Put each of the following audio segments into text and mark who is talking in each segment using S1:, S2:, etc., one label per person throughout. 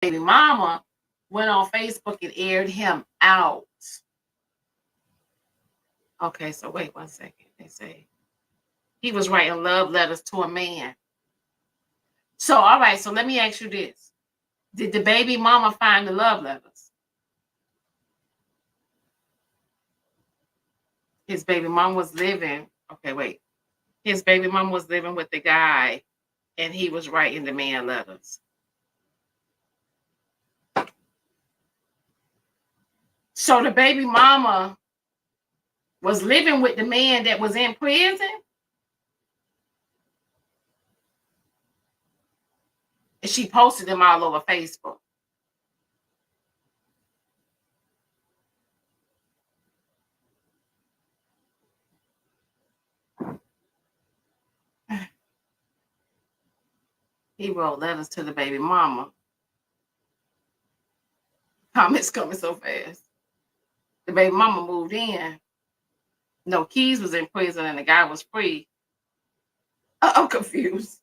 S1: baby mama went on Facebook and aired him out. Okay, so wait 1 second. They say he was writing love letters to a man. So, all right, so let me ask you this. Did the baby mama find the love letters? His baby mom was living. Okay, wait. His baby mom was living with the guy, and he was writing the man letters. So the baby mama was living with the man that was in prison? And she posted them all over Facebook. He wrote letters to the baby mama. Comments coming so fast. The baby mama moved in. No, Keys was in prison and the guy was free. I'm confused.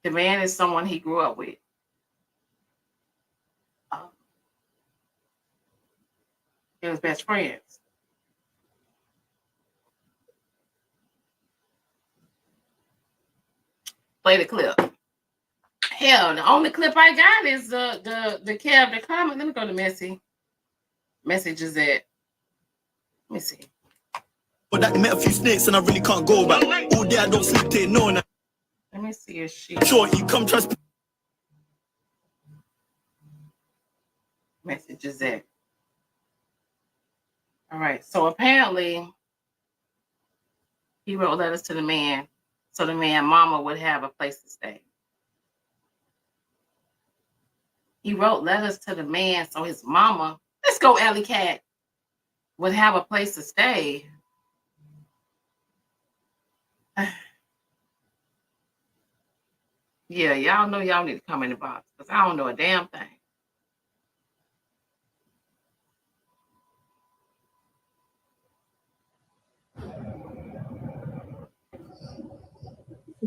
S1: The man is someone he grew up with. They was best friends. Play the clip. Hell, the only clip I got is the Kev the comment. Let me go to messages at. Let me see.
S2: But I met a few snakes and I really can't go back. All day I don't sleep, take no.
S1: Let me see if she.
S2: Sure, you come trust.
S1: Messages at. All right. So apparently, he wrote letters to the man, so the man mama would have a place to stay. He wrote letters to the man so his mama, let's go, Alley Cat, would have a place to stay. Yeah, y'all know y'all need to come in the box because I don't know a damn thing.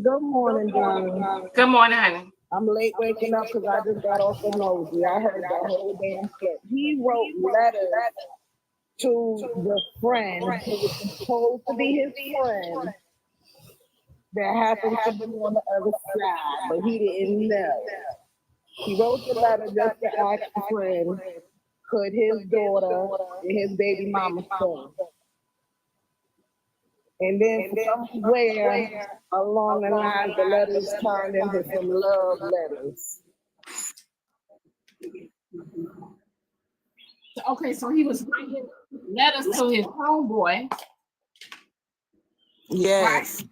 S3: Good morning, darling.
S1: Good morning, honey.
S3: I'm late waking up because I just got off the nosy. I heard that whole damn shit. He wrote letters to the friend who was supposed to be his friend that happened to be on the other side, but he didn't know. He wrote the letter just to ask the friend, could his daughter and his baby mama stay? And then somewhere along the line, the letters turned into some love letters.
S1: Okay, so he was writing letters to his homeboy.
S3: Yes.
S1: Right?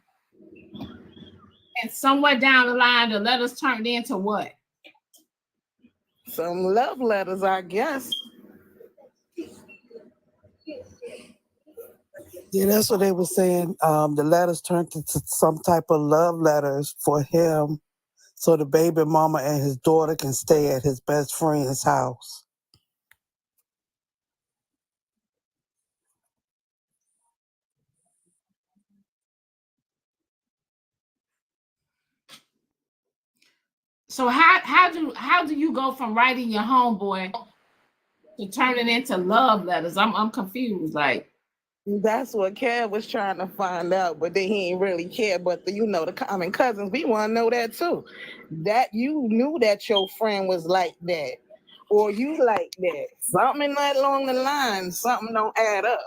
S1: And somewhere down the line, the letters turned into what?
S3: Some love letters, I guess.
S4: Yeah, that's what they were saying. The letters turned into some type of love letters for him so the baby mama and his daughter can stay at his best friend's house.
S1: So how do you go from writing your homeboy to turning into love letters? I'm confused. Like,
S3: that's what Kev was trying to find out, but then he ain't really care. But the common cousins, we want to know that too. That you knew that your friend was like that, or you like that. Something not along the line, something don't add up.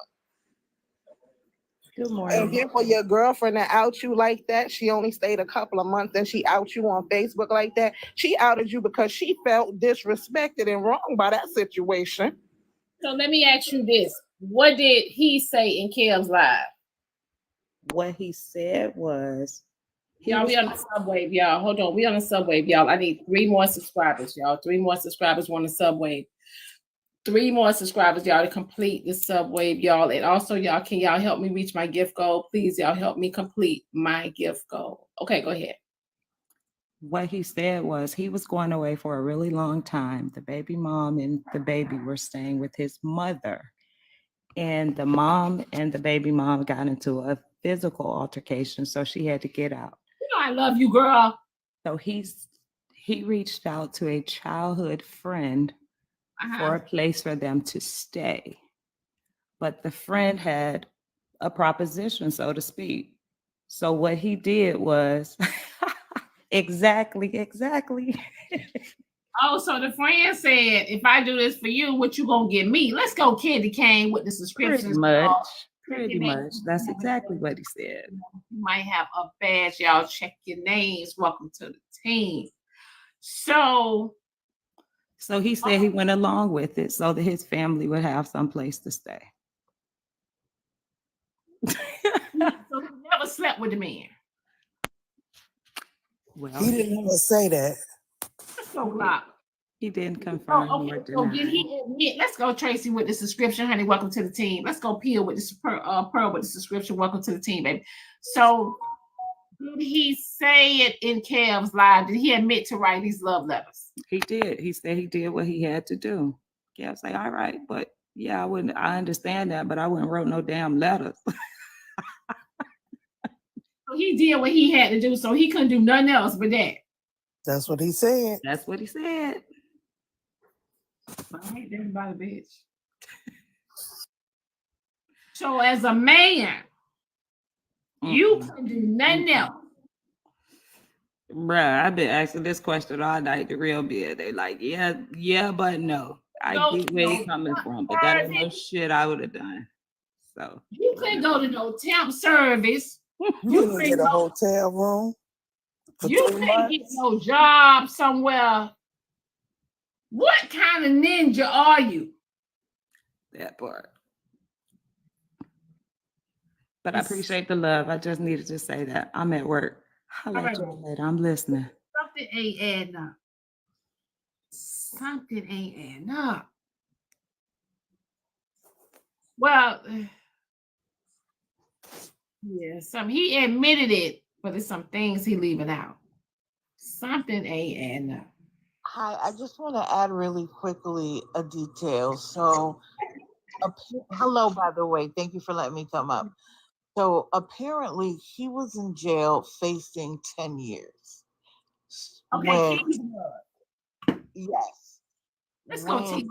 S5: Good morning.
S3: And then for your girlfriend to out you like that, she only stayed a couple of months and she out you on Facebook like that. She outed you because she felt disrespected and wrong by that situation.
S1: So let me ask you this. What did he say in Kev's live?
S5: What he said was,
S1: y'all, we on the subwave, y'all. Hold on. We on the subwave, y'all. I need 3 more subscribers, y'all. 3 more subscribers on the subwave. 3 more subscribers, y'all, to complete the subwave, y'all. And also, y'all, can y'all help me reach my gift goal? Please, y'all, help me complete my gift goal. Okay, go ahead.
S5: What he said was he was going away for a really long time. The baby mom and the baby were staying with his mother. And the mom and the baby mom got into a physical altercation, so she had to get out.
S1: You know I love you, girl.
S5: So he reached out to a childhood friend for a place for them to stay. But the friend had a proposition, so to speak. So what he did was exactly.
S1: Oh, so the friend said, if I do this for you, what you gonna give me? Let's go candy cane with the subscriptions.
S5: Pretty much. That's exactly what he said.
S1: You might have a badge, y'all. Check your names. Welcome to the team. So
S5: he said he went along with it so that his family would have some place to stay.
S1: So he never slept with the man.
S5: Well,
S4: He didn't ever say that.
S1: Let's go, Lock.
S5: He didn't confirm or
S1: So
S5: deny.
S1: did he admit? Let's go, Tracy, with the subscription, honey. Welcome to the team. Let's go, Pearl with the Pearl with the subscription. Welcome to the team, baby. So did he say it in Kev's live? Did he admit to write these love letters?
S5: He did. He said he did what he had to do. Kev's like, all right, but yeah, I understand that, but I wouldn't wrote no damn letters.
S1: So he did what he had to do, so he couldn't do nothing else but that.
S4: That's what he said.
S5: That's what he said.
S1: I hate everybody, bitch. So as a man, you can do nothing else.
S5: Bruh, I've been asking this question all night, the real bit. They like, yeah, but no. I get where he's coming from, but that ain't no shit I would have done. So
S1: you couldn't go to no temp service.
S4: You couldn't get a hotel room.
S1: You couldn't get no job somewhere. What kind of ninja are you?
S5: That part. But I appreciate the love. I just needed to say that. I'm at work. I'll let you later. I'm listening.
S1: Something ain't adding up. Something ain't adding up. Well, yeah, he admitted it, but there's some things he leaving out. Something ain't adding up.
S6: Hi, I just want to add really quickly a detail. So, hello, by the way, thank you for letting me come up. So apparently he was in jail facing 10 years.
S1: Okay,
S6: yes.
S1: Let's go, T.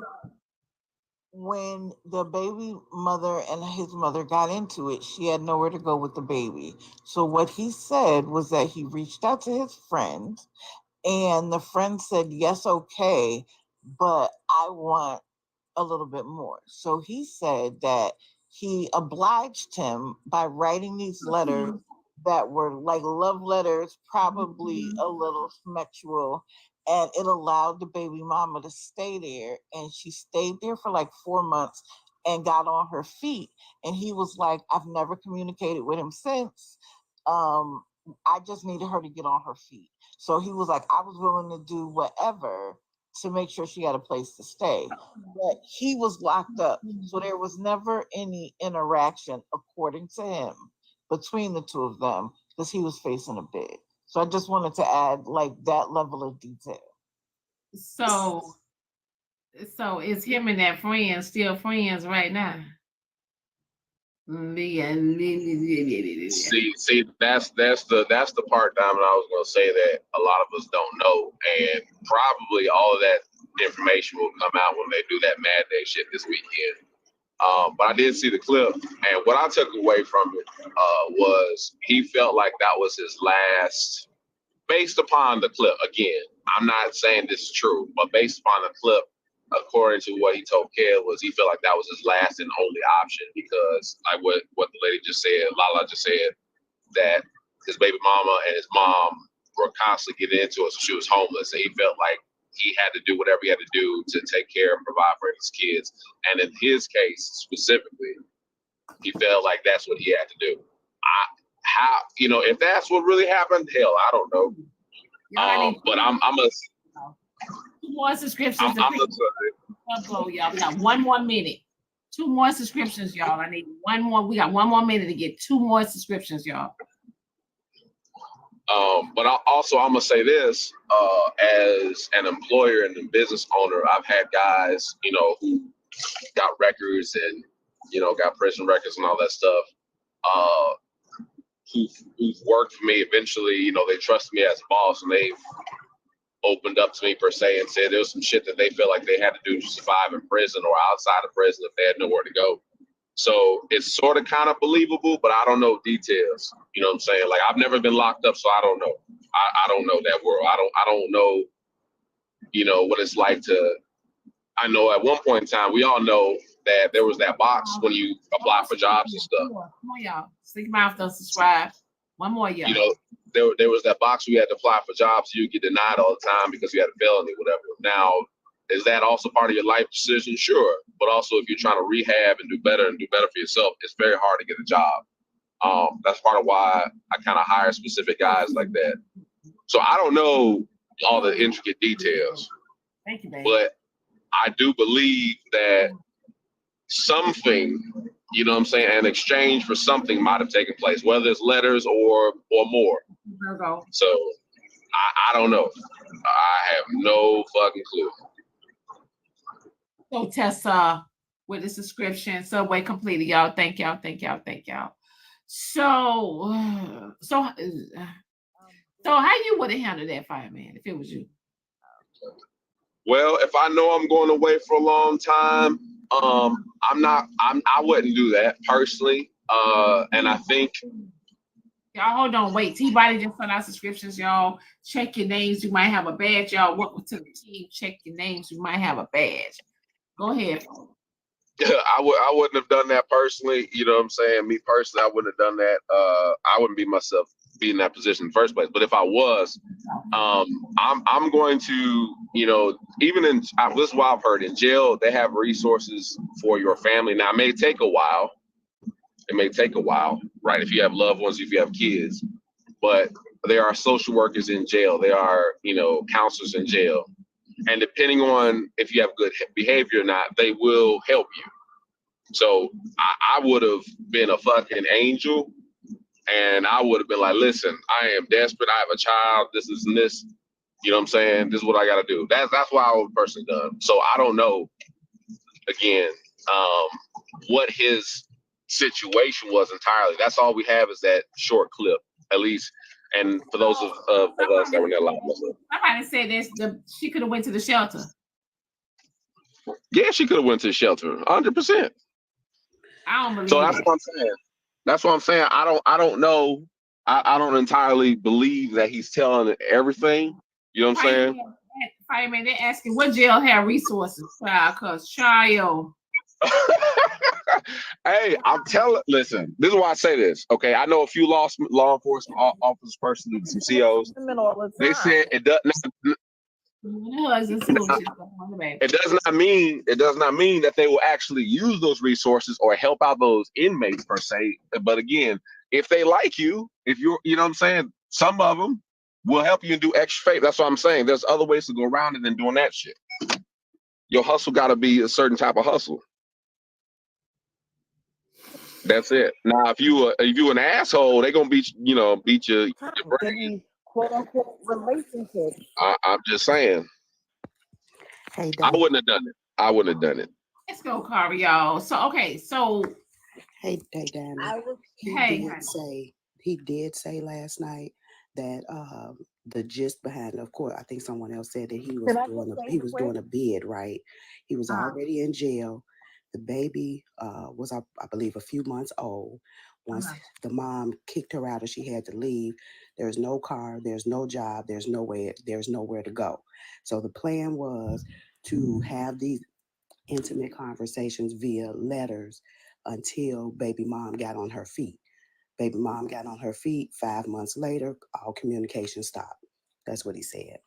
S6: When the baby mother and his mother got into it, she had nowhere to go with the baby. So what he said was that he reached out to his friend, and the friend said, yes, okay, but I want a little bit more. So he said that he obliged him by writing these letters that were like love letters, probably a little sexual, and it allowed the baby mama to stay there. And she stayed there for like 4 months and got on her feet. And he was like, I've never communicated with him since. I just needed her to get on her feet. So he was like, I was willing to do whatever to make sure she had a place to stay. But he was locked up. So there was never any interaction, according to him, between the two of them, because he was facing a bid. So I just wanted to add like that level of detail.
S1: So is him and that friend still friends right now?
S7: See, that's the part, Diamond, I was gonna say that a lot of us don't know, and probably all of that information will come out when they do that Mad Day shit this weekend. But I did see the clip, and what I took away from it was he felt like that was his last, based upon the clip. Again, I'm not saying this is true, but based upon the clip, according to what he told Kev, was he felt like that was his last and only option, because like what the lady just said, Lala just said, that his baby mama and his mom were constantly getting into it, so she was homeless, and he felt like he had to do whatever he had to do to take care and provide for his kids. And in his case specifically, he felt like that's what he had to do. If that's what really happened, hell, I don't know. But I'm a
S1: two more subscriptions. Y'all. We got 1 more minute. 2 more subscriptions, y'all. I need 1 more. We got 1 more minute to get 2 more subscriptions, y'all.
S7: But I'm gonna say this: as an employer and a business owner, I've had guys, who got records and got prison records and all that stuff. who've worked for me. Eventually, you know, they trusted me as a boss, and they've opened up to me per se and said there was some shit that they felt like they had to do to survive in prison or outside of prison if they had nowhere to go. So it's sort of kind of believable, but I don't know details. You know what I'm saying? Like, I've never been locked up, so I don't know. I don't know that world. I don't know, you know, what it's like to. I know at one point in time, we all know that there was that box when you apply for jobs and stuff.
S1: Come on, y'all. Sleek Mouth does subscribe. One more, y'all.
S7: You know, there was that box where you had to apply for jobs, you get denied all the time because you had a felony, whatever. Now, is that also part of your life decision? Sure. But also, if you're trying to rehab and do better for yourself, it's very hard to get a job. That's part of why I kind of hire specific guys like that. So I don't know all the intricate details.
S1: Thank you, baby.
S7: But I do believe that something, you know what I'm saying, an exchange for something might have taken place, whether it's letters or more.
S1: Virgo.
S7: So I don't know. I have no fucking clue.
S1: So Tessa with the subscription, Subway completed, y'all. Thank y'all. So how you would have handled that, fireman, if it was you?
S7: Well, if I know I'm going away for a long time, I wouldn't do that personally. And I think
S1: Y'all hold on, wait. T-Body just sent out subscriptions, y'all. Check your names. You might have a badge. Y'all work with the team. Check your names. You might have a badge. Go ahead.
S7: I wouldn't have done that personally. You know what I'm saying? Me personally, I wouldn't have done that. I wouldn't be in that position in the first place. But if I was, I'm going to, you know, even in this is what I've heard, in jail, they have resources for your family. Now, it may take a while. Right? If you have loved ones, if you have kids, but there are social workers in jail. There are, you know, counselors in jail. And depending on if you have good behavior or not, they will help you. So I would have been a fucking angel, and I would have been like, listen, I am desperate. I have a child. This is and this. You know what I'm saying? This is what I got to do. That's what I would have personally done. So I don't know, again, what his situation was entirely. That's all we have is that short clip, at least. And for those of us that were there live.
S1: Somebody said this. She could have went to the shelter.
S7: Yeah, she could have went to the shelter, 100%.
S1: I don't believe.
S7: So that's what I'm saying. That's what I'm saying. I don't know. I don't entirely believe that he's telling everything. You know what I'm saying?
S1: Fireman, they're asking what jail have resources, child, because child.
S7: Hey, listen, this is why I say this. Okay, I know a few law enforcement officers personally, some COs. They said it doesn't. It does not mean that they will actually use those resources or help out those inmates per se. But again, if they like you, you know what I'm saying, some of them will help you and do extra favor. That's what I'm saying. There's other ways to go around it than doing that shit. Your hustle got to be a certain type of hustle. That's it. Now, if you an asshole, they gonna beat your brain.
S6: Quote unquote relationship.
S7: I'm just saying.
S8: Hey,
S7: I wouldn't have done it.
S1: Let's go, Kari, y'all. So okay, so
S8: hey, Danny. He did say last night that the gist behind, of course, I think someone else said that he was doing a bid, right? He was already in jail. The baby was, I believe, a few months old. Once the mom kicked her out and she had to leave, there's no car, there's no job, there's nowhere to go. So the plan was to have these intimate conversations via letters until baby mom got on her feet. Baby mom got on her feet. 5 months later, all communication stopped. That's what he said.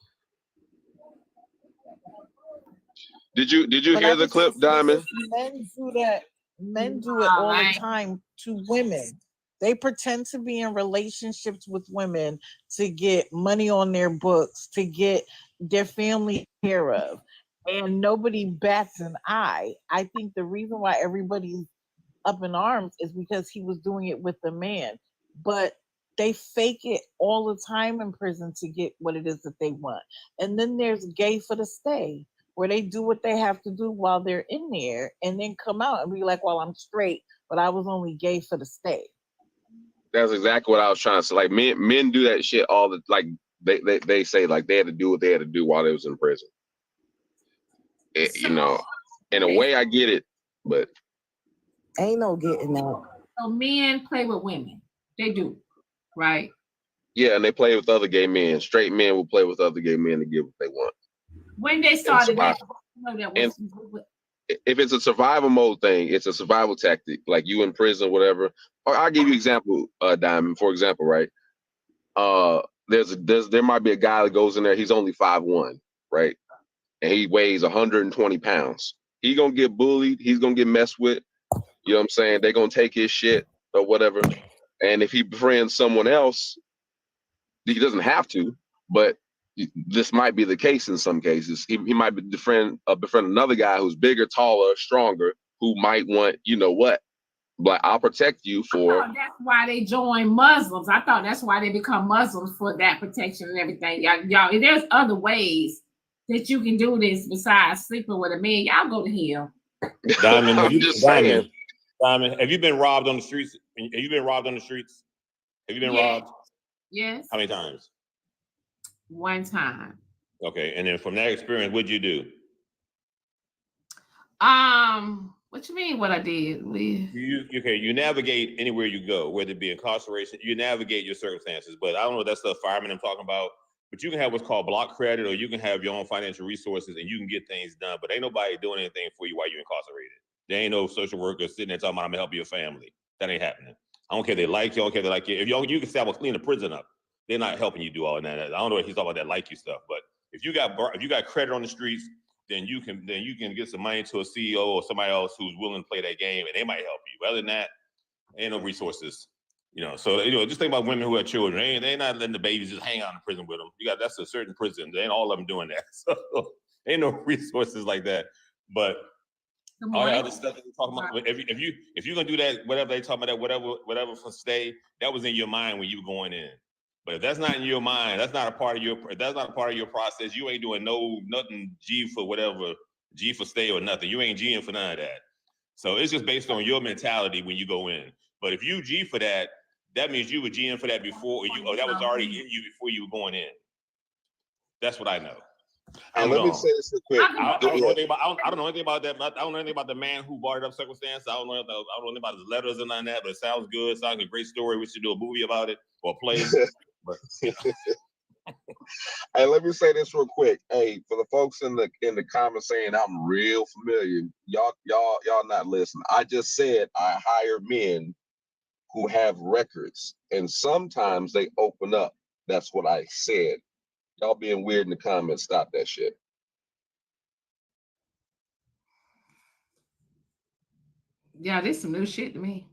S7: Did you hear the clip, Diamond?
S6: Men do that. Men do it all the time to women. They pretend to be in relationships with women to get money on their books, to get their family care of, and nobody bats an eye. I think the reason why everybody's up in arms is because he was doing it with the man. But they fake it all the time in prison to get what it is that they want. And then there's gay for the stay, where they do what they have to do while they're in there and then come out and be like, well, I'm straight, but I was only gay for the stay.
S7: That's exactly what I was trying to say. Like men do that shit all the like. They say like they had to do what they had to do while they was in prison. You know, in a way, I get it, but
S3: ain't no getting that.
S1: So men play with women. They do, right?
S7: yeah, and they play with other gay men. Straight men will play with other gay men to get what they want.
S1: When they started that,
S7: if it's a survival mode thing, it's a survival tactic. Like you in prison, whatever. Or I'll give you an example, Diamond. For example, right? There might be a guy that goes in there. He's only 5'1", right? And he weighs 120 pounds. He's gonna get bullied. He's gonna get messed with. You know what I'm saying? They're gonna take his shit or whatever. And if he befriends someone else, he doesn't have to, but this might be the case in some cases. He might befriend another guy who's bigger, taller, stronger, who might want, you know what? But I'll protect you for.
S1: That's why they join Muslims. I thought that's why they become Muslims, for that protection and everything. Y'all, there's other ways that you can do this besides sleeping with a man. Y'all go to hell.
S9: Diamond,
S7: I'm just saying.
S9: Diamond, have you been robbed on the streets? Have you been robbed on the streets? Have you been robbed?
S1: Yes.
S9: How many times?
S1: One time.
S9: Okay, and then from that experience, what'd you do?
S1: What you mean? What I did?
S9: You navigate anywhere you go, whether it be incarceration. You navigate your circumstances, but I don't know what that stuff fireman I'm talking about. But you can have what's called block credit, or you can have your own financial resources, and you can get things done. But ain't nobody doing anything for you while you're incarcerated. There ain't no social worker sitting there talking about I'm gonna help your family. That ain't happening. I don't care if they like you. I don't care if they like you. If you can say I'm gonna clean the prison up, they're not helping you do all of that. I don't know if he's talking about that like you stuff, but if you got credit on the streets, then you can get some money to a CEO or somebody else who's willing to play that game, and they might help you. Other than that, ain't no resources. You know, so just think about women who have children. They're not letting the babies just hang out in prison with them. That's a certain prison. They ain't all of them doing that. So ain't no resources like that. But all that other stuff that they're talking about, if you're gonna do that, whatever they talking about, that whatever for stay, that was in your mind when you were going in. But if that's not in your mind, that's not a part of your process. You ain't doing nothing G for whatever, G for stay or nothing. You ain't G'ing for none of that. So it's just based on your mentality when you go in. But if you G for that, that means you were G'ing for that before, or that was already in you before you were going in. That's what I know.
S7: And let me say this real quick.
S9: I don't know anything about that. I don't know anything about the man who brought it up circumstance. I don't know anything about his letters and none of that, but it sounds good. Sounds like a great story. We should do a movie about it or a play. But
S7: hey, let me say this real quick. Hey, for the folks in the comments saying I'm real familiar, y'all not listening. I just said I hire men who have records, and sometimes they open up. That's what I said. Y'all being weird in the comments, stop that shit.
S1: Yeah, this is some new shit to me.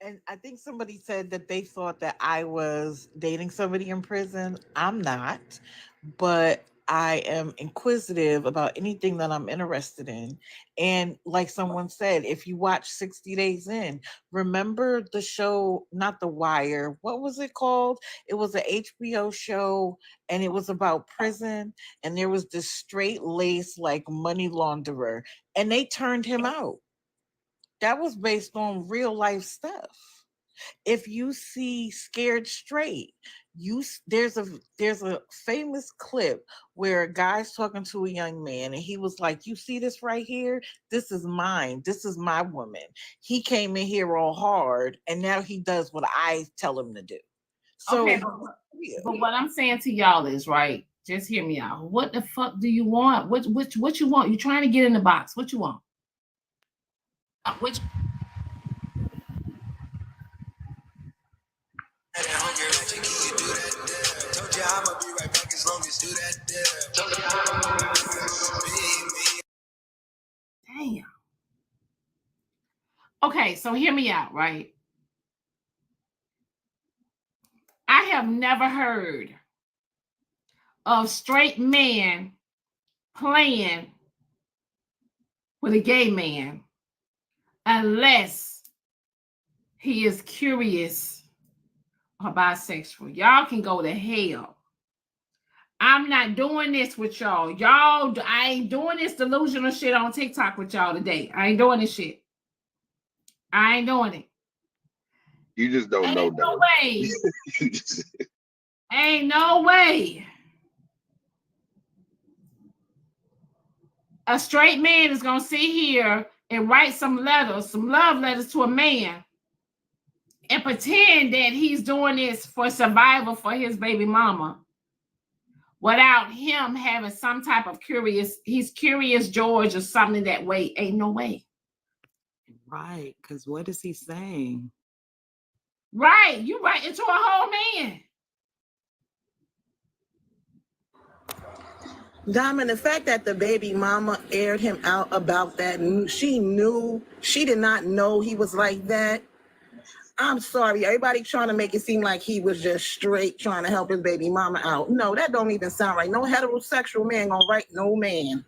S6: And I think somebody said that they thought that I was dating somebody in prison. I'm not, but I am inquisitive about anything that I'm interested in. And like someone said, if you watch 60 Days In, remember the show, not The Wire, what was it called? It was an HBO show, and it was about prison, and there was this straight lace like money launderer, and they turned him out. That was based on real life stuff. If you see Scared Straight, there's a famous clip where a guy's talking to a young man, and he was like, "You see this right here? This is mine. This is my woman. He came in here all hard, and now he does what I tell him to do." So,
S1: okay, but what I'm saying to y'all is, right, just hear me out. What the fuck do you want? What you want? You're trying to get in the box. What you want? Which damn. Okay, so hear me out, right? I have never heard of straight men playing with a gay man unless he is curious or bisexual. Y'all can go to hell. I'm not doing this with y'all. I ain't doing this delusional shit on TikTok with y'all today. I ain't doing this shit. I ain't doing it.
S10: You just don't know that.
S1: No way. Ain't no way. A straight man is gonna sit here and write some letters, some love letters to a man, and pretend that he's doing this for survival for his baby mama, without him having some type of he's curious George or something that way. Ain't no way.
S5: Right, because what is he saying?
S1: Right, you right into a whole man.
S11: Diamond, the fact that the baby mama aired him out about that, she did not know he was like that. I'm sorry, everybody trying to make it seem like he was just straight trying to help his baby mama out. No, that don't even sound right. No heterosexual man gonna write no man.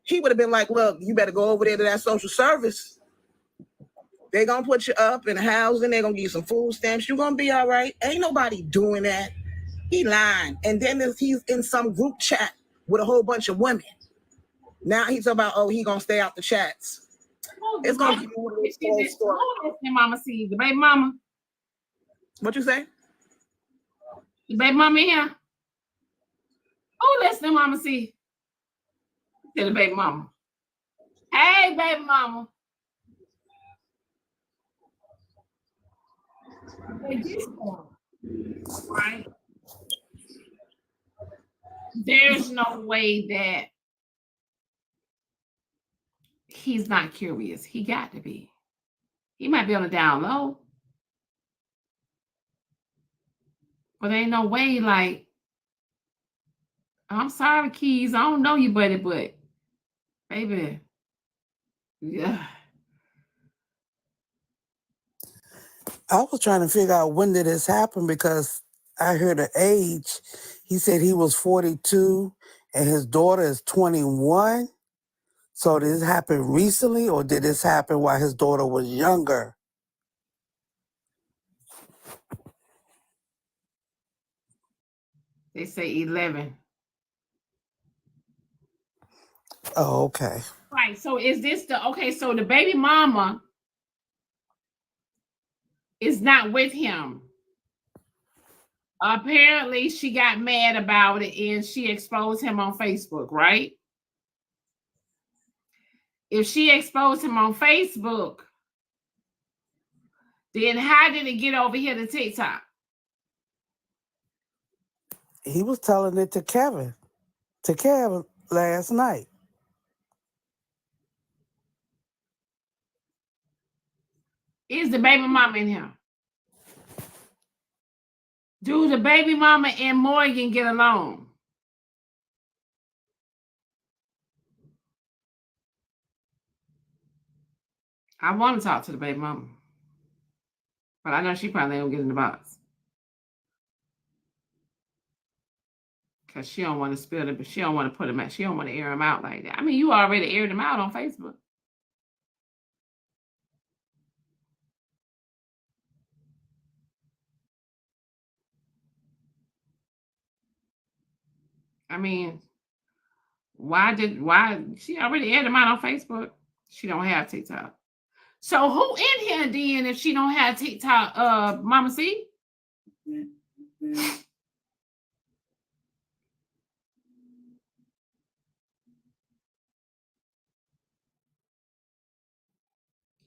S11: He would have been like, look, you better go over there to that social service. They're gonna put you up in housing, they're gonna give you some food stamps, you're gonna be all right. Ain't nobody doing that. He lying. And then he's in some group chat with a whole bunch of women. Now he's about, oh, he gonna stay out the chats. It's gonna be one of those stories.
S1: Mama see the baby mama.
S11: What you say?
S1: The baby mama in here. Oh, listen, mama see. To the baby mama. Hey, baby mama. Right? There's no way that he's not curious. He got to be. He might be on the down low. But ain't no way, like, I'm sorry, Keys. I don't know you, buddy, but baby, yeah.
S4: I was trying to figure out when did this happen because I heard the age. He said he was 42 and his daughter is 21. So did this happen recently or did this happen while his daughter was younger?
S1: They say 11.
S4: Oh, okay.
S1: Right. So is this so the baby mama is not with him. Apparently she got mad about it and she exposed him on Facebook, right? If she exposed him on Facebook, then how did it get over here to TikTok?
S4: He was telling it to Kevin last night.
S1: Is the baby mama in here? Do the baby mama and Morgan get along? I want to talk to the baby mama, but I know she probably don't get in the box because she don't want to spill it, but she don't want to put him out. She don't want to air him out like that. I mean, you already aired him out on Facebook. I mean, why she already aired him out on Facebook? She don't have TikTok. So who in here then if she don't have TikTok, Mama C?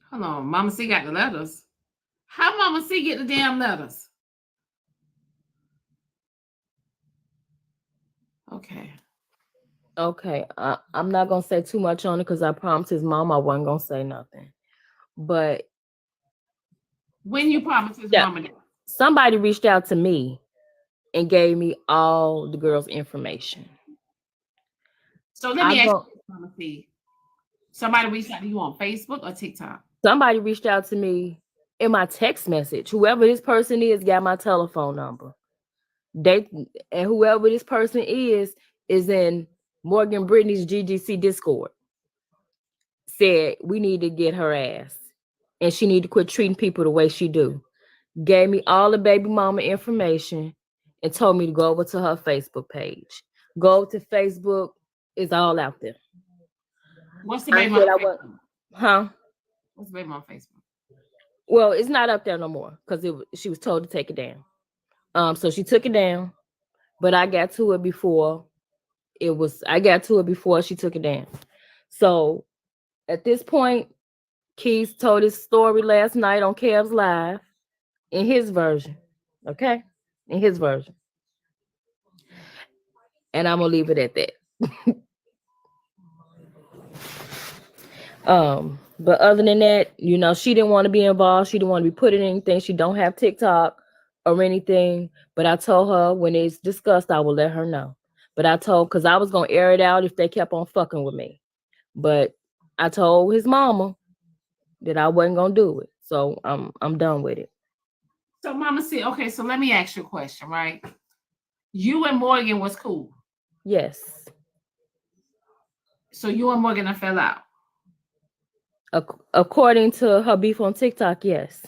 S1: Hold on, Mama C got the letters. How Mama C get the damn letters? Okay.
S12: Okay, I'm not gonna say too much on it because I promised his mom I wasn't gonna say nothing. But
S1: when you promised his mama that?
S12: Somebody reached out to me and gave me all the girls' information.
S1: So let me ask you, Mama C. Somebody reached out to you on Facebook or TikTok?
S12: Somebody reached out to me in my text message. Whoever this person is got my telephone number. And whoever this person is in Morgan Brittany's GGC Discord. Said we need to get her ass. And she need to quit treating people the way she do. Gave me all the baby mama information and told me to go over to her Facebook page. Go to Facebook. It's all out there.
S1: What's the baby mama Facebook?
S12: Huh?
S1: What's the baby mama Facebook?
S12: Well, it's not up there no more because she was told to take it down. So she took it down, but I got to it before she took it down. So at this point, Keith told his story last night on Kev's Live in his version. Okay? In his version. And I'm gonna leave it at that. But other than that, she didn't want to be involved. She didn't want to be put in anything. She don't have TikTok or anything. But I told her when it's discussed, I will let her know. But I told, because I was gonna air it out if they kept on fucking with me. But I told his mama that I wasn't gonna do it. So I'm done with it.
S1: So Mama said, okay, so let me ask you a question, right? You and Morgan was cool.
S12: Yes.
S1: So you and Morgan fell out.
S12: According to her beef on TikTok, yes.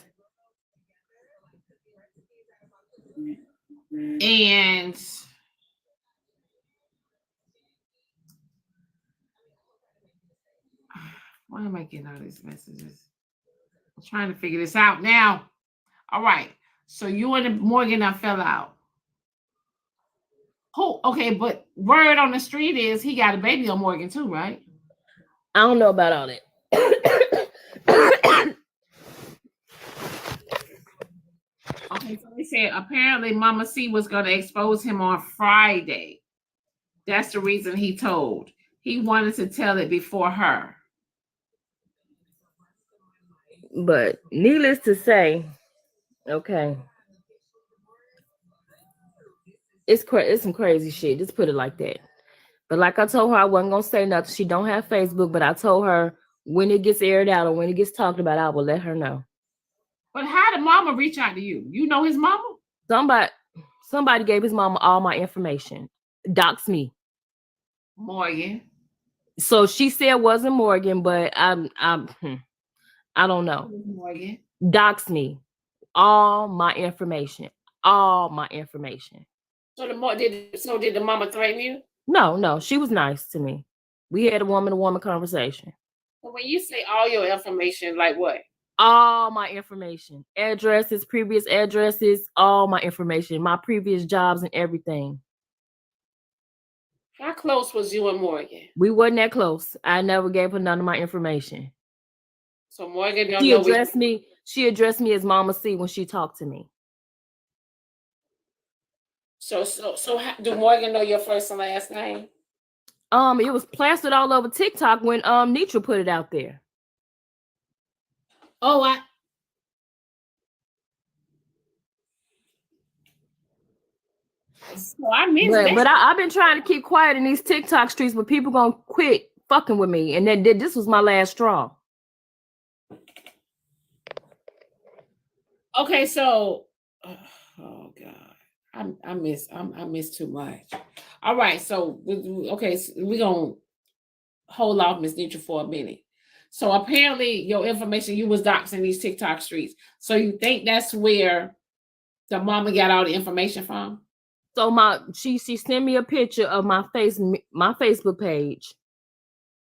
S1: And why am I getting all these messages? I'm trying to figure this out now. All right. So you and Morgan fell out. Okay, but word on the street is he got a baby on Morgan too, right?
S12: I don't know about all that.
S1: Okay, so they said apparently Mama C was going to expose him on Friday. That's the reason he told. He wanted to tell it before her.
S12: But needless to say, okay, it's some crazy shit. Just put it like that. But like I told her, I wasn't gonna say nothing. She don't have Facebook, but I told her when it gets aired out or when it gets talked about, I will let her know.
S1: But how did Mama reach out to you? You know his mama?
S12: Somebody gave his mama all my information. Dox me.
S1: Morgan.
S12: So she said it wasn't Morgan, but I don't know.
S1: Morgan.
S12: Dox me. All my information. All my information.
S1: So did the mama threaten you?
S12: No, she was nice to me. We had a woman-to-woman conversation.
S1: So when you say all your information, like what?
S12: All my information, addresses, previous addresses, all my information, my previous jobs and everything.
S1: How close was you and Morgan?
S12: We wasn't that close. I never gave her none of my information.
S1: So Morgan don't
S12: She
S1: know
S12: addressed me. She addressed me as Mama C when she talked to me.
S1: So do Morgan know your first and last name?
S12: It was plastered all over TikTok when Nitra put it out there.
S1: Oh, so I missed that.
S12: But I've been trying to keep quiet in these TikTok streets, but people gonna quit fucking with me, and then this was my last straw.
S1: Okay, so oh God, I miss too much. All right, so okay, so we're gonna hold off Miss Nitra for a minute. So apparently your information, you was doxing these TikTok streets. So you think that's where the mama got all the information from?
S12: So she sent me a picture of my Facebook page,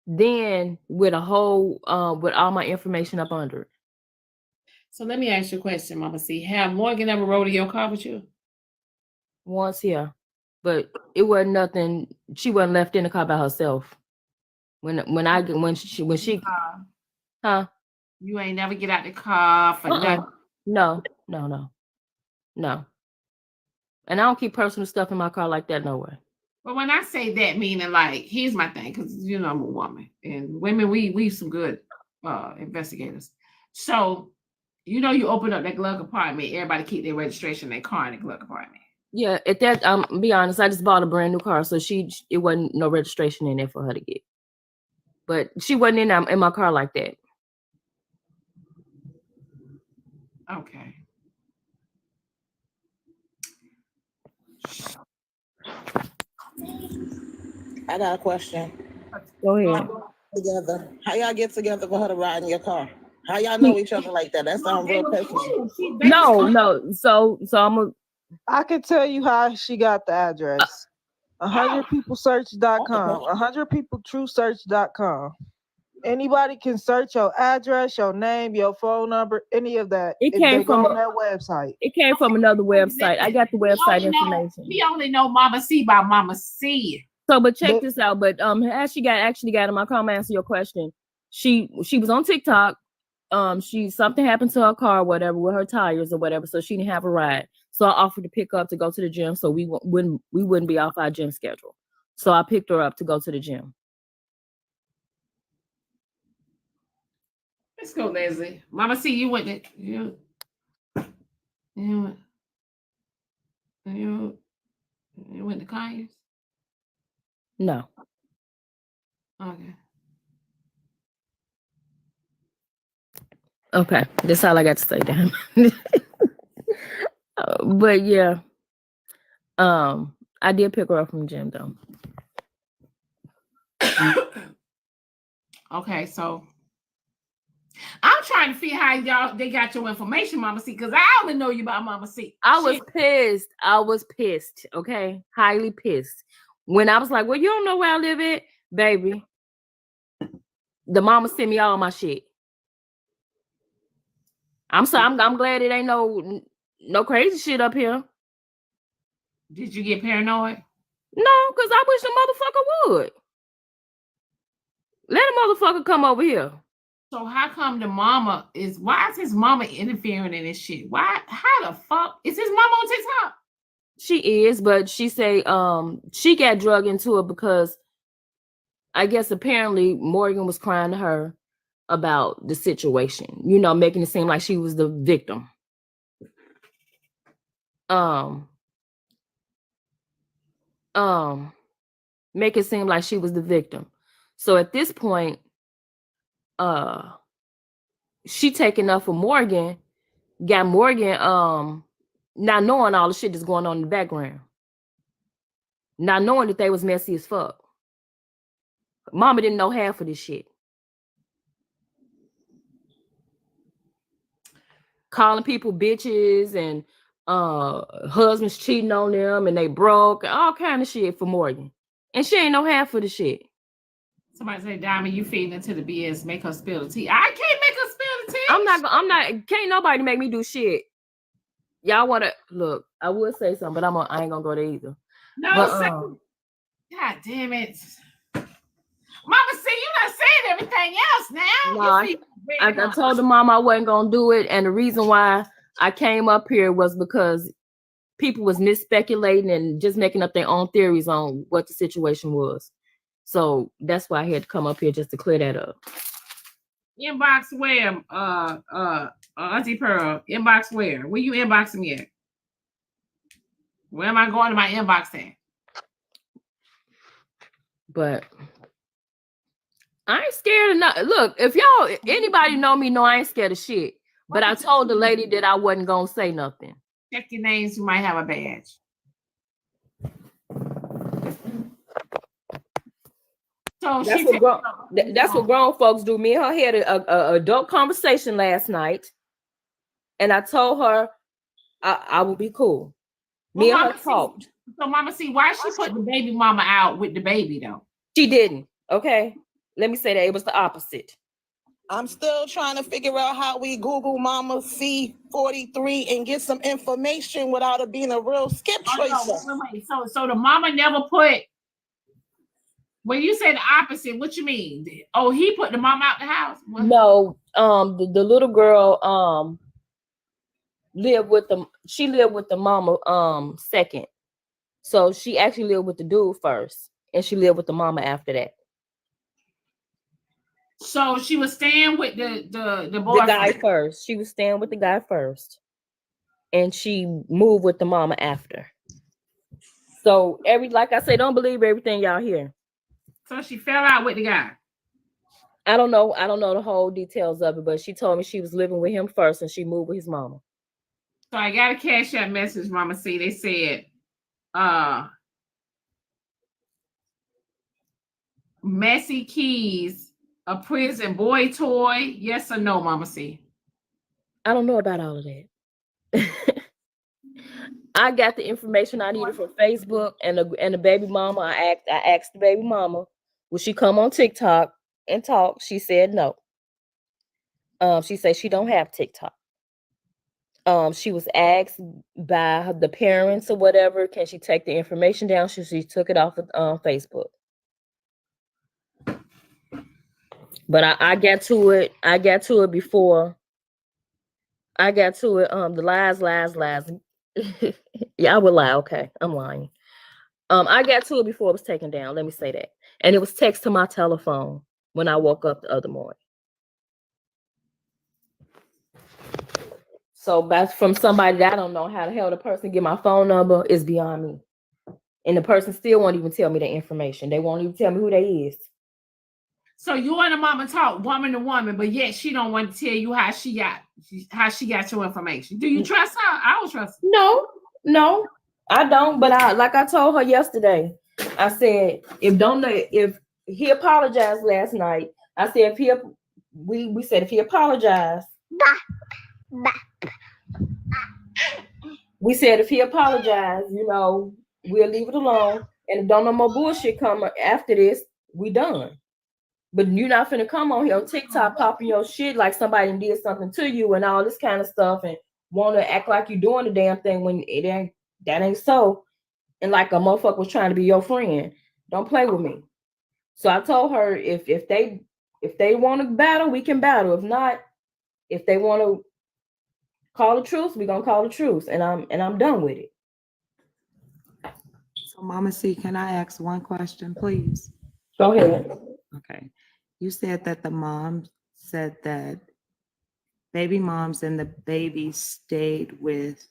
S12: then with a whole with all my information up under it.
S1: So let me ask you a question, Mama C. Have Morgan ever rode in your car with you?
S12: Once, yeah, but it wasn't nothing. She wasn't left in the car by herself. When she huh?
S1: You ain't never get out the car for nothing.
S12: No. And I don't keep personal stuff in my car like that, no way.
S1: But when I say that, meaning like, here's my thing, because I'm a woman, and women, we some good investigators. So, you open up that glove compartment, everybody keep their registration in their car in the glove compartment.
S12: Yeah, at that, be honest, I just bought a brand new car, so it wasn't no registration in there for her to get. But she wasn't in my car like that.
S1: Okay.
S11: I got a question.
S12: Go ahead.
S11: Together. How y'all get together for her to ride in your car? How y'all know each other like that? That sounds real personal.
S12: No. So
S10: I can tell you how she got the address. 100peoplesearch.com. 100peopletruesearch.com. Anybody can search your address, your name, your phone number, any of that.
S12: It
S10: if
S12: came
S10: they
S12: from
S10: go on their website.
S12: It came from another website. I got the website information.
S1: We only know Mama C by Mama C.
S12: So, but check this out. But as she actually got in my car, I'm answer your question. She was on TikTok. Something happened to her car, or whatever, with her tires or whatever. So she didn't have a ride. So I offered to pick her up to go to the gym, so we wouldn't be off our gym schedule. So I picked her up to go to the gym.
S1: Let's go, Leslie. Mama C, you went to you went to Conyers?
S12: No.
S1: Okay.
S12: Okay, that's all I got to say, damn. But yeah, I did pick her up from the gym though.
S1: Okay, so I'm trying to figure how they got your information, Mama C, because I only know you about Mama C.
S12: I was pissed. Okay, highly pissed when I was like, "Well, you don't know where I live at, baby." The mama sent me all my shit. I'm glad it ain't no crazy shit up here.
S1: Did you get paranoid?
S12: No, because I wish the motherfucker would. Let a motherfucker come over here.
S1: So how come why is his mama interfering in this shit? How the fuck is his mama on TikTok?
S12: She is, but she say she got drug into it because I guess apparently Morgan was crying to her about the situation, making it seem like she was the victim. Make it seem like she was the victim. So at this point, she taking up for Morgan, got Morgan not knowing all the shit that's going on in the background. Not knowing that they was messy as fuck. Mama didn't know half of this shit. Calling people bitches and husbands cheating on them and they broke, all kind of shit for Morgan. And she ain't know half of the shit.
S1: Somebody say, Diamond, you feeding into the BS, make her spill the tea. I can't make her spill the tea.
S12: I'm not, can't nobody make me do shit. Y'all wanna look, I would say something, but I ain't gonna go there either.
S1: No, God damn it. Mama, see, you not saying everything else now.
S12: No, I told the mama I wasn't gonna do it, and the reason why I came up here was because people was misspeculating and just making up their own theories on what the situation was. So that's why I had to come up here just to clear that up.
S1: Inbox where, Auntie Pearl, inbox where? Where you inboxing me at? Where am I going to my inbox at?
S12: But I ain't scared of nothing. Look, if anybody know me, know I ain't scared of shit. But I told the lady that I wasn't gonna say nothing.
S1: Check your names, you might have a badge. So
S12: that's what grown folks do. Me and her had a adult conversation last night, and I told her I would be cool. Me and her talked.
S1: So Mama C, why she put the baby mama out with the baby though?
S12: She didn't. Okay, let me say that it was the opposite.
S11: I'm still trying to figure out how we Google Mama C43 and get some information without it being a real skip choice.
S1: Wait. So the mama never put. When you say the opposite, what you mean? Oh, he put the mama out the house? What?
S12: No, the little girl lived with the mama second. So she actually lived with the dude first, and she lived with the mama after that.
S1: So she was staying with the boy.
S12: The guy first. She was staying with the guy first, and she moved with the mama after. So like I say, don't believe everything y'all hear.
S1: So she fell out with the guy.
S12: I don't know the whole details of it, but she told me she was living with him first, and she moved with his mama.
S1: So I got a Cash App message, Mama C. They said, Messy Keys, a prison boy toy. Yes or no, Mama C?
S12: I don't know about all of that. I got the information I needed from Facebook and the baby mama. I asked the baby mama, would she come on TikTok and talked, she said no. She said she don't have TikTok. She was asked by the parents or whatever, can she take the information down? She took it off of Facebook. But I got to it. I got to it before. I got to it. The lies. Yeah, I would lie. Okay, I'm lying. I got to it before it was taken down. Let me say that. And it was text to my telephone when I woke up the other morning. So that's from somebody that I don't know how the hell the person get my phone number is beyond me. And the person still won't even tell me the information. They won't even tell me who they is.
S1: So you and the mama talk woman to woman, but yet she don't want to tell you how she got your information. Do you trust her? I don't trust her.
S12: No, I don't. But like I told her yesterday, I said if he apologized last night, I said we said if he apologized, we said if he apologized, we'll leave it alone. And if don't no more bullshit come after this, we done. But you're not finna come on here on TikTok popping your shit like somebody did something to you and all this kind of stuff and want to act like you're doing the damn thing when that ain't so. And like a motherfucker was trying to be your friend. Don't play with me. So I told her if they want to battle, we can battle. If not, if they want to call the truce, we're gonna call the truce. And I'm done with it.
S5: So Mama C, can I ask one question, please?
S12: Go ahead.
S5: Okay. You said that the mom said that baby moms and the baby stayed with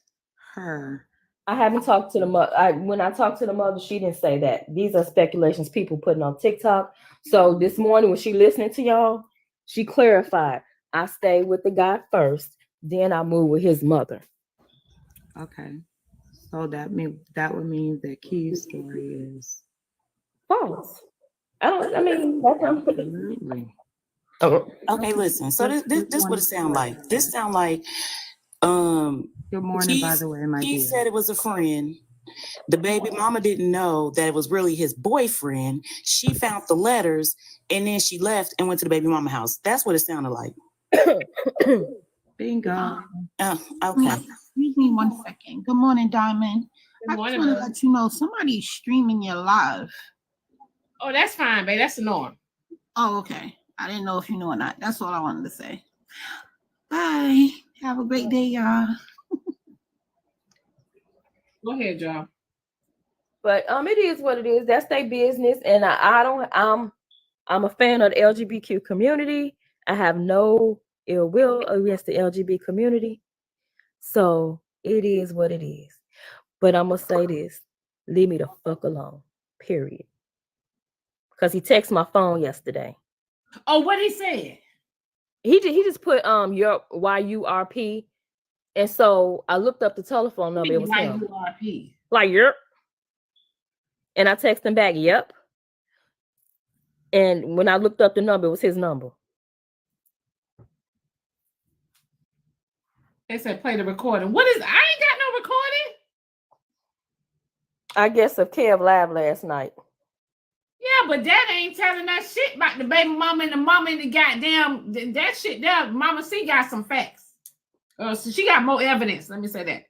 S5: her.
S12: I haven't talked to the mother. When I talked to the mother, she didn't say that. These are speculations people putting on TikTok. So this morning when she listening to y'all, she clarified. I stayed with the guy first, then I moved with his mother.
S5: Okay. So that would mean that Key's story is
S12: false. Absolutely.
S8: Okay, listen. So this what it sound like. This sound like
S5: good morning, by the way, my
S8: he
S5: dear.
S8: said it was a friend. The baby mama didn't know that it was really his boyfriend. She found the letters and then she left and went to the baby mama house. That's what it sounded like.
S5: Bingo.
S8: Okay.
S6: Excuse me 1 second. Good morning, Diamond.
S1: Good morning,
S6: I just want to let you know somebody's streaming your live.
S1: Oh, that's fine, babe. That's the norm.
S6: Oh, okay. I didn't know if you knew or not. That's all I wanted to say. Bye. Have a great day, y'all.
S1: Go ahead, y'all.
S12: But it is what it is. That's their business, and I'm a fan of the LGBTQ community. I have no ill will against the LGBT community. So it is what it is. But I'm gonna say this: leave me the fuck alone. Period. Because he texted my phone yesterday.
S1: Oh, what he said?
S12: He just put your YURP, and so I looked up the telephone number. It was him.
S1: YURP.
S12: Like yep. And I texted him back, yep. And when I looked up the number, it was his number.
S1: They said play the recording. What is? I ain't got no recording.
S12: I guess of Kev Live last night.
S1: Yeah, but that ain't telling us shit about the baby mama and the mama and the goddamn that shit there. Mama C got some facts. So she got more evidence. Let me say that.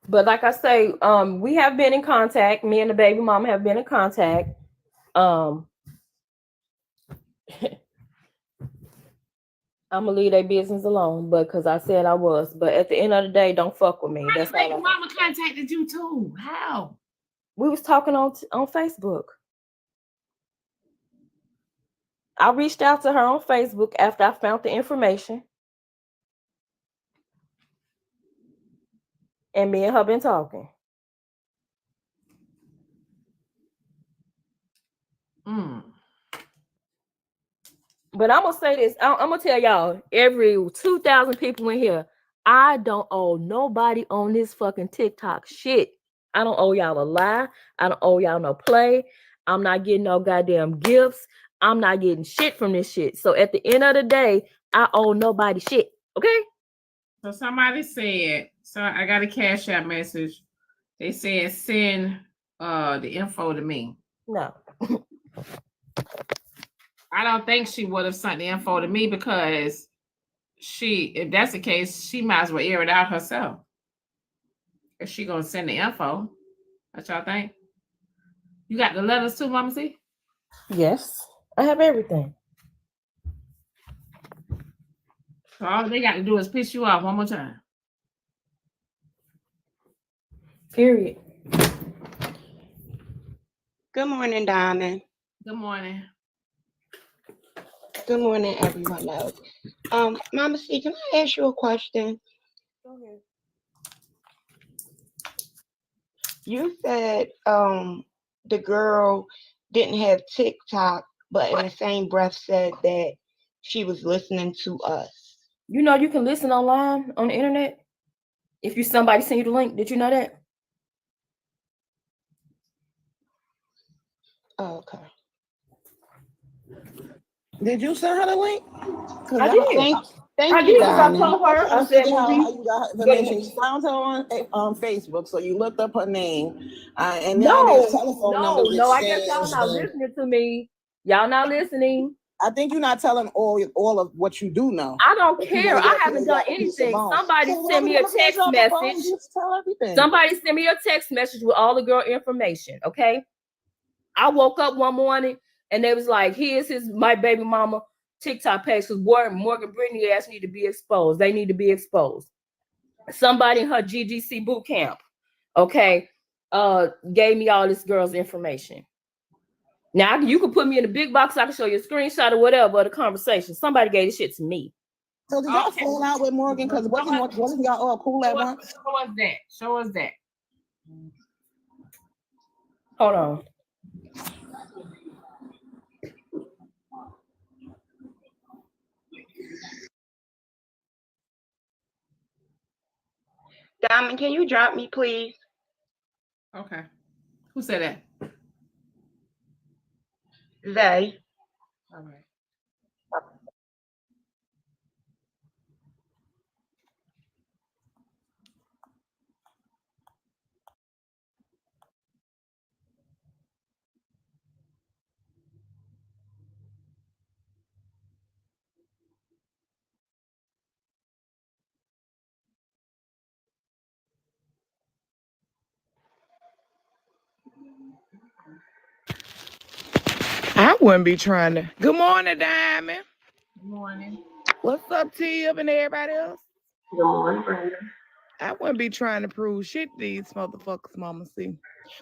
S12: But like I say, we have been in contact. Me and the baby mama have been in contact. I'm gonna leave their business alone, but because I said I was. But at the end of the day, don't fuck with me.
S1: How
S12: That's
S1: the baby
S12: all.
S1: mama contacted you too? How?
S12: We was talking on Facebook. I reached out to her on Facebook after I found the information. And me and her been talking. But I'm gonna say this. I'm gonna tell y'all, every 2,000 people in here, I don't owe nobody on this fucking TikTok shit. I don't owe y'all a lie. I don't owe y'all no play. I'm not getting no goddamn gifts. I'm not getting shit from this shit. So at the end of the day, I owe nobody shit. Okay?
S1: So somebody said, so I got a Cash App message. They said send the info to me.
S12: No.
S1: I don't think she would have sent the info to me because if that's the case, she might as well air it out herself. If she gonna send the info, what y'all think? You got the letters too, Mama C?
S12: Yes, I have everything.
S1: So all they got to do is piss you off one more time.
S12: Period.
S13: Good morning, Diamond.
S1: Good morning.
S13: Good morning, everyone else. Mama C, can I ask you a question?
S12: Go ahead.
S13: You said the girl didn't have TikTok, but in the same breath said that she was listening to us.
S12: You know you can listen online on the internet if somebody send you the link. Did you know that?
S13: Oh, okay.
S11: Did you send her the link?
S12: I did.
S13: Thank you,
S12: I
S13: Diamond.
S12: told her. I said,
S11: How you got her information? You found her on Facebook, so you looked up her name, and now there's telephone numbers.
S12: No. I guess y'all not listening to me. Y'all not listening.
S11: I think you're not telling all of what you do know.
S12: I don't care. I haven't done anything. Somebody sent me a text message. Somebody sent me a text message with all the girl information. Okay. I woke up one morning and they was like, here's my baby mama TikTok page because Morgan Brittany asked me to be exposed. They need to be exposed. Somebody in her GGC boot camp, okay, gave me all this girl's information. Now you can put me in a big box. I can show you a screenshot or whatever of the conversation. Somebody gave this shit to me.
S11: So did y'all fall out with Morgan? Because wasn't y'all all cool at once?
S1: Show us that.
S12: Hold on.
S13: Diamond, can you drop me, please?
S1: Okay. Who said that?
S13: They.
S1: All right.
S10: I wouldn't be trying to. Good morning, Diamond.
S1: Good morning.
S10: What's up, Tib and everybody else?
S13: Good morning, Brenda.
S10: I wouldn't be trying to prove shit to these motherfuckers, Mama C.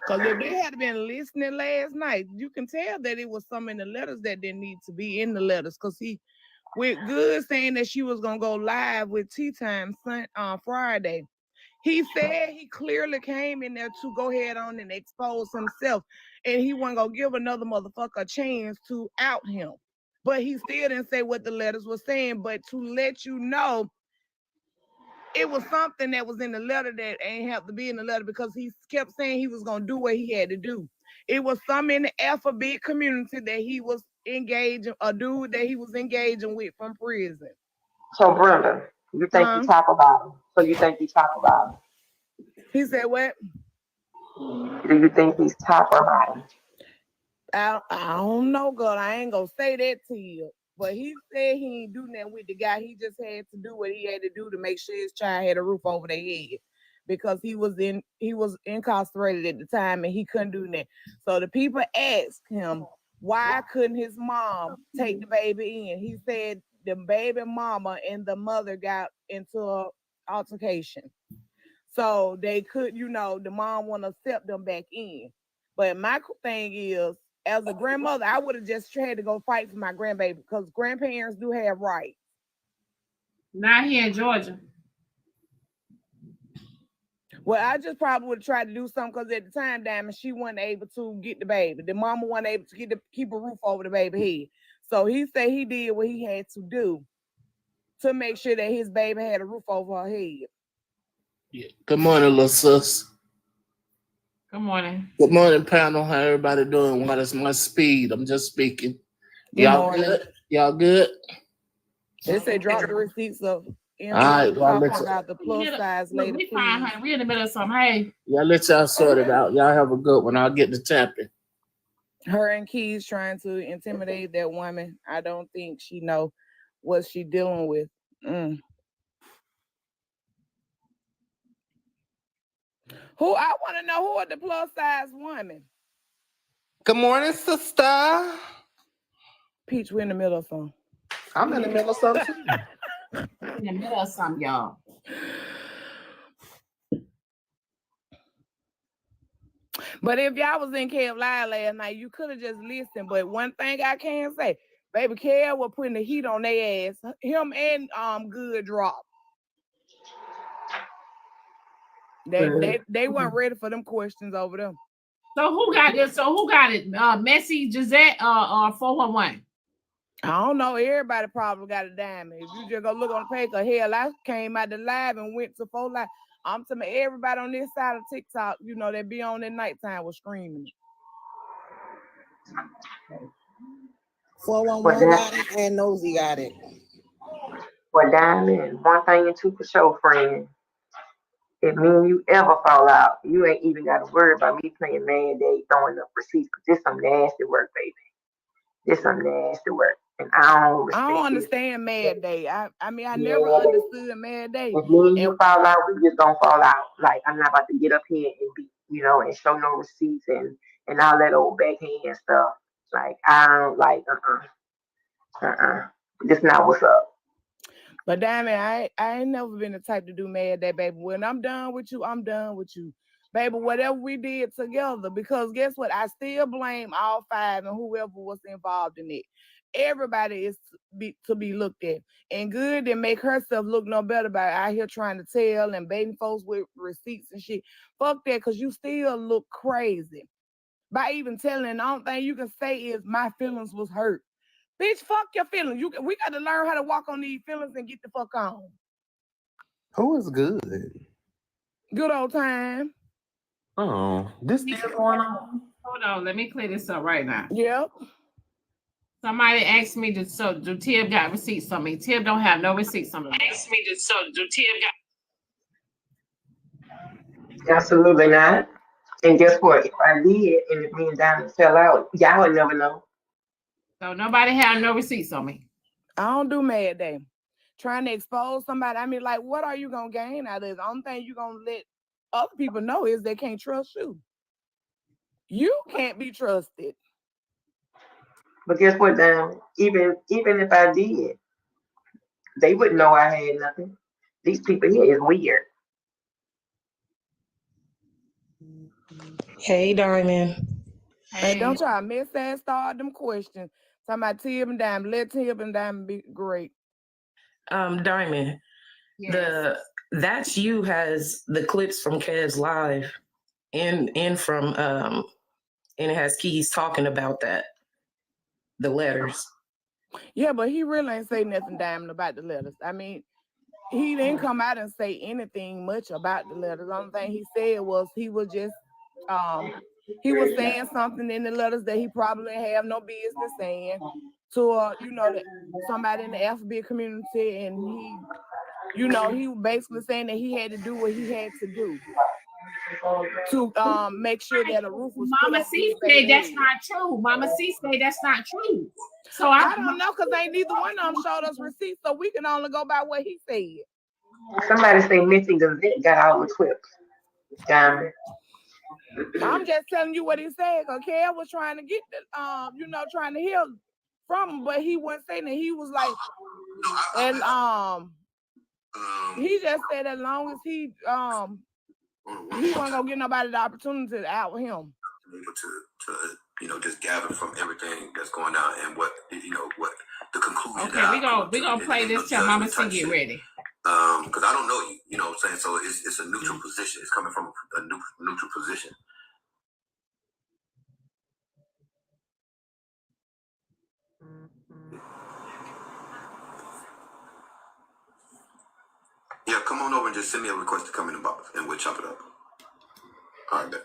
S10: Because if they had been listening last night, you can tell that it was some in the letters that didn't need to be in the letters. Because he went good saying that she was going to go live with Tea Time on Friday. He said he clearly came in there to go ahead on and expose himself. And he wasn't going to give another motherfucker a chance to out him. But he still didn't say what the letters were saying. But to let you know, it was something that was in the letter that ain't have to be in the letter because he kept saying he was going to do what he had to do. It was some in the alphabet community that he was engaging, a dude that he was engaging with from prison.
S13: So, Brenda, you think you talk about him? So you think you talk about him?
S10: He said what?
S13: Do you think he's top or bottom?
S10: I don't know, girl. I ain't going to say that to you. But he said he ain't do nothing with the guy. He just had to do what he had to do to make sure his child had a roof over their head because he was incarcerated at the time and he couldn't do that. So the people asked him, why couldn't his mom take the baby in? He said the baby mama and the mother got into an altercation. So they could, the mom want to accept them back in. But my thing is, as a grandmother, I would have just tried to go fight for my grandbaby because grandparents do have rights.
S1: Not here in Georgia.
S10: Well, I just probably would have tried to do something because at the time, Diamond, she wasn't able to get the baby. The mama wasn't able to keep a roof over the baby head. So he said he did what he had to do to make sure that his baby had a roof over her head.
S14: Yeah. Good morning, little sis.
S1: Good morning.
S14: Good morning, panel. How everybody doing? What is my speed? I'm just speaking. Y'all good? Y'all good?
S10: They say drop the receipts of
S14: all right, well,
S10: about the plus size later.
S1: We fine, honey. We in the middle of something. Hey.
S14: Y'all let y'all sort it out. Y'all have a good one. I'll get to tapping.
S10: Her and Keys trying to intimidate that woman. I don't think she know what she dealing with. Who I want to know who are the plus size women.
S15: Good morning, sister.
S10: Peach, we're in the middle of something.
S15: I'm in the middle of something too.
S1: In the middle of something, y'all.
S10: But if y'all was in Kev Live last night, you could have just listened. But one thing I can say, baby, Kev was putting the heat on their ass. Him and Good drop. They weren't ready for them questions over them.
S1: So who got this? So who got it? Messy, Gisette, or 411?
S10: I don't know. Everybody probably got a diamond. If you just go look on the page, hell, I came out the live and went to 4 Live. I'm telling you, everybody on this side of TikTok, you know, they be on at nighttime was screaming.
S11: 411 got it and Nosy got it.
S16: For Diamond, one thing and two for sure, friend. If me and you ever fall out, you ain't even got to worry about me playing Mad Day, throwing up receipts. Cause this some nasty work, baby. This some nasty work, and I don't
S10: understand Mad Day. I mean, I never understood Mad Day.
S16: If me and you fall out, we just gonna fall out. Like I'm not about to get up here and be, you know, and show no receipts and all that old backhand stuff. Like I don't like This not what's up.
S10: But Diamond, I ain't never been the type to do Mad Day, baby. When I'm done with you, I'm done with you. Baby, whatever we did together, because guess what? I still blame all 5 and whoever was involved in it. Everybody is to be looked at. And Good didn't make herself look no better by out here trying to tell and baiting folks with receipts and shit. Fuck that, because you still look crazy. By even telling, the only thing you can say is my feelings was hurt. Bitch, fuck your feelings. We got to learn how to walk on these feelings and get the fuck on.
S15: Who is Good?
S10: Good old time.
S15: Oh, this is going on.
S1: Hold on, let me clear this up right now.
S10: Yep.
S1: Somebody asked me do Tib got receipts on me? Tib don't have no receipts on me. Asked me do Tib got?
S16: Absolutely not. And guess what? If I did, and if me and Diamond fell out, y'all would never know.
S1: So nobody had no receipts on me.
S10: I don't do Mad Day. Trying to expose somebody. I mean, like, what are you gonna gain out of this? The only thing you're gonna let other people know is they can't trust you. You can't be trusted.
S16: But guess what, Diamond? Even if I did, they wouldn't know I had nothing. These people here is weird.
S17: Hey, Diamond.
S10: Hey, don't try to miss and start them questions. Talking about Tib and Diamond. Let Tib and Diamond be great.
S17: Diamond.
S1: Yes.
S17: That's You has the clips from Kev's Live and from and it has Keys talking about that. The letters.
S10: Yeah, but he really ain't say nothing, Diamond, about the letters. I mean, he didn't come out and say anything much about the letters. The only thing he said was he was just he was saying something in the letters that he probably have no business saying to somebody in the alphabet community, and he was basically saying that he had to do what he had to do to make sure that a roof was put
S1: Mama
S10: over
S1: C
S10: his
S1: said
S10: baby
S1: that's
S10: head.
S1: not true. Mama C said that's not true. So
S10: I don't know, because ain't neither one of them showed us receipts, so we can only go by what he said.
S16: Somebody say Missy Gazette got all the clips. Diamond.
S10: I'm just telling you what he said, because Kev was trying to get trying to hear from him, but he wasn't saying that. He was like, and he just said as long as he wasn't gonna get nobody the opportunity to out with him.
S18: To just gather from everything that's going on and what the conclusion.
S1: Okay, we gonna play this till Mama C get ready.
S18: Because I don't know you, you know what I'm saying? So it's a neutral position. It's coming from a neutral position. Yeah, come on over and just send me a request to come in the box and we'll chop it up. All right, bet.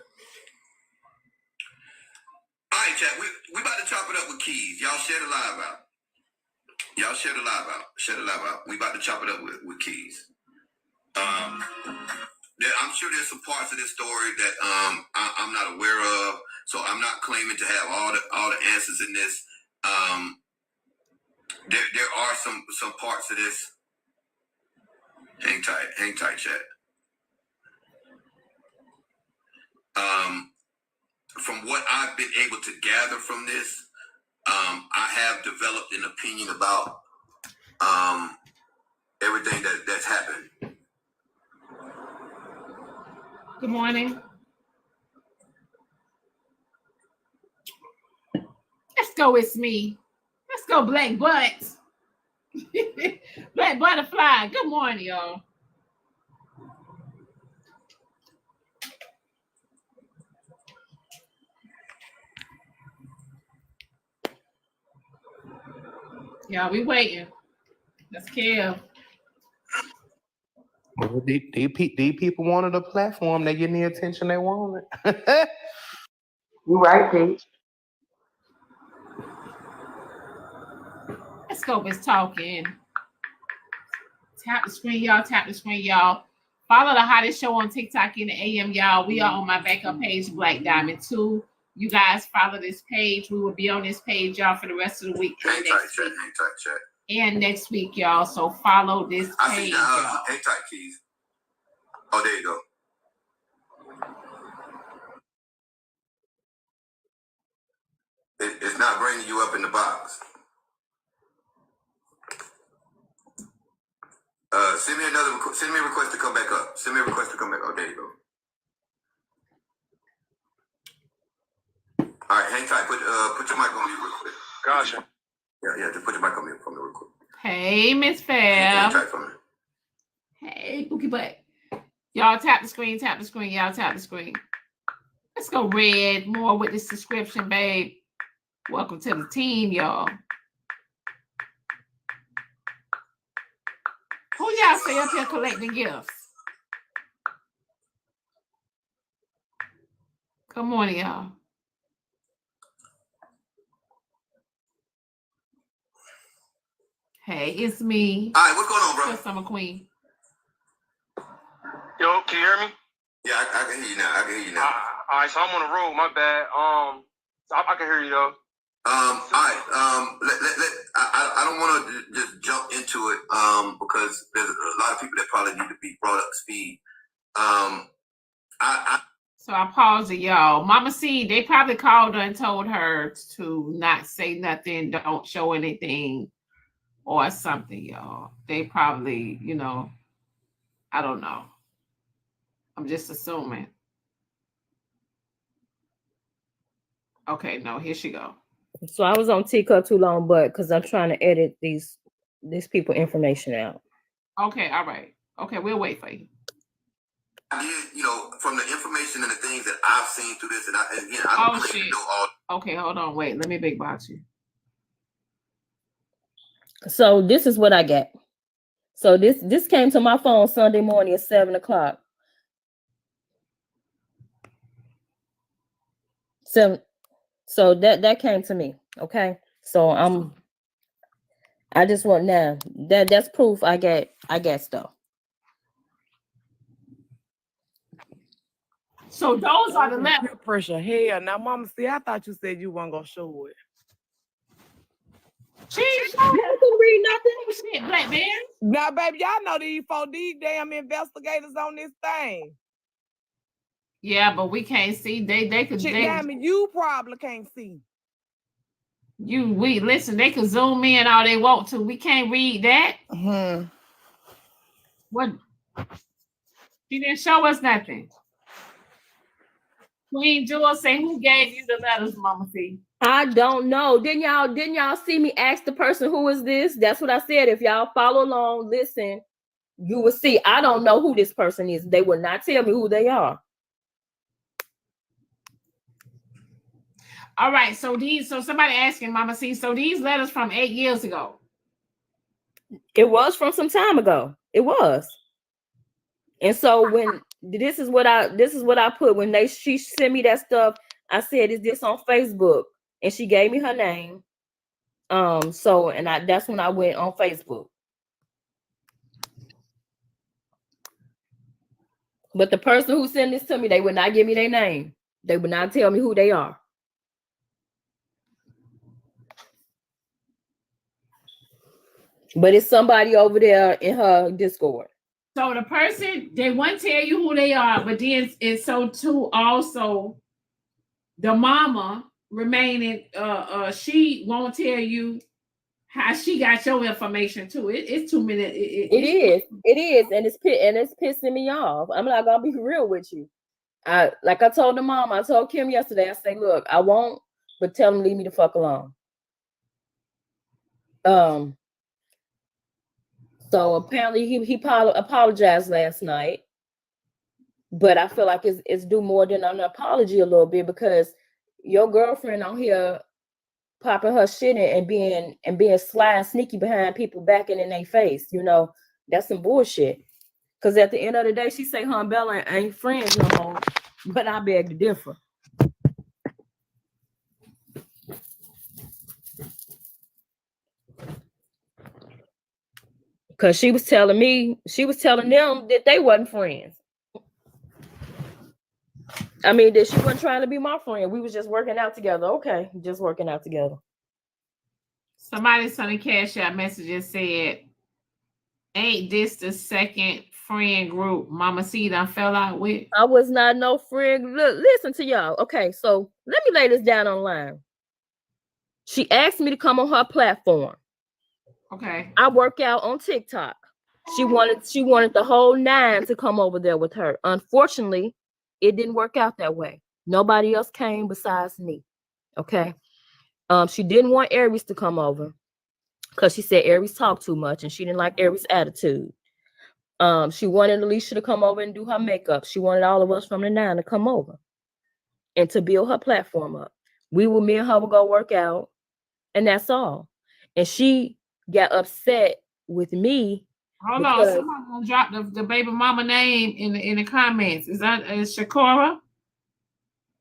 S18: All right, chat. We about to chop it up with Keys. Y'all share the live out. Share the live out. We about to chop it up with Keys. I'm sure there's some parts of this story that I'm not aware of. So I'm not claiming to have all the answers in this. There are some parts of this. Hang tight, chat. From what I've been able to gather from this, I have developed an opinion about everything that's happened.
S1: Good morning. Let's go, it's me. Let's go, Black Butt. Black Butterfly. Good morning, y'all. Y'all, we waiting. That's Kev.
S15: Well, these people wanted a platform. They getting the attention they wanted.
S16: You right, Pete.
S1: Let's go, it's talking. Tap the screen, y'all. Tap the screen, y'all. Follow the hottest show on TikTok in the AM, y'all. We are on my backup page, Black Diamond 2. You guys follow this page. We will be on this page, y'all, for the rest of the week.
S18: Hang tight, chat.
S1: And next week, y'all. So follow this page.
S18: I see the hang tight, Keys. Oh, there you go. It's not bringing you up in the box. Send me a request to come back up. Send me a request to come back. Oh, there you go. All right, hang tight. Put your mic on mute real quick.
S19: Gotcha.
S18: Yeah, just put your mic on mute for me real quick.
S1: Hey, Miss Fab.
S18: Hang tight for me.
S1: Hey, Bookie Butt. Y'all tap the screen, y'all tap the screen. Let's go, Red. More with this subscription, babe. Welcome to the team, y'all. Who y'all stay up here collecting gifts? Good morning, y'all. Hey, it's me.
S18: All right, what's going on, bro?
S1: Summer Queen.
S19: Yo, can you hear me?
S18: Yeah, I can hear you now.
S19: All right, so I'm on the road. My bad. So I can hear you though.
S18: All right. I don't want to just jump into it because there's a lot of people that probably need to be brought up to speed.
S1: So I paused it, y'all. Mama C, they probably called her and told her to not say nothing, don't show anything or something, y'all. They probably, I don't know. I'm just assuming. Okay, no, here she go.
S12: So I was on TikTok too long, but because I'm trying to edit these people information out.
S1: Okay, all right. Okay, we'll wait for you.
S18: From the information and the things that I've seen through this, and I don't claim to know all.
S1: Okay, hold on, wait. Let me big box you.
S12: So this is what I got. So this came to my phone Sunday morning at 7:00. So that came to me. Okay. So I just want now that's proof I get stuff.
S1: So those are the letters.
S10: Peer pressure. Hell, now, Mama, see, I thought you said you weren't gonna show it.
S1: She couldn't read nothing. Shit, Black man.
S10: Now, baby, y'all know these damn investigators on this thing.
S1: Yeah, but we can't see. They could.
S10: You probably can't see.
S1: Listen. They could zoom in all they want to. We can't read that. What? She didn't show us nothing. Queen Jewel say, "Who gave you the letters, Mama C?"
S12: I don't know. Didn't y'all see me ask the person who is this? That's what I said. If y'all follow along, listen, you will see. I don't know who this person is. They will not tell me who they are.
S1: All right. So somebody asking Mama C. So these letters from 8 years ago.
S12: It was from some time ago. It was. And so when this is what I put when she sent me that stuff, I said, "Is this on Facebook?" And she gave me her name. That's when I went on Facebook. But the person who sent this to me, they would not give me their name. They would not tell me who they are. But it's somebody over there in her Discord.
S1: So the person, they won't tell you who they are, but then it's so too also the mama remaining she won't tell you how she got your information too. It's too many.
S12: It is, and it's pissing me off. I'm not gonna be real with you. Like I told the mom, I told Kim yesterday, I say, look, I won't, but tell him leave me the fuck alone. So apparently he apologized last night, but I feel like it's due more than an apology a little bit, because your girlfriend on here popping her shit in and being sly and sneaky behind people backing in their face, you know, that's some bullshit. Because at the end of the day, she say her and Bella ain't friends no more, but I beg to differ. Because she was telling them that they wasn't friends. I mean, that she wasn't trying to be my friend. We was just working out together. Okay, just working out together.
S1: Somebody sent a Cash App message and said, ain't this the second friend group Mama C done fell out with?
S12: I was not no friend. Look, listen to y'all. Okay, so let me lay this down online. She asked me to come on her platform.
S1: Okay.
S12: I work out on TikTok. She wanted the whole 9 to come over there with her. Unfortunately, it didn't work out that way. Nobody else came besides me. Okay. She didn't want Aries to come over because she said Aries talked too much and she didn't like Aries' attitude. She wanted Alicia to come over and do her makeup. She wanted all of us from the 9 to come over and to build her platform up. Me and her will go work out, and that's all. And she got upset with me.
S1: Hold on, somebody gonna drop the baby mama name in the comments. Is Shakara?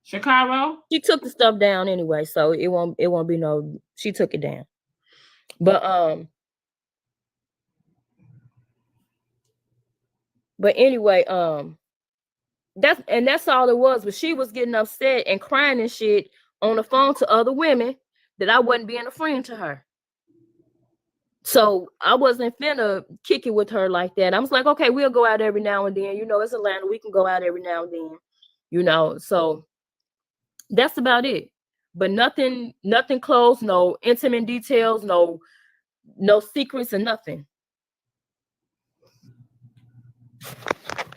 S1: Shakaro?
S12: She took the stuff down anyway, so it won't be no. She took it down, but anyway, that's all it was. But she was getting upset and crying and shit on the phone to other women that I wasn't being a friend to her. So I wasn't finna kick it with her like that. I was like, okay, we'll go out every now and then. You know, it's Atlanta. We can go out every now and then. You know, so that's about it. But nothing close, no intimate details, no secrets and nothing.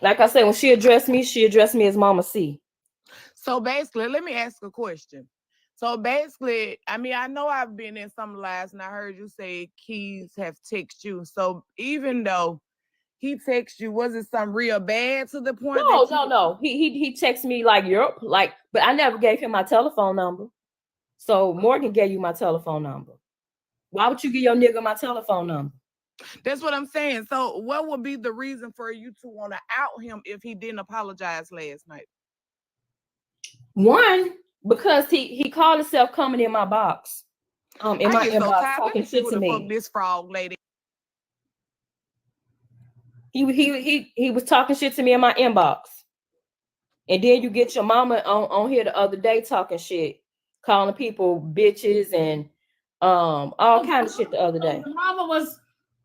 S12: Like I said, when she addressed me as Mama C.
S10: So basically, let me ask a question. So basically, I mean, I know I've been in some lives and I heard you say Keys have texted you. So even though he texted you, was it something real bad to the point?
S12: No. He texted me like Europe, but I never gave him my telephone number. So Morgan gave you my telephone number. Why would you give your nigga my telephone number?
S10: That's what I'm saying. So what would be the reason for you to want to out him if he didn't apologize last night?
S12: One, because he called himself coming in my box. In my inbox talking shit to me.
S10: This frog lady.
S12: He was talking shit to me in my inbox. And then you get your mama on here the other day talking shit, calling people bitches and all kind of shit the other day.
S1: Mama was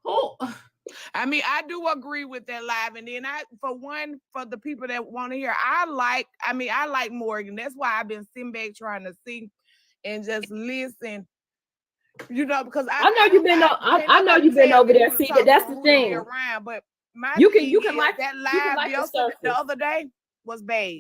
S1: who?
S10: I mean, I do agree with that live. And then for the people that want to hear, I like Morgan. That's why I've been sitting back trying to see and just listen. You know, because I know you've
S12: been over there. See, that's the thing.
S10: Around, but
S12: you can like
S10: that live the other day was bad.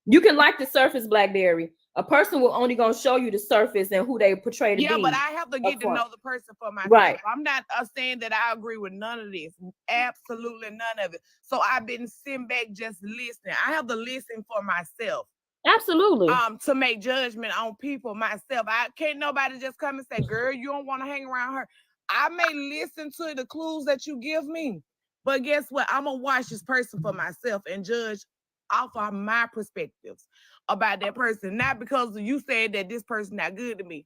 S12: You can like the surface, Blackberry. A person will only gonna show you the surface and who they portray to be.
S10: Yeah, but I have to get to know the person for myself.
S12: Right.
S10: I'm not saying that I agree with none of this. Absolutely none of it. So I've been sitting back just listening. I have to listen for myself.
S12: Absolutely.
S10: To make judgment on people myself. I can't nobody just come and say, girl, you don't want to hang around her. I may listen to the clues that you give me, but guess what? I'm gonna watch this person for myself and judge off of my perspectives about that person. Not because you said that this person not good to me,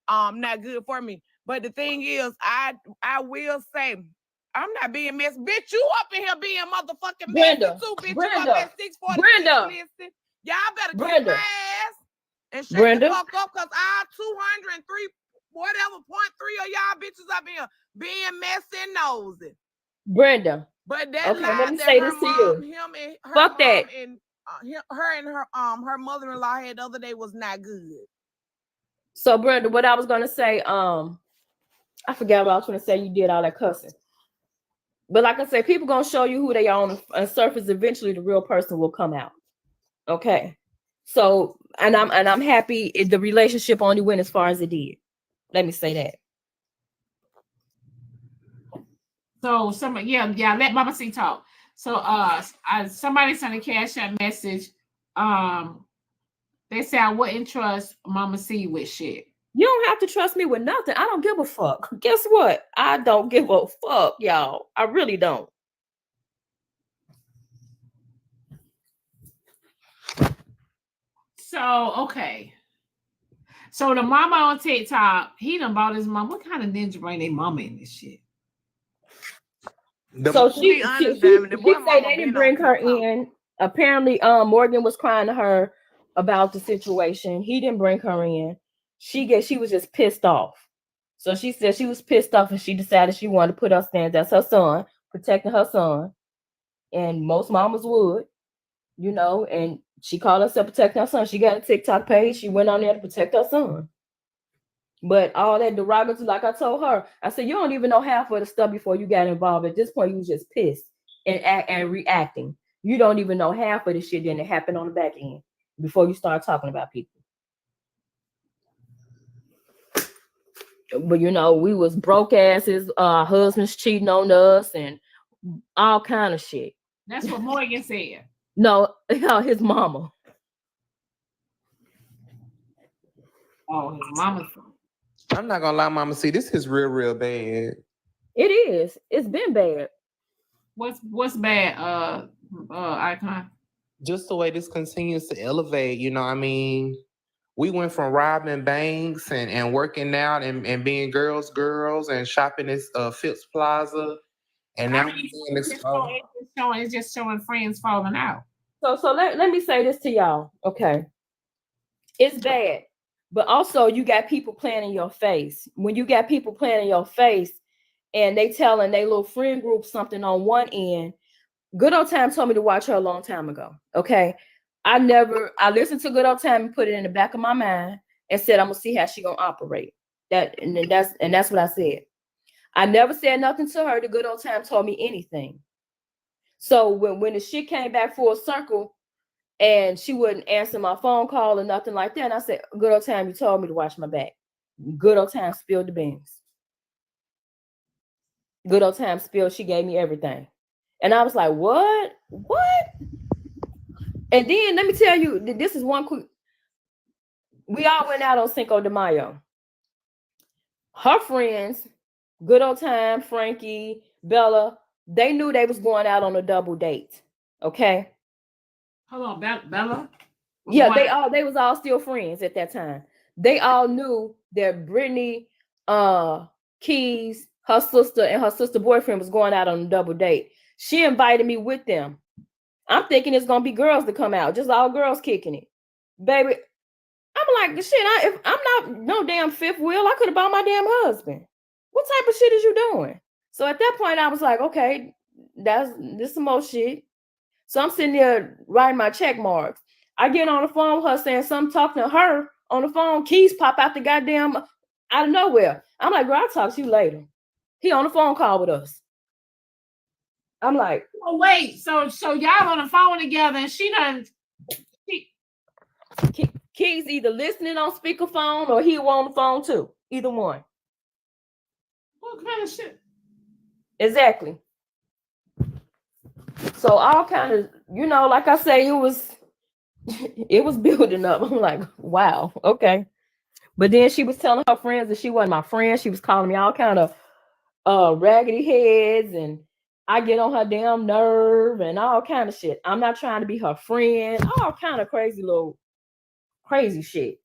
S10: not good for me. But the thing is, I will say, I'm not being messy. Bitch, you up in here being motherfucking messy too, bitch. You up at 646 listen. Y'all better get my ass and shut the fuck up, because our 203 whatever 0.3 of y'all bitches up here being messy and nosy.
S12: Brenda.
S10: But that
S12: Okay, let
S10: lie
S12: me
S10: that
S12: say
S10: her
S12: this to
S10: mom,
S12: you.
S10: him and her
S12: Fuck
S10: mom
S12: that.
S10: and her mother-in-law had the other day was not good.
S12: So Brenda, what I was gonna say, I forgot what I was gonna say. You did all that cussing. But like I said, people gonna show you who they are on the surface. Eventually, the real person will come out. Okay. So, and I'm happy the relationship only went as far as it did. Let me say that.
S1: So somebody, let Mama C talk. So somebody sent a Cash App message. They say I wouldn't trust Mama C with shit.
S12: You don't have to trust me with nothing. I don't give a fuck. Guess what? I don't give a fuck, y'all. I really don't.
S1: So, okay. So the mama on TikTok, he done bought his mom. What kind of ninja bring their mama in this shit?
S12: So she say they didn't bring her in. Apparently, Morgan was crying to her about the situation. He didn't bring her in. She was just pissed off. So she said she was pissed off and she decided she wanted to put her stance as her son, protecting her son. And most mamas would, you know, and she called herself protecting her son. She got a TikTok page. She went on there to protect her son. But all that derogatory, like I told her, I said, you don't even know half of the stuff before you got involved. At this point, you was just pissed and reacting. You don't even know half of the shit that happened on the back end before you start talking about people. But you know, we was broke asses, husbands cheating on us and all kind of shit.
S1: That's what Morgan said.
S12: No, his mama.
S1: Oh, his mama.
S15: I'm not gonna lie, Mama C, this is real bad.
S12: It is. It's been bad.
S1: What's bad, Icon?
S15: Just the way this continues to elevate, you know, I mean, we went from robbing banks and working out and being girls and shopping at Phipps Plaza. And now
S1: it's just showing friends falling out.
S12: So let me say this to y'all. Okay. It's bad. But also you got people playing in your face. When you got people playing in your face and they telling their little friend group something on one end, Good Old Time told me to watch her a long time ago. Okay. I listened to Good Old Time and put it in the back of my mind and said, I'm gonna see how she gonna operate. That's what I said. I never said nothing to her. The Good Old Time told me anything. So when the shit came back full circle and she wouldn't answer my phone call or nothing like that, and I said, Good Old Time, you told me to watch my back. Good Old Time spilled the beans. Good Old Time spilled, she gave me everything. And I was like, what? And then let me tell you, this is one quick. We all went out on Cinco de Mayo. Her friends, Good Old Time, Frankie, Bella, they knew they was going out on a double date. Okay.
S1: Hold on, Bella?
S12: Yeah, they was all still friends at that time. They all knew that Brittany, Keys, her sister, and her sister boyfriend was going out on a double date. She invited me with them. I'm thinking it's gonna be girls to come out, just all girls kicking it. Baby, I'm like, shit, if I'm not no damn fifth wheel, I could have bought my damn husband. What type of shit is you doing? So at that point, I was like, okay, this some more shit. So I'm sitting there writing my check marks. I get on the phone with her saying something, talking to her on the phone. Keys pop out the goddamn out of nowhere. I'm like, girl, I'll talk to you later. He on the phone call with us. I'm like,
S1: oh wait, so y'all on the phone together and
S12: Keys either listening on speakerphone or he on the phone too. Either one.
S1: What kind of shit?
S12: Exactly. So all kind of, you know, like I say, it was building up. I'm like, wow, okay. But then she was telling her friends that she wasn't my friend. She was calling me all kind of raggedy heads, and I get on her damn nerve and all kind of shit. I'm not trying to be her friend. All kind of crazy shit.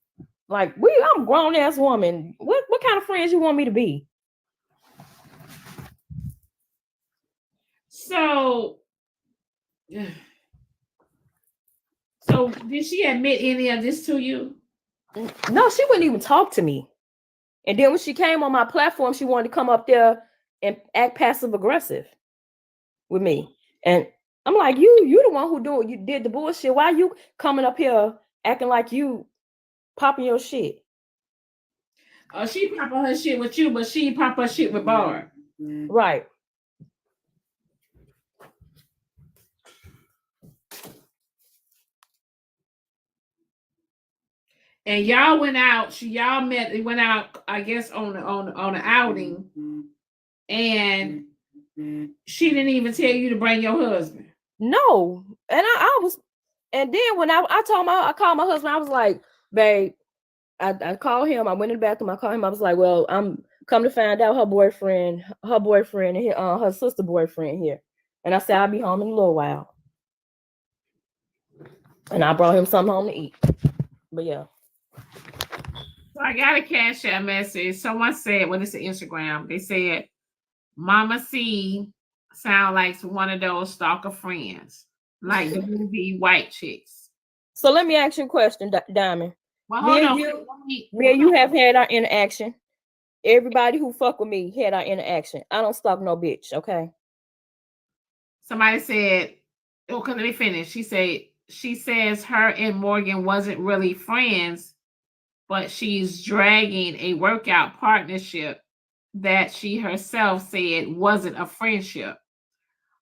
S12: Like, I'm a grown ass woman. What kind of friends you want me to be?
S1: So did she admit any of this to you?
S12: No, she wouldn't even talk to me. And then when she came on my platform, she wanted to come up there and act passive aggressive with me. And I'm like, you the one you did the bullshit. Why you coming up here acting like you popping your shit?
S1: Oh, she popping her shit with you, but she pop her shit with Barb.
S12: Right.
S1: And y'all went out. Y'all went out, I guess, on an outing, and she didn't even tell you to bring your husband.
S12: No, and I was, and then when I called my husband, I was like, babe, I called him. I went in the bathroom. I called him. I was like, well, I'm come to find out her boyfriend, and her sister boyfriend here, and I said I'll be home in a little while, and I brought him something home to eat. But yeah.
S1: So I got a Cash App message. Someone said, well, it's an Instagram. They said, Mama C sound like one of those stalker friends, like the movie White Chicks.
S12: So let me ask you a question, Diamond.
S1: Well, hold on.
S12: Me and you have had our interaction. Everybody who fuck with me had our interaction. I don't stalk no bitch, okay?
S1: Somebody said, okay, let me finish. She says her and Morgan wasn't really friends, but she's dragging a workout partnership that she herself said wasn't a friendship.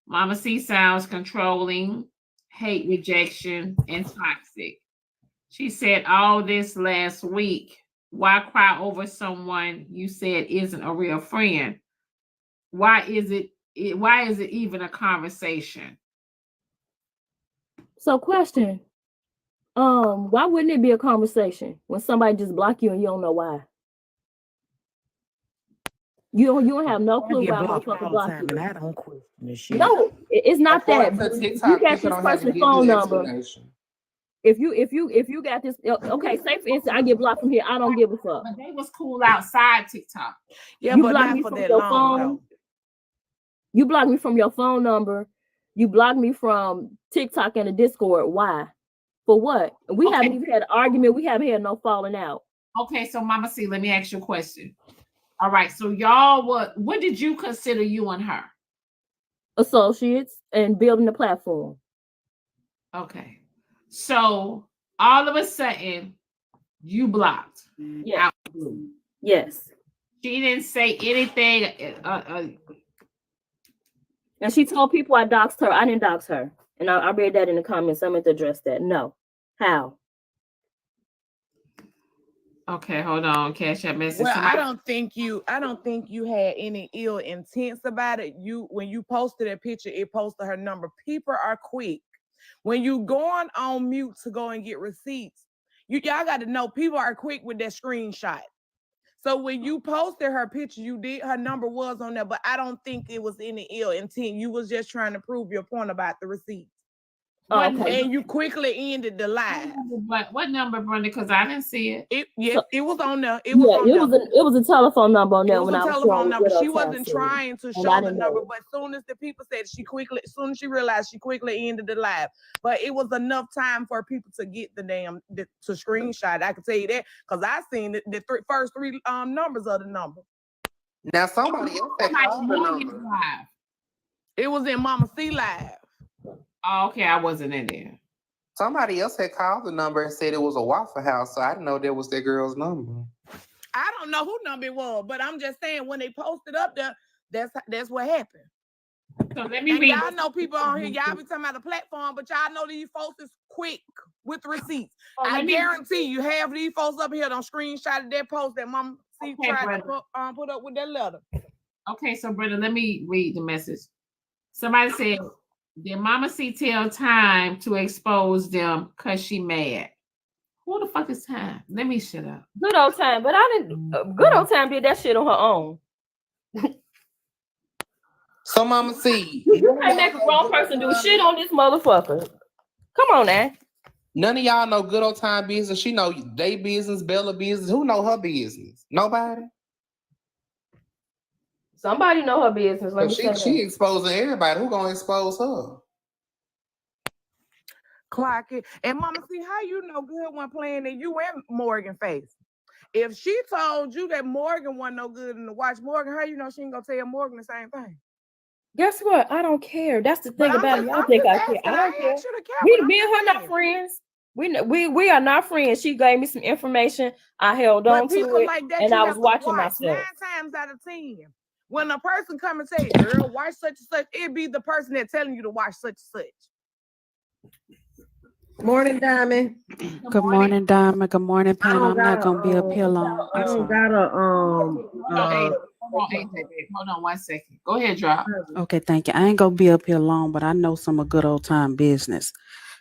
S1: Mama C sounds controlling, hate rejection, and toxic. She said all this last week. Why cry over someone you said isn't a real friend? Why is it even a conversation?
S12: So question. Why wouldn't it be a conversation when somebody just block you and you don't know why? You don't have no clue why motherfucker block you.
S14: And I don't question the shit.
S12: No, it's not that.
S15: TikTok,
S12: You got this person's phone number. If you got this, okay, say for instance, I get blocked from here, I don't give a fuck.
S1: But they was cool outside TikTok.
S10: Yeah,
S12: You
S10: but
S12: block
S10: not
S12: me
S10: for
S12: from
S10: that
S12: your
S10: long,
S12: phone.
S10: though.
S12: You block me from your phone number. You block me from TikTok and the Discord. Why? For what? We haven't even had an argument. We haven't had no falling out.
S1: Okay, so Mama C, let me ask you a question. All right, so y'all, what did you consider you and her?
S12: Associates and building the platform.
S1: Okay, so all of a sudden you blocked.
S12: Yes.
S1: Out of the blue.
S12: Yes.
S1: She didn't say anything.
S12: And she told people I doxed her. I didn't dox her. And I read that in the comments. I'm going to address that. No. How?
S1: Okay, hold on. Cash App message.
S10: Well, I don't think you had any ill intents about it. When you posted that picture, it posted her number. People are quick. When you going on mute to go and get receipts, y'all got to know people are quick with that screenshot. So when you posted her picture, her number was on there, but I don't think it was any ill intent. You was just trying to prove your point about the receipts.
S12: Okay.
S10: And you quickly ended the live.
S1: What number, Brenda? Because I didn't see it.
S10: It was on there.
S12: It was a telephone number on there.
S10: It was
S12: when
S10: a
S12: I was
S10: telephone number.
S12: Widow
S10: She wasn't
S12: Taxi.
S10: trying to show the number, but as soon as the people said as soon as she realized, she quickly ended the live. But it was enough time for people to get to screenshot. I can tell you that because I seen the first three numbers of the number.
S15: Now somebody else had called the number.
S10: It was in Mama C live.
S1: Oh, okay, I wasn't in there.
S15: Somebody else had called the number and said it was a Waffle House, so I didn't know that was that girl's number.
S10: I don't know who number it was, but I'm just saying when they posted up there, that's what happened.
S1: So let me read.
S10: Y'all know people on here, y'all be talking about the platform, but y'all know these folks is quick with receipts. I guarantee you half of these folks up here don't screenshot that post that Mama C tried to put up with that letter.
S1: Okay, so Brenda, let me read the message. Somebody said, did Mama C tell Time to expose them because she mad? Who the fuck is Time? Let me shut up.
S12: Good old Time, but I didn't. Good old Time did that shit on her own.
S15: So Mama C,
S12: you can't make a grown person do shit on this motherfucker. Come on now.
S15: None of y'all know Good Old Time business. She know they business, Bella business. Who know her business? Nobody.
S12: Somebody know her business. Let me
S15: she exposing everybody. Who gonna expose her?
S10: Clock it. And Mama C, how you know Good one playing in you and Morgan face? If she told you that Morgan wasn't no good in the watch Morgan, how you know she ain't gonna tell Morgan the same thing?
S12: Guess what? I don't care. That's the thing about it. Y'all
S10: I'm
S12: think
S10: just
S12: I care.
S10: asking.
S12: I
S10: I
S12: don't
S10: ain't
S12: care.
S10: asked you to care,
S12: Me
S10: but
S12: and her
S10: I'm
S12: not
S10: just saying.
S12: friends. We are not friends. She gave me some information. I held on
S10: But
S12: to
S10: people
S12: it,
S10: like that,
S12: and
S10: you
S12: I
S10: have
S12: was
S10: to
S12: watching
S10: watch
S12: myself.
S10: 9 times out of 10. When a person come and say, girl, watch such and such, it be the person that telling you to watch such and such.
S20: Morning, Diamond.
S21: Good morning, Diamond. Good morning,
S20: I
S21: Pam.
S20: don't
S21: I'm not
S20: got
S21: gonna be up here long.
S20: I
S21: I'm
S20: don't
S21: sorry.
S20: got a
S1: Hold on, AJ, babe. Hold on 1 second. Go ahead, drop.
S21: Okay, thank you. I ain't gonna be up here long, but I know some of good old time business.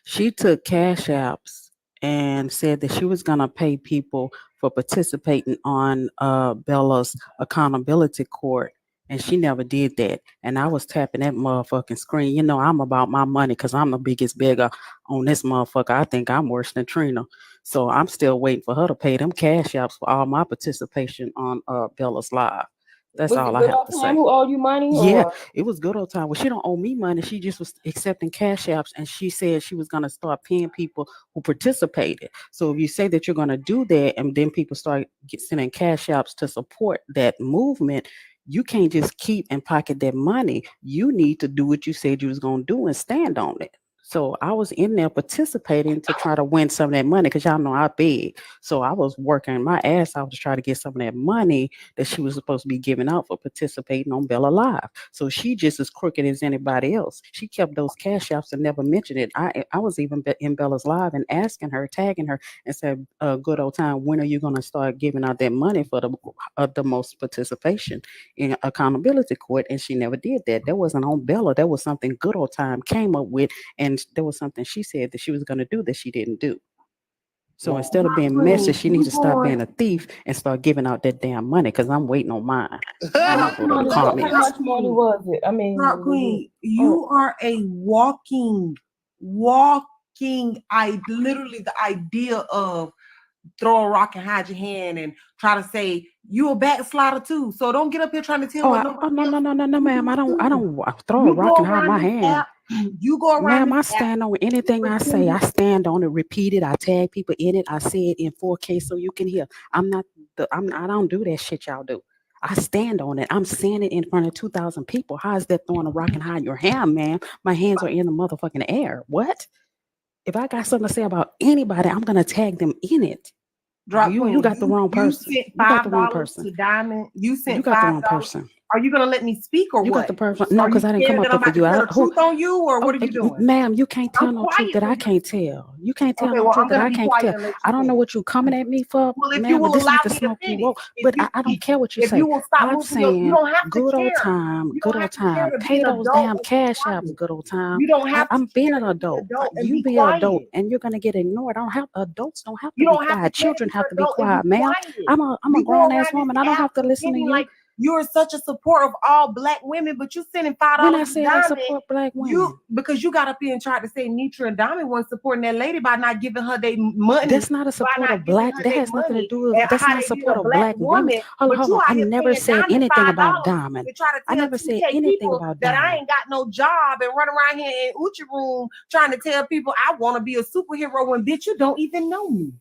S21: She took cash apps and said that she was gonna pay people for participating on Bella's accountability court. And she never did that. And I was tapping that motherfucking screen. You know, I'm about my money because I'm the biggest beggar on this motherfucker. I think I'm worse than Trina. So I'm still waiting for her to pay them cash apps for all my participation on Bella's Live. That's
S12: Was it
S21: all I
S12: good
S21: have
S12: old
S21: to
S12: time
S21: say.
S12: who owed you money?
S21: Yeah,
S12: Or
S21: it was good old time. Well, she don't owe me money. She just was accepting cash apps, and she said she was going to start paying people who participated. So if you say that you're going to do that, and then people start sending cash apps to support that movement, you can't just keep and pocket that money. You need to do what you said you was going to do and stand on it. So I was in there participating to try to win some of that money because y'all know I beg. So I was working my ass off to try to get some of that money that she was supposed to be giving out for participating on Bella Live. So she just as crooked as anybody else. She kept those cash apps and never mentioned it. I was even in Bella's Live and asking her, tagging her, and said, "Good old time. When are you going to start giving out that money for the most participation in accountability court?" And she never did that. That wasn't on Bella. That was something good old time came up with, and there was something she said that she was going to do that she didn't do. So instead of being messy, she needs to stop being a thief and start giving out that damn money because I'm waiting on mine. I'm gonna go to the
S12: how
S21: comments.
S12: much money was it? I mean,
S20: Drop Queen, you are a walking, literally the idea of throw a rock and hide your hand and try to say you a backslider too. So don't get up here trying to tell what
S21: No, ma'am. I don't throw a rock and hide my hand.
S20: You go around
S21: Ma'am, I
S20: this app,
S21: stand on anything I say. I stand on it, repeat it. I tag people in it. I say it in 4K so you can hear. I don't do that shit y'all do. I stand on it. I'm saying it in front of 2,000 people. How is that throwing a rock and hide your hand, ma'am? My hands are in the motherfucking air. What? If I got something to say about anybody, I'm gonna tag them in it.
S20: Drop
S21: You
S20: Queen,
S21: got the wrong person.
S20: You sent
S21: You got the wrong
S20: $5
S21: person.
S20: to Diamond. You sent
S21: You got the wrong
S20: $5.
S21: person.
S20: Are you gonna let me speak or
S21: You
S20: what?
S21: got the person. No,
S20: Are you
S21: because I didn't come
S20: scared
S21: up
S20: that I'm
S21: there for
S20: about
S21: you.
S20: to tell the truth on you, or what are you doing?
S21: Ma'am, you can't tell
S20: I'm
S21: no truth that I
S20: quiet.
S21: can't tell. You can't tell
S20: Okay,
S21: no
S20: well,
S21: truth
S20: I'm
S21: that
S20: gonna
S21: I
S20: be
S21: can't
S20: quiet
S21: tell.
S20: and let
S21: I
S20: you
S21: don't know
S20: finish.
S21: what you're coming at me for,
S20: Well, if you
S21: ma'am, but
S20: will
S21: this
S20: allow
S21: need to
S20: me to
S21: smoke you
S20: finish,
S21: woke. But I don't care what you
S20: if
S21: say.
S20: you will stop
S21: I'm
S20: moving your, you
S21: saying
S20: don't have to
S21: good old
S20: care.
S21: time,
S20: You
S21: good
S20: don't
S21: old
S20: have to care
S21: time.
S20: to be
S21: Pay
S20: an
S21: those
S20: adult
S21: damn
S20: and be
S21: cash apps,
S20: quiet.
S21: good old time.
S20: You don't have to
S21: I'm being
S20: care
S21: an
S20: to be an
S21: adult.
S20: adult and
S21: You
S20: be
S21: be an adult
S20: quiet.
S21: and you're gonna get ignored. Adults don't have to
S20: You
S21: be
S20: don't have to
S21: quiet.
S20: care to
S21: Children
S20: be
S21: have
S20: an
S21: to be
S20: adult and
S21: quiet,
S20: be
S21: ma'am.
S20: quiet.
S21: I'm a
S20: You go
S21: grown ass
S20: around this
S21: woman. I don't
S20: app
S21: have to listen to
S20: pretending
S21: you.
S20: like you're such a support of all Black women, but you sending $5
S21: When I
S20: to
S21: say I
S20: Diamond.
S21: support Black women.
S20: Because you got up here and tried to say Nitra and Diamond wasn't supporting that lady by not giving her their money.
S21: That's not a support of Black. That has nothing to do with.
S20: And
S21: That's
S20: how
S21: not
S20: they did
S21: support
S20: a
S21: of
S20: Black
S21: Black women.
S20: woman.
S21: Hold
S20: But you
S21: on. I
S20: out here
S21: never
S20: paying
S21: said
S20: Diamond
S21: anything
S20: $5
S21: about Diamond.
S20: to try to
S21: I
S20: tell
S21: never said
S20: 2K
S21: anything
S20: people
S21: about
S20: that I
S21: Diamond.
S20: ain't got no job and run around here in Uchi room trying to tell people I want to be a superhero when bitch you don't even know me.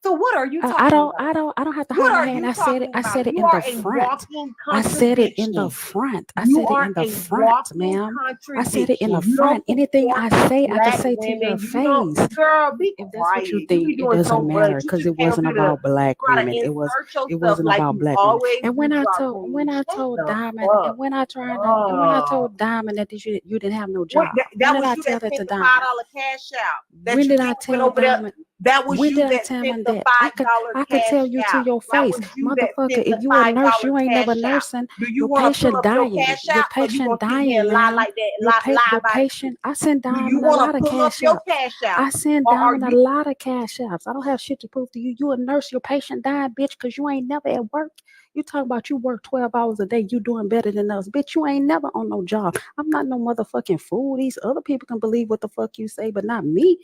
S20: So what are you talking
S21: I
S20: about?
S21: don't have to
S20: What
S21: hide my
S20: are
S21: hand.
S20: you
S21: I said it.
S20: talking
S21: I
S20: about?
S21: said it
S20: You
S21: in
S20: are
S21: the
S20: a
S21: front.
S20: walking
S21: I said it in the
S20: contradiction.
S21: front. I
S20: You
S21: said it
S20: are
S21: in the
S20: a
S21: front,
S20: walking
S21: ma'am. I said it in the
S20: contradiction. You don't
S21: front. Anything I
S20: support
S21: say, I can
S20: Black
S21: say to your
S20: women. You don't,
S21: face.
S20: girl, be
S21: If that's
S20: quiet.
S21: what you
S20: You
S21: think,
S20: be
S21: it
S20: doing so
S21: doesn't
S20: much.
S21: matter
S20: You
S21: because
S20: just
S21: it
S20: came up
S21: wasn't
S20: here to
S21: about Black
S20: try to
S21: women. It
S20: insert yourself
S21: wasn't
S20: like
S21: about
S20: you
S21: Black women.
S20: always
S21: And
S20: do, Drop Queen.
S21: when I
S20: Shut
S21: told
S20: the
S21: Diamond,
S20: fuck
S21: and when I told Diamond that you didn't have no job.
S20: That
S21: When did
S20: was
S21: I
S20: you
S21: tell
S20: that
S21: that to
S20: sent the
S21: Diamond?
S20: $5 cash out. That
S21: When
S20: you
S21: did I
S20: went
S21: tell
S20: over there.
S21: Diamond?
S20: That was
S21: When
S20: you
S21: did I
S20: that
S21: tell
S20: sent
S21: him
S20: the
S21: that?
S20: $5
S21: I could tell
S20: cash
S21: you to
S20: out.
S21: your
S20: That
S21: face,
S20: was you that
S21: motherfucker.
S20: sent the
S21: If you a
S20: $5
S21: nurse, you ain't never
S20: cash out.
S21: nursing.
S20: Do you
S21: Your
S20: want to pull
S21: patient
S20: up your
S21: dying.
S20: cash
S21: Your
S20: out, or you
S21: patient
S20: gonna sit here
S21: dying,
S20: and lie
S21: ma'am.
S20: like that, lie
S21: Your
S20: about it?
S21: patient. I send
S20: Do you
S21: Diamond a
S20: want
S21: lot
S20: to
S21: of
S20: pull up
S21: cash
S20: your
S21: apps.
S20: cash out?
S21: I send
S20: Or are
S21: Diamond a
S20: you?
S21: lot of cash apps. I don't have shit to prove to you. You a nurse. Your patient dying, bitch, because you ain't never at work. You talking about you work 12 hours a day. You doing better than us. Bitch, you ain't never on no job. I'm not no motherfucking fool. These other people can believe what the fuck you say, but not me.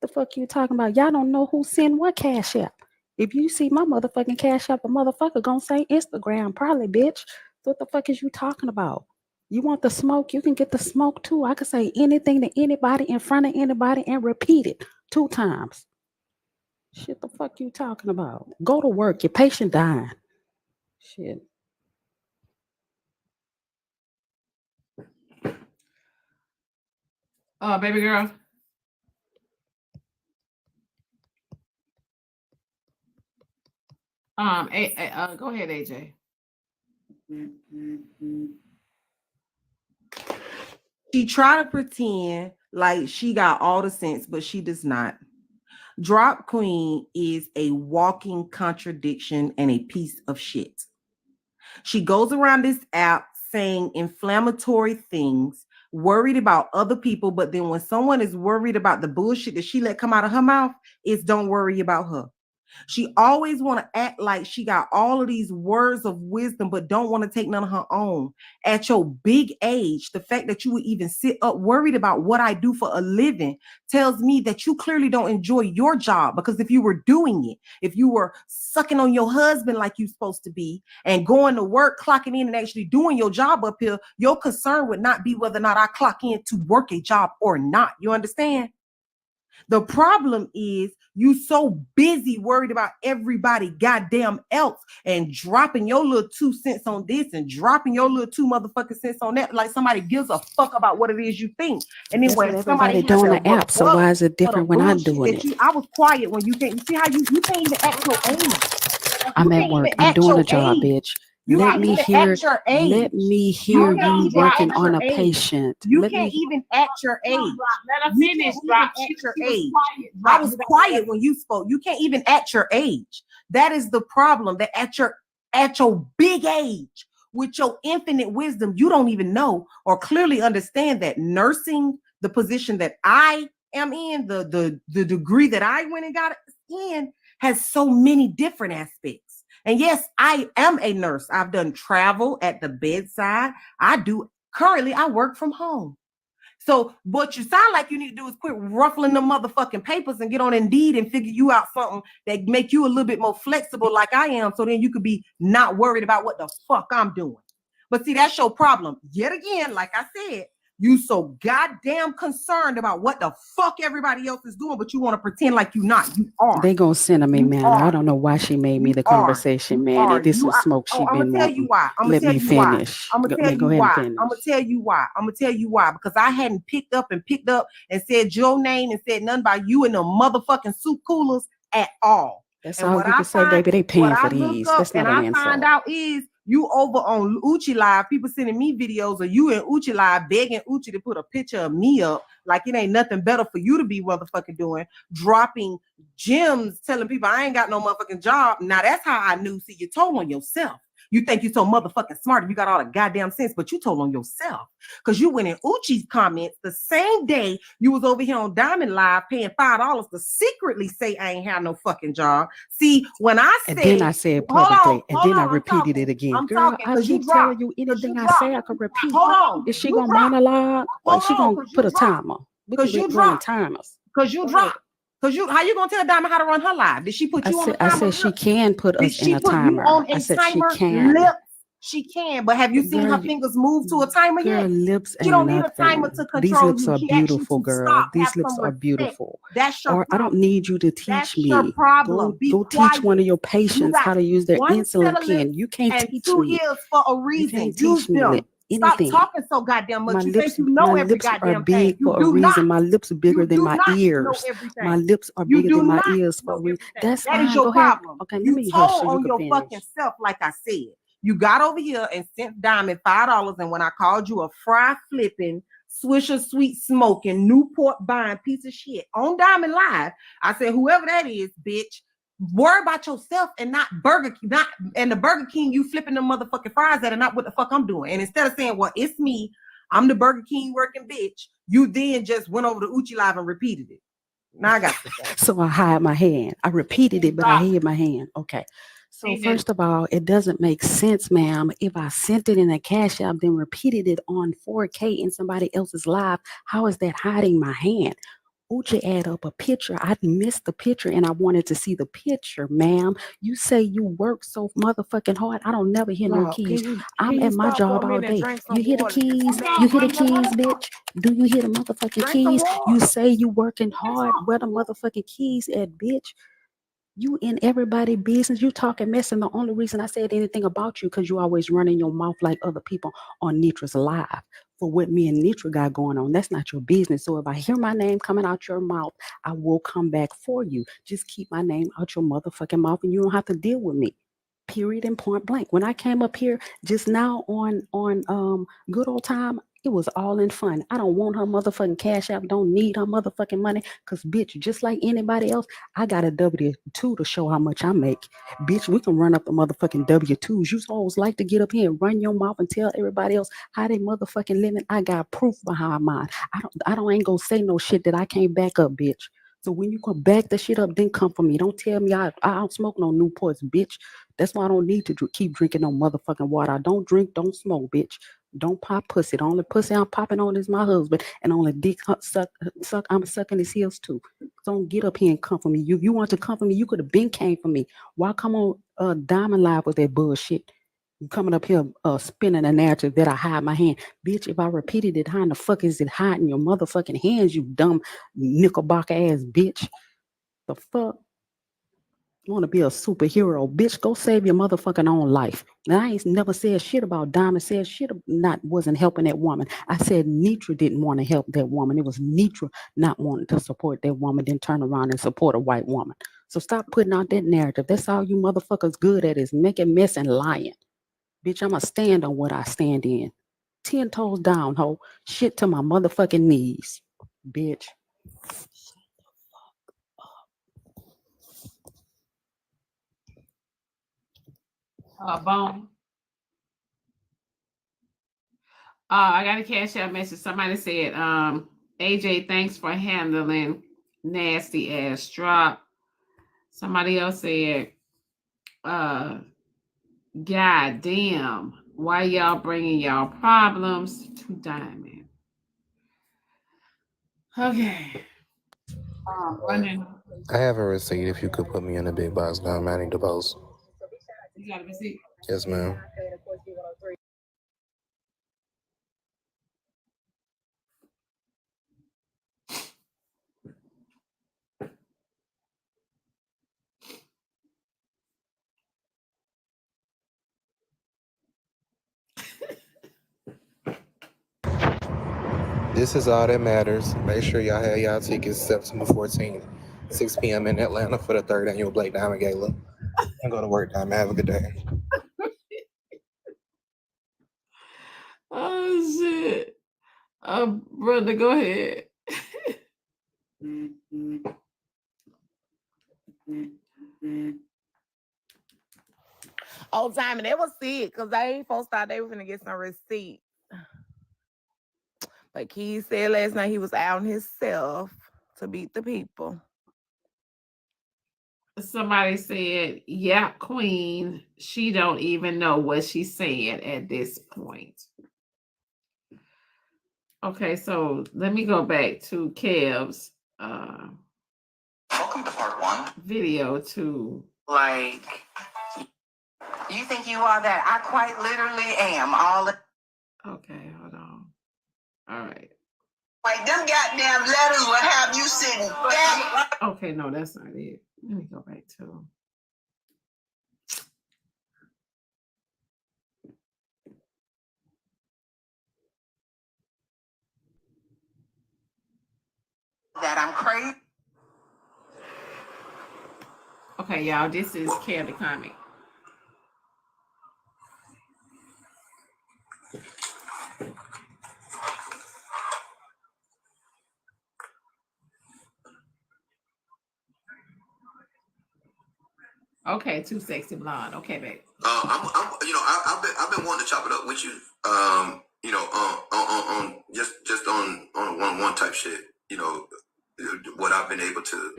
S21: The fuck you talking about? Y'all don't know who send what cash app. If you see my motherfucking cash app, a motherfucker gonna say Instagram, probably, bitch. So what the fuck is you talking about? You want the smoke? You can get the smoke too. I could say anything to anybody in front of anybody and repeat it 2 times. Shit, the fuck you talking about? Go to work. Your patient dying. Shit.
S1: Baby girl. Go ahead, AJ.
S20: She try to pretend like she got all the sense, but she does not. Drop Queen is a walking contradiction and a piece of shit. She goes around this app saying inflammatory things, worried about other people, but then when someone is worried about the bullshit that she let come out of her mouth, it's don't worry about her. She always want to act like she got all of these words of wisdom, but don't want to take none of her own. At your big age, the fact that you would even sit up worried about what I do for a living tells me that you clearly don't enjoy your job, because if you were doing it, if you were sucking on your husband like you're supposed to be and going to work, clocking in and actually doing your job up here, your concern would not be whether or not I clock in to work a job or not. You understand? The problem is you so busy worried about everybody goddamn else and dropping your little 2 cents on this and dropping your little 2 motherfucking cents on that, like somebody gives a fuck about what it is you think. And then
S21: That's
S20: when
S21: what
S20: somebody
S21: everybody doing the app. So why is it
S20: for the
S21: different when I'm
S20: bullshit
S21: doing
S20: that
S21: it?
S20: I was quiet when you can't. You see how you can't even act your age.
S21: I'm
S20: You
S21: at
S20: can't
S21: work.
S20: even
S21: I'm
S20: act
S21: doing
S20: your
S21: a job,
S20: age.
S21: bitch.
S20: You
S21: Let
S20: can't
S21: me
S20: even
S21: hear.
S20: act your age.
S21: Let me
S20: You
S21: hear
S20: can't
S21: you
S20: even
S21: working
S20: act
S21: on
S20: your
S21: a
S20: age.
S21: patient.
S20: You
S21: Let
S20: can't
S21: me.
S20: even act your age.
S1: Let her
S20: You
S1: finish,
S20: can't even
S1: Drop.
S20: act your
S1: She was
S20: age.
S1: quiet,
S20: I
S1: Drop.
S20: was quiet when you spoke. You can't even act your age. That is the problem. That at your big age, with your infinite wisdom, you don't even know or clearly understand that nursing, the position that I am in, the degree that I went and got in, has so many different aspects. And yes, I am a nurse. I've done travel at the bedside. Currently, I work from home. So what you sound like you need to do is quit ruffling the motherfucking papers and get on Indeed and figure you out something that make you a little bit more flexible like I am, so then you could be not worried about what the fuck I'm doing. But see, that's your problem. Yet again, like I said, you so goddamn concerned about what the fuck everybody else is doing, but you want to pretend like you not. You are.
S21: They gonna send me, man. I don't know why she made me the conversation, man. And this was smoke she
S20: I'm
S21: been
S20: gonna tell you
S21: wanting.
S20: why.
S21: Let me finish.
S20: I'm gonna tell
S21: Go
S20: you
S21: ahead and
S20: why.
S21: finish.
S20: I'm gonna tell you why. Because I hadn't picked up and said your name and said nothing about you and the motherfucking soup coolers at all.
S21: That's
S20: And
S21: all
S20: what
S21: you
S20: I
S21: can say,
S20: find,
S21: baby. They
S20: what
S21: paying
S20: I
S21: for
S20: look
S21: these.
S20: up
S21: That's not
S20: and
S21: an
S20: I find
S21: insult.
S20: out is you over on Uchi Live, people sending me videos of you and Uchi Live begging Uchi to put a picture of me up, like it ain't nothing better for you to be motherfucking doing, dropping gems, telling people I ain't got no motherfucking job. Now that's how I knew. See, you told on yourself. You think you're so motherfucking smart. You got all the goddamn sense, but you told on yourself. Because you went in Uchi's comments the same day you was over here on Diamond Live paying $5 to secretly say I ain't have no fucking job. See, when I said,
S21: and then I said publicly, and then I repeated it again. Girl, I keep telling you anything I say, I can repeat.
S20: Hold on.
S21: Is she gonna monologue or is she gonna put a timer?
S20: Because you dropped.
S21: Timers.
S20: Because you dropped. Because how you gonna tell Diamond how to run her live? Did she put you on a timer?
S21: I said she can put us in a
S20: Did she put you
S21: timer.
S20: on a
S21: I said
S20: timer?
S21: she can.
S20: Lips. She can, but have you seen her fingers move to a timer yet?
S21: Lips
S20: She don't need a timer to control
S21: These lips
S20: you.
S21: are
S20: She asks you
S21: beautiful,
S20: to
S21: girl.
S20: stop,
S21: These
S20: have
S21: lips
S20: some
S21: are
S20: respect.
S21: beautiful.
S20: That's your
S21: Or I
S20: problem.
S21: don't need you to teach
S20: That's
S21: me.
S20: your problem. Be
S21: Go
S20: quiet.
S21: teach one of your patients how to use their
S20: one
S21: insulin
S20: set of
S21: pen.
S20: lips
S21: You can't
S20: and
S21: teach
S20: 2
S21: me.
S20: ears for a
S21: You
S20: reason.
S21: can't
S20: Use
S21: teach me
S20: them.
S21: anything.
S20: Stop talking so goddamn much.
S21: My
S20: You
S21: lips,
S20: think you know
S21: my
S20: every
S21: lips are
S20: goddamn
S21: big
S20: thing. You
S21: for a
S20: do not.
S21: reason. My lips are bigger
S20: You
S21: than
S20: do
S21: my
S20: not know
S21: ears.
S20: everything.
S21: My lips are
S20: You
S21: bigger
S20: do
S21: than my
S20: not
S21: ears for a
S20: know
S21: reason.
S20: everything.
S21: That's
S20: That is
S21: fine.
S20: your
S21: Go ahead.
S20: problem.
S21: Okay, let
S20: You
S21: me hush so
S20: told
S21: you
S20: on
S21: can
S20: your
S21: finish.
S20: fucking self, like I said. You got over here and sent Diamond $5, and when I called you a fry flipping, Swisher sweet smoking, Newport buying piece of shit on Diamond Live, I said, whoever that is, bitch, worry about yourself and not Burger King, and the Burger King you flipping them motherfucking fries that are not what the fuck I'm doing. And instead of saying, well, it's me, I'm the Burger King working bitch, you then just went over to Uchi Live and repeated it. Now I got to say.
S21: So I hide my hand. I repeated it, but I hid my hand. Okay. So first of all, it doesn't make sense, ma'am. If I sent it in a cash app, then repeated it on 4K in somebody else's live, how is that hiding my hand? Uche add up a picture. I missed the picture and I wanted to see the picture, ma'am. You say you work so motherfucking hard. I don't never hear no keys. I'm at my job all day. You hear the keys? You hear the keys, bitch? Do you hear the motherfucking keys? You say you working hard. Where the motherfucking keys at, bitch? You in everybody's business. You talking mess, and the only reason I said anything about you because you always running your mouth like other people on Nitra's live for what me and Nitra got going on. That's not your business. So if I hear my name coming out your mouth, I will come back for you. Just keep my name out your motherfucking mouth, and you don't have to deal with me. Period and point blank. When I came up here just now on Good Old Time, it was all in fun. I don't want her motherfucking cash app. Don't need her motherfucking money. Cause bitch, just like anybody else, I got a W-2 to show how much I make. Bitch, we can run up the motherfucking W-2s. You always like to get up here and run your mouth and tell everybody else how they motherfucking living. I got proof behind mine. I ain't gonna say no shit that I can't back up, bitch. So when you come back the shit up, then come for me. Don't tell me I don't smoke no Newports, bitch. That's why I don't need to keep drinking no motherfucking water. I don't drink, don't smoke, bitch. Don't pop pussy. The only pussy I'm popping on is my husband, and only dick suck. I'm sucking his heels too. So don't get up here and come for me. You want to come for me? You could have been came for me. Why come on Diamond Live with that bullshit? You coming up here spinning a narrative that I hide my hand, bitch. If I repeated it, how in the fuck is it hiding your motherfucking hands? You dumb knickerbocker ass bitch. The fuck. You want to be a superhero, bitch? Go save your motherfucking own life. Now I ain't never said shit about Diamond. Said shit wasn't helping that woman. I said Nitra didn't want to help that woman. It was Nitra not wanting to support that woman, then turn around and support a white woman. So stop putting out that narrative. That's all you motherfuckers good at is making mess and lying. Bitch, I'ma stand on what I stand in. 10 toes down, ho. Shit to my motherfucking knees, bitch.
S1: Bone. I got a cash out message. Somebody said, AJ, thanks for handling nasty ass drop. Somebody else said, God damn, why y'all bringing y'all problems to Diamond? Okay. Running.
S2: I have a receipt if you could put me in the big box now. I need to post.
S1: You got a receipt?
S2: Yes, ma'am. This is all that matters. Make sure y'all have y'all tickets September 14th, 6 p.m. in Atlanta for the 3rd annual Blaqqdiamond Gala. And go to work, Diamond. Have a good day.
S1: Oh shit. Brother, go ahead.
S10: Oh, Diamond, that was it because they folks thought they were gonna get some receipts. But Keith said last night he was out himself to beat the people.
S1: Somebody said, yeah, Queen, she don't even know what she's saying at this point. Okay, so let me go back to Kev's
S22: welcome to part 1
S1: video to
S22: like you think you are that I quite literally am all
S1: okay, hold on. All right.
S22: like them goddamn letters will have you sitting back.
S1: Okay, no, that's not it. Let me go back to
S22: that I'm crazy.
S1: okay, y'all, this is Kev the comic. Okay, too sexy blonde. Okay, babe.
S18: I've been wanting to chop it up with you. On just on one type shit. What I've been able to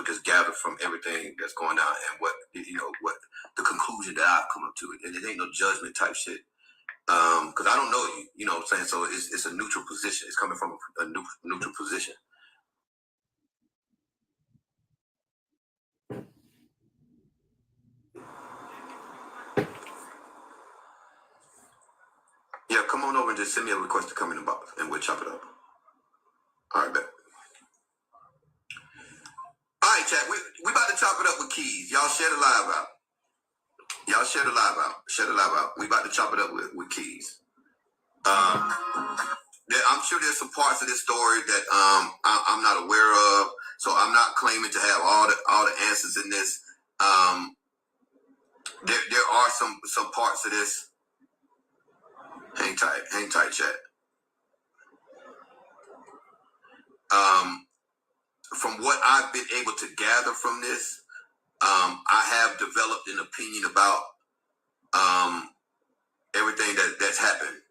S18: just gather from everything that's going on and what the conclusion that I've come up to. And it ain't no judgment type shit. Because I don't know you. You know what I'm saying? So it's a neutral position. It's coming from a neutral position. Yeah, come on over and just send me a request to come in the box and we'll chop it up. All right, bet. All right, chat. We about to chop it up with Keys. Y'all share the live out. Y'all share the live out. Share the live out. We about to chop it up with Keys. I'm sure there's some parts of this story that I'm not aware of, so I'm not claiming to have all the answers in this. There are some parts of this. Hang tight, chat. From what I've been able to gather from this, I have developed an opinion about everything that's happened.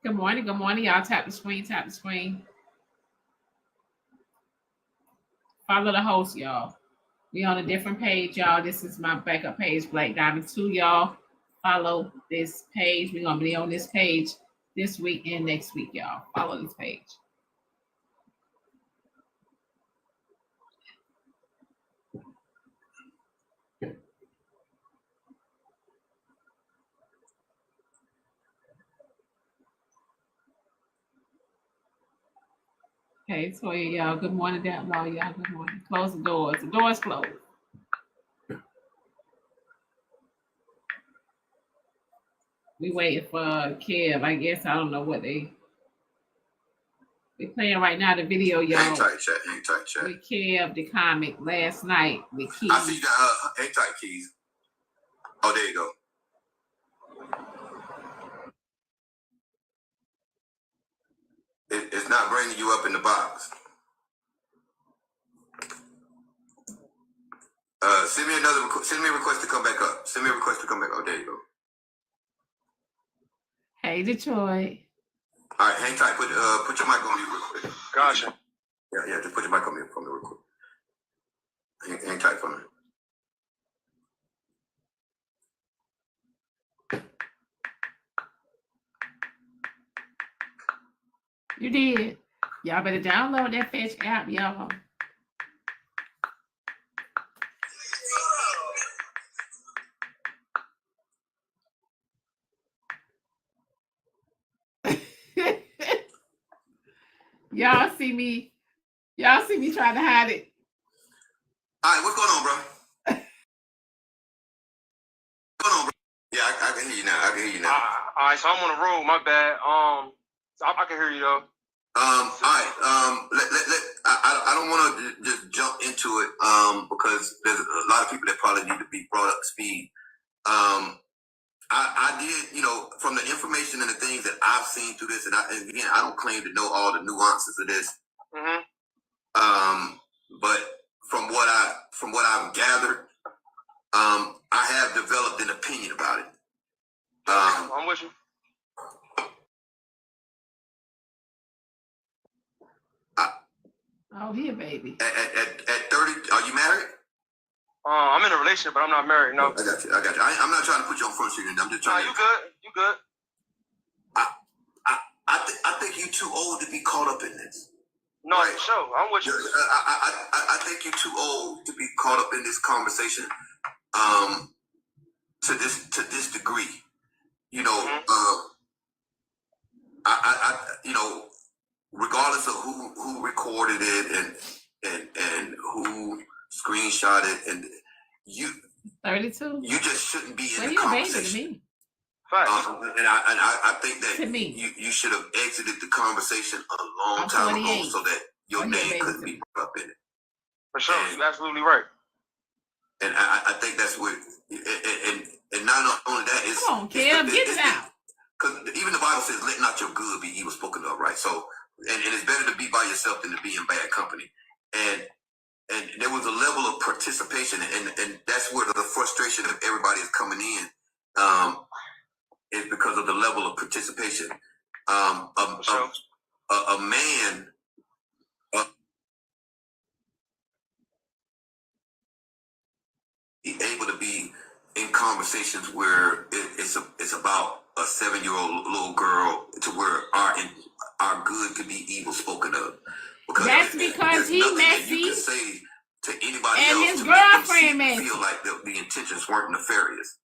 S1: Good morning, y'all. Tap the screen. Follow the host, y'all. We on a different page, y'all. This is my backup page, Black Diamond 2, y'all. Follow this page. We're gonna be on this page this week and next week, y'all. Follow this page. Okay, Toya, y'all. Good morning, down low, y'all. Good morning. Close the doors. The door's closed. We waiting for Kev. I guess I don't know what they playing right now. The video, y'all.
S18: Hang tight, chat.
S1: With Kev, the comic last night with Keys.
S18: I see that. Hang tight, Keys. Oh, there you go. It's not bringing you up in the box. Send me a request to come back up. Oh, there you go.
S1: Hey, Detroit.
S18: All right, hang tight. Put your mic on mute real quick.
S19: Gotcha.
S18: Yeah, just put your mic on mute for me real quick. Hang tight for me.
S1: You did. Y'all better download that Fetch app, y'all. Y'all see me trying to hide it.
S18: All right, what's going on, bro? Yeah, I can hear you now.
S19: All right, so I'm on the road. My bad. So I can hear you though.
S18: All right. I don't want to just jump into it because there's a lot of people that probably need to be brought up to speed. I did, from the information and the things that I've seen through this, and again, I don't claim to know all the nuances of this. But from what I've gathered, I have developed an opinion about it.
S19: I'm with you.
S1: Oh, here, baby.
S18: At 30, are you married?
S19: I'm in a relationship, but I'm not married. No.
S18: I got you. I'm not trying to put you on front street. I'm just trying.
S19: You good.
S18: I think you're too old to be caught up in this.
S19: No, right? For sure. I'm with you.
S18: I think you're too old to be caught up in this conversation. To this degree, regardless of who recorded it and who screenshot it, and you
S1: 32.
S18: You just shouldn't be in
S1: well,
S18: the conversation. And I think that you should have exited the conversation a long time ago so that your name couldn't be brought up in it.
S19: For sure, you're absolutely right.
S18: And I think that's what, and not only that, it's
S1: come on, Kev, get it out.
S18: Because even the Bible says, "Let not your good be evil spoken of." Right. So, and it's better to be by yourself than to be in bad company. And there was a level of participation, and that's where the frustration of everybody is coming in. Is because of the level of participation. A man. Able to be in conversations where it's about a 7-year-old little girl to where our good could be evil spoken of. Because
S1: that's because he messy.
S18: You can say to anybody
S1: and
S18: else
S1: his
S18: to
S1: girlfriend
S18: make them feel like the intentions weren't nefarious.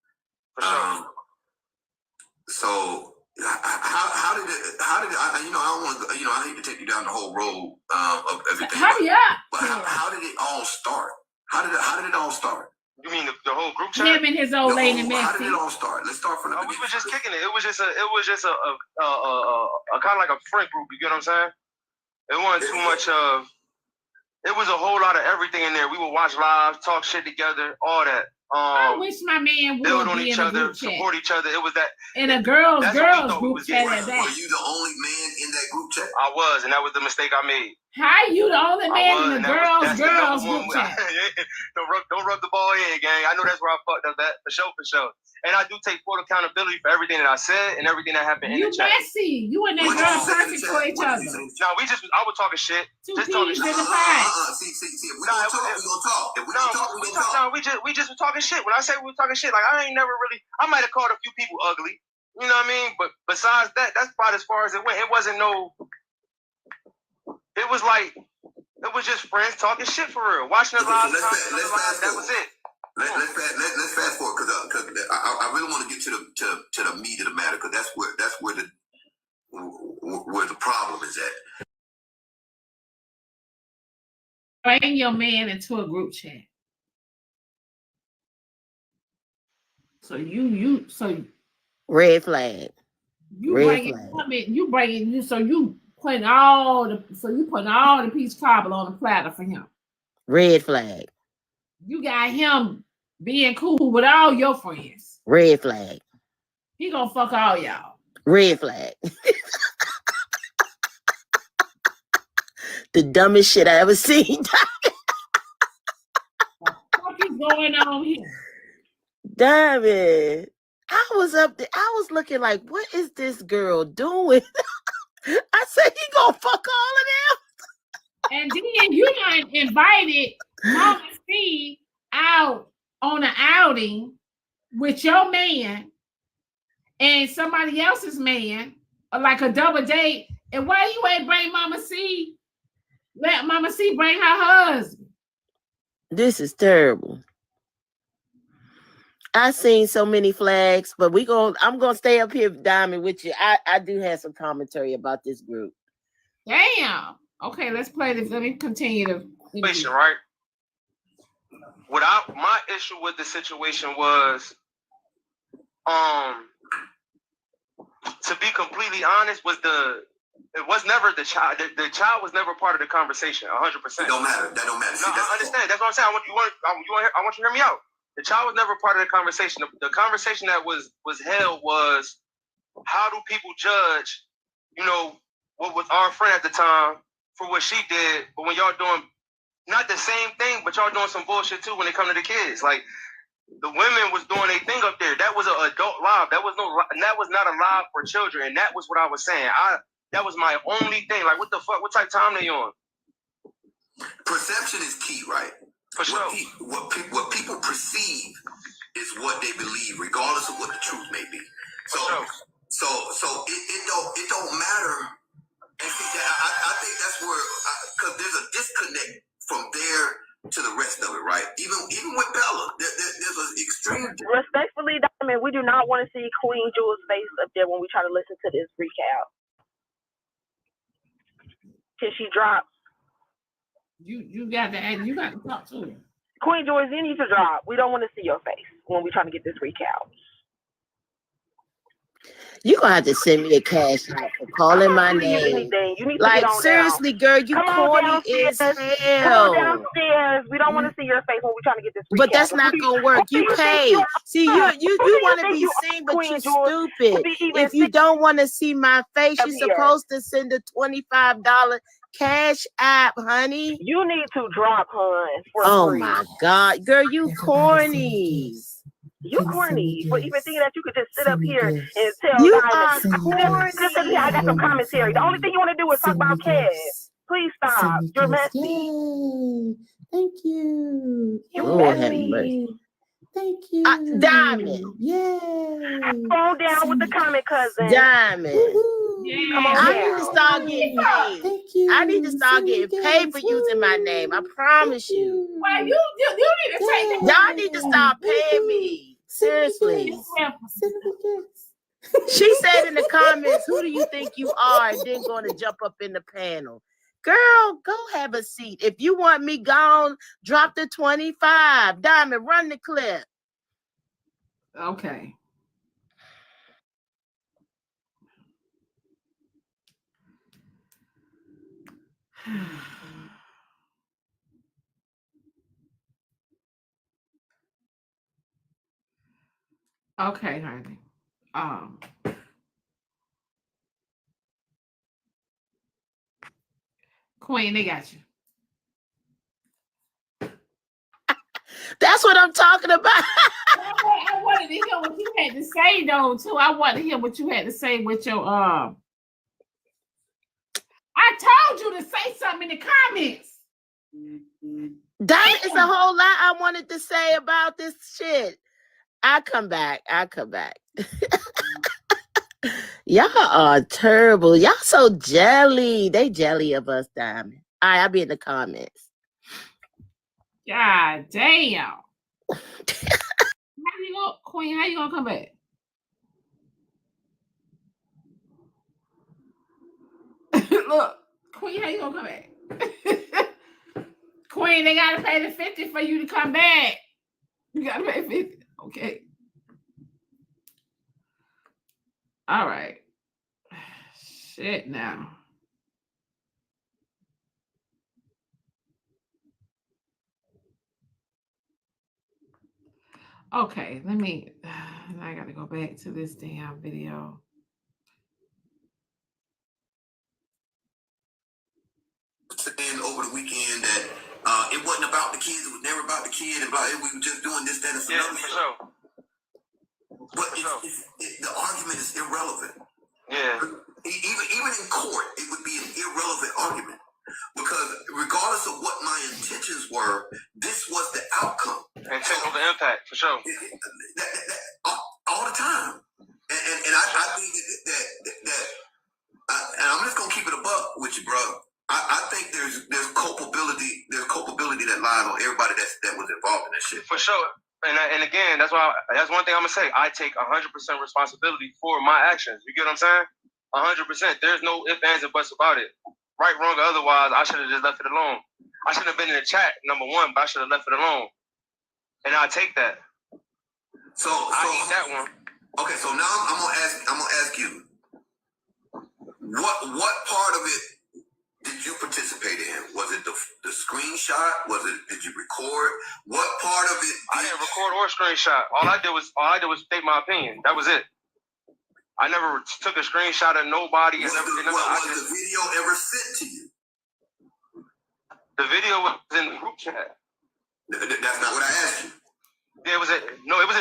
S18: So How did it? I don't want to. I hate to take you down the whole road of everything.
S1: Hurry up!
S18: But how did it all start? How did it all start?
S19: You mean the whole group chat?
S1: Him and his old lady
S18: How did
S1: Messy.
S18: it all start? Let's start from the beginning.
S19: We were just kicking it. It was just a kind of like a friend group. You get what I'm saying? It wasn't too much of. It was a whole lot of everything in there. We would watch live, talk shit together, all that.
S1: I wish my man would
S19: build on
S1: be
S19: each
S1: in a
S19: other,
S1: group chat.
S19: support each other. It was that.
S1: In a girls group chat at that.
S18: Were you the only man in that group chat?
S19: I was, and that was the mistake I made.
S1: How you the only man in the girls group chat?
S19: Don't rub the ball in, gang. I know that's where I fucked up at, for sure. And I do take full accountability for everything that I said and everything that happened in the chat.
S1: Messy. You and that girl perfect for each other.
S19: No, I was talking shit.
S1: Just talking shit.
S18: See, if we gonna talk, we gonna talk. If we gonna talk, we gonna talk.
S19: No, we just were talking shit. When I say we were talking shit, like I ain't never really. I might have called a few people ugly. You know what I mean? But besides that, that's about as far as it went. It wasn't no. It was like it was just friends talking shit for real. Watching the live. That was it.
S18: Let's fast forward because I really want to get to the meat of the matter because that's where the problem is at.
S1: Bring your man into a group chat. So
S3: red flag.
S1: You putting all the peach cobbler on the platter for him.
S3: Red flag.
S1: You got him being cool with all your friends.
S3: Red flag.
S1: He gonna fuck all y'all.
S3: Red flag. The dumbest shit I ever seen.
S1: What is going on here?
S3: Diamond. I was up there. I was looking like, what is this girl doing? I said, he gonna fuck all of them.
S1: And then you done invited Mama C out on an outing with your man and somebody else's man, or like a double date. And why you ain't bring Mama C? Let Mama C bring her husband.
S3: This is terrible. I seen so many flags, but I'm gonna stay up here, Diamond, with you. I do have some commentary about this group.
S1: Damn. Okay, let's play this. Let me continue to
S19: right. My issue with the situation was, to be completely honest, it was never the child. The child was never part of the conversation. 100%.
S18: That don't matter. No,
S19: I understand. That's what I'm saying. I want you to hear me out. The child was never part of the conversation. The conversation that was held was, how do people judge, what was our friend at the time for what she did, but when y'all doing not the same thing, but y'all doing some bullshit too when it come to the kids. Like, the women was doing their thing up there. That was an adult live. That was not a live for children. And that was what I was saying. That was my only thing. Like, what the fuck? What type of time they on?
S18: Perception is key, right?
S19: For sure.
S18: What people perceive is what they believe, regardless of what the truth may be. So it don't matter. And see, I think that's where, because there's a disconnect from there to the rest of it, right? Even with Bella, there's an extreme.
S9: Respectfully, Diamond, we do not want to see Queen Jewel's face up there when we try to listen to this recap. Can she drop?
S1: You got to talk to her.
S9: Queen Jewel, you need to drop. We don't want to see your face when we're trying to get this recap.
S3: You're gonna have to send me a cash out for calling my name.
S9: You need to
S3: like,
S9: get on
S3: seriously,
S9: down.
S3: girl, you corny as hell.
S9: Come on downstairs. We don't want to see your face when we're trying to get this recap.
S3: But that's not gonna work. You pay. See, you want to be seen, but you're stupid. If you don't want to see my face, you're supposed to send a $25 cash app, honey.
S9: You need to drop, hon.
S3: Oh my God, girl, you corny.
S9: You corny for even thinking that you could just sit up here and tell
S3: you
S9: Diamond. Just I got some commentary. The only thing you want to do is talk about Kev. Please stop. You're messy.
S21: Yay. Thank you.
S3: Lord have mercy.
S21: Thank you.
S3: Diamond.
S21: Yay.
S9: Phone down with the comment, cousin.
S3: Diamond.
S9: Come on
S3: I
S9: down.
S3: need to start getting paid.
S21: Thank you.
S3: I need to start getting paid for using my name. I promise you.
S1: Well, you need to take that.
S3: Y'all need to stop paying me. Seriously.
S21: Send me gifts.
S3: She said in the comments, "Who do you think you are?" And then going to jump up in the panel. Girl, go have a seat. If you want me gone, drop the 25. Diamond, run the clip.
S1: Okay. Okay, honey. Queen, they got you.
S3: That's what I'm talking about.
S1: I wanted to hear what you had to say, though, too. I wanted to hear what you had to say with your I told you to say something in the comments.
S3: That is a whole lot I wanted to say about this shit. I come back. Y'all are terrible. Y'all so jelly. They jelly of us, Diamond. All right, I'll be in the comments.
S1: God damn. How you go, Queen? How you gonna come back? Look, Queen, how you gonna come back? Queen, they gotta pay the 50 for you to come back. You gotta pay 50. Okay. All right. Shit now. Okay, let me. I gotta go back to this damn video.
S18: Saying over the weekend that it wasn't about the kids, it was never about the kid, and we were just doing this, that, and some other stuff. But the argument is irrelevant.
S19: Yeah.
S18: Even in court, it would be an irrelevant argument because regardless of what my intentions were, this was the outcome.
S19: And take over the impact for sure.
S18: All the time, and I think that and I'm just gonna keep it a buck with you, bro. I think there's culpability that lies on everybody that was involved in that shit.
S19: For sure. And again, that's one thing I'm gonna say. I take 100% responsibility for my actions. You get what I'm saying? 100%. There's no ifs, ands, and buts about it. Right, wrong, or otherwise, I should have just left it alone. I should have been in the chat, number one, but I should have left it alone. And I take that.
S18: So
S19: I eat that one.
S18: Okay, so now I'm gonna ask you, what part of it did you participate in? Was it the screenshot? Did you record? What part of it?
S19: I didn't record or screenshot. All I did was state my opinion. That was it. I never took a screenshot of nobody.
S18: Was the video ever sent to you?
S19: The video was in the group chat.
S18: That's not what I asked you.
S19: Yeah, it was in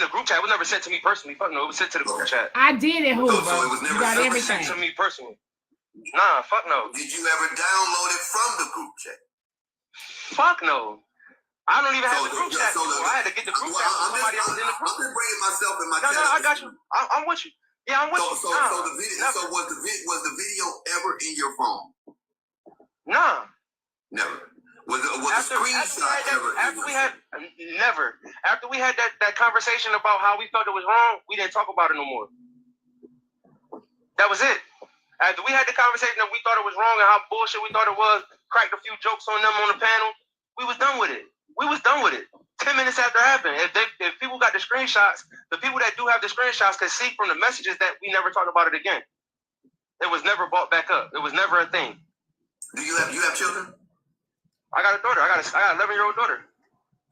S19: the group chat. It was never sent to me personally. Fuck no, it was sent to the group chat.
S1: I did it, Hoover.
S18: So it was never
S19: sent to me personally. Nah, fuck no.
S18: Did you ever download it from the group chat?
S19: Fuck no. I don't even have the group chat. I had to get the group chat from somebody else in the group.
S18: I'm just bringing myself in my chat.
S19: No, I got you. I'm with you. Yeah, I'm with you.
S18: So was the video ever in your phone?
S19: Nah.
S18: Never. Was the screenshot ever?
S19: After we had that conversation about how we felt it was wrong, we didn't talk about it no more. That was it. After we had the conversation that we thought it was wrong and how bullshit we thought it was, cracked a few jokes on them on the panel, we was done with it. 10 minutes after it happened. If people got the screenshots, the people that do have the screenshots can see from the messages that we never talked about it again. It was never brought back up. It was never a thing.
S18: Do you have children?
S19: I got a daughter. I got an 11-year-old daughter.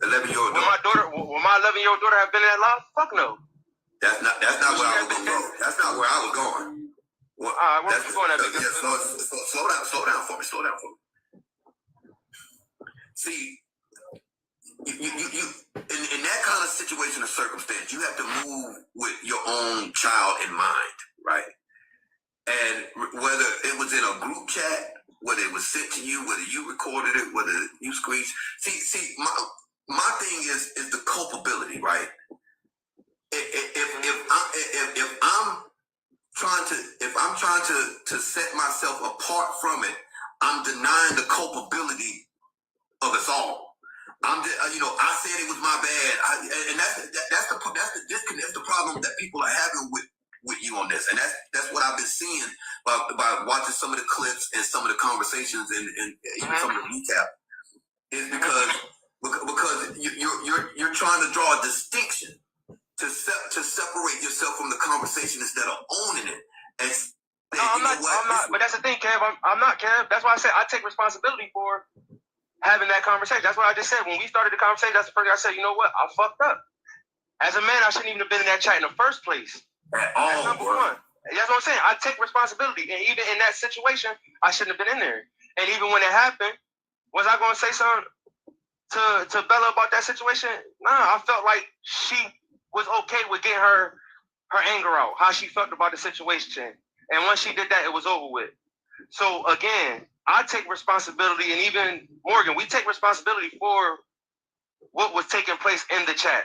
S18: 11-year-old daughter.
S19: Will my 11-year-old daughter have been in that live? Fuck no.
S18: That's not where I was going. That's not where I was going. Well,
S19: all right, where you going at?
S18: Slow down for me. See, you in that kind of situation or circumstance, you have to move with your own child in mind, right? And whether it was in a group chat, whether it was sent to you, whether you recorded it, whether you screened. See, my thing is the culpability, right? If I'm trying to set myself apart from it, I'm denying the culpability of us all. I'm just, I said it was my bad, and that's the disconnect, the problem that people are having with you on this, and that's what I've been seeing by watching some of the clips and some of the conversations and even some of the recap. Is because you're trying to draw a distinction to separate yourself from the conversation instead of owning it. And
S19: no, I'm not. But that's the thing, Kev. I'm not, Kev. That's why I said I take responsibility for having that conversation. That's what I just said. When we started the conversation, that's the first thing I said, you know what? I fucked up. As a man, I shouldn't even have been in that chat in the first place. That's number one. That's what I'm saying. I take responsibility. And even in that situation, I shouldn't have been in there. And even when it happened, was I going to say something to Bella about that situation? Nah, I felt like she was okay with getting her anger out, how she felt about the situation. And once she did that, it was over with. So again, I take responsibility, and even Morgan, we take responsibility for what was taking place in the chat.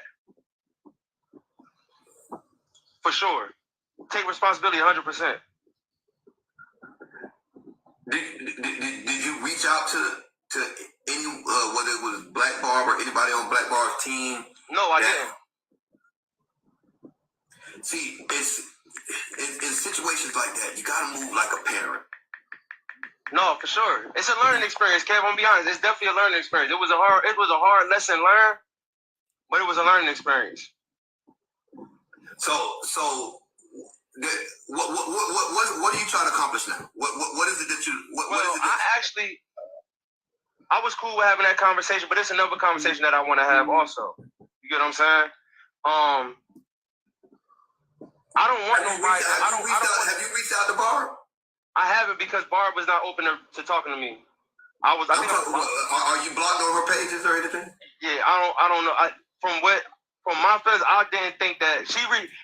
S19: For sure. Take responsibility 100%.
S18: Did you reach out to any, whether it was Black Barb or anybody on Black Barb's team?
S19: No, I didn't.
S18: See, it's in situations like that, you gotta move like a parent.
S19: No, for sure. It's a learning experience, Kev. I'm gonna be honest. It's definitely a learning experience. It was a hard lesson learned, but it was a learning experience.
S18: So what are you trying to accomplish now? What is it that you?
S19: I was cool with having that conversation, but it's another conversation that I want to have also. You get what I'm saying? I don't want nobody.
S18: Have you reached out to Barb?
S19: I haven't, because Barb was not open to talking to me.
S18: Are you blocked on her pages or anything?
S19: Yeah, I don't know. From my feelings, I didn't think that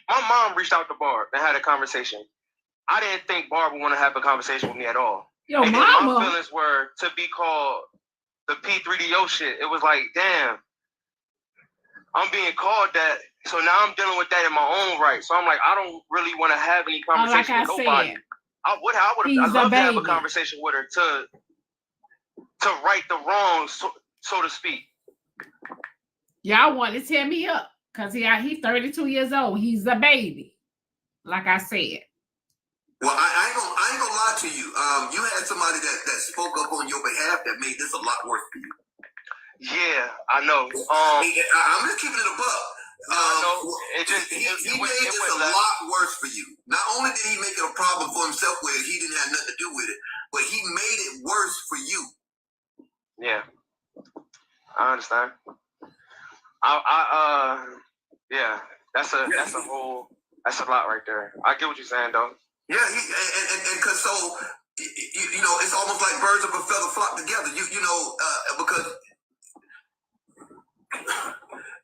S19: my mom reached out to Barb and had a conversation. I didn't think Barb would want to have a conversation with me at all.
S1: Yo,
S19: and
S1: mama.
S19: My feelings were to be called the P3DO shit. It was like, damn, I'm being called that. So now I'm dealing with that in my own right. So I'm like, I don't really want to have any conversation with nobody. I would have loved to have a conversation with her to right the wrongs, so to speak.
S1: Y'all want to tear me up because he's 32 years old. He's a baby, like I said.
S18: Well, I ain't gonna lie to you. You had somebody that spoke up on your behalf that made this a lot worse for you.
S19: Yeah, I know.
S18: I'm just keeping it above.
S19: He
S18: made this a lot worse for you. Not only did he make it a problem for himself where he didn't have nothing to do with it, but he made it worse for you.
S19: Yeah, I understand. Yeah, that's a lot right there. I get what you're saying, though.
S18: Yeah, and because you know, it's almost like birds of a feather flock together. You know, because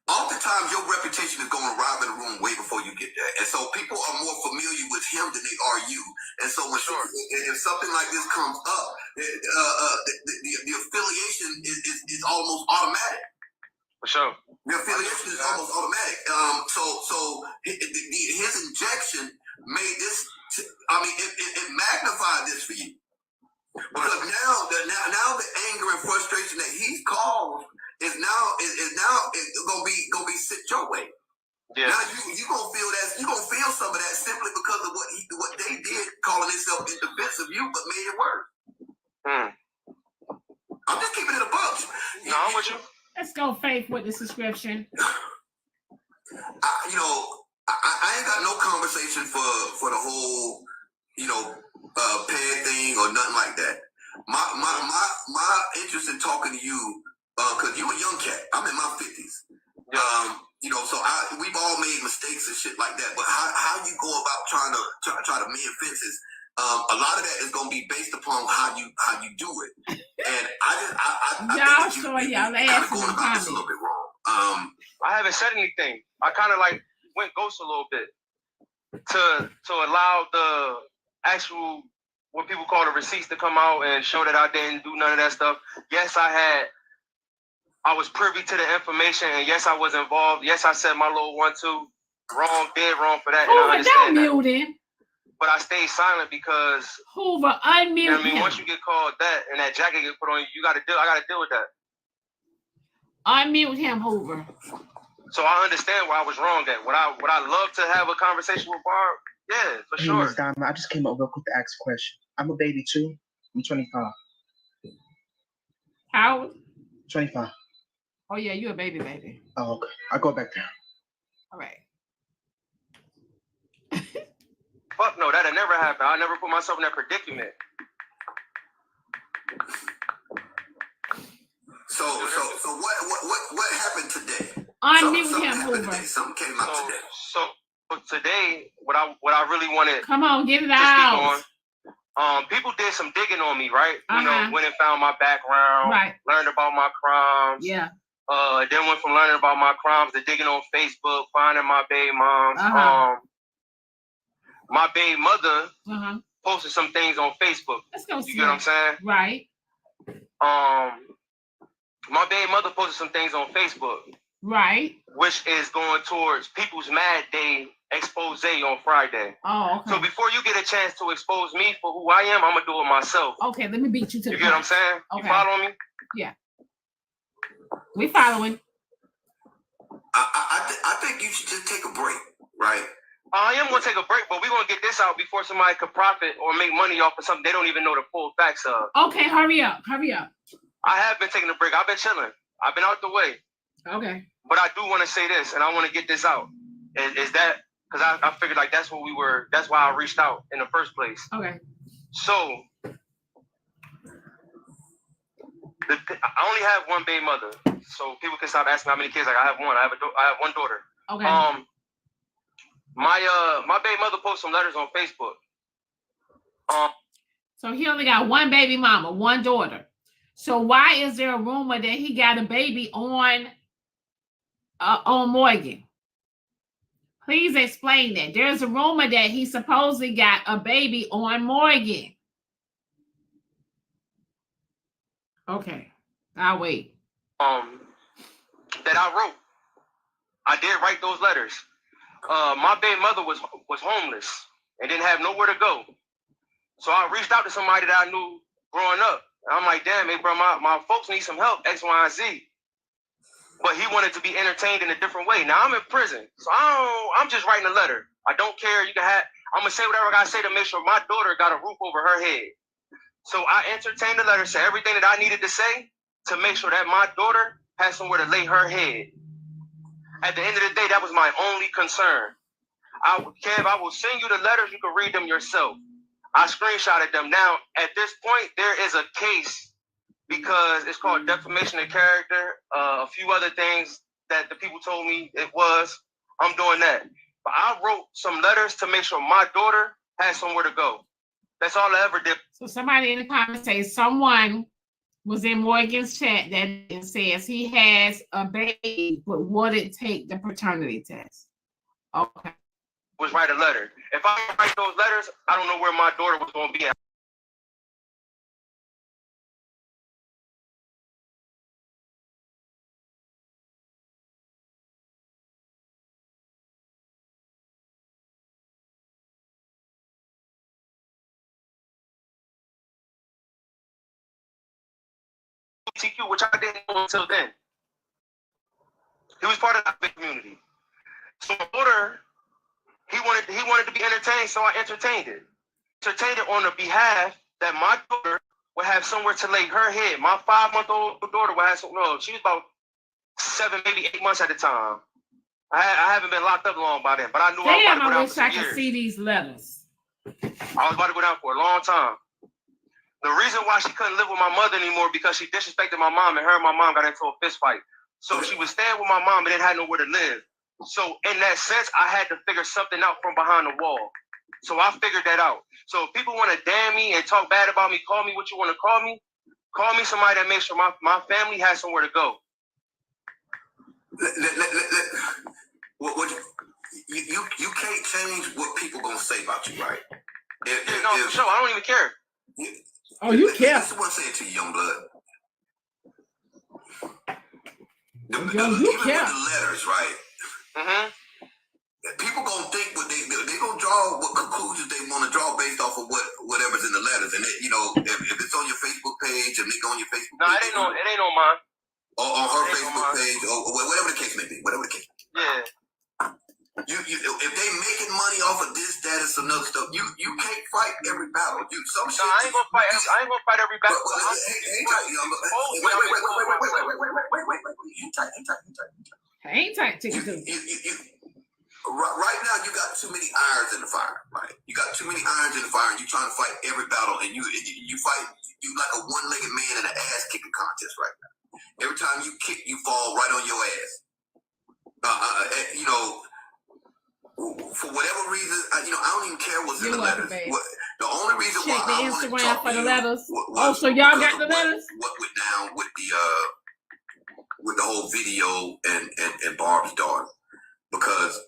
S18: oftentimes your reputation is going to arrive in the room way before you get there, and so people are more familiar with him than they are you. And so when if something like this comes up, the affiliation is almost automatic.
S19: For sure.
S18: The affiliation is almost automatic. So his injection made this. I mean, it magnified this for you, because now the anger and frustration that he's caused is gonna be sent your way.
S19: Yeah.
S18: Now you gonna feel that, you gonna feel some of that simply because of what they did, calling themselves in defense of you, but made it worse. I'm just keeping it a buck.
S19: No, I'm with you.
S1: Let's go, Faith, with the subscription.
S18: I ain't got no conversation for the whole, peg thing or nothing like that. My interest in talking to you, because you a young cat. I'm in my 50s. So we've all made mistakes and shit like that. But how you go about trying to mend fences? A lot of that is gonna be based upon how you do it. And I
S1: y'all
S18: think
S1: showing y'all
S18: kind
S1: ass
S18: of going about this a little bit wrong.
S19: I haven't said anything. I kind of like went ghost a little bit to allow the actual, what people call the receipts, to come out and show that I didn't do none of that stuff. Yes, I was privy to the information, and yes, I was involved. Yes, I said my little 1-2 wrong, dead wrong for that.
S1: Hoover,
S19: and I understand
S1: don't mute him.
S19: But I stayed silent because
S1: Hoover, unmute him.
S19: Once you get called that and that jacket get put on you, I gotta deal with that.
S1: Unmute him, Hoover.
S19: So I understand where I was wrong at. Would I love to have a conversation with Barb? Yeah, for
S4: Hey,
S19: sure.
S4: Miss Diamond, I just came up real quick to ask a question. I'm a baby too. I'm 25.
S1: How?
S4: 25.
S1: Oh yeah, you a baby.
S4: Oh, okay. I'll go back there.
S1: All right.
S19: Fuck no, that'll never happen. I never put myself in that predicament.
S18: So what happened today?
S1: Unmute him, Hoover.
S18: Something came out today.
S19: So today, what I really wanted
S1: Come on, get it
S19: to
S1: out.
S19: speak on, people did some digging on me, right? You know,
S1: Uh-huh.
S19: went and found my background,
S1: Right.
S19: learned about my crimes.
S1: Yeah.
S19: Then went from learning about my crimes to digging on Facebook, finding my baby moms.
S1: Uh-huh.
S19: My baby mother
S1: Uh-huh.
S19: posted some things on Facebook.
S1: Let's go.
S19: You get what I'm saying?
S1: Right.
S19: My baby mother posted some things on Facebook.
S1: Right.
S19: Which is going towards People's Mad Day expose on Friday.
S1: Oh, okay.
S19: So before you get a chance to expose me for who I am, I'm gonna do it myself.
S1: Okay, let me beat you to the
S19: You get what I'm
S1: punch.
S19: saying?
S1: Okay.
S19: You follow me?
S1: Yeah. We following.
S18: I think you should just take a break, right?
S19: I am gonna take a break, but we're gonna get this out before somebody could profit or make money off of something they don't even know the full facts of.
S1: Okay, hurry up.
S19: I have been taking a break. I've been chilling. I've been out the way.
S1: Okay.
S19: But I do want to say this, and I want to get this out. Is that because I figured like that's why I reached out in the first place.
S1: Okay.
S19: So I only have one baby mother, so people can stop asking how many kids. Like I have one. I have one daughter.
S1: Okay.
S19: My baby mother posted some letters on Facebook.
S1: So he only got one baby mama, one daughter. So why is there a rumor that he got a baby on Morgan? Please explain that. There's a rumor that he supposedly got a baby on Morgan. Okay, I'll wait.
S19: That I wrote. I did write those letters. My baby mother was homeless and didn't have nowhere to go. So I reached out to somebody that I knew growing up. And I'm like, damn, hey, bro, my folks need some help, X, Y, and Z. But he wanted to be entertained in a different way. Now I'm in prison, so I'm just writing a letter. I don't care. I'm gonna say whatever I gotta say to make sure my daughter got a roof over her head. So I entertained the letter, said everything that I needed to say to make sure that my daughter has somewhere to lay her head. At the end of the day, that was my only concern. Kev, I will send you the letters. You can read them yourself. I screenshotted them. Now, at this point, there is a case because it's called defamation of character. A few other things that the people told me it was. I'm doing that. But I wrote some letters to make sure my daughter has somewhere to go. That's all I ever did.
S1: So somebody in the comments say someone was in Morgan's chat that says he has a baby, but would it take the paternity test? Okay.
S19: Was write a letter. If I didn't write those letters, I don't know where my daughter was going to be at. TQ, which I didn't know until then. He was part of the community. So my daughter, he wanted to be entertained, so I entertained it. Entertained it on the behalf that my daughter would have somewhere to lay her head. My 5-month-old daughter would have she was about 7, maybe 8 months at the time. I haven't been locked up long by then, but I knew I was about to go
S1: I
S19: down
S1: wish
S19: for
S1: I
S19: some
S1: could
S19: years.
S1: see these letters.
S19: I was about to go down for a long time. The reason why she couldn't live with my mother anymore because she disrespected my mom, and her and my mom got into a fist fight. So she was staying with my mom and then had nowhere to live. So in that sense, I had to figure something out from behind the wall. So I figured that out. So if people want to damn me and talk bad about me, call me what you want to call me. Call me somebody that makes sure my family has somewhere to go.
S18: You can't change what people gonna say about you, right?
S19: For sure. I don't even care.
S1: Oh, you care.
S18: This is what I'm saying to you, young blood.
S1: You
S18: Even
S1: care.
S18: with the letters, right?
S19: Mm-hmm.
S18: People gonna think what they gonna draw what conclusions they want to draw based off of whatever's in the letters, and if it's on your Facebook page, if they go on your Facebook page,
S19: it ain't on mine.
S18: Or on her Facebook page, or whatever the case may be, whatever the case.
S19: Yeah.
S18: If they making money off of this, that, and some other stuff, you can't fight every battle.
S19: I ain't gonna fight. I ain't gonna fight every battle.
S1: Hang tight, Chicken Soup.
S18: Right now, you got too many irons in the fire. Right, you got too many irons in the fire, and you trying to fight every battle, and you fight. You like a one-legged man in an ass-kicking contest right now. Every time you kick, you fall right on your ass. For whatever reason, I don't even care what's in the letters. The only reason why I wanted to talk to you was
S1: so y'all got the letters?
S18: What went down with the whole video and Barb's daughter, because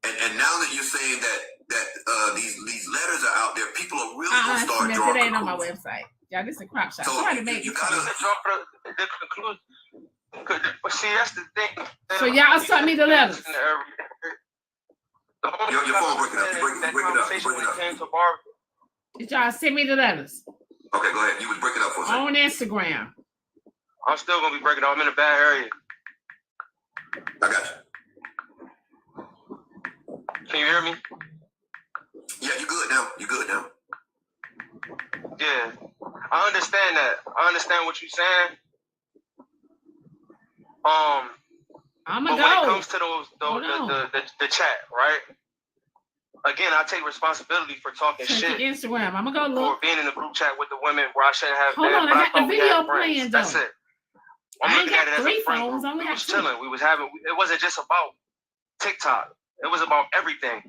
S18: and now that you're saying that these letters are out there, people are really gonna start drawing.
S1: It ain't on my website. Y'all, this is a crop shop.
S18: So
S1: Somebody make
S19: you gotta draw the conclusion. But see, that's the thing.
S1: So y'all sent me the letters.
S18: Your phone breaking up. Break it up.
S1: Did y'all send me the letters?
S18: Okay, go ahead. You was breaking up for a second.
S1: On Instagram.
S19: I'm still gonna be breaking up. I'm in a bad area.
S18: I got you.
S19: Can you hear me?
S18: Yeah, you good now.
S19: Yeah, I understand that. I understand what you're saying.
S1: But
S19: when it comes to the chat, right? Again, I take responsibility for talking shit.
S1: Instagram. I'm gonna go look.
S19: Or being in the group chat with the women where I shouldn't have
S1: Hold
S19: been.
S1: on, I got the video playing though.
S19: That's it. I'm
S1: I ain't
S19: looking at
S1: got
S19: it as
S1: 3
S19: a friend
S1: phones.
S19: group.
S1: I only
S19: We
S1: got
S19: was
S1: 2.
S19: chilling. It wasn't just about TikTok. It was about everything.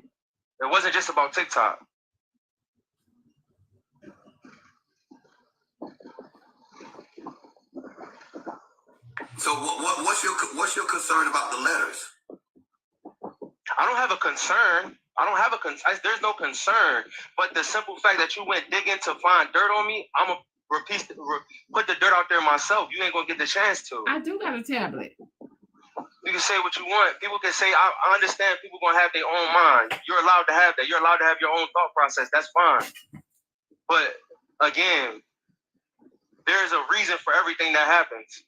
S19: It wasn't just about TikTok.
S18: So what's your concern about the letters?
S19: I don't have a concern. There's no concern. But the simple fact that you went digging to find dirt on me, I'm gonna put the dirt out there myself. You ain't gonna get the chance to.
S1: I do got a tablet.
S19: You can say what you want. People can say, I understand people gonna have their own mind. You're allowed to have that. You're allowed to have your own thought process. That's fine. But again, there's a reason for everything that happens.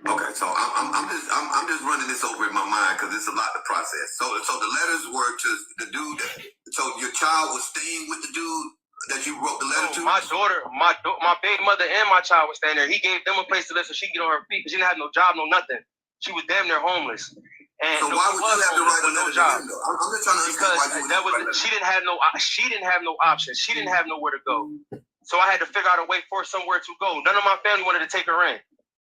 S18: Okay, so I'm just running this over in my mind because it's a lot to process. So the letters were to the dude. So your child was staying with the dude that you wrote the letter to.
S19: My daughter, my baby mother, and my child was staying there. He gave them a place to live so she could get on her feet because she didn't have no job, no nothing. She was damn near homeless. And
S18: so why would you have to write a letter to him though? I'm just trying to understand why you
S19: she didn't have no options. She didn't have nowhere to go. So I had to figure out a way for somewhere to go. None of my family wanted to take her in.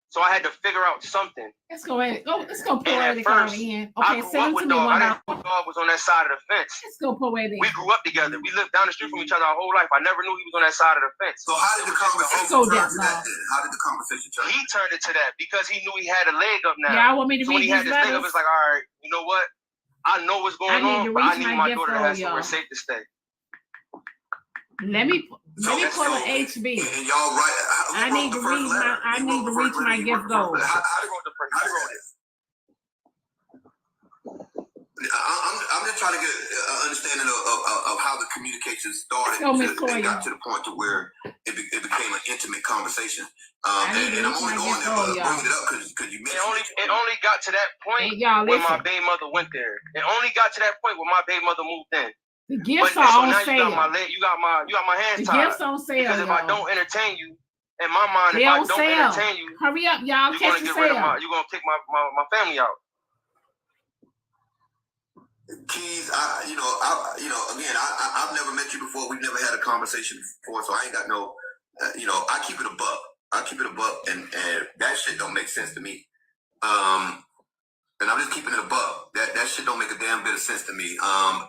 S19: So I had to figure out something.
S1: Let's go poetic on in.
S19: Okay,
S1: send it to me one
S19: dog was on that side of the fence.
S1: Let's go poetic.
S19: We grew up together. We lived down the street from each other our whole life. I never knew he was on that side of the fence.
S18: So how did the conversation turn to that then? How did the conversation turn?
S19: He turned it to that because he knew he had a leg up now.
S1: Yeah, I want me to
S19: so
S1: read
S19: when he had this leg up, it's like, all right, you know what? I know what's going on, but I need my daughter to have somewhere safe to stay.
S1: Let me pull an HB.
S18: And y'all
S1: I need to reach my gift goal.
S18: I'm just trying to get an understanding of how the communication started and got to the point to where it became an intimate conversation. And I'm only going there bringing it up because you mentioned
S19: it only got to that point when my baby mother went there. It only got to that point when my baby mother moved in.
S1: The gifts are on sale.
S19: You got my hands tied.
S1: The gifts on sale.
S19: Because if I don't entertain you, in my mind,
S1: they
S19: if I
S1: on
S19: don't
S1: sale.
S19: entertain you,
S1: hurry up, y'all.
S19: You're gonna get rid of you're gonna kick my family out.
S18: Keys, again, I've never met you before. We've never had a conversation before, so I ain't got no, I keep it a buck. And that shit don't make sense to me. And I'm just keeping it a buck. That shit don't make a damn bit of sense to me.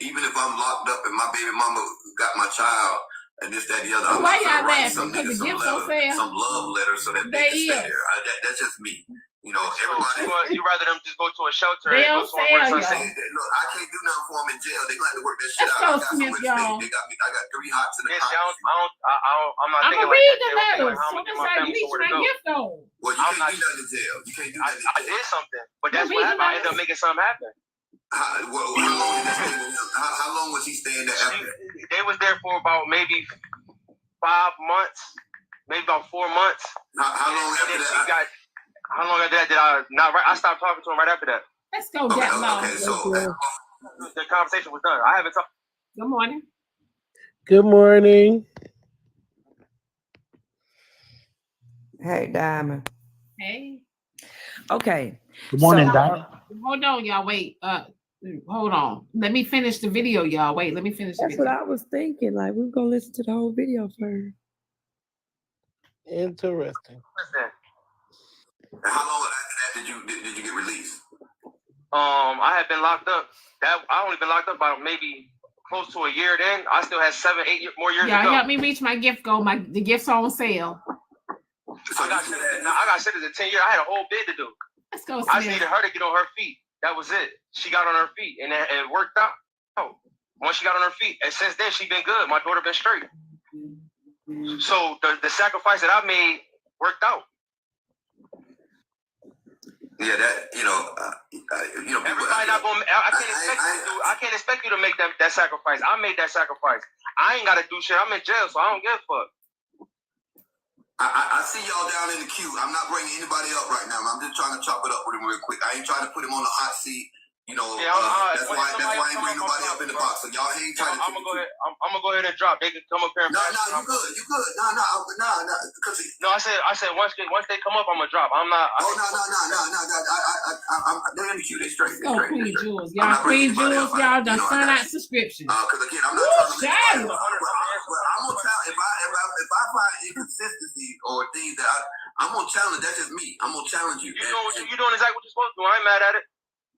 S18: Even if I'm locked up and my baby mama got my child and this, that, the other, I'm not gonna write some nigga some love letter so that they can stay there. That's just me. Everybody.
S19: You rather them just go to a shelter
S1: they
S19: and
S1: don't
S19: go somewhere
S1: sell,
S19: where
S1: y'all.
S18: Look, I can't do nothing for them in jail. They got to work that shit
S1: Let's
S18: out.
S1: go, Smith, y'all.
S18: I got 3 hots in the
S19: I'm not
S1: I'm
S19: thinking
S1: gonna read
S19: like
S1: the
S19: that.
S1: letters. So I reach my gift goal.
S18: Well, you can't do nothing in jail. You can't do nothing in jail.
S19: I did something, but that's what happened. I ended up making something happen.
S18: How long was he staying there after?
S19: They was there for about maybe 5 months, maybe about 4 months.
S18: How long after that?
S19: How long did I not? I stopped talking to him right after that.
S1: Let's go get low.
S18: Okay, so
S19: The conversation was done. I haven't talked.
S1: Good morning.
S5: Good morning.
S7: Hey, Diamond.
S1: Hey.
S7: Okay.
S5: Good morning,
S7: so,
S5: Doc.
S1: Hold on, y'all. Wait. Hold on. Let me finish the video, y'all. Wait. Let me finish the
S7: That's
S1: video.
S7: what I was thinking. Like, we're going to listen to the whole video first.
S5: Interesting.
S18: how long after that did you get released?
S19: I had been locked up. I only been locked up about maybe close to a year. Then I still had 7, 8 more years to
S1: Y'all
S19: go.
S1: help me reach my gift goal. The gifts are on sale.
S19: So I got sentenced to 10 years. I had a whole bid to do.
S1: Let's go.
S19: I just needed her to get on her feet. That was it. She got on her feet, and it worked out. Once she got on her feet, and since then she been good. My daughter been straight. So the sacrifice that I made worked out.
S18: Yeah, that
S19: everybody not gonna. I can't expect you to make that sacrifice. I made that sacrifice. I ain't gotta do shit. I'm in jail, so I don't give a fuck.
S18: I see y'all down in the queue. I'm not bringing anybody up right now. I'm just trying to chop it up with him real quick. I ain't trying to put him on the hot seat. That's why I ain't bring nobody up in the box. So y'all ain't trying to.
S19: I'm gonna go ahead and drop. They can come up here. And
S18: No, you good. No.
S19: No, I said once they come up, I'm gonna drop. I'm not.
S18: No. They're in the queue. They straight.
S1: Go Queen Jules. Y'all Queen Jules, y'all done sign out subscription.
S18: Because again, I'm not trying to. I'm gonna tell if I find inconsistency or things that I'm gonna challenge. That's just me. I'm gonna challenge you.
S19: You're doing exactly what you're supposed to do. I ain't mad at it.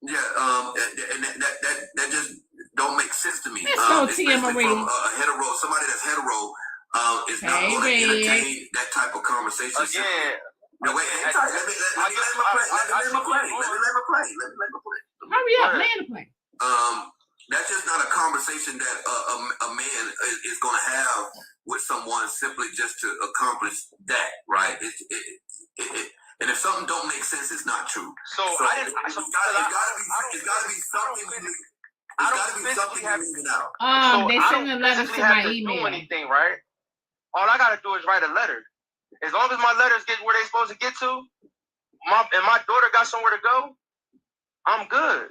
S18: Yeah, and that just don't make sense to me.
S1: Let's go,
S18: Especially
S1: Tia Marie.
S18: from somebody that's hetero, is not going to entertain that type of conversation.
S19: Again.
S18: No, wait, hang tight. Let me let me play.
S1: Hurry up, land the plane.
S18: That's just not a conversation that a man is going to have with someone simply just to accomplish that, right? And if something don't make sense, it's not true.
S19: So I didn't.
S18: It's gotta be something. It's gotta be something you're leaving out.
S1: They send a letter to my email.
S19: Do anything, right? All I gotta do is write a letter. As long as my letters get where they supposed to get to, and my daughter got somewhere to go, I'm good.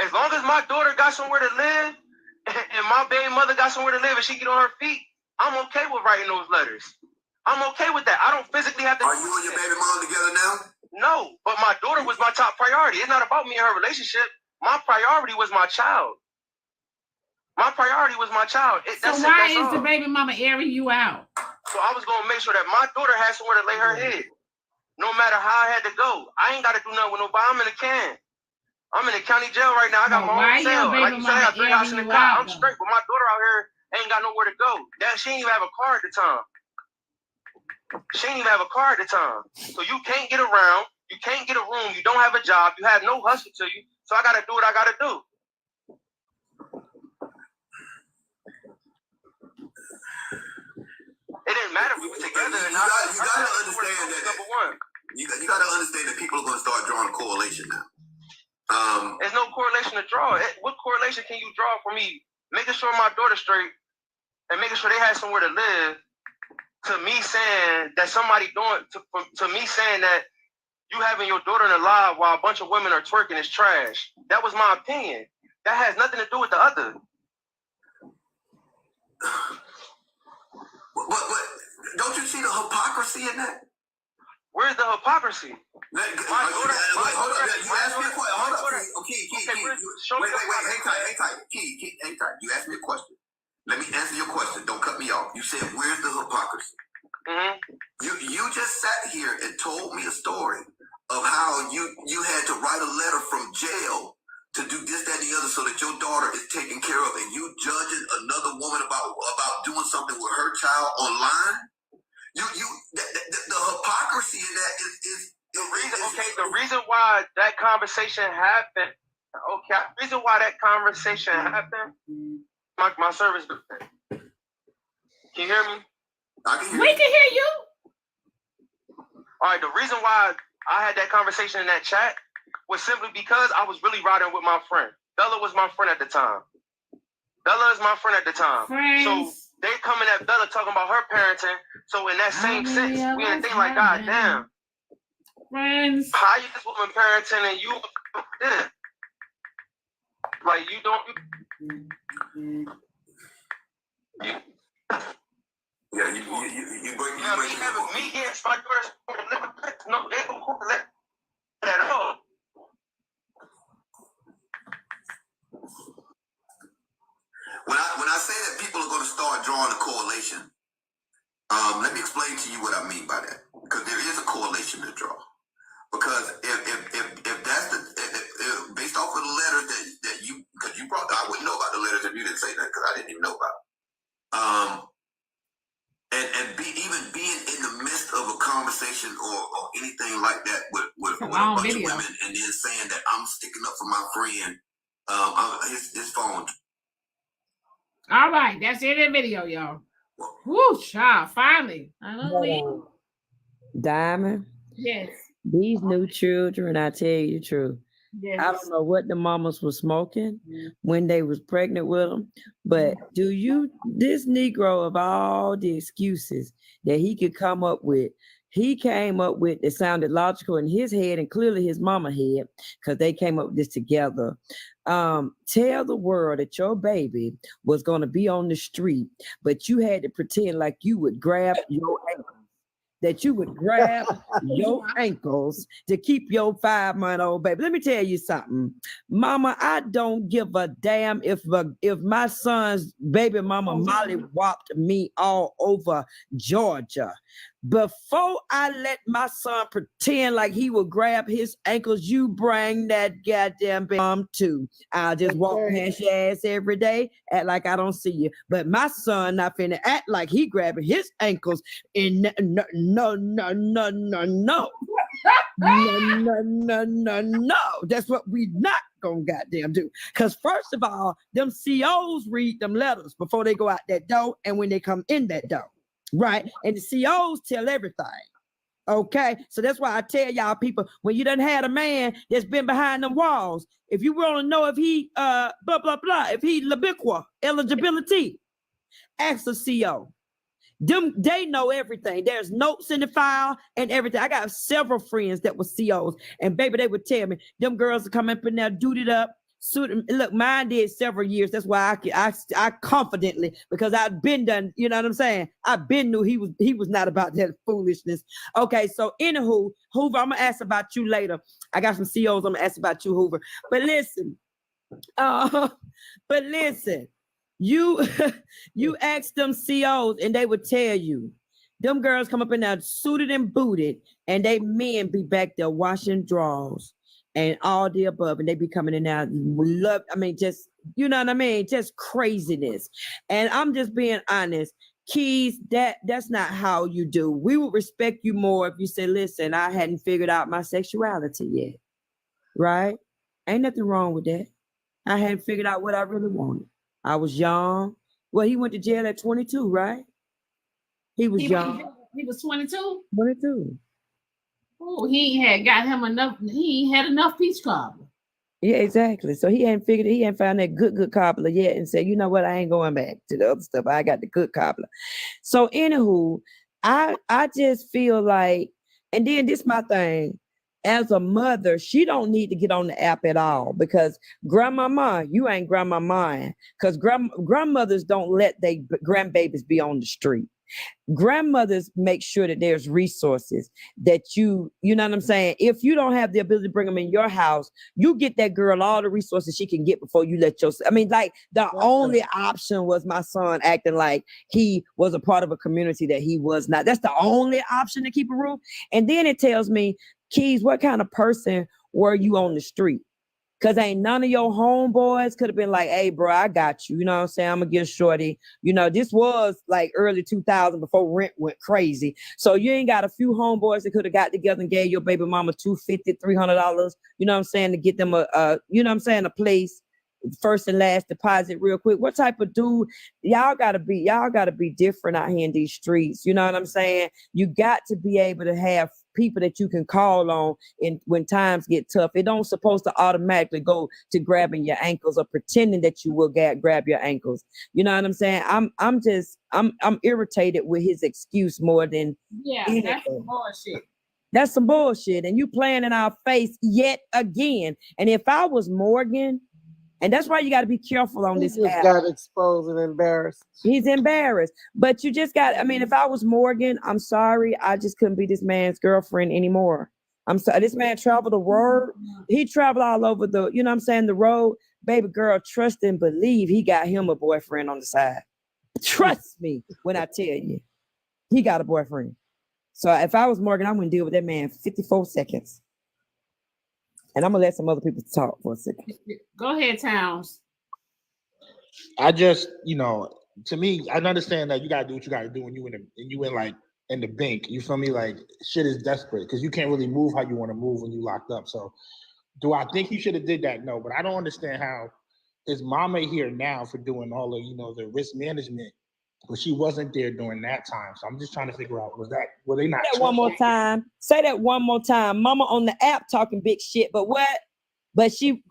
S19: As long as my daughter got somewhere to live, and my baby mother got somewhere to live, and she get on her feet, I'm okay with writing those letters. I'm okay with that. I don't physically have to.
S18: Are you and your baby mom together now?
S19: No, but my daughter was my top priority. It's not about me and her relationship. My priority was my child. My priority was my child.
S1: So why is the baby mama airing you out?
S19: So I was gonna make sure that my daughter had somewhere to lay her head, no matter how I had to go. I ain't got to do nothing with nobody. I'm in the county jail right now. I got my own cell. Like you said, I got 3 houses in the car. I'm straight, but my daughter out here ain't got nowhere to go. She ain't even have a car at the time. She didn't even have a car at the time. So you can't get around. You can't get a room. You don't have a job. You have no hustle to you. So I got to do what I got to do. It didn't matter. We were together.
S18: You got to understand that. Number one. You got to understand that people are going to start drawing a correlation now.
S19: There's no correlation to draw. What correlation can you draw for me making sure my daughter's straight and making sure they have somewhere to live? To me saying that to me saying that you having your daughter in a live while a bunch of women are twerking is trash. That was my opinion. That has nothing to do with the other.
S18: But don't you see the hypocrisy in that?
S19: Where's the hypocrisy?
S18: Hold up. You asked me a question. Hold up. Key. Wait. Hang tight. Key, hang tight. You asked me a question. Let me answer your question. Don't cut me off. You said, where's the hypocrisy?
S19: Mm-hmm.
S18: You just sat here and told me a story of how you had to write a letter from jail to do this, that, and the other so that your daughter is taken care of, and you judging another woman about doing something with her child online? The hypocrisy in that is
S19: the reason. Okay, the reason why that conversation happened. Okay, the reason why that conversation happened. My service. Can you hear me?
S18: I can hear
S1: we can hear you.
S19: All right. The reason why I had that conversation in that chat was simply because I was really riding with my friend. Bella was my friend at the time. Bella is my friend at the time.
S1: Friends.
S19: So they coming at Bella talking about her parenting. So in that same sense, we in a thing like, God damn.
S1: friends.
S19: How you this woman parenting and you yeah. Like you don't
S18: Yeah, you bring
S19: me against my girls. No, they don't let that at all.
S18: When I say that people are going to start drawing a correlation, let me explain to you what I mean by that. Because there is a correlation to draw. Because if that's if based off of the letters that you, because you brought, I wouldn't know about the letters if you didn't say that, because I didn't even know about it. And even being in the midst of a conversation or anything like that with a bunch of women, and then saying that I'm sticking up for my friend, his phone.
S1: All right, that's it in the video, y'all. Woo, child, finally. I don't know.
S7: Diamond.
S1: Yes.
S7: These new children, I tell you the truth.
S1: Yes.
S7: I don't know what the mamas were smoking when they was pregnant with them, but this Negro of all the excuses that he could come up with, he came up with that sounded logical in his head and clearly his mama head, because they came up with this together. Tell the world that your baby was going to be on the street, but you had to pretend like you would grab your ankle. That you would grab your ankles to keep your 5-month-old baby. Let me tell you something, Mama. I don't give a damn if my son's baby mama Molly whopped me all over Georgia. Before I let my son pretend like he would grab his ankles, you bring that goddamn baby too. I'll just walk past your ass every day, act like I don't see you. But my son not finna act like he grabbing his ankles. And no. No. That's what we not gonna goddamn do. Because first of all, them COs read them letters before they go out that door and when they come in that door. Right? And the COs tell everything. Okay, so that's why I tell y'all people, when you done had a man that's been behind them walls, if you want to know if he if he labiqua eligibility, ask a CO. They know everything. There's notes in the file and everything. I got several friends that were COs, and baby, they would tell me them girls would come up in there, duded up. Look, mine did several years. That's why I confidently, because I'd been done, you know what I'm saying? I've been knew he was not about that foolishness. Okay, so anywho, Hoover, I'm gonna ask about you later. I got some COs, I'm gonna ask about you, Hoover. But listen, you ask them COs and they would tell you, them girls come up in there suited and booted, and they men be back there washing drawers and all the above, and they be coming in there just, you know what I mean, just craziness. And I'm just being honest, Keys, that's not how you do. We would respect you more if you say, listen, I hadn't figured out my sexuality yet, right? Ain't nothing wrong with that. I hadn't figured out what I really wanted. I was young. Well, he went to jail at 22, right? He was young.
S1: He was 22?
S7: 22.
S1: Oh, he had got him enough. He had enough peach cobbler.
S7: Yeah, exactly. So he hadn't figured it. He hadn't found that good cobbler yet and said, you know what, I ain't going back to the other stuff. I got the good cobbler. So anywho, I just feel like, and then this my thing, as a mother, she don't need to get on the app at all, because grandmama, you ain't grandmama, because grandmothers don't let their grandbabies be on the street. Grandmothers make sure that there's resources that you know what I'm saying? If you don't have the ability to bring them in your house, you get that girl all the resources she can get before you let your, like the only option was my son acting like he was a part of a community that he was not. That's the only option to keep a roof. And then it tells me, Keys, what kind of person were you on the street? Because ain't none of your homeboys could have been like, hey, bro, I got you. You know what I'm saying? I'm going to get shorty. You know, this was like early 2000 before rent went crazy. So you ain't got a few homeboys that could have got together and gave your baby mama $250, $300, you know what I'm saying, to get them you know what I'm saying, a place, first and last deposit real quick. What type of dude? Y'all gotta be different out here in these streets. You know what I'm saying? You got to be able to have people that you can call on when times get tough. It don't supposed to automatically go to grabbing your ankles or pretending that you will grab your ankles. You know what I'm saying? I'm irritated with his excuse more than
S1: anything. That's bullshit.
S7: That's some bullshit. And you playing in our face yet again. And if I was Morgan, and that's why you got to be careful on this app.
S5: Got exposed and embarrassed.
S7: He's embarrassed. But you just got, I mean, if I was Morgan, I'm sorry. I just couldn't be this man's girlfriend anymore. I'm sorry. This man traveled the world. He traveled all over the, you know what I'm saying, the road. Baby girl, trust and believe he got him a boyfriend on the side. Trust me when I tell you, he got a boyfriend. So if I was Morgan, I'm going to deal with that man 54 seconds. And I'm going to let some other people talk for a second.
S1: Go ahead, Towns.
S6: I just, to me, I understand that you gotta do what you gotta do when you in the bank. You feel me? Like shit is desperate because you can't really move how you want to move when you locked up. So, do I think he should have did that? No, but I don't understand how his mama here now for doing all of the risk management, but she wasn't there during that time. So I'm just trying to figure out were they not?
S7: Say that one more time. Say that one more time. Mama on the app talking big shit, but what? But she,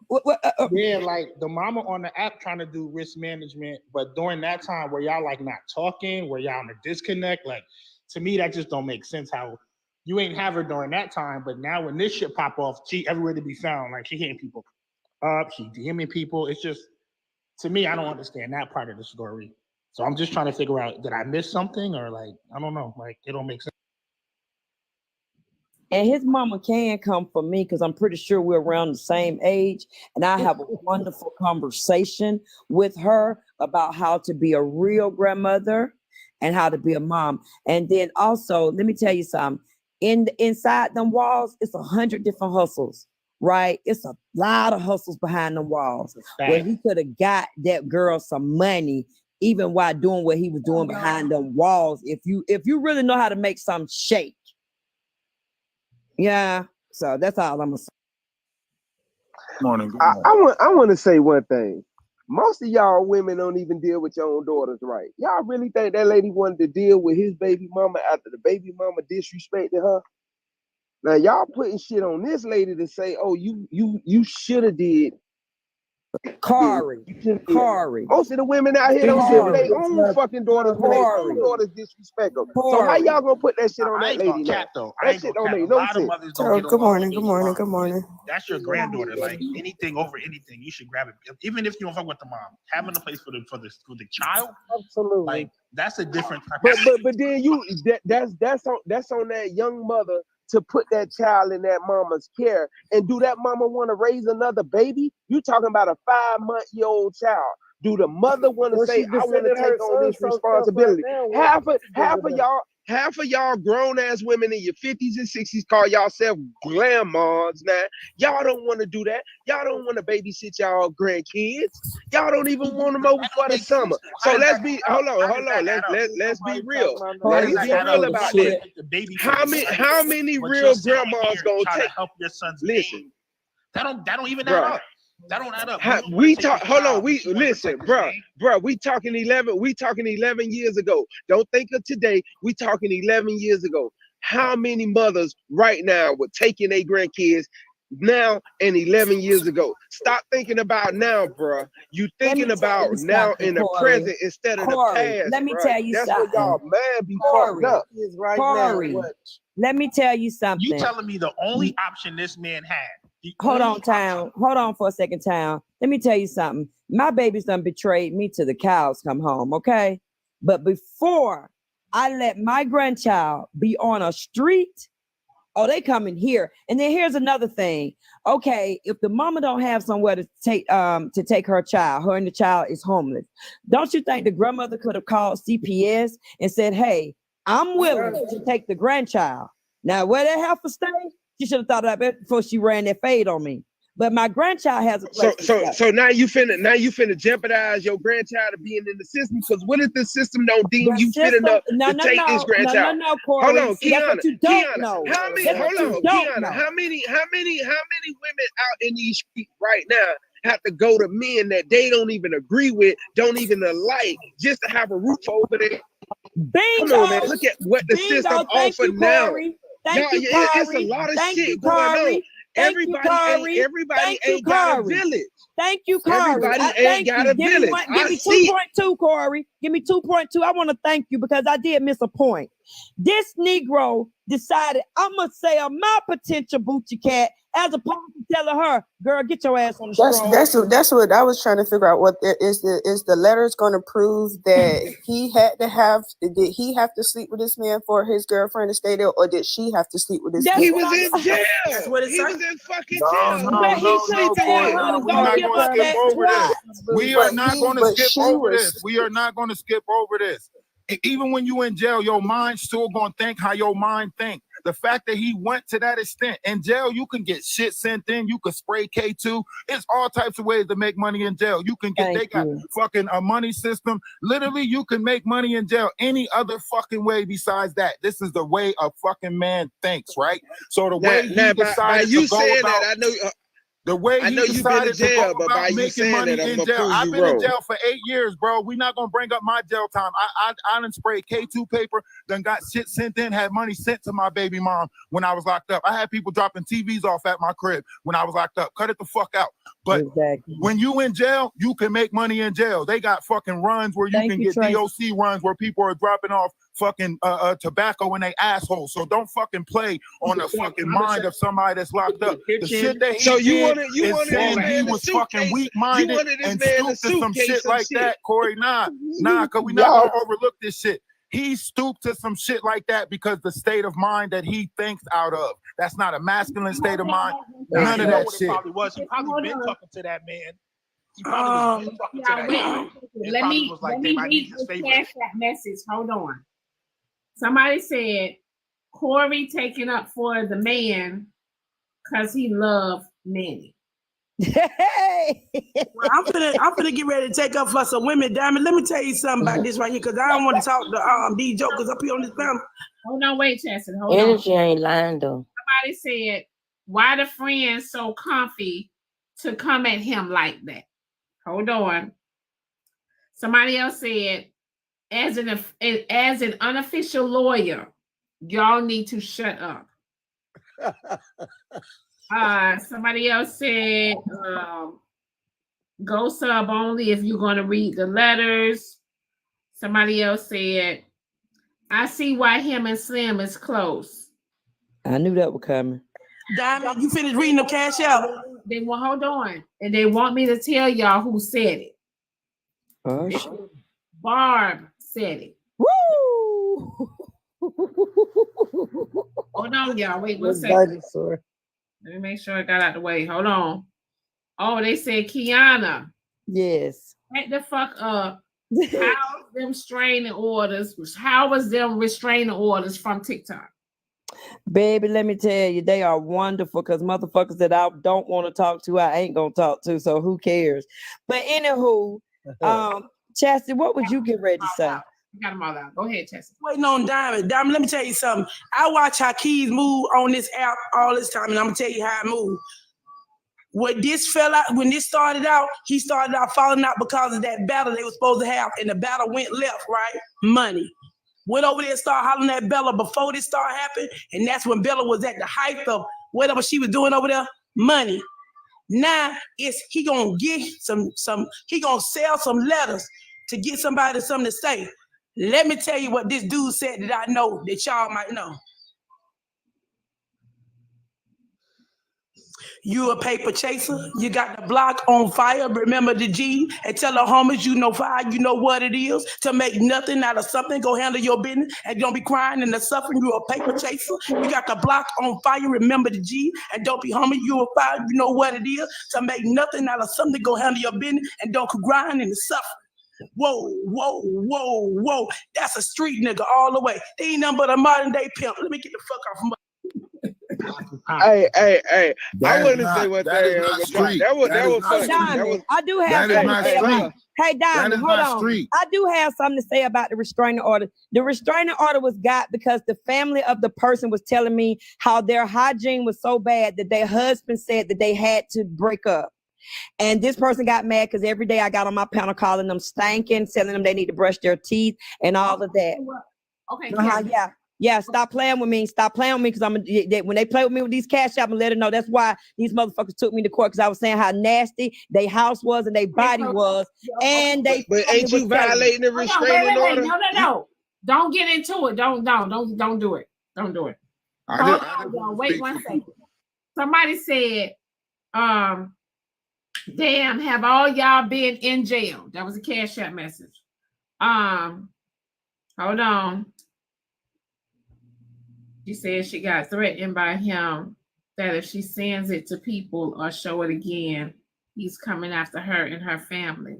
S6: yeah, like the mama on the app trying to do risk management, but during that time where y'all like not talking, where y'all in a disconnect, like to me that just don't make sense. How you ain't have her during that time, but now when this shit pop off, she everywhere to be found. Like she hitting people up, she DMing people. It's just to me, I don't understand that part of the story. So I'm just trying to figure out did I miss something or like I don't know, like it don't make sense.
S7: And his mama can come for me because I'm pretty sure we're around the same age. And I have a wonderful conversation with her about how to be a real grandmother and how to be a mom. And then also, let me tell you something. Inside them walls, it's 100 different hustles, right? It's a lot of hustles behind them walls where he could have got that girl some money even while doing what he was doing behind them walls. If you really know how to make something shake. Yeah, so that's all I'm gonna say.
S8: Morning. I want to say one thing. Most of y'all women don't even deal with your own daughters right. Y'all really think that lady wanted to deal with his baby mama after the baby mama disrespected her? Now y'all putting shit on this lady to say, oh, you should have did.
S7: Corey.
S8: Most of the women out here don't deal with their own fucking daughters when their own daughters disrespect them. So how y'all gonna put that shit on that lady now? That shit don't make no sense.
S23: Good morning.
S6: That's your granddaughter. Like anything over anything, you should grab it. Even if you don't fuck with the mom, having a place for the child,
S8: absolutely.
S6: Like that's a different type.
S8: But then that's on that young mother to put that child in that mama's care. And do that mama want to raise another baby? You talking about a 5-month-old child. Do the mother want to say, I want to take on this responsibility? Half of y'all grown ass women in your 50s and 60s call y'allself grandmas now. Y'all don't want to do that. Y'all don't want to babysit y'all grandkids. Y'all don't even want them over for the summer. So let's be hold on. Let's be real. Let's be real about this. How many real grandmas gonna take
S6: help your son's
S8: listen?
S6: That don't even add up. That don't add up.
S8: We talk. Hold on. We listen, bro. We talking 11. We talking 11 years ago. Don't think of today. We talking 11 years ago. How many mothers right now were taking their grandkids now and 11 years ago? Stop thinking about now, bro. You thinking about now in the present instead of the past.
S7: Let me tell you
S8: That's
S7: something.
S8: what y'all man be fucked up.
S7: Corey, let me tell you something.
S6: You telling me the only option this man had?
S7: Hold on, Town. Hold on for a second, Town. Let me tell you something. My baby's done betrayed me till the cows come home, okay? But before I let my grandchild be on a street, oh, they come in here. And then here's another thing. Okay, if the mama don't have somewhere to take her child, her and the child is homeless, don't you think the grandmother could have called CPS and said, hey, I'm willing to take the grandchild. Now, where that heifer stay? She should have thought about it before she ran that fade on me. But my grandchild has a place.
S8: So now you finna jeopardize your grandchild to being in the system, because what if the system don't deem you fit enough to take this grandchild?
S7: No, Corey.
S8: Hold on,
S7: Kiana.
S8: How many women out in these streets right now have to go to men that they don't even agree with, don't even like, just to have a roof over there?
S7: Bingo.
S8: Come on, man. Look at what the system offers now.
S7: Thank you,
S8: It's a lot of shit going on. Everybody ain't got a village.
S7: Thank you, Corey.
S8: Everybody ain't
S7: Thank
S8: got
S7: you.
S8: a
S7: Give
S8: village.
S7: me
S8: I see it.
S7: 2.2, Corey. Give me 2.2. I want to thank you because I did miss a point. This Negro decided I'm gonna sell my potential booty cat as opposed to telling her, "Girl, get your ass on the stroll."
S23: That's what I was trying to figure out. What is the letters going to prove that he had to have? Did he have to sleep with this man for his girlfriend to stay there, or did she have to sleep with this man?
S8: He was in jail.
S23: That's what it
S8: He
S23: said.
S8: was in fucking
S23: No,
S8: jail.
S23: no,
S8: But he
S23: no,
S8: sleeping
S23: Corey,
S8: with her.
S23: we're not going to skip over this.
S11: We are not going to skip over this. We are not going to skip over this. Even when you in jail, your mind still going to think how your mind think. The fact that he went to that extent in jail, you can get shit sent in. You can spray K2. It's all types of ways to make money in jail. You can get, they got fucking a money system. Literally, you can make money in jail any other fucking way besides that. This is the way a fucking man thinks, right? So the way he decided
S8: by you
S11: to go
S8: saying
S11: about,
S8: that, I know.
S11: the way
S8: I
S11: he
S8: know you've been in
S11: decided to
S8: jail,
S11: go
S8: but by
S11: about
S8: you
S11: making
S8: saying
S11: money
S8: that, I'm
S11: in
S8: gonna
S11: jail.
S8: prove
S11: I've
S8: you
S11: been in
S8: wrong.
S11: jail for 8 years, bro. We're not gonna bring up my jail time. I done sprayed K2 paper, done got shit sent in, had money sent to my baby mom when I was locked up. I had people dropping TVs off at my crib when I was locked up. Cut it the fuck out. But when you in jail, you can make money in jail. They got fucking runs where you can get DOC runs where people are dropping off fucking tobacco in their assholes. So don't fucking play on the fucking mind of somebody that's locked up. The shit that he
S8: So you
S11: did
S8: wanted
S11: is saying
S8: this man
S11: he
S8: in
S11: was
S8: a
S11: fucking
S8: suitcase.
S11: weak-minded
S8: You wanted this
S11: and
S8: man in a
S11: stooped to some
S8: suitcase
S11: shit
S8: some
S11: like
S8: shit.
S11: that, Corey. Nah, because we not gonna overlook this shit. He stooped to some shit like that because the state of mind that he thinks out of. That's not a masculine state of mind. None of that shit.
S6: Probably was. He probably been talking to that man. He probably was been talking to that man.
S1: Let me read this Cash App message. Hold on. Somebody said Corey taking up for the man because he loved Manny.
S13: Well, I'm finna get ready to take up for some women, Diamond. Let me tell you something about this right here, because I don't want to talk to these jokers up here on this panel.
S1: Hold on, wait, Chastity. Hold on.
S12: Energy ain't lying though.
S1: Somebody said, why the friends so comfy to come at him like that? Hold on. Somebody else said, as an unofficial lawyer, y'all need to shut up. Somebody else said, go sub only if you're going to read the letters. Somebody else said, I see why him and Slim is close.
S7: I knew that was coming.
S13: Diamond, you finished reading the Cash out?
S1: They want, hold on. And they want me to tell y'all who said it.
S7: Oh, shit.
S1: Barb said it.
S7: Woo!
S1: Hold on, y'all. Wait one second.
S7: Dinosaur.
S1: Let me make sure I got out the way. Hold on. Oh, they said Kiana.
S7: Yes.
S1: Back the fuck up. How them restraining orders? How was them restraining orders from TikTok?
S7: Baby, let me tell you, they are wonderful because motherfuckers that I don't want to talk to, I ain't gonna talk to. So who cares? But anywho, Chastity, what would you get ready to say?
S1: Got them all out. Go ahead, Chastity.
S13: Waiting on Diamond. Diamond, let me tell you something. I watch how Keys move on this app all this time, and I'm gonna tell you how I move. When this started out, he started out falling out because of that battle they were supposed to have, and the battle went left, right? Money. Went over there and started hollering at Bella before this started happening, and that's when Bella was at the height of whatever she was doing over there, money. Now he gonna get he gonna sell some letters to get somebody something to say. Let me tell you what this dude said that I know that y'all might know. You a paper chaser, you got the block on fire, remember the G, and tell the homies you know fire, you know what it is, to make nothing out of something, go handle your business, and don't be crying and the suffering, you a paper chaser, you got the block on fire, remember the G, and don't be homie, you a fire, you know what it is, to make nothing out of something, go handle your business, and don't grind and the suffering. Whoa, whoa, whoa, whoa, that's a street nigga all the way. They ain't nothing but a modern day pimp. Let me get the fuck off my
S8: Hey, I
S11: That
S8: wanted
S11: is
S8: to say
S11: not-
S8: one
S11: that is
S8: thing.
S11: not street.
S8: That was
S11: That is
S8: funny.
S11: not street.
S7: Diamond, I do have
S11: That is
S7: something
S11: not
S7: to say about
S11: street.
S7: Hey,
S11: That
S7: Diamond,
S11: is
S7: hold
S11: not
S7: on.
S11: street.
S7: I do have something to say about the restraining order. The restraining order was got because the family of the person was telling me how their hygiene was so bad that their husband said that they had to break up. And this person got mad because every day I got on my panel calling them stinking, telling them they need to brush their teeth and all of that.
S1: Okay,
S7: Yeah. Yeah, stop playing with me. Stop playing with me because when they play with me with these cash app and let her know that's why these motherfuckers took me to court because I was saying how nasty they house was and they body was. And they
S8: But ain't you violating the restraining order?
S1: No. Don't get into it. Don't do it. Don't do it. Hold on, y'all. Wait 1 second. Somebody said, damn, have all y'all been in jail? That was a cash app message. Hold on. She said she got threatened by him that if she sends it to people or show it again, he's coming after her and her family.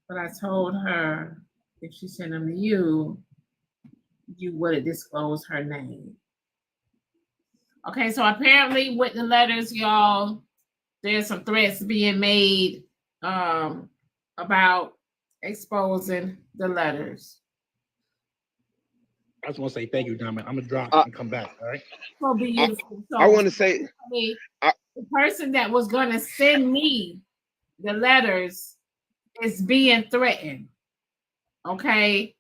S1: But I told her if she sent them to you, you would disclose her name. Okay, so apparently with the letters, y'all, there's some threats being made about exposing the letters.
S6: I just want to say thank you, Diamond. I'm gonna drop and come back. All right.
S1: So beautiful. So
S8: I want to say
S1: the person that was gonna send me the letters is being threatened. Okay.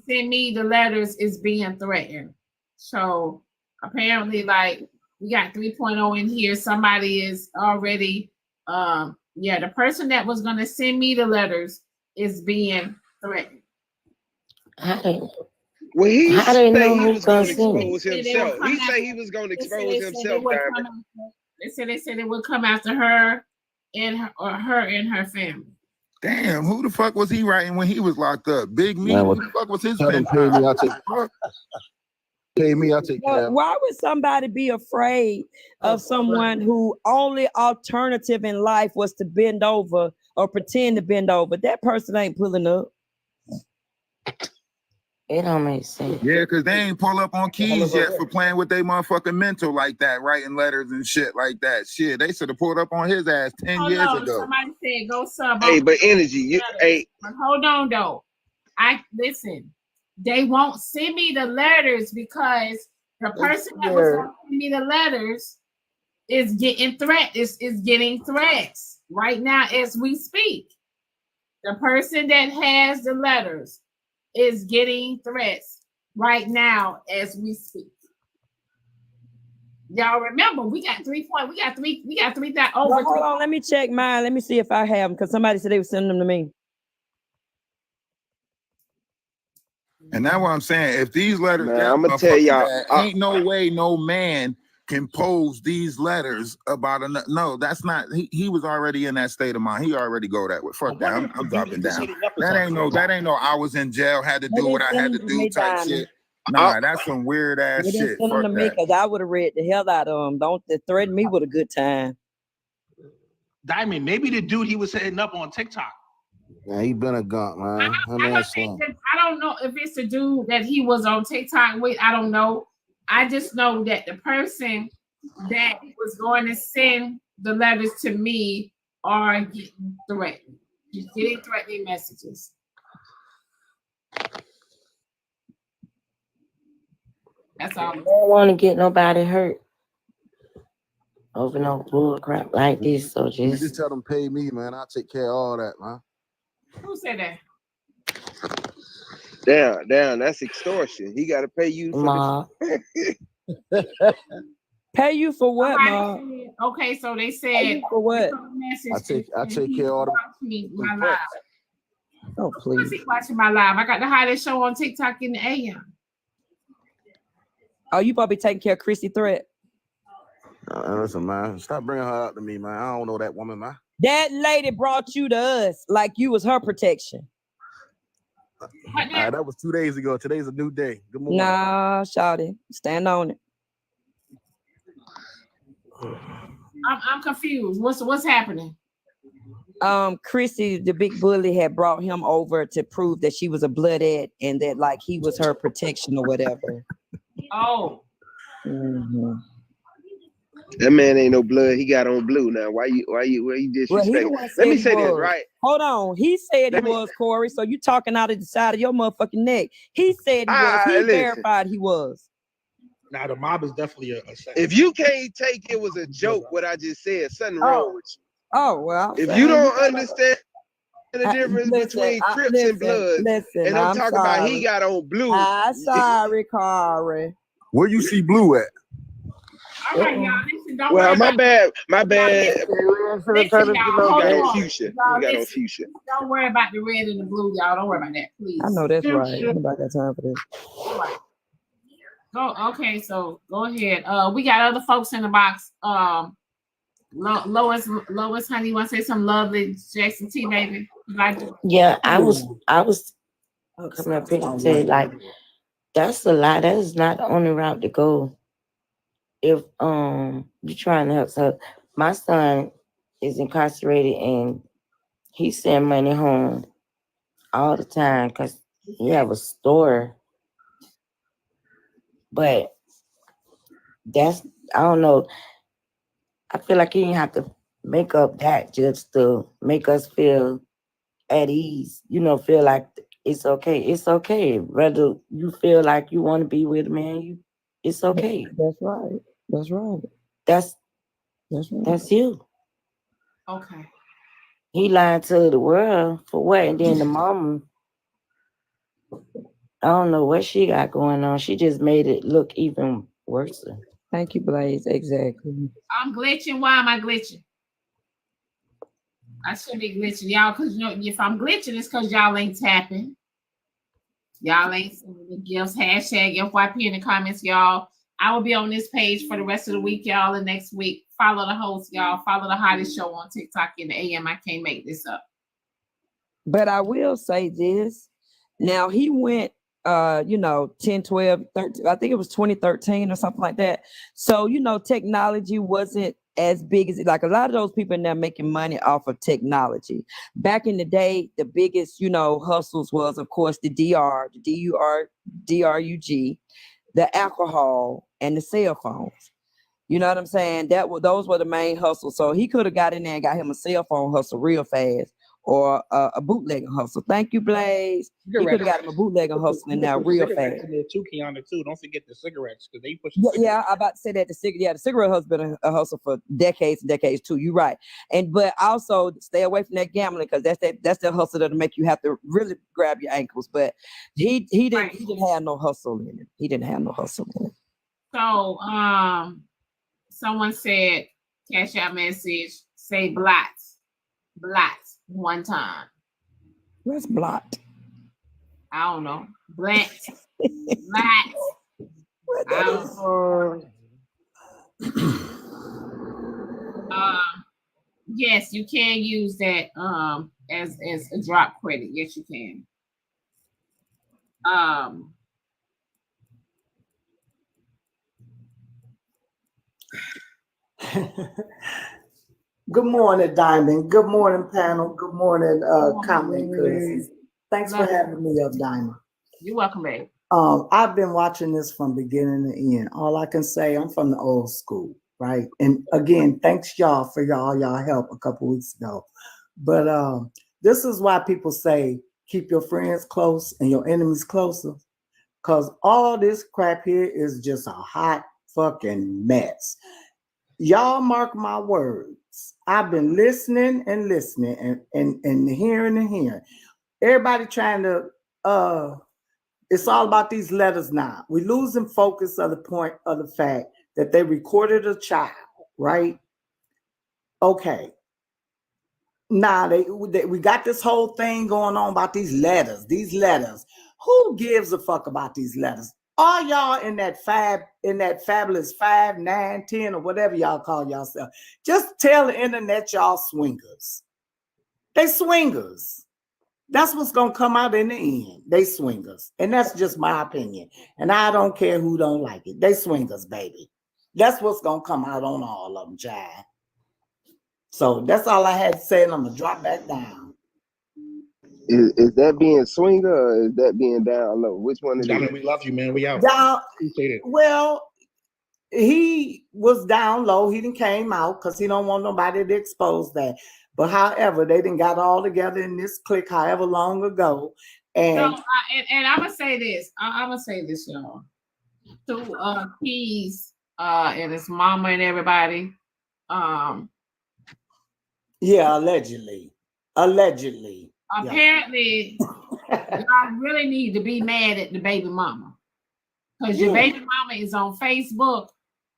S1: Send me the letters is being threatened. So apparently, like we got 3.0 in here. Somebody is already the person that was gonna send me the letters is being threatened.
S8: Well, he said
S12: know
S8: he
S12: who's
S8: was going to
S12: gonna
S8: expose himself. He said he was going to expose himself, Diamond.
S1: They said it would come after her and her family.
S11: Damn, who the fuck was he writing when he was locked up? Big Me?
S14: Man,
S11: Who the fuck was his
S14: tell them,
S11: pen
S14: pay me,
S11: pal?
S14: I'll take pay me, I'll take care of it.
S7: Why would somebody be afraid of someone who only alternative in life was to bend over or pretend to bend over? That person ain't pulling up.
S12: It don't make sense.
S11: Yeah, because they ain't pull up on Keys yet for playing with their motherfucking mental like that, writing letters and shit like that. Shit, they should have pulled up on his ass 10 years ago.
S1: Somebody said go sub.
S8: Hey, but energy,
S1: But hold on though. Listen. They won't send me the letters because the person that was going to send me the letters is getting getting threats right now as we speak. The person that has the letters is getting threats right now as we speak. Y'all remember we got 3 that over.
S7: Well, hold on, let me check mine. Let me see if I have them because somebody said they were sending them to me.
S11: And that's what I'm saying. If these letters,
S8: man, I'm gonna tell y'all,
S11: ain't no way no man can pose these letters about a no. That's not. He was already in that state of mind. He already go that way. Fuck that. I'm dropping down. That ain't no. I was in jail. Had to do what I had to do. Type shit. Nah, that's some weird ass
S7: They didn't
S11: shit.
S7: send them
S11: Fuck
S7: to me
S11: that.
S7: because I would have read the hell out of them. Don't threaten me with a good time.
S6: Diamond, maybe the dude he was setting up on TikTok.
S14: Yeah, he been a gunk, man.
S1: I don't know if it's a dude that he was on TikTok with. I don't know. I just know that the person that was going to send the letters to me are getting threatened. Just getting threatening messages. That's all.
S12: I don't want to get nobody hurt over no bull crap like this. So
S14: just tell them pay me, man. I'll take care of all that, man.
S1: Who said that?
S8: Damn, that's extortion. He got to pay you for
S7: Pay you for what, Ma?
S1: Okay, so they said
S7: Pay you for what?
S14: I take care of all
S1: the my live.
S7: Oh, please.
S1: He's watching my live. I got the hottest show on TikTok in the AM.
S7: Oh, you probably taking care of Chrissy Threat.
S14: Listen, man, stop bringing her out to me, man. I don't know that woman, man.
S7: That lady brought you to us like you was her protection.
S14: That was 2 days ago. Today's a new day. Good morning.
S7: Nah, shawty, stand on it.
S1: I'm confused. What's happening?
S7: Chrissy, the big bully, had brought him over to prove that she was a bloodhead and that like he was her protection or whatever.
S1: Oh.
S7: Mm-hmm.
S8: That man ain't no blood. He got on blue now. Why you disrespecting? Let me say this, right?
S7: Hold on. He said it was, Corey. So you talking out of the side of your motherfucking neck. He said he was. He verified he was.
S6: Now the mob is definitely a
S8: if you can't take it was a joke, what I just said, something wrong with you.
S7: Oh well.
S8: If you don't understand, The difference between Crips and Bloods,
S7: Listen,
S8: and I'm
S7: I'm
S8: talking about he
S7: sorry.
S8: got on blue.
S7: I'm sorry, Corey.
S14: Where you see Blue at?
S1: All right, y'all. Listen, don't
S8: Well,
S1: worry
S8: my
S1: about
S8: bad, my bad.
S1: Listen, y'all.
S8: He
S1: Hold
S8: got on
S1: on.
S8: fuchsia. He
S1: Y'all,
S8: got on
S1: listen.
S8: fuchsia.
S1: Don't worry about the red and the blue, y'all. Don't worry about that, please.
S7: I know that's right. Nobody got time for this.
S1: All right. Go. Okay, so go ahead. We got other folks in the box. Lois, honey, you want to say something lovely, Jackson T, baby?
S3: Yeah, I was coming up here to say, like, that's a lie. That is not the only route to go. If you're trying to help, so my son is incarcerated and he send money home all the time because he have a store. But that's, I don't know. I feel like you didn't have to make up that just to make us feel at ease, feel like it's okay. It's okay. Whether you feel like you want to be with a man, it's okay.
S7: That's right. That's right.
S3: That's
S7: right.
S3: That's you.
S1: Okay.
S3: He lied to the world for what? And then the mama, I don't know what she got going on. She just made it look even worse.
S7: Thank you, Blaze. Exactly.
S1: I'm glitching. Why am I glitching? I should be glitching, y'all, because if I'm glitching, it's because y'all ain't tapping. Y'all ain't sending the gifts. Hashtag FYP in the comments, y'all. I will be on this page for the rest of the week, y'all, and next week. Follow the host, y'all. Follow the hottest show on TikTok in the AM. I can't make this up.
S7: But I will say this. Now, he went, 10, 12, 13, I think it was 2013 or something like that. So, technology wasn't as big as like a lot of those people now making money off of technology. Back in the day, the biggest, hustles was, of course, the DRUG, the alcohol, and the cell phones. You know what I'm saying? Those were the main hustles. So he could have got in there and got him a cell phone hustle real fast, or a bootlegging hustle. Thank you, Blaze. He could have got him a bootlegging hustle now real fast.
S6: Too, Kiana, too. Don't forget the cigarettes because they push.
S7: Yeah, I'm about to say that the cigarette hustle been a hustle for decades and decades too. You're right, but also stay away from that gambling because that's the hustle that'll make you have to really grab your ankles. But he didn't have no hustle in it. He didn't have no hustle in it.
S1: So someone said, cash out message, say blot one time.
S7: Where's blot?
S1: I don't know. Black. Yes, you can use that as a drop credit. Yes, you can.
S15: Good morning, Diamond. Good morning, panel. Good morning, comment courtesies. Thanks for having me up, Diamond.
S1: You're welcome, babe.
S15: I've been watching this from beginning to end. All I can say, I'm from the old school, right? And again, thanks y'all for y'all help a couple weeks ago. But this is why people say keep your friends close and your enemies closer, because all this crap here is just a hot fucking mess. Y'all mark my words. I've been listening and listening and hearing and hearing. Everybody trying to it's all about these letters now. We're losing focus of the point of the fact that they recorded a child, right? Okay. Now we got this whole thing going on about these letters. Who gives a fuck about these letters? All y'all in that fabulous 5, 9, 10, or whatever y'all call yourself, just tell the internet y'all swingers. They swingers. That's what's gonna come out in the end. They swingers. And that's just my opinion. And I don't care who don't like it. They swingers, baby. That's what's gonna come out on all of them, child. So that's all I had to say, and I'm gonna drop back down.
S8: Is that being swinger or is that being down low? Which one is it?
S6: Diamond, we love you, man. We out.
S15: Well, he was down low. He didn't came out because he don't want nobody to expose that. But however, they didn't got all together in this clique however long ago. And
S1: so, and I'm gonna say this. I'm gonna say this, y'all. To Keys and his mama and everybody.
S15: Yeah, allegedly.
S1: Apparently, y'all really need to be mad at the baby mama. Because your baby mama is on Facebook.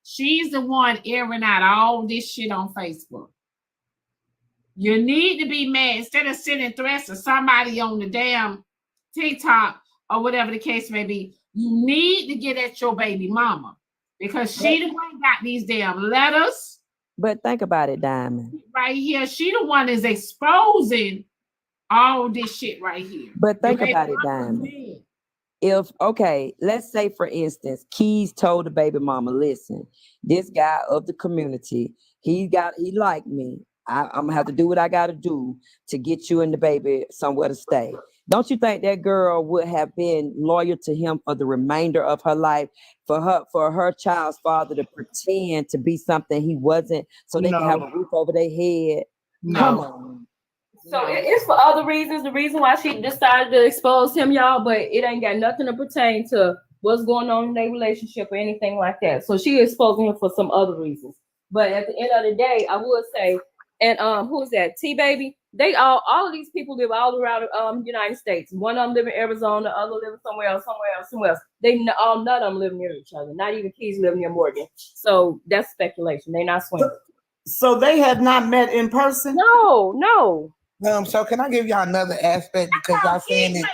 S1: She's the one airing out all this shit on Facebook. You need to be mad instead of sending threats to somebody on the damn TikTok or whatever the case may be. You need to get at your baby mama because she the one got these damn letters.
S7: But think about it, Diamond.
S1: Right here, she the one is exposing all this shit right here.
S7: But think about it, Diamond. If, okay, let's say for instance, Keys told the baby mama, listen, this guy of the community, he liked me. I'm gonna have to do what I gotta do to get you and the baby somewhere to stay. Don't you think that girl would have been loyal to him for the remainder of her life, for her child's father to pretend to be something he wasn't, so they can have a roof over their head? Come on.
S12: So it's for other reasons. The reason why she decided to expose him, y'all, but it ain't got nothing to pertain to what's going on in their relationship or anything like that. So she exposing him for some other reasons. But at the end of the day, I would say, and who is that? T Baby. They all of these people live all around the United States. One of them live in Arizona, the other live somewhere else. They none of them live near each other. Not even Keys live near Morgan. So that's speculation. They're not swingers.
S5: So they have not met in person?
S12: No.
S6: So can I give y'all another aspect because y'all saying it?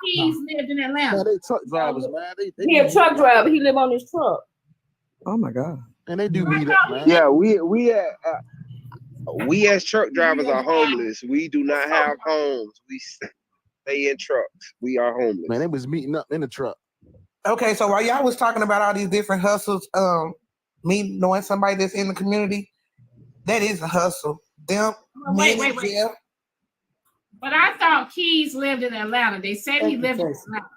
S1: Keys lived in Atlanta.
S14: They truck drivers, man.
S12: He a truck driver. He live on his truck.
S7: Oh my God.
S14: And they do meet up, man.
S8: Yeah, we as truck drivers are homeless. We do not have homes. We stay in trucks. We are homeless.
S14: Man, they was meeting up in the truck.
S6: Okay, so while y'all was talking about all these different hustles, me knowing somebody that's in the community, that is a hustle. Them,
S1: wait. But I thought Keys lived in Atlanta. They said he lived in Atlanta.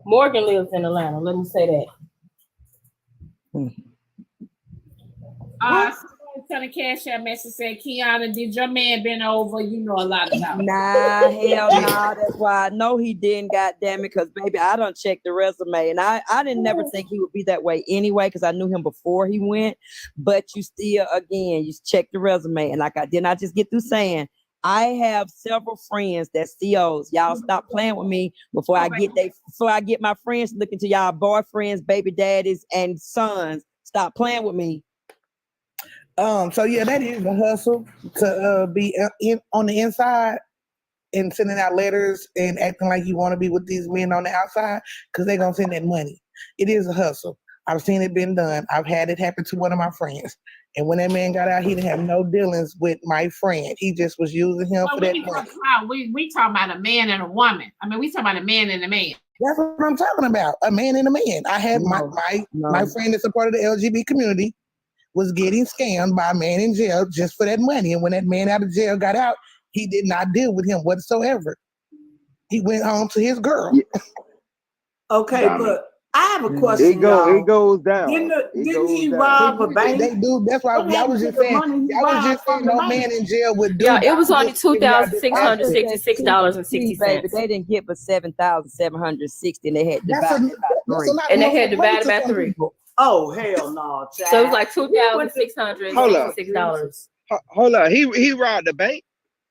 S12: Morgan lives in Atlanta. Let me say that.
S1: Someone cash out message said, Kiana, did your man been over? You know a lot about it.
S7: Nah, hell nah. That's why I know he didn't, goddamn it, because baby, I done checked the resume, and I didn't never think he would be that way anyway, because I knew him before he went. But you still, again, you check the resume, and like I just get through saying, I have several friends that's COs. Y'all stop playing with me before I get my friends looking to y'all boyfriends, baby daddies, and sons. Stop playing with me.
S6: So yeah, that is a hustle to be on the inside and sending out letters and acting like you want to be with these men on the outside because they're gonna send that money. It is a hustle. I've seen it been done. I've had it happen to one of my friends. And when that man got out, he didn't have no dealings with my friend. He just was using him for that money.
S1: We talking about a man and a woman. I mean, we talking about a man and a man.
S6: That's what I'm talking about. A man and a man. I had my friend that's a part of the LGBT community was getting scammed by a man in jail just for that money. And when that man out of jail got out, he did not deal with him whatsoever. He went home to his girl.
S15: Yeah. Okay, but I have a question.
S8: It goes down.
S15: Didn't he rob a bank?
S6: They do. That's why I was just saying. I was just saying no man in jail would do.
S12: Yeah, it was only $2,666.60.
S7: Baby, they didn't get but $7,760, and they had divided by 3.
S12: And they had divided by 3.
S15: Oh hell no! Child.
S12: So it was like $2,666.
S8: Hold on, he robbed the bank.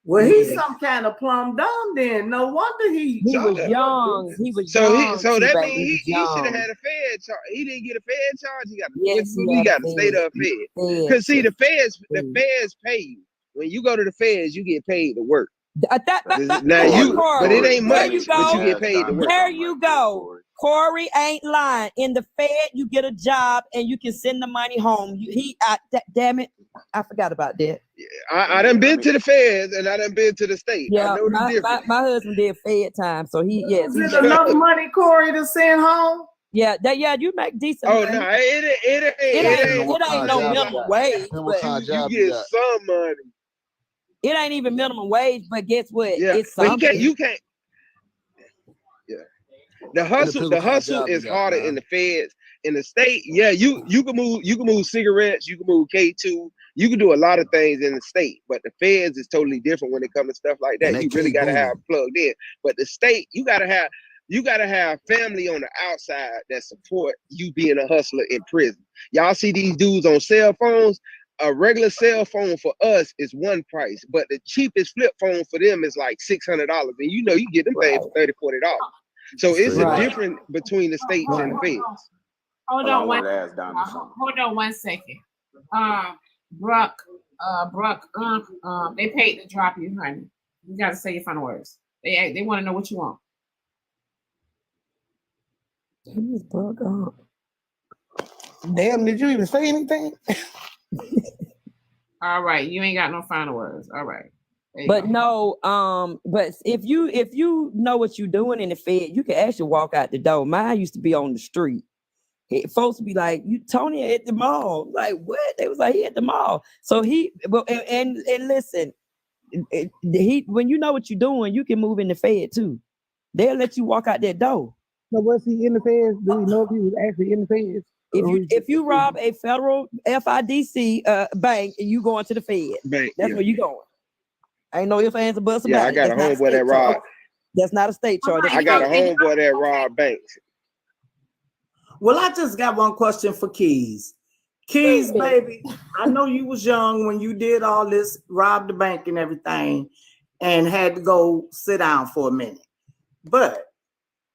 S15: Well, he's some kind of plum dumb. Then no wonder he
S7: was young. He was
S8: so
S7: young.
S8: So that means he should have had a Fed charge. He didn't get a Fed charge. He got to stay there Fed. Because see, the feds pay you. When you go to the feds, you get paid to work. But it ain't much. But you get paid to work.
S7: There you go. Corey ain't lying. In the Fed, you get a job and you can send the money home. Damn it, I forgot about that.
S8: I done been to the feds and I done been to the state.
S7: Yeah,
S8: I know the difference.
S7: my husband did Fed time, so
S15: Is it enough money, Corey, to send home?
S7: Yeah, you make decent.
S8: Oh
S7: money.
S8: no, it
S7: ain't no minimum wage. But
S8: you get some money.
S7: It ain't even minimum wage, but guess what?
S8: Yeah,
S7: it's something.
S8: But you can't. Yeah, the hustle is harder in the feds. In the state, yeah, you can move cigarettes, you can move K2, you can do a lot of things in the state, but the feds is totally different when it comes to stuff like that. You really gotta have plugged in. But the state, you gotta have family on the outside that support you being a hustler in prison. Y'all see these dudes on cell phones. a regular cell phone for us is one price, but the cheapest flip phone for them is like $600, and you get them paid for $30-$40. So it's a difference between the states and the feds.
S1: Hold on one second. Brooke, they paid to drop you, honey. You gotta say your final words. They want to know what you want.
S6: Damn, did you even say anything?
S1: All right, you ain't got no final words. All right.
S7: But no, but if you know what you're doing in the Fed, you can actually walk out the door. Mine used to be on the street. Folks would be like, "You Tony at the mall?" Like, what? They was like, "He at the mall." So and listen, when you know what you're doing, you can move in the Fed too. They'll let you walk out that door.
S6: So was he in the Feds? Do we know if he was actually in the Feds?
S7: If you rob a federal FIDC bank and you going to the Fed, that's where you going. Ain't no ifs, ands, or buts about it.
S8: I got a homeboy that robbed.
S7: That's not a state charge.
S8: I got a homeboy that robbed banks.
S15: Well, I just got one question for Keys. Keys, baby, I know you was young when you did all this, robbed the bank and everything, and had to go sit down for a minute. But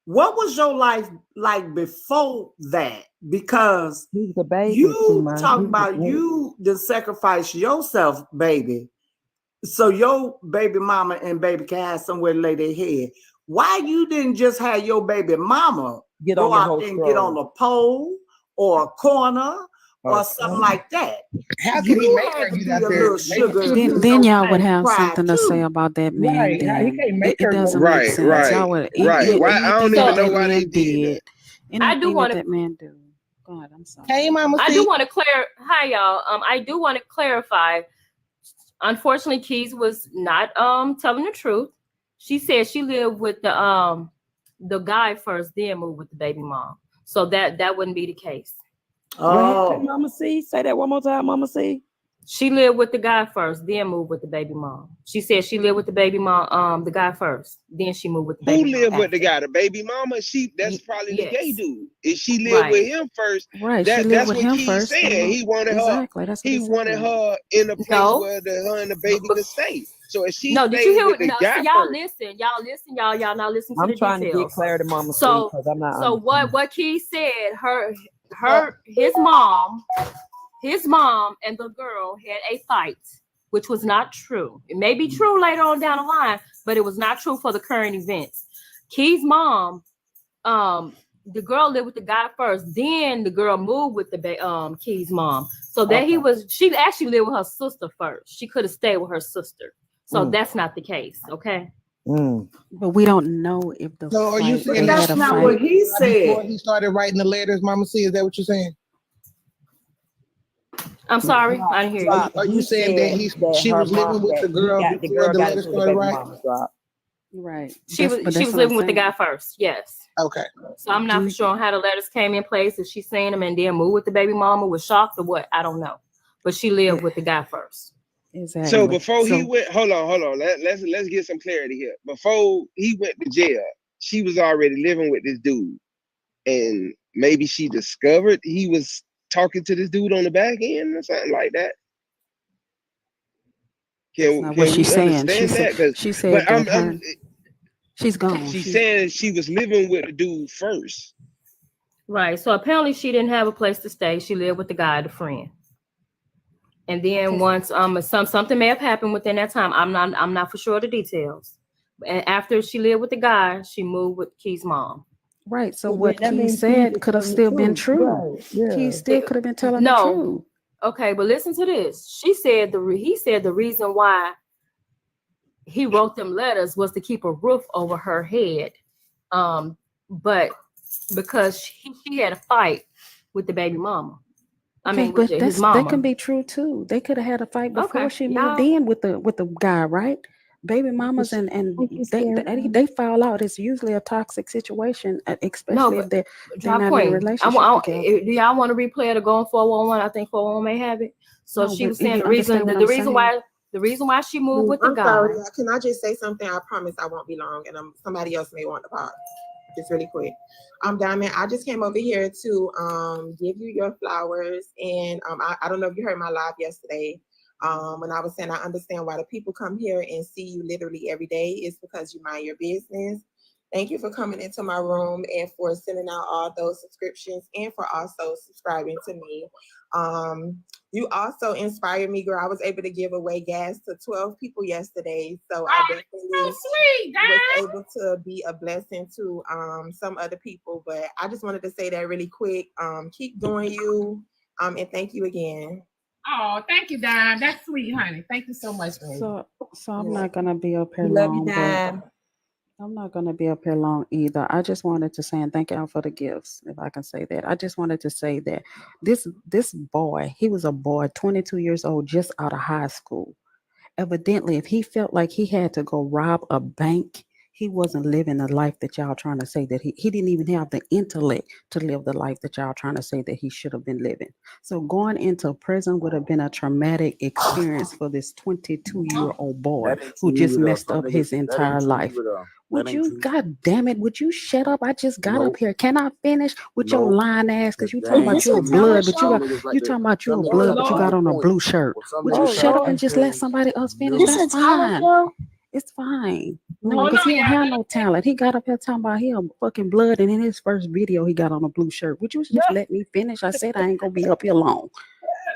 S15: what was your life like before that? Because you talking about you to sacrifice yourself, baby, so your baby mama and baby can have somewhere to lay their head. Why you didn't just have your baby mama go out and get on a pole or a corner or something like that?
S6: How can he make her get out there?
S21: Then y'all would have something to say about that man.
S6: Right.
S21: Then.
S6: He can't make
S21: it
S6: her
S21: doesn't
S6: go.
S21: make sense. Y'all would,
S8: Why? I don't even know why they did.
S12: I do want
S21: that man do. God, I'm sorry.
S6: Hey, Mama.
S12: I do want to Hi, y'all. I do want to clarify. Unfortunately, Keys was not telling the truth. She said she lived with the guy first, then moved with the baby mom. So that wouldn't be the case.
S7: Oh, Mama C, say that one more time, Mama C.
S12: She lived with the guy first, then moved with the baby mom. She said she lived with the baby mom, the guy first, then she moved with the baby mom.
S8: Who lived with the guy? The baby mama? That's probably the gay dude. If she lived with him first, that's what Keith said. He wanted her. He wanted her in a place where her and the baby could stay. So if she
S12: did you hear
S8: with the guy
S12: y'all
S8: first,
S12: listen, y'all now listen to
S7: I'm
S12: the
S7: trying
S12: details.
S7: to get clarity, Mama C,
S12: So
S7: because I'm not.
S12: So what Keith said, his mom and the girl had a fight, which was not true. It may be true later on down the line, but it was not true for the current events. Key's mom, the girl lived with the guy first, then the girl moved with the Key's mom. So that she actually lived with her sister first. She could have stayed with her sister. So that's not the case, okay?
S21: But we don't know if the.
S6: So are you saying
S15: that's not what he said?
S6: Before he started writing the letters, Mama C, is that what you're saying?
S12: I'm sorry, I didn't hear you.
S6: Are you saying that she was living with the girl before the letters started writing?
S21: Right.
S12: She was living with the guy first. Yes.
S6: Okay. So
S12: I'm not for sure on how the letters came in place. If she seen them and then moved with the baby mama, was shocked or what? I don't know. But she lived with the guy first.
S21: Exactly.
S8: So before he went, hold on. Let's get some clarity here. Before he went to jail, she was already living with this dude, and maybe she discovered he was talking to this dude on the back end or something like that. Can
S21: what she's saying.
S8: She said
S21: she's gone.
S8: She's saying she was living with the dude first.
S12: Right. So apparently she didn't have a place to stay. She lived with the guy, the friend. And then once something may have happened within that time. I'm not for sure the details. And after she lived with the guy, she moved with Key's mom.
S21: Right. So what Key said could have still been true. Right. Yeah. Key still could have been telling the truth.
S12: Okay, but listen to this. He said the reason why he wrote them letters was to keep a roof over her head. But because she had a fight with the baby mama. With his mama.
S21: That can be true too. They could have had a fight before she moved in with the guy, right? Baby mamas and they fall out. It's usually a toxic situation, especially if they're not in a relationship together.
S12: Do y'all want to replay it or go on 411? I think 411 may have it. So she was saying the reason why she moved with the guy.
S23: Sorry, can I just say something? I promise I won't be long, and somebody else may want to pause.
S16: just really quick. Diamond, I just came over here to give you your flowers. And I don't know if you heard my live yesterday. When I was saying I understand why the people come here and see you literally every day. It's because you mind your business. Thank you for coming into my room and for sending out all those subscriptions and for also subscribing to me. You also inspired me, girl. I was able to give away gas to 12 people yesterday. So I definitely
S1: so sweet,
S16: was able to be a blessing to some other people. But I just wanted to say that really quick. Keep doing you. And thank you again.
S1: Oh, thank you, Dime. That's sweet, honey. Thank you so much, baby.
S21: So I'm not gonna be up here
S1: Love you,
S21: long,
S1: Dime.
S21: but I'm not gonna be up here long either. I just wanted to say and thank y'all for the gifts, if I can say that. I just wanted to say that this boy, he was a boy, 22 years old, just out of high school. Evidently, if he felt like he had to go rob a bank, he wasn't living the life that y'all trying to say that he didn't even have the intellect to live the life that y'all trying to say that he should have been living. So going into prison would have been a traumatic experience for this 22-year-old boy who just messed up his entire life. Would you, God damn it, would you shut up? I just got up here. Can I finish with your lying ass? Because you talking about you a blood, but you talking about you a blood, but you got on a blue shirt. Would you shut up and just let somebody else finish?
S23: This
S21: That's
S23: a talent
S21: fine.
S23: show?
S21: It's fine. No, because he don't have no talent. He got up here talking about him fucking blood, and in his first video, he got on a blue shirt. Would you just let me finish? I said I ain't gonna be up here long.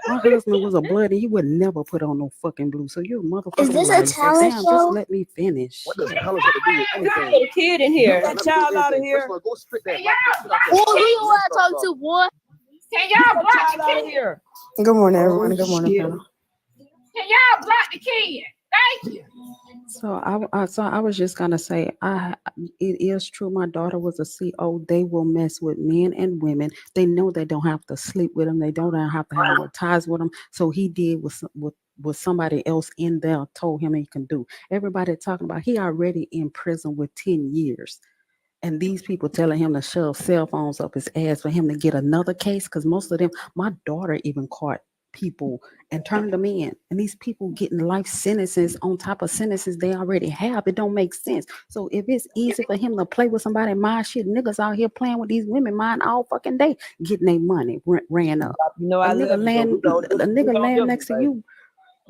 S21: My husband was a blood, and he would never put on no fucking blue. So you're a motherfucking
S23: Is this a
S21: liar. So
S23: talent
S21: damn,
S23: show?
S21: just let me finish.
S14: What does colors have to do with anything?
S23: Get a kid in here.
S14: Let me
S23: That
S14: get
S23: child
S14: this
S23: out of
S14: thing.
S23: here.
S14: First of all, go spit that.
S23: Boy, who you want to talk to, boy?
S1: Can y'all block
S23: Child
S1: the
S23: out of
S1: kid?
S23: here.
S22: Good morning, everyone. Good morning, panel.
S1: Can y'all block the kid? Thank you.
S21: So I was just gonna say, it is true. My daughter was a CO. They will mess with men and women. They know they don't have to sleep with them. They don't have to have no ties with them. So he did what somebody else in there told him he can do. Everybody talking about he already in prison with 10 years. And these people telling him to shove cell phones up his ass for him to get another case. Because most of them, my daughter even caught people and turned them in. And these people getting life sentences on top of sentences they already have. It don't make sense. So if it's easy for him to play with somebody, mind shit, niggas out here playing with these women, mind all fucking day, getting their money ran up.
S7: You know, I love you, but
S21: A nigga laying next to you.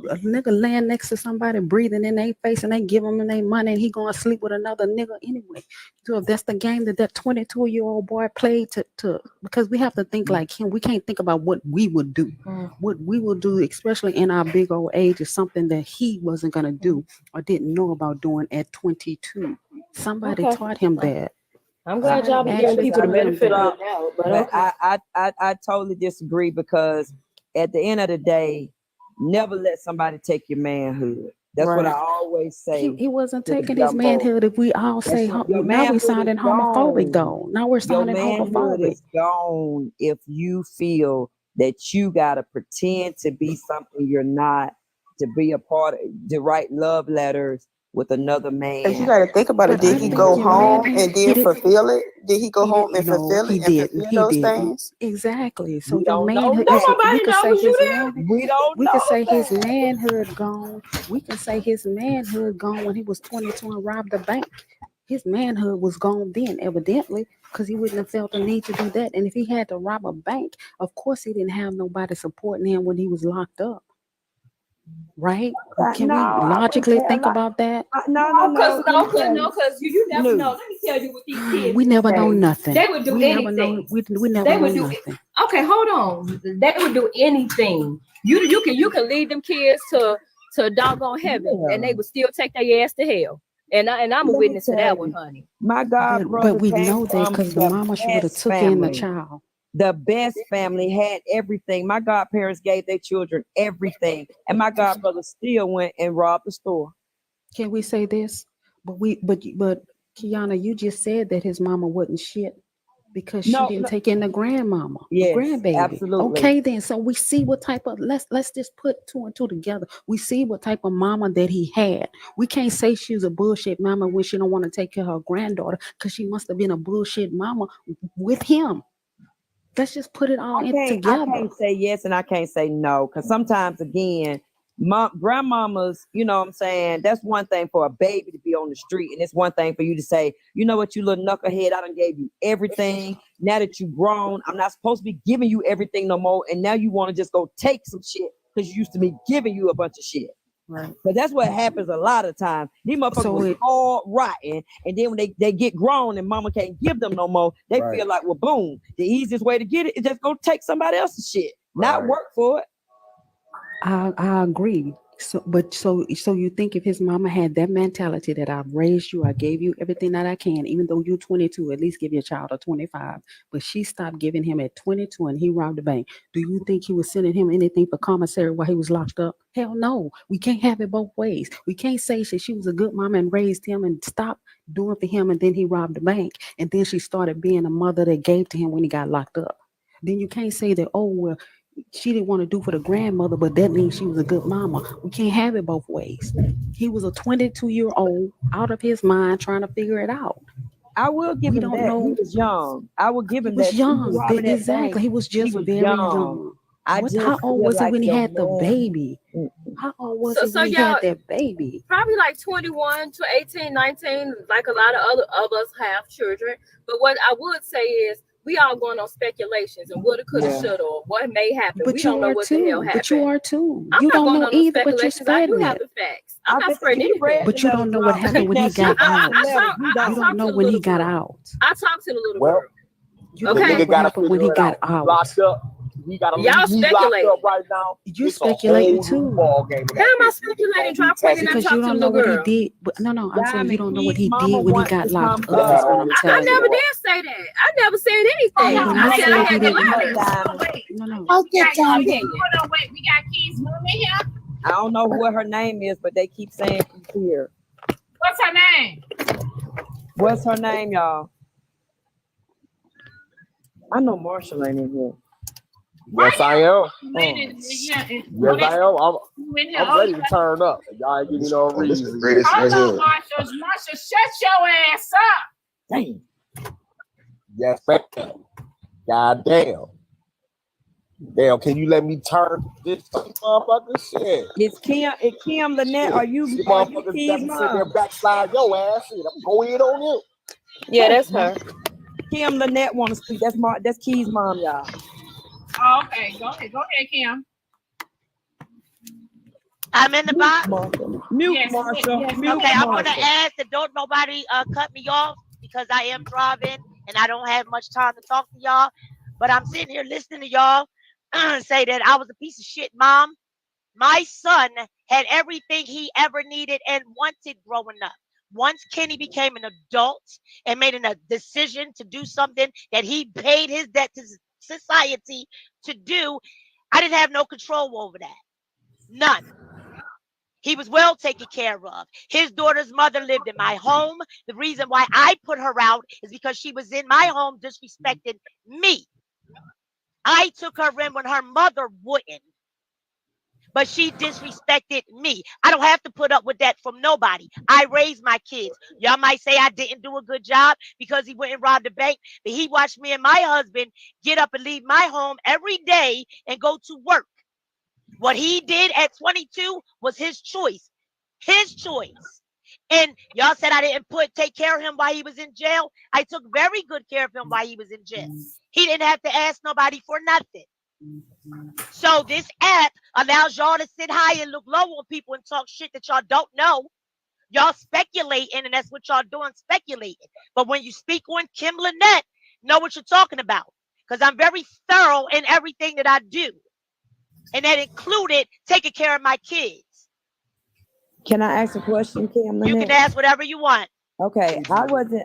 S21: A nigga laying next to somebody breathing in their face and they give them their money and he going to sleep with another nigga anyway. So if that's the game that 22-year-old boy played to because we have to think like him. We can't think about what we would do. What we will do, especially in our big old age, is something that he wasn't going to do or didn't know about doing at 22. Somebody taught him that.
S12: I'm glad y'all be giving people the benefit of the doubt, but okay.
S7: I totally disagree because at the end of the day, never let somebody take your manhood. That's what I always say.
S21: He wasn't taking his manhood. If we all say now we sounding homophobic though. Now we're sounding homophobic.
S7: Is gone if you feel that you gotta pretend to be something you're not, to be a part of, to write love letters with another man.
S23: If you got to think about it, did he go home and did fulfill it? Did he go home and fulfill it and fulfill those things?
S21: Exactly. So
S7: We
S21: your
S7: don't
S21: manhood,
S7: know.
S21: we could say his manhood.
S7: We don't
S21: We
S7: know
S21: could say
S7: that.
S21: his manhood gone. We can say his manhood gone when he was 22 and robbed a bank. His manhood was gone then, evidently, because he wouldn't have felt the need to do that. And if he had to rob a bank, of course he didn't have nobody supporting him when he was locked up. Right? Can we logically think about that?
S12: Because you never know. Let me tell you what these kids.
S21: We never know nothing.
S12: They would do
S21: We
S12: anything.
S21: never know. We never
S12: They
S21: know
S12: would do
S21: nothing.
S12: Okay, hold on. They would do anything. You can lead them kids to doggone heaven, and they would still take their ass to hell. And I'm a witness to that one, honey.
S7: My God, brother,
S21: But we know that because the mama should have took in the child.
S7: The best family had everything. My godparents gave their children everything, and my godbrother still went and robbed the store.
S21: Can we say this? But Kiana, you just said that his mama wasn't shit because she didn't take in the grandmama,
S7: yes,
S21: the grandbaby.
S7: Absolutely.
S21: Okay, then. So we see what type of let's just put two and two together. We see what type of mama that he had. We can't say she was a bullshit mama when she don't want to take care of her granddaughter because she must have been a bullshit mama with him. Let's just put it all in together.
S7: I can't say yes and I can't say no because sometimes again grandmamas, you know what I'm saying? That's one thing for a baby to be on the street, and it's one thing for you to say, you know what, you little knucklehead, I done gave you everything. Now that you grown, I'm not supposed to be giving you everything no more, and now you want to just go take some shit because you used to be giving you a bunch of shit.
S21: Right.
S7: But that's what happens a lot of times. These motherfuckers was all rotten, and then when they get grown and mama can't give them no more, they feel like, well, boom, the easiest way to get it is just go take somebody else's shit, not work for it.
S21: I agree. So you think if his mama had that mentality that I've raised you, I gave you everything that I can, even though you're 22, at least give your child a 25. But she stopped giving him at 22 and he robbed the bank. Do you think he was sending him anything for commissary while he was locked up? Hell no. We can't have it both ways. We can't say she was a good mama and raised him and stopped doing for him and then he robbed the bank. And then she started being a mother that gave to him when he got locked up. Then you can't say that, oh, well, she didn't want to do for the grandmother, but that means she was a good mama. We can't have it both ways. He was a 22-year-old out of his mind trying to figure it out.
S7: I will give him that. He was young. I will give him
S21: He was
S7: that.
S21: young. Exactly. He was just very young. How old was he when he had the baby? How old was he when he had that baby?
S12: Probably like 21 to 18, 19, like a lot of of us have children. But what I would say is, we all going on speculations and woulda, coulda, shoulda, or what may happen.
S21: But
S12: we don't know what the hell happened.
S21: But you are too.
S12: I'm
S21: You
S12: not
S21: don't
S12: going
S21: know
S12: on no
S21: either, but you're
S12: speculations. I do
S21: spreading
S12: have
S21: it.
S12: the facts. I'm not spreading anything.
S21: But you don't know what happened when he got out.
S12: You
S21: You don't know when he got out.
S12: I talked to the little
S21: Well,
S12: girl.
S21: You don't know what happened when he got out.
S2: Locked up. He got
S12: Y'all speculate
S2: right now.
S21: You're speculating too.
S12: How am I speculating? Drop point and I
S21: Because
S12: talked
S21: you
S12: to the
S21: don't know
S12: little
S21: what
S12: girl.
S21: he did. But no, I'm saying you don't know what he
S7: Mama
S21: did when he
S7: wants
S21: got
S7: his
S21: locked
S7: mama-
S21: up. That's what I'm
S12: I
S21: telling you.
S12: never did say that. I never said anything.
S21: When
S12: I
S21: you
S12: said
S21: said
S12: I
S21: he
S12: had the
S21: didn't know.
S12: letters.
S21: No.
S1: Hold on, wait. We got Keys Moon in here.
S7: I don't know what her name is, but they keep saying she's here.
S1: What's her name?
S7: What's her name, y'all? I know Marshall ain't in here.
S2: Yes, I am.
S1: Yes,
S2: I am. I'm ready to turn up. Y'all ain't giving me no reason.
S1: Hold on, Marshall. Marshall, shut your ass up.
S7: Damn.
S2: Yes, ma'am. God damn. Damn, can you let me turn this motherfucker shit?
S7: It's Kim Lynette. Are you
S2: These motherfuckers
S7: Keys'
S2: got me sitting there
S7: mom?
S2: backslide your ass. Shit, I'm going on you.
S12: Yeah, that's her.
S7: Kim Lynette want to speak. That's Keys' mom, y'all.
S1: Oh, okay, go ahead, Kim.
S17: I'm in the box.
S7: Mute,
S1: Yes,
S7: Marshall.
S1: yes.
S7: Mute,
S17: Okay, I'm gonna
S7: Marshall.
S17: ask that don't nobody cut me off because I am driving and I don't have much time to talk to y'all. But I'm sitting here listening to y'all say that I was a piece of shit mom. My son had everything he ever needed and wanted growing up. Once Kenny became an adult and made a decision to do something that he paid his debt to society to do, I didn't have no control over that. None. He was well taken care of. His daughter's mother lived in my home. The reason why I put her out is because she was in my home disrespecting me. I took her in when her mother wouldn't. But she disrespected me. I don't have to put up with that from nobody. I raised my kids. Y'all might say I didn't do a good job because he went and robbed the bank, but he watched me and my husband get up and leave my home every day and go to work. What he did at 22 was his choice. His choice. And y'all said I didn't take care of him while he was in jail. I took very good care of him while he was in jail. He didn't have to ask nobody for nothing. So this app allows y'all to sit high and look low on people and talk shit that y'all don't know. Y'all speculating, and that's what y'all doing, speculating. But when you speak on Kim Lynette, know what you're talking about. Because I'm very thorough in everything that I do. And that included taking care of my kids.
S7: Can I ask a question, Kim Lynette?
S17: You can ask whatever you want.
S7: Okay,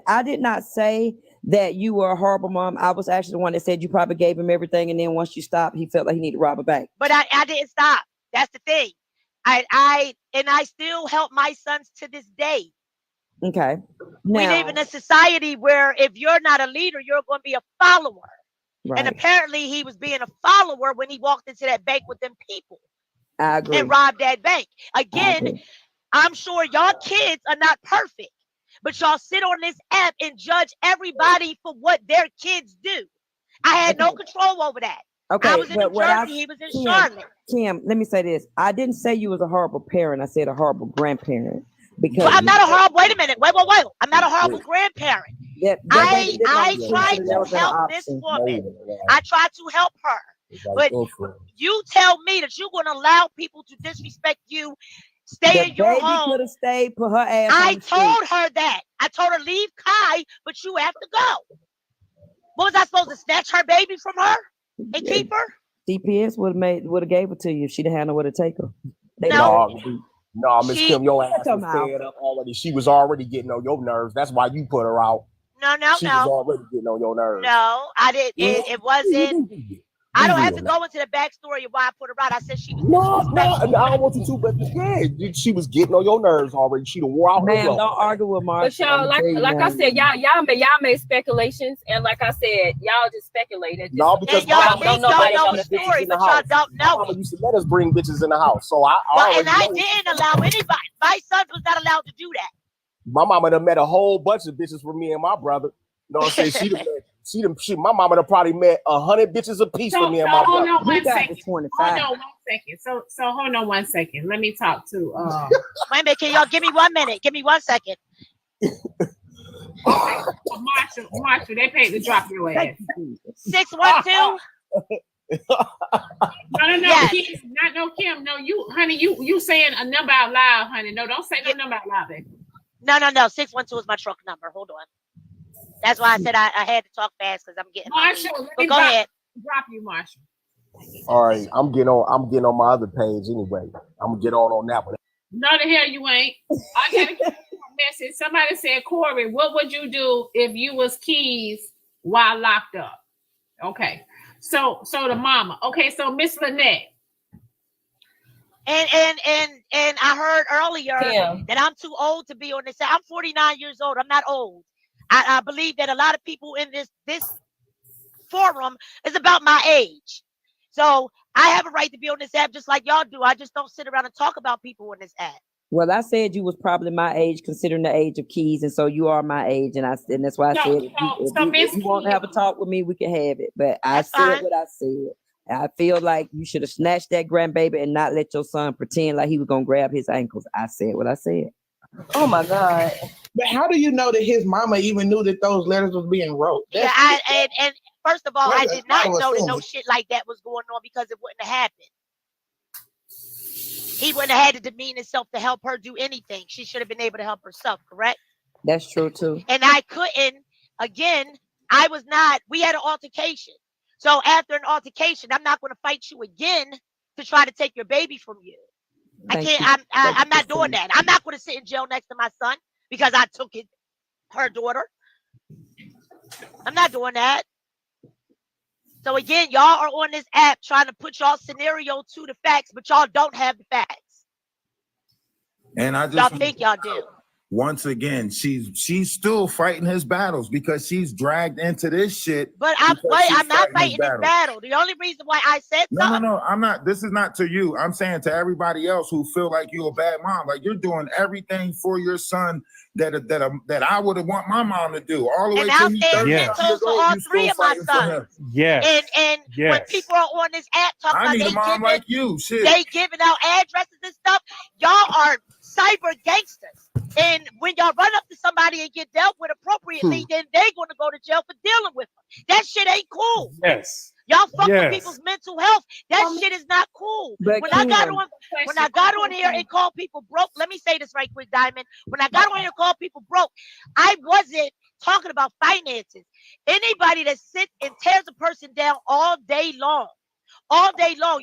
S7: I did not say that you were a horrible mom. I was actually the one that said you probably gave him everything, and then once you stopped, he felt like he needed to rob a bank.
S17: But I didn't stop. That's the thing. I still help my sons to this day.
S7: Okay.
S17: We
S7: Now,
S17: live in a society where if you're not a leader, you're going to be a follower.
S7: right.
S17: And apparently he was being a follower when he walked into that bank with them people
S7: I agree.
S17: and robbed that bank.
S7: I
S17: Again,
S7: agree.
S17: I'm sure y'all kids are not perfect, but y'all sit on this app and judge everybody for what their kids do. I had no control over that.
S7: Okay,
S17: I was in New
S7: but
S17: Jersey. He was in Charlotte.
S7: Kim, let me say this. I didn't say you was a horrible parent. I said a horrible grandparent.
S17: But
S7: Because
S17: I'm not a horrible. Wait a minute. Wait. I'm not a horrible grandparent.
S7: that
S17: I
S7: baby didn't
S17: I
S7: on the street,
S17: tried
S7: so that
S17: to
S7: was an
S17: help this
S7: option.
S17: woman. I tried to help her. But you tell me that you're going to allow people to disrespect you, stay
S7: The
S17: in your
S7: baby
S17: home.
S7: could have stayed, put her ass on
S17: I
S7: the street.
S17: told her that. I told her leave Kai, but you have to go. What was I supposed to snatch her baby from her and keep her?
S7: CPS would have gave it to you if she didn't have nowhere to take her.
S2: No, Miss Kim, your ass
S7: Shut
S2: was
S7: your mouth.
S2: fed up already. She was already getting on your nerves. That's why you put her out.
S17: No.
S2: She was already getting on your nerves.
S17: No, I didn't. It wasn't. I don't have to go into the backstory of why I put her out. I said she was disrespectful.
S2: No, I don't want you to, but yeah, she was getting on your nerves already. She done wore out her
S7: Man,
S2: clothes.
S7: don't argue with Mark.
S12: But y'all, like I said, y'all made speculations, and like I said, y'all just speculated.
S2: No, because
S17: and y'all think y'all know the story, but y'all don't know
S2: Mama
S17: it.
S2: used to let us bring bitches in the house, so I
S17: And I didn't allow anybody. My son was not allowed to do that.
S2: My mama done met a whole bunch of bitches for me and my brother. You know what I'm saying? My mama done probably met 100 bitches apiece for me and my brother.
S1: Hold on one second.
S7: 25.
S1: Hold on 1 second. So hold on 1 second. Let me talk to
S17: Wait a minute, can y'all give me 1 minute? Give me 1 second.
S1: Marshall, they paid to drop your ass.
S17: 612.
S1: No,
S17: Yes.
S1: Kim, no, Kim, no, you saying a number out loud, honey. No, don't say no number out loud, baby.
S17: No. 612 is my truck number. Hold on. That's why I said I had to talk fast because I'm getting.
S1: Marshall, let
S17: But
S1: me
S17: go ahead.
S1: drop you, Marshall.
S2: All right, I'm getting on my other page anyway. I'm gonna get on that one.
S1: No, the hell you ain't. I gotta get a message. Somebody said, Corey, what would you do if you was Keys while locked up? Okay. So the mama. Okay, so Miss Lynette.
S17: And I heard earlier that I'm too old to be on this. I'm 49 years old. I'm not old. I believe that a lot of people in this forum is about my age. So I have a right to be on this app just like y'all do. I just don't sit around and talk about people on this app.
S7: Well, I said you was probably my age, considering the age of Keys, and so you are my age, and that's why I said if you want to have a talk with me, we can have it. But I said what I said. I feel like you should have snatched that grandbaby and not let your son pretend like he was gonna grab his ankles. I said what I said.
S3: Oh my God.
S9: But how do you know that his mama even knew that those letters was being wrote?
S17: Yeah, and first of all, I did not know that no shit like that was going on because it wouldn't have happened. He wouldn't have had to demean himself to help her do anything. She should have been able to help herself, correct?
S7: That's true too.
S17: And I couldn't. Again, I was not. We had an altercation. So after an altercation, I'm not going to fight you again to try to take your baby from you. I can't. I'm not doing that. I'm not going to sit in jail next to my son because I took her daughter. I'm not doing that. So again, y'all are on this app trying to put y'all scenario to the facts, but y'all don't have the facts.
S11: And I just
S17: Y'all think y'all do.
S11: Once again, she's still fighting his battles because she's dragged into this shit.
S17: But I'm not fighting this battle. The only reason why I said something.
S11: No, I'm not. This is not to you. I'm saying to everybody else who feel like you're a bad mom. Like you're doing everything for your son that I would have want my mom to do. All the way till he's 30 years old.
S17: All three of my sons.
S11: Yes.
S17: And when people are on this app talking about
S11: I need a mom like you. Shit.
S17: They giving out addresses and stuff. Y'all are cyber gangsters. And when y'all run up to somebody and get dealt with appropriately, then they're going to go to jail for dealing with them. That shit ain't cool.
S10: Yes.
S17: Y'all fuck with people's mental health. That shit is not cool.
S7: But
S17: When I got on here and called people broke, let me say this right quick, Diamond. When I got on here and called people broke, I wasn't talking about finances. Anybody that sits and tears a person down all day long,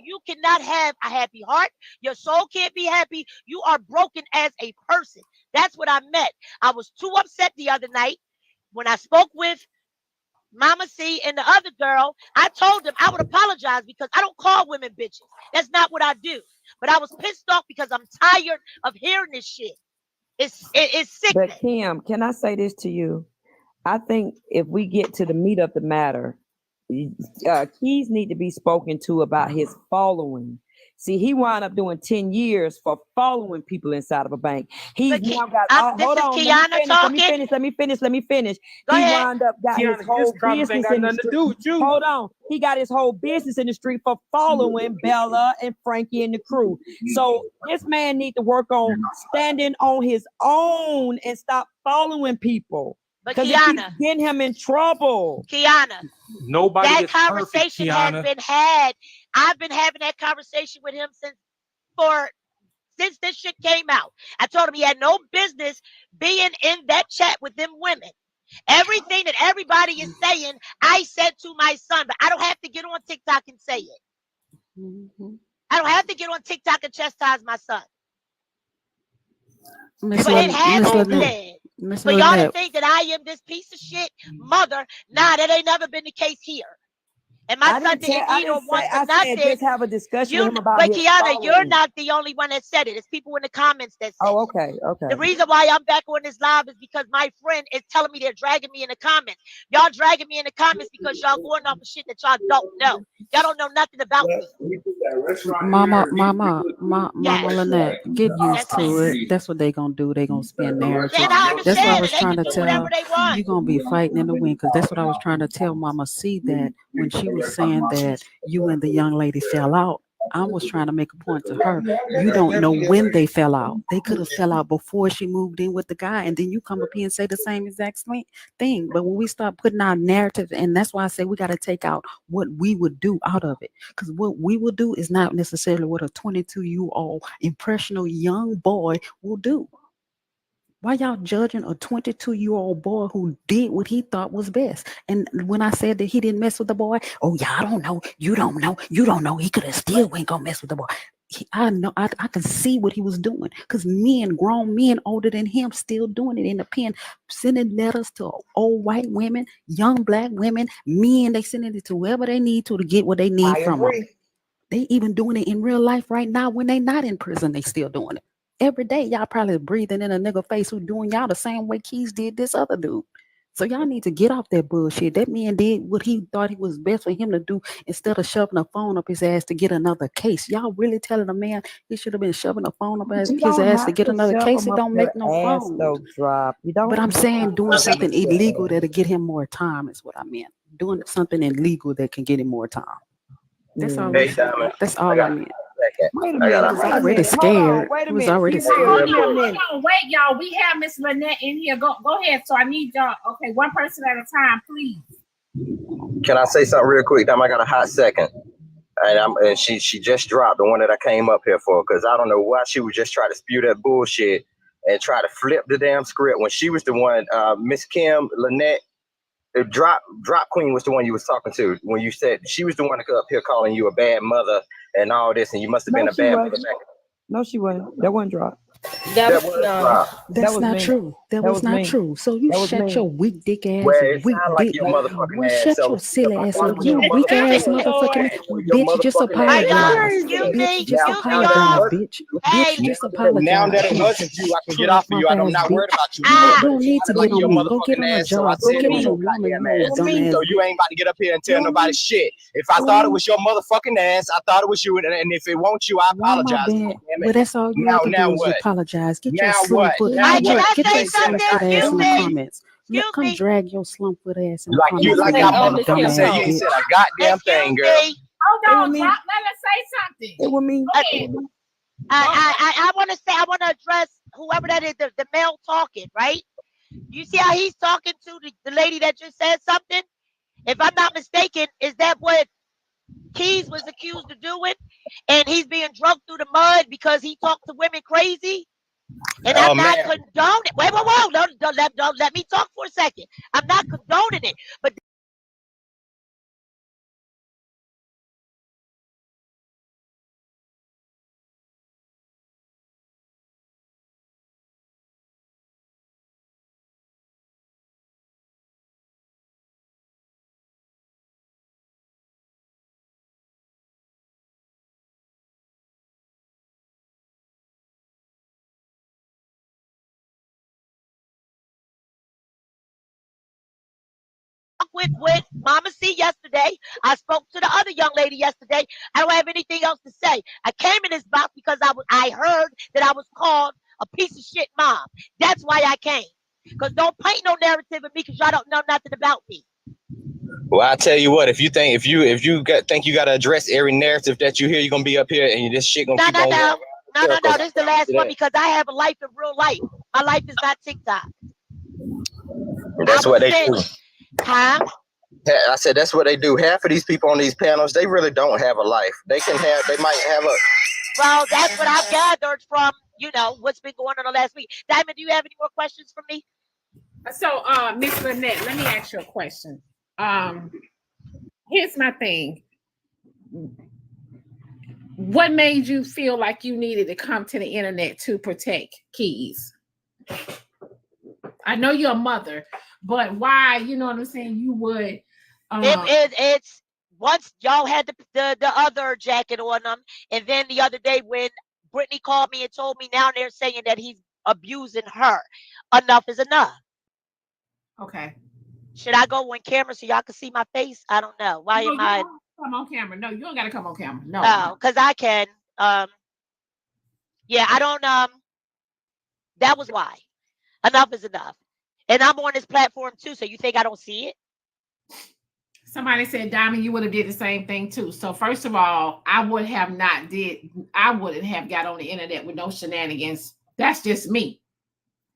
S17: you cannot have a happy heart. Your soul can't be happy. You are broken as a person. That's what I meant. I was too upset the other night when I spoke with Mama C and the other girl. I told them I would apologize because I don't call women bitches. That's not what I do. But I was pissed off because I'm tired of hearing this shit. It's sickening.
S7: But Kim, can I say this to you? I think if we get to the meat of the matter, Keys need to be spoken to about his following. See, he wound up doing 10 years for following people inside of a bank. He's now got
S17: this
S7: hold
S17: is
S7: on,
S17: Kiana talking.
S7: let me finish.
S17: Go
S7: He
S17: ahead.
S7: wound up got his
S8: Kiana,
S7: whole
S8: this conversation
S7: business
S8: got
S7: in the
S8: nothing to
S7: street.
S8: do with you.
S7: Hold on. He got his whole business in the street for following Bella and Frankie and the crew. So this man need to work on standing on his own and stop following people.
S17: But
S7: Because it keeps
S17: Kiana,
S7: getting him in trouble.
S17: Kiana,
S4: Nobody
S17: that
S4: is perfect,
S17: conversation has
S4: Kiana.
S17: been had. I've been having that conversation with him since this shit came out. I told him he had no business being in that chat with them women. Everything that everybody is saying, I said to my son, but I don't have to get on TikTok and say it. I don't have to get on TikTok and chastise my son.
S21: Miss
S17: But it has been
S21: Lynette.
S17: said.
S21: Miss
S17: For y'all to
S21: Lynette.
S17: think that I am this piece of shit mother, nah, that ain't never been the case here. And my son didn't need or want for
S7: I
S17: nothing.
S7: said just have a discussion with him about
S17: But
S7: his
S17: Kiana, you're
S7: following.
S17: not the only one that said it. It's people in the comments that said
S7: Oh,
S17: it.
S7: okay.
S17: The reason why I'm back on this live is because my friend is telling me they're dragging me in the comments. Y'all dragging me in the comments because y'all going off of shit that y'all don't know. Y'all don't know nothing about me.
S21: Mama Lynette, get used to it. That's what they gonna do. They gonna spin narrative.
S17: And I
S21: That's what I
S17: understand
S21: was
S17: that they
S21: trying
S17: can
S21: to
S17: do
S21: tell
S17: whatever
S21: her.
S17: they want.
S21: You're gonna be fighting in the wind, because that's what I was trying to tell Mama C, that when she was saying that you and the young lady fell out, I was trying to make a point to her. You don't know when they fell out. They could have fell out before she moved in with the guy, and then you come up here and say the same exact thing. But when we start putting our narrative, and that's why I say we got to take out what we would do out of it, because what we will do is not necessarily what a 22-year-old impressionable young boy will do. Why y'all judging a 22-year-old boy who did what he thought was best? And when I said that he didn't mess with the boy, oh, yeah, I don't know. You don't know. He could have still went go mess with the boy. I know. I can see what he was doing, because grown men older than him, still doing it in the pen, sending letters to old white women, young black women, men. They sending it to whoever they need to get what they need from them. They even doing it in real life right now when they not in prison. They still doing it. Every day, y'all probably breathing in a nigga face who doing y'all the same way Keys did this other dude. So y'all need to get off that bullshit. That man did what he thought he was best for him to do, instead of shoving a phone up his ass to get another case. Y'all really telling a man he should have been shoving a phone up his ass to get another case? It don't make no phone. But I'm saying doing something illegal that'll get him more time is what I meant. Doing something illegal that can get him more time. That's all.
S10: Hey, Diamond.
S21: That's all I meant.
S7: Wait a
S21: I
S7: minute.
S21: was already scared.
S1: Wait a
S21: He was
S1: minute.
S21: already
S1: Hold
S21: scared.
S1: on, wait, y'all. We have Miss Lynette in here. Go ahead. So I need y'all. Okay, one person at a time, please.
S10: Can I say something real quick? Damn, I got a hot second. And she just dropped the one that I came up here for, because I don't know why she would just try to spew that bullshit and try to flip the damn script when she was the one, Miss Kim Lynette. Drop Queen was the one you was talking to when you said she was the one up here calling you a bad mother and all this, and you must have been a bad mother back.
S7: No, she wasn't. That wasn't drop.
S21: That's
S7: was
S21: not
S7: me.
S21: true. That was not
S7: me.
S21: true. So you
S7: That was
S21: shut
S7: me.
S21: your weak dick ass,
S10: Well, it
S21: weak
S10: sound like
S21: dick.
S10: your motherfucking
S21: Well,
S10: ass.
S21: shut
S10: So
S21: your silly ass up.
S10: your
S21: You weak ass
S10: motherfucking
S21: motherfucking
S10: ass.
S21: well,
S10: Your
S21: bitch, just
S10: motherfucking ass.
S21: apologize.
S17: Excuse me.
S21: Bitch, just
S17: Excuse me, y'all.
S21: apologize, bitch.
S17: Hey,
S21: Bitch, just
S10: Now
S21: apologize.
S10: that it wasn't you, I can get off of you. I'm not worried about you.
S21: You don't need to
S10: Like
S21: get
S10: your
S21: on me. Go get
S10: motherfucking
S21: on a
S10: ass. So I
S21: job. Go
S10: said
S21: get
S10: it was
S21: on a
S10: your
S21: woman,
S10: goddamn
S21: you
S10: ass.
S21: old dumbass
S10: So
S21: bitch.
S10: you ain't about to get up here and tell nobody shit. If I thought it was your motherfucking ass, I thought it was you. And if it won't you, I
S21: Why am I
S10: apologize.
S21: being?
S10: Damn
S21: Well,
S10: it.
S21: that's all you
S10: Now
S21: have to do is
S10: what?
S21: apologize. Get your
S10: Now
S21: slum
S10: what?
S21: foot.
S10: Now
S17: Can
S10: what?
S17: I
S21: Get
S17: say
S21: your slum
S17: something?
S21: foot ass
S17: Excuse
S21: in the
S17: me.
S21: comments. Come drag your slum foot ass in the
S10: Like
S21: comments.
S10: you, like
S21: you
S10: I
S21: dumb
S10: motherfucking said, you ain't
S21: ass
S10: said
S21: bitch.
S10: a goddamn thing, girl.
S1: Hold on, drop. Let us say something.
S7: It was me.
S1: Go ahead.
S17: I want to address whoever that is, the male talking, right? You see how he's talking to the lady that just said something? If I'm not mistaken, is that what Keys was accused of doing? And he's being drugged through the mud because he talked to women crazy? And I'm not condoning. Wait, don't let me talk for a second. I'm not condoning it, but with Mama C yesterday. I spoke to the other young lady yesterday. I don't have anything else to say. I came in this box because I heard that I was called a piece of shit mom. That's why I came. Because don't paint no narrative of me because y'all don't know nothing about me.
S10: Well, I tell you what, if you think think you gotta address every narrative that you hear, you're gonna be up here and this shit gonna keep on going.
S17: No. This is the last one because I have a life in real life. My life is not TikTok.
S10: That's what they do.
S17: Huh?
S10: I said that's what they do. Half of these people on these panels, they really don't have a life. They might have a.
S17: Well, that's what I've gathered from, what's been going on the last week. Diamond, do you have any more questions for me?
S1: So, Miss Lynette, let me ask you a question. Here's my thing. What made you feel like you needed to come to the internet to protect Keys? I know you're a mother, but why? You know what I'm saying? You would.
S17: It's once y'all had the other jacket on them, and then the other day when Brittany called me and told me now they're saying that he's abusing her. Enough is enough.
S1: Okay.
S17: Should I go on camera so y'all can see my face? I don't know. Why am I?
S1: Come on camera. No, you don't gotta come on camera. No.
S17: Oh, because I can. Yeah, I don't. That was why. Enough is enough. And I'm on this platform too, so you think I don't see it?
S1: Somebody said, Diamond, you would have did the same thing too. So first of all, I wouldn't have got on the internet with no shenanigans. That's just me.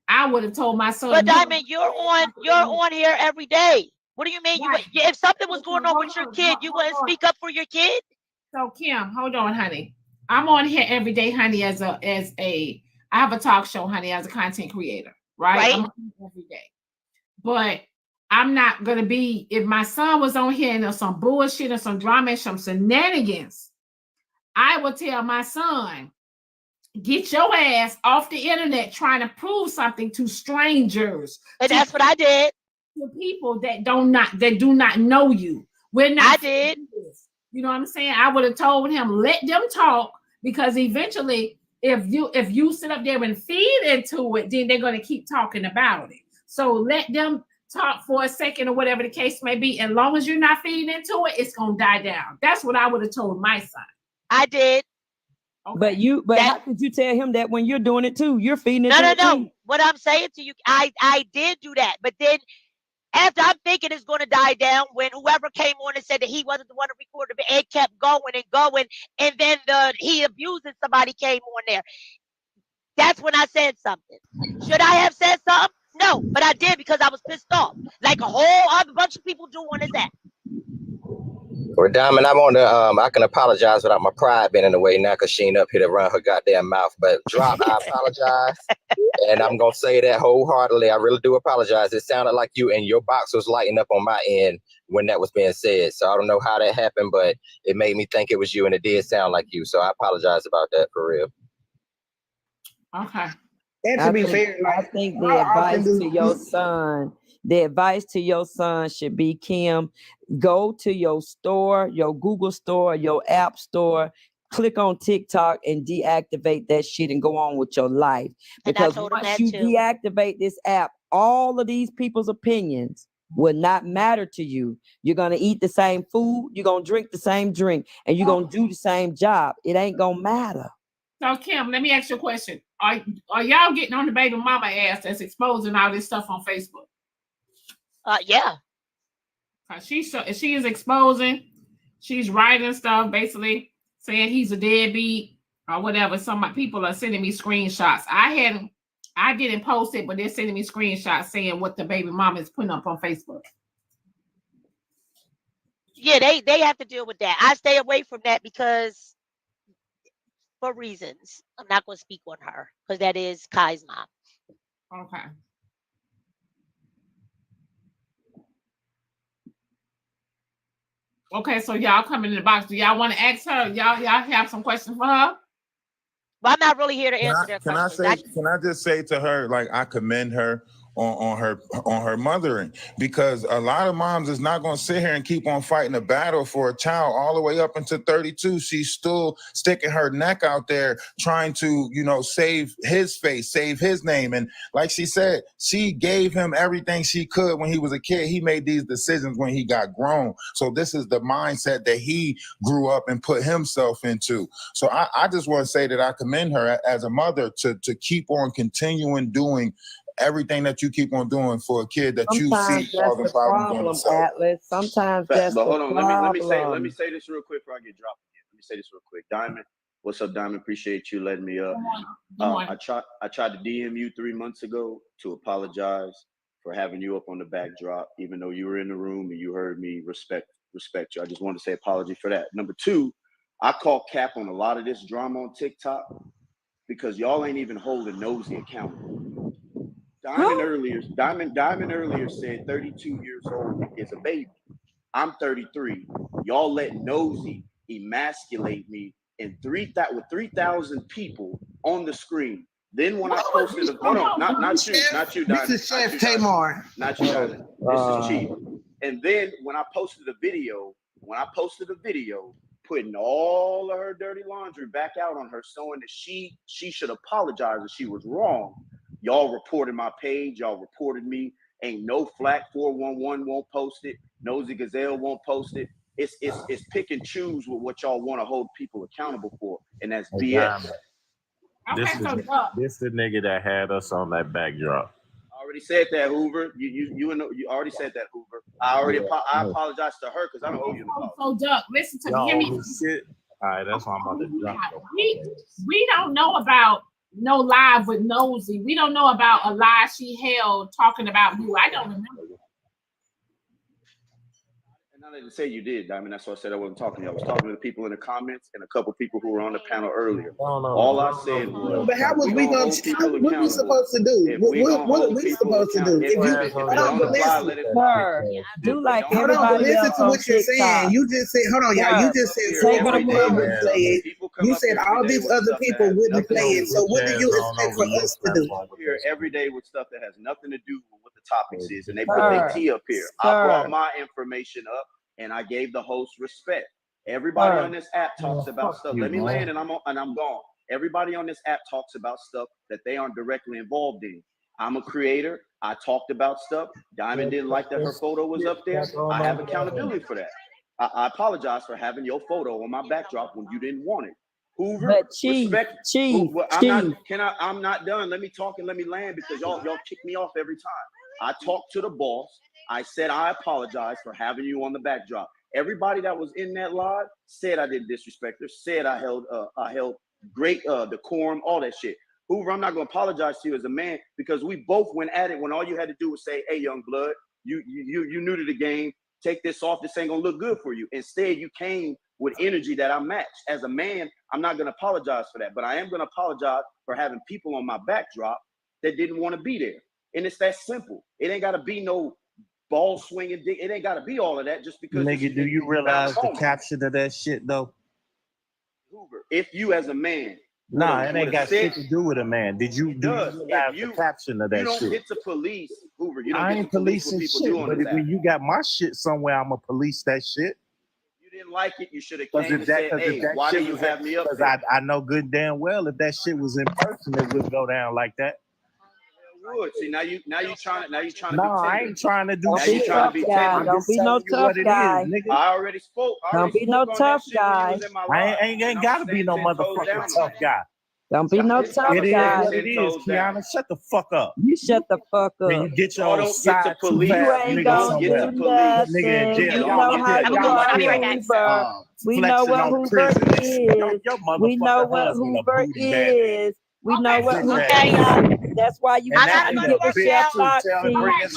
S1: I would have told my son.
S17: But Diamond, you're on here every day. What do you mean?
S1: Right.
S17: If something was going on with your kid, you wouldn't speak up for your kid?
S1: So Kim, hold on, honey. I'm on here every day, honey, I have a talk show, honey, as a content creator, right? I'm on here every day. But I'm not gonna be, if my son was on here and there's some bullshit or some drama and some shenanigans, I would tell my son, get your ass off the internet trying to prove something to strangers.
S17: And that's what I did.
S1: To people that do not know you. We're not.
S17: I did.
S1: You know what I'm saying? I would have told him, let them talk, because eventually, if you sit up there and feed into it, then they're going to keep talking about it. So let them talk for a second or whatever the case may be. As long as you're not feeding into it, it's going to die down. That's what I would have told my son.
S17: I did.
S1: Okay.
S7: But how could you tell him that when you're doing it too? You're feeding into it.
S17: No. What I'm saying to you, I did do that. But then after I'm thinking it's going to die down, when whoever came on and said that he wasn't the one to record it, it kept going and going, and then he abusing somebody came on there. That's when I said something. Should I have said something? No, but I did because I was pissed off, like a whole other bunch of people do on his app.
S10: Well, Diamond, I can apologize without my pride being in the way now because she ain't up here to run her goddamn mouth. But Drop, I apologize. And I'm going to say that wholeheartedly. I really do apologize. It sounded like you and your box was lighting up on my end when that was being said. So I don't know how that happened, but it made me think it was you, and it did sound like you. So I apologize about that for real.
S1: Okay.
S9: And to be fair,
S7: I think the advice to your son should be, Kim, go to your store, your Google store, your app store, click on TikTok and deactivate that shit and go on with your life. Because once you deactivate this app, all of these people's opinions will not matter to you. You're going to eat the same food, you're going to drink the same drink, and you're going to do the same job. It ain't going to matter.
S1: So Kim, let me ask you a question. Are y'all getting on the baby mama ass that's exposing all this stuff on Facebook?
S17: Yeah.
S1: She is exposing. She's writing stuff, basically saying he's a deadbeat or whatever. Some people are sending me screenshots. I didn't post it, but they're sending me screenshots saying what the baby mama is putting up on Facebook.
S17: Yeah, they have to deal with that. I stay away from that because for reasons. I'm not going to speak on her because that is Kai's mom.
S1: Okay. Okay, so y'all coming in the box. Do y'all want to ask her? Y'all have some questions for her?
S17: But I'm not really here to answer their
S11: Can
S17: questions.
S11: I just say to her, like, I commend her on her mothering, because a lot of moms is not going to sit here and keep on fighting a battle for a child all the way up into 32. She's still sticking her neck out there trying to, save his face, save his name. And like she said, she gave him everything she could when he was a kid. He made these decisions when he got grown. So this is the mindset that he grew up and put himself into. So I just want to say that I commend her as a mother to keep on continuing doing everything that you keep on doing for a kid that you see
S7: Sometimes that's
S11: causing
S7: the
S11: problems on
S7: problem,
S11: himself.
S7: Atlas. Sometimes that's
S4: But
S7: the
S4: hold on, let me
S7: problem.
S4: say this real quick before I get dropped again. Let me say this real quick. Diamond, what's up, Diamond? Appreciate you letting me up. I tried to DM you 3 months ago to apologize for having you up on the backdrop, even though you were in the room and you heard me respect you. I just wanted to say apology for that. Number two, I call cap on a lot of this drama on TikTok because y'all ain't even holding Nosy accountable. Diamond earlier said 32 years old is a baby. I'm 33. Y'all let Nosy emasculate me in with 3,000 people on the screen. Then when I posted not you, Diamond.
S9: This is Chef Tamar.
S4: Not you, Diamond. This is Chief. And then when I posted a video, putting all of her dirty laundry back out on her, showing that she should apologize if she was wrong. Y'all reported my page. Y'all reported me. Ain't no flack 411 won't post it. Nosy Gazelle won't post it. It's pick and choose with what y'all want to hold people accountable for, and that's BS.
S2: This the nigga that had us on that backdrop.
S4: I already said that, Hoover. You already said that, Hoover. I apologize to her because I don't owe you an apology.
S1: So Doug, listen to me. Hear me.
S2: Shit. All right, that's why I'm about to drop.
S1: We don't know about no live with Nosy. We don't know about a lie she held talking about you. I don't remember.
S4: And I didn't say you did, Diamond. That's why I said I wasn't talking to you. I was talking to the people in the comments and a couple people who were on the panel earlier. All I said was,
S9: but how was we going to? What we supposed to do? What are we supposed to do? If you hold on, but listen,
S7: do like
S9: hold on, but listen to what you're saying. You just said, hold on, y'all. You just said Soulful Club would play it. You said all these other people wouldn't play it. So what do you expect for us to do?
S4: Here every day with stuff that has nothing to do with what the topics is, and they put their tea up here. I brought my information up, and I gave the host respect. Everybody on this app talks about stuff. Let me land, and I'm gone. Everybody on this app talks about stuff that they aren't directly involved in. I'm a creator. I talked about stuff. Diamond didn't like that her photo was up there. I have accountability for that. I apologize for having your photo on my backdrop when you didn't want it. Hoover, I'm not done. Let me talk and let me land because y'all kick me off every time. I talked to the boss. I said I apologize for having you on the backdrop. Everybody that was in that live said I didn't disrespect her, said I held great decorum, all that shit. Hoover, I'm not gonna apologize to you as a man because we both went at it when all you had to do was say, "Hey, young blood, you new to the game. Take this off. This ain't gonna look good for you." Instead, you came with energy that I matched. As a man, I'm not gonna apologize for that, but I am gonna apologize for having people on my backdrop that didn't want to be there. And it's that simple. It ain't gotta be no ball swinging. It ain't gotta be all of that just because.
S2: Nigga, do you realize the caption of that shit though?
S4: Hoover, if you as a man.
S2: Nah, it ain't got shit to do with a man. Did you realize the caption of that shit?
S4: You don't get to police, Hoover. You don't
S2: I
S4: get
S2: ain't
S4: to police what
S2: policing
S4: people
S2: shit,
S4: do on
S2: but
S4: this
S2: when
S4: app.
S2: you got my shit somewhere, I'ma police that shit.
S4: You didn't like it, you should have came and said, "Hey, why do you have me up
S2: Because
S4: there?"
S2: I know good and damn well if that shit was in person, it wouldn't go down like that.
S4: Would. See, now you trying to be tender.
S2: No, I ain't trying to do
S4: now
S2: shit.
S4: You trying to be tender.
S7: Don't be no tough guy.
S4: I already spoke.
S7: Don't be no tough guy.
S2: I ain't gotta be no motherfucking tough guy.
S7: Don't be no tough
S2: It is
S7: guy.
S2: what it is, Kiana. Shut the fuck up.
S7: You shut the fuck up.
S2: Then you get your
S4: don't
S2: side
S4: get to police.
S7: You ain't gonna do nothing.
S2: Nigga in jail.
S7: We know how you are, Hoover. We know what Hoover is. We know what Hoover is. We know what Hoover is. That's why you was trying to get with Chef Foxy. That's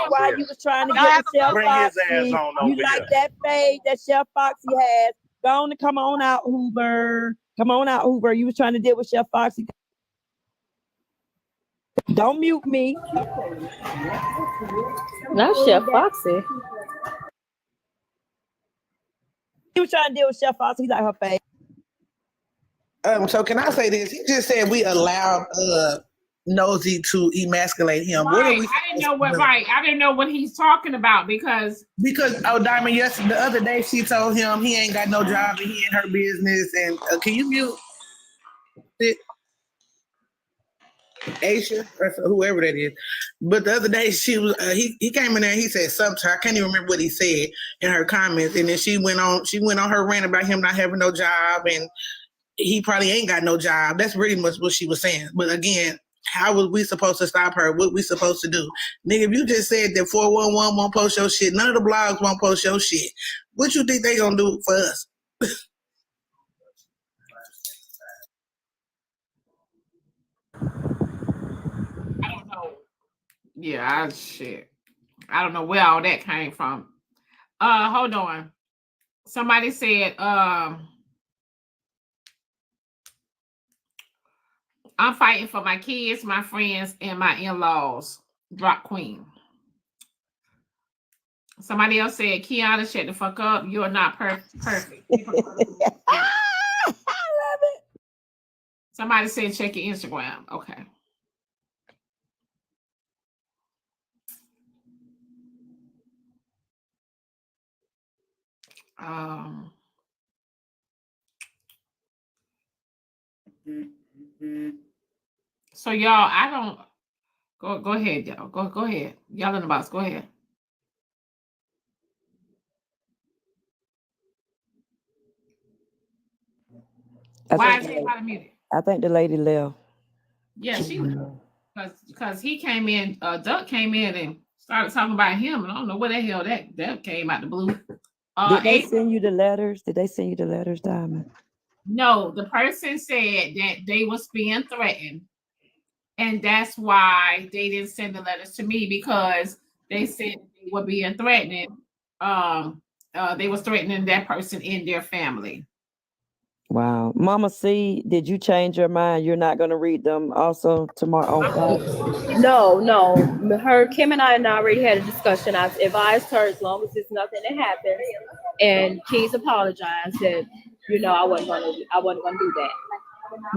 S7: why you was trying to get with Chef Foxy. You like that fade that Chef Foxy has. Go on and come on out, Hoover. Come on out, Hoover. You was trying to deal with Chef Foxy. Don't mute me.
S12: Not Chef Foxy.
S7: He was trying to deal with Chef Foxy. He like her face.
S9: So can I say this? He just said we allowed nosy to emasculate him.
S1: Right.
S9: What are we?
S1: I didn't know what he's talking about because
S9: Diamond, yes, the other day she told him he ain't got no job and he in her business. And can you mute it? Aisha or whoever that is. But the other day she was he came in there and he said something. I can't even remember what he said in her comments. And then she went on her rant about him not having no job and he probably ain't got no job. That's pretty much what she was saying. But again, how was we supposed to stop her? What we supposed to do? Nigga, if you just said that 411 won't post your shit, none of the blogs won't post your shit. What you think they gonna do for us?
S1: I don't know. Yeah, I don't know where all that came from. Hold on. Somebody said, I'm fighting for my kids, my friends, and my in-laws. Drop Queen. Somebody else said, Kiana, shut the fuck up. You're not perfect. I love it. Somebody said, check your Instagram. Okay. So y'all, I don't go ahead, y'all. Go ahead. Y'all in the box. Go ahead. Why is everybody muted?
S7: I think the lady left.
S1: Yeah, she because he came in, Duck came in and started talking about him, and I don't know where the hell that came out the blue.
S7: Did they send you the letters? Did they send you the letters, Diamond?
S1: No, the person said that they was being threatened, and that's why they didn't send the letters to me because they said they were being threatened. They was threatening that person in their family.
S7: Wow. Mama C, did you change your mind? You're not going to read them also tomorrow on Fox?
S12: No. Kim and I already had a discussion. I advised her as long as it's nothing that happens and Keys apologized that, I wasn't gonna do that.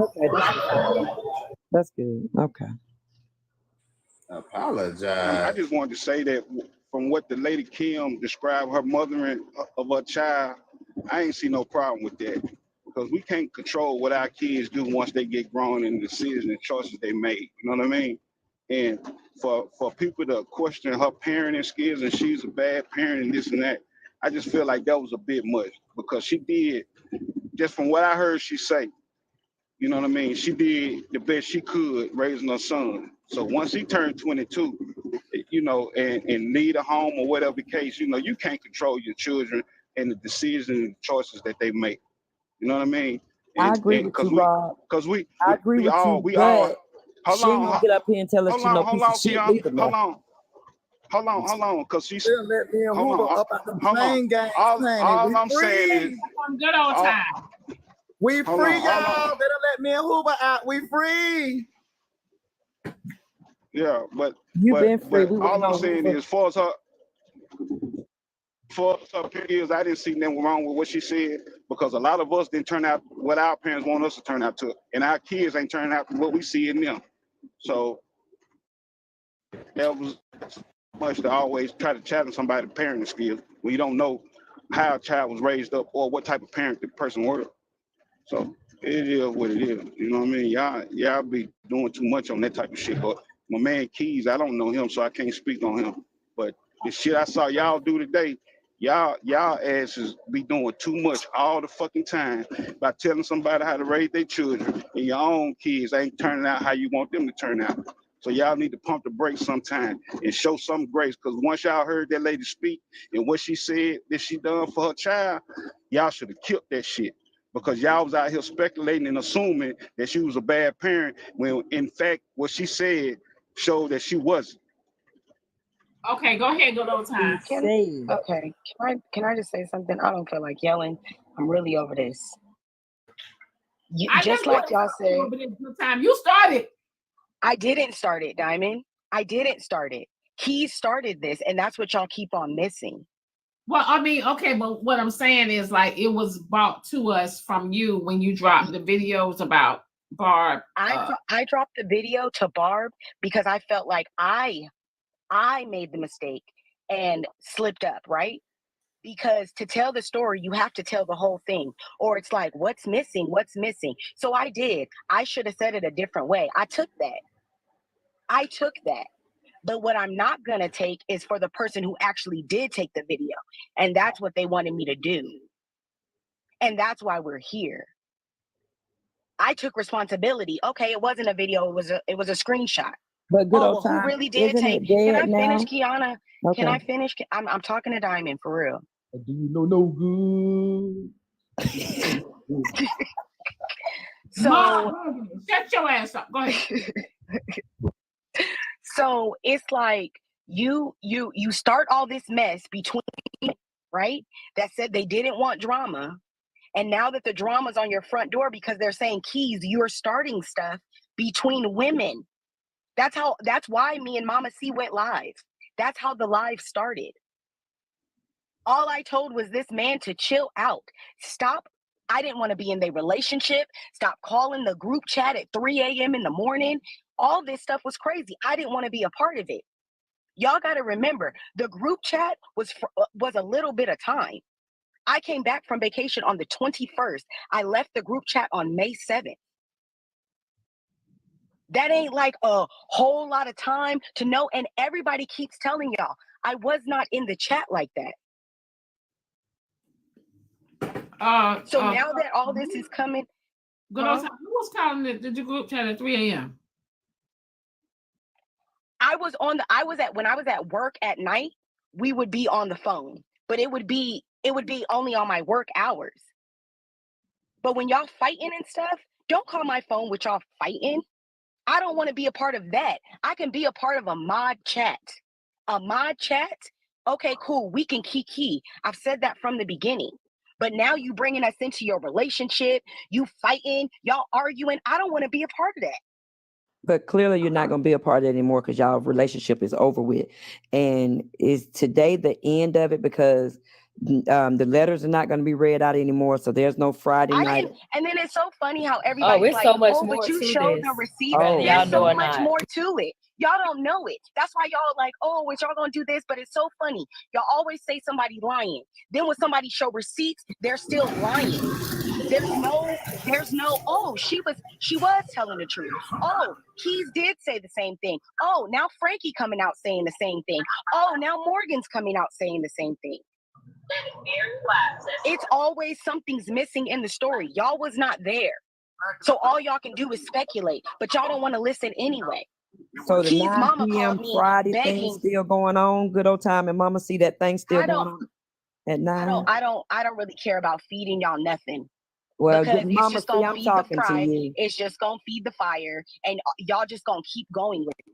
S7: Okay, that's good. Okay.
S18: Apologize.
S19: I just wanted to say that from what the lady Kim described her mothering of her child, I ain't see no problem with that. Because we can't control what our kids do once they get grown and the decisions and choices they make. You know what I mean? And for people to question her parenting skills and she's a bad parent and this and that, I just feel like that was a bit much because she did, just from what I heard she say, you know what I mean? She did the best she could raising her son. So once he turned 22, and leave a home or whatever the case, you can't control your children and the decisions and choices that they make. You know what I mean?
S7: I agree with you, Rob.
S19: Because we
S7: agree with
S19: all,
S7: you,
S19: we
S7: but
S19: all.
S7: She ain't gonna get up here and tell us she no piece of shit either, man.
S19: Hold on, because she's
S20: still let me and Hoover up at the plane game.
S19: All I'm saying is,
S1: good old time.
S20: We free, y'all. Better let me and Hoover out. We free.
S19: Yeah, but
S7: been free.
S19: All I'm saying is, for her peers, I didn't see nothing wrong with what she said because a lot of us didn't turn out what our parents want us to turn out to, and our kids ain't turning out what we see in them. So that was much to always try to challenge somebody's parenting skills when you don't know how a child was raised up or what type of parent the person was. So it is what it is. You know what I mean? Y'all be doing too much on that type of shit. But my man Keys, I don't know him, so I can't speak on him. But the shit I saw y'all do today, y'all asses be doing too much all the fucking time by telling somebody how to raise their children, and your own kids ain't turning out how you want them to turn out. So y'all need to pump the brakes sometime and show some grace. Because once y'all heard that lady speak and what she said that she done for her child, y'all should have killed that shit. Because y'all was out here speculating and assuming that she was a bad parent when in fact what she said showed that she wasn't.
S1: Okay, go ahead, good old time.
S24: Can I just say something? I don't feel like yelling. I'm really over this. Just like y'all said.
S1: Time. You started.
S24: I didn't start it, Diamond. I didn't start it. He started this, and that's what y'all keep on missing.
S1: Well, I mean, okay, but what I'm saying is like it was brought to us from you when you dropped the videos about Barb.
S24: I dropped the video to Barb because I felt like I made the mistake and slipped up, right? Because to tell the story, you have to tell the whole thing, or it's like, what's missing? What's missing? So I did. I should have said it a different way. I took that. But what I'm not going to take is for the person who actually did take the video. And that's what they wanted me to do. And that's why we're here. I took responsibility. Okay, it wasn't a video. It was a screenshot.
S7: But good old
S24: Who
S7: time,
S24: really did
S7: isn't
S24: take?
S7: it
S24: Can
S7: dead
S24: I
S7: now?
S24: finish, Kiana?
S7: Okay.
S24: Can I finish? I'm talking to Diamond for real.
S2: Do you know no good?
S24: So
S1: Mom, shut your ass up. Go ahead.
S24: So it's like you start all this mess between, right? That said they didn't want drama. And now that the drama's on your front door because they're saying, Keys, you're starting stuff between women. That's why me and Mama C went live. That's how the live started. All I told was this man to chill out. Stop. I didn't want to be in their relationship. Stop calling the group chat at 3 a.m. in the morning. All this stuff was crazy. I didn't want to be a part of it. Y'all got to remember, the group chat was a little bit of time. I came back from vacation on the 21st. I left the group chat on May 7th. That ain't like a whole lot of time to know. And everybody keeps telling y'all, I was not in the chat like that. So now that all this is coming.
S1: Good old time. Who was calling the group chat at 3 a.m.?
S24: When I was at work at night, we would be on the phone, but it would be only on my work hours. But when y'all fighting and stuff, don't call my phone with y'all fighting. I don't want to be a part of that. I can be a part of a mod chat. A mod chat? Okay, cool. We can kiki. I've said that from the beginning. But now you bringing us into your relationship, you fighting, y'all arguing. I don't want to be a part of that.
S7: But clearly you're not going to be a part of it anymore because y'all relationship is over with. And is today the end of it because the letters are not going to be read out anymore. So there's no Friday night.
S24: And then it's so funny how everybody's
S12: it's
S24: like,
S12: so much
S24: oh,
S12: more
S24: but you
S12: to
S24: showed
S12: this,
S24: the receipt.
S12: whether y'all
S24: There's
S12: know
S24: so
S12: or
S24: much
S12: not.
S24: more to it. Y'all don't know it. That's why y'all like, oh, is y'all gonna do this? But it's so funny. Y'all always say somebody lying. Then when somebody show receipts, they're still lying. There's no, oh, she was telling the truth. Oh, Keys did say the same thing. Oh, now Frankie coming out saying the same thing. Oh, now Morgan's coming out saying the same thing. It's always something's missing in the story. Y'all was not there. So all y'all can do is speculate, but y'all don't want to listen anyway.
S7: So the
S24: Keith's
S7: 9
S24: mama
S7: p.m.
S24: called me
S7: Friday
S24: begging.
S7: thing still going on. Good old time and Mama see that thing still going on at 9.
S24: I don't really care about feeding y'all nothing.
S7: Well,
S24: Because
S7: good
S24: it's
S7: Mama
S24: just
S7: see,
S24: gonna
S7: I'm
S24: feed the
S7: talking to
S24: fry.
S7: you.
S24: It's just gonna feed the fire, and y'all just gonna keep going with it.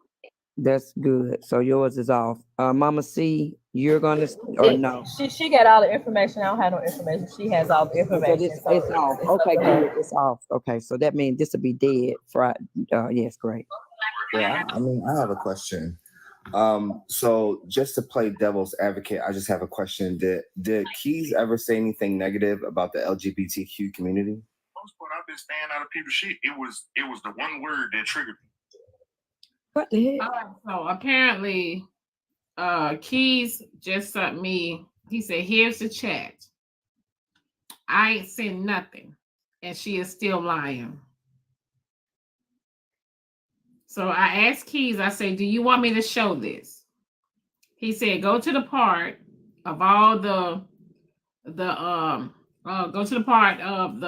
S7: That's good. So yours is off. Mama C, you're gonna or no?
S12: She got all the information. I don't have no information. She has all the
S7: So
S12: information.
S7: it's off.
S12: It's up
S7: Okay,
S12: to her.
S7: good. It's off. Okay, so that means this will be dead Friday. Yes, great.
S5: Yeah, I mean, I have a question. So just to play devil's advocate, I just have a question. Did Keys ever say anything negative about the LGBTQ community?
S11: Most part, I've been staying out of people's shit. It was the one word that triggered me.
S7: What the heck?
S1: So apparently, Keys just sent me. He said, "Here's the chat. I ain't seen nothing, and she is still lying." So I asked Keys. I said, "Do you want me to show this?" He said, "Go to the part of all go to the part of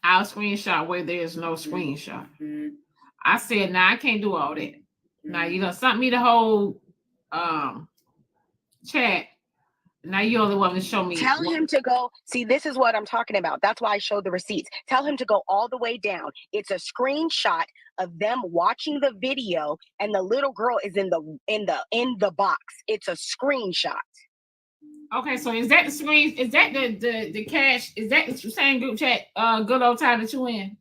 S1: our screenshot where there's no screenshot." I said, "Nah, I can't do all that. Now you done sent me the whole chat. Now you only want to show me."
S24: Tell him to go. See, this is what I'm talking about. That's why I showed the receipts. Tell him to go all the way down. It's a screenshot of them watching the video, and the little girl is in the box. It's a screenshot.
S1: Okay, so is that the screen? Is that the cash? Is that the same group chat? Good old time that you in?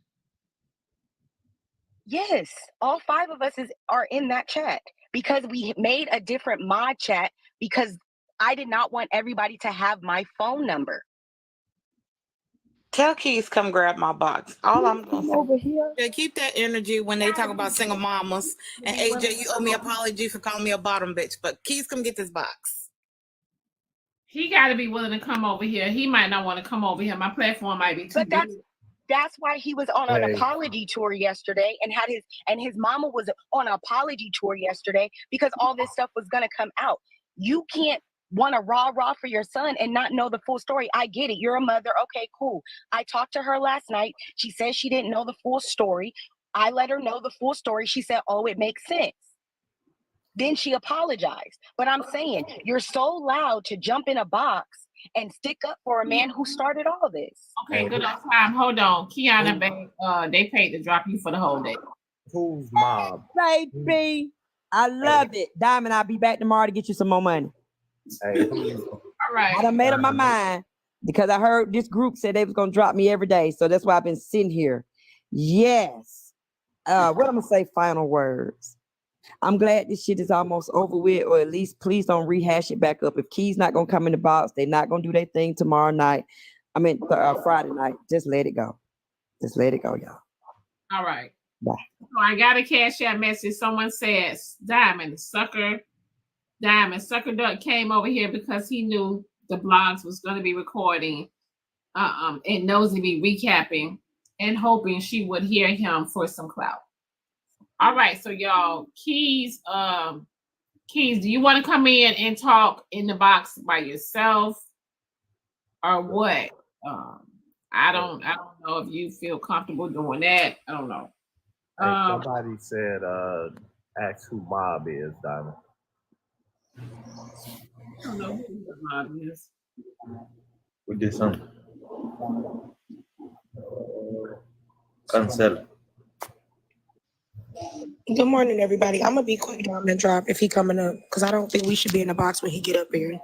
S24: Yes, all 5 of us are in that chat because we made a different mod chat because I did not want everybody to have my phone number.
S23: Tell Keys come grab my box. All I'm gonna say.
S7: Over here.
S9: Yeah, keep that energy when they talk about single mamas. And AJ, you owe me an apology for calling me a bottom bitch. But Keys, come get this box.
S1: He got to be willing to come over here. He might not want to come over here. My platform might be too big.
S24: That's why he was on an apology tour yesterday and his mama was on an apology tour yesterday because all this stuff was gonna come out. You can't want to rah for your son and not know the full story. I get it. You're a mother. Okay, cool. I talked to her last night. She said she didn't know the full story. I let her know the full story. She said, oh, it makes sense. Then she apologized. But I'm saying you're so loud to jump in a box and stick up for a man who started all this.
S1: Okay, good on time. Hold on. Kiana, they paid to drop you for the whole day.
S2: Who's mom?
S7: Baby, I love it. Diamond, I'll be back tomorrow to get you some more money.
S2: Hey,
S1: all right.
S7: I done made up my mind because I heard this group said they was gonna drop me every day. So that's why I've been sitting here. Yes. What I'm gonna say, final words. I'm glad this shit is almost over with, or at least please don't rehash it back up. If Key's not gonna come in the box, they're not gonna do their thing tomorrow night. I mean Friday night. Just let it go. Just let it go, y'all.
S1: All right.
S7: Bye.
S1: So I got a cash out message. Someone says, Diamond Sucker Duck came over here because he knew the blogs was going to be recording and knows to be recapping and hoping she would hear him for some clout. All right, so y'all, Keys, do you want to come in and talk in the box by yourself or what? I don't know if you feel comfortable doing that. I don't know.
S2: Hey, somebody said, ask who Mob is, Diamond.
S1: I don't know who the Mob is.
S6: We did something. Cancel.
S23: Good morning, everybody. I'm gonna be quick down and drop if he coming up because I don't think we should be in the box when he get up here.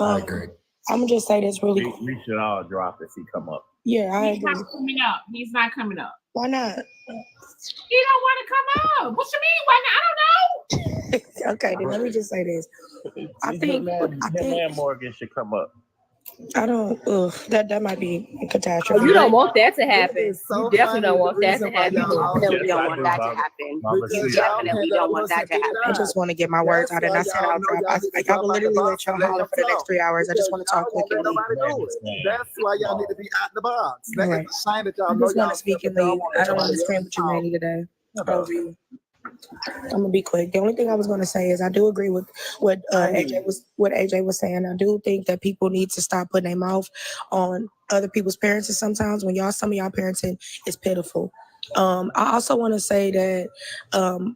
S2: I agree.
S23: I'm gonna just say this really quick.
S2: We should all drop if he come up.
S23: Yeah, I
S1: He's
S23: agree.
S1: not coming up. He's not coming up.
S23: Why not?
S1: He don't want to come up. What you mean? Why not? I don't know.
S23: Okay, then let me just say this. I think
S2: Morgan should come up.
S23: I don't. That might be a catastrophe.
S12: Oh, you don't want that to happen. You definitely don't want that to happen.
S23: You don't want that to happen. You definitely don't want that to happen. I just want to get my words out, and I said I'll drop. I will literally let y'all holler for the next 3 hours. I just want to talk quickly.
S20: That's why y'all need to be out the box. That's
S23: Right.
S20: a sign that y'all
S23: I
S20: know
S23: just
S20: y'all.
S23: want to speak and leave. I don't want to scream with you, Manny, today. I'm gonna be quick. The only thing I was gonna say is I do agree with what AJ was saying. I do think that people need to stop putting their mouth on other people's parenting sometimes when some of y'all parenting is pitiful. I also want to say that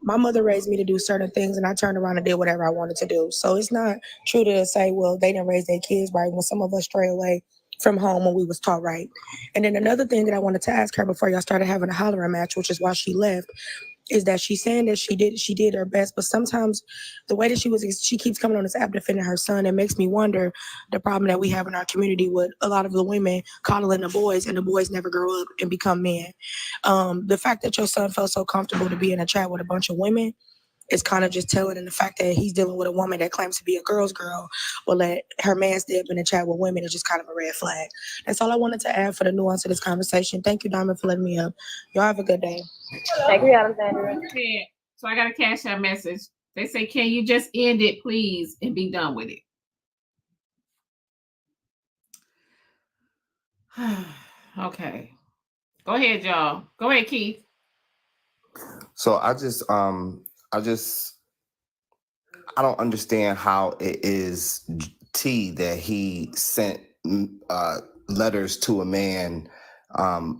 S23: my mother raised me to do certain things and I turned around and did whatever I wanted to do. So it's not true to say, well, they didn't raise their kids right when some of us stray away from home when we was taught right. And then another thing that I wanted to ask her before y'all started having a hollering match, which is why she left, is that she's saying that she did her best, but sometimes the way that she keeps coming on this app defending her son, it makes me wonder the problem that we have in our community with a lot of the women coddling the boys and the boys never grow up and become men. The fact that your son felt so comfortable to be in a chat with a bunch of women is kind of just telling, and the fact that he's dealing with a woman that claims to be a girl's girl, but let her man stay up in a chat with women is just kind of a red flag. That's all I wanted to add for the nuance of this conversation. Thank you, Diamond, for letting me up. Y'all have a good day.
S12: Thank you, Alexandra.
S1: So I got a cash out message. They say, can you just end it, please, and be done with it? Okay. Go ahead, y'all. Go ahead, Keith.
S5: So I don't understand how it is that he sent letters to a man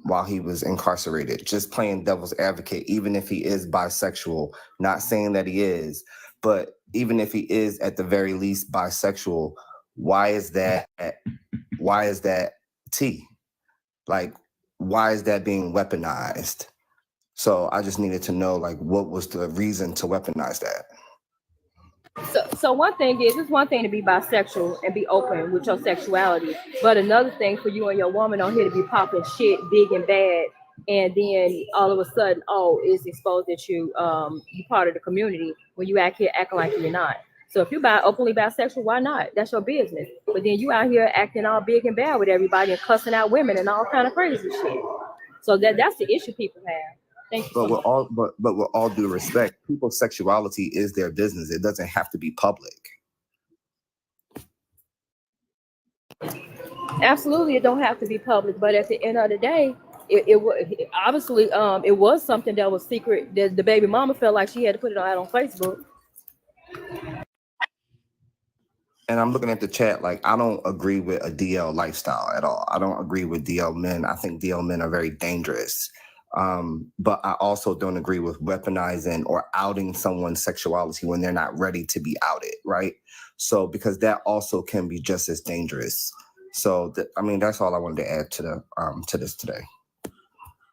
S5: while he was incarcerated, just playing devil's advocate, even if he is bisexual, not saying that he is, but even if he is at the very least bisexual, why is that T? Like, why is that being weaponized? So I just needed to know, like, what was the reason to weaponize that?
S12: So one thing is, it's one thing to be bisexual and be open with your sexuality, but another thing for you and your woman on here to be popping shit big and bad, and then all of a sudden, it's exposed that you part of the community when you acting like you're not. So if you openly bisexual, why not? That's your business. But then you out here acting all big and bad with everybody and cussing out women and all kind of crazy shit. So that's the issue people have. Thank you.
S5: But with all due respect, people's sexuality is their business. It doesn't have to be public.
S12: Absolutely, it don't have to be public. But at the end of the day, it obviously it was something that was secret. The baby mama felt like she had to put it out on Facebook.
S5: And I'm looking at the chat, like, I don't agree with a DL lifestyle at all. I don't agree with DL men. I think DL men are very dangerous. But I also don't agree with weaponizing or outing someone's sexuality when they're not ready to be outed, right? So, because that also can be just as dangerous. So, that's all I wanted to add to this today.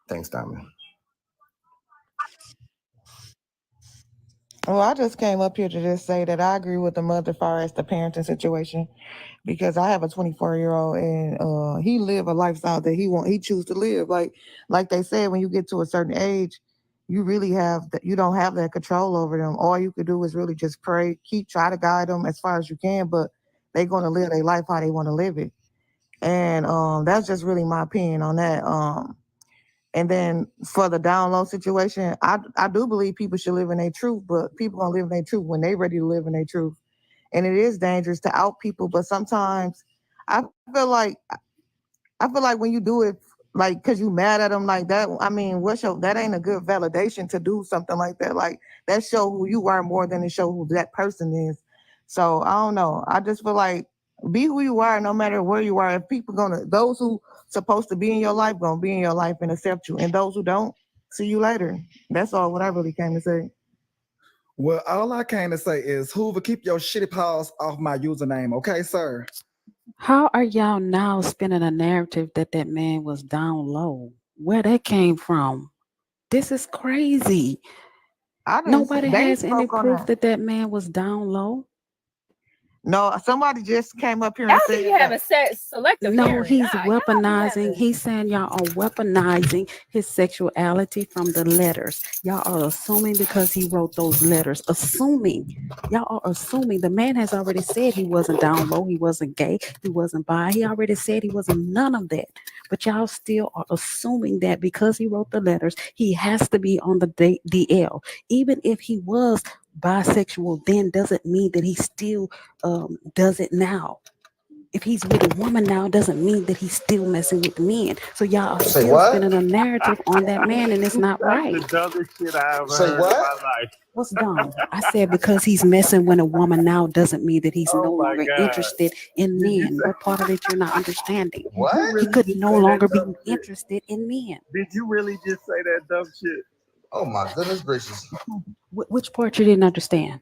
S5: Thanks, Diamond.
S13: Well, I just came up here to just say that I agree with the mother as far as the parenting situation, because I have a 24-year-old and he live a lifestyle that he choose to live. Like they said, when you get to a certain age, you really you don't have that control over them. All you could do is really just pray, try to guide them as far as you can, but they're gonna live their life how they want to live it. And that's just really my opinion on that. And then for the down low situation, I do believe people should live in their truth, but people gonna live in their truth when they ready to live in their truth. And it is dangerous to out people, but sometimes I feel like when you do it, like, cause you mad at them like that, that ain't a good validation to do something like that. Like, that show who you are more than it show who that person is. So I don't know. I just feel like be who you are, no matter where you are. If those who supposed to be in your life gonna be in your life and accept you, and those who don't, see you later. That's all what I really came to say.
S20: Well, all I came to say is, Hoover, keep your shitty paws off my username, okay, sir?
S21: How are y'all now spinning a narrative that man was down low? Where that came from? This is crazy. Nobody has any proof that man was down low.
S13: No, somebody just came up here
S12: I
S13: and
S12: think
S13: said
S12: you having selective
S21: No,
S12: hearing.
S21: he's
S12: Nah,
S21: weaponizing. He's saying y'all are weaponizing his sexuality from the letters. Y'all are assuming because he wrote those letters. Y'all are assuming. The man has already said he wasn't down low. He wasn't gay. He wasn't bi. He already said he wasn't none of that. But y'all still are assuming that because he wrote the letters, he has to be on the DL. Even if he was bisexual then, doesn't mean that he still does it now. If he's with a woman now, doesn't mean that he's still messing with men. So y'all are still spinning a narrative on that man, and it's not right.
S15: That's the dumbest shit I ever heard in my life.
S21: What's dumb? I said because he's messing with a woman now doesn't mean that he's no longer interested in men. What part of it you're not understanding?
S15: What?
S21: He could no longer be interested in men.
S15: Did you really just say that dumb shit?
S14: Oh my goodness gracious.
S21: Which part you didn't understand?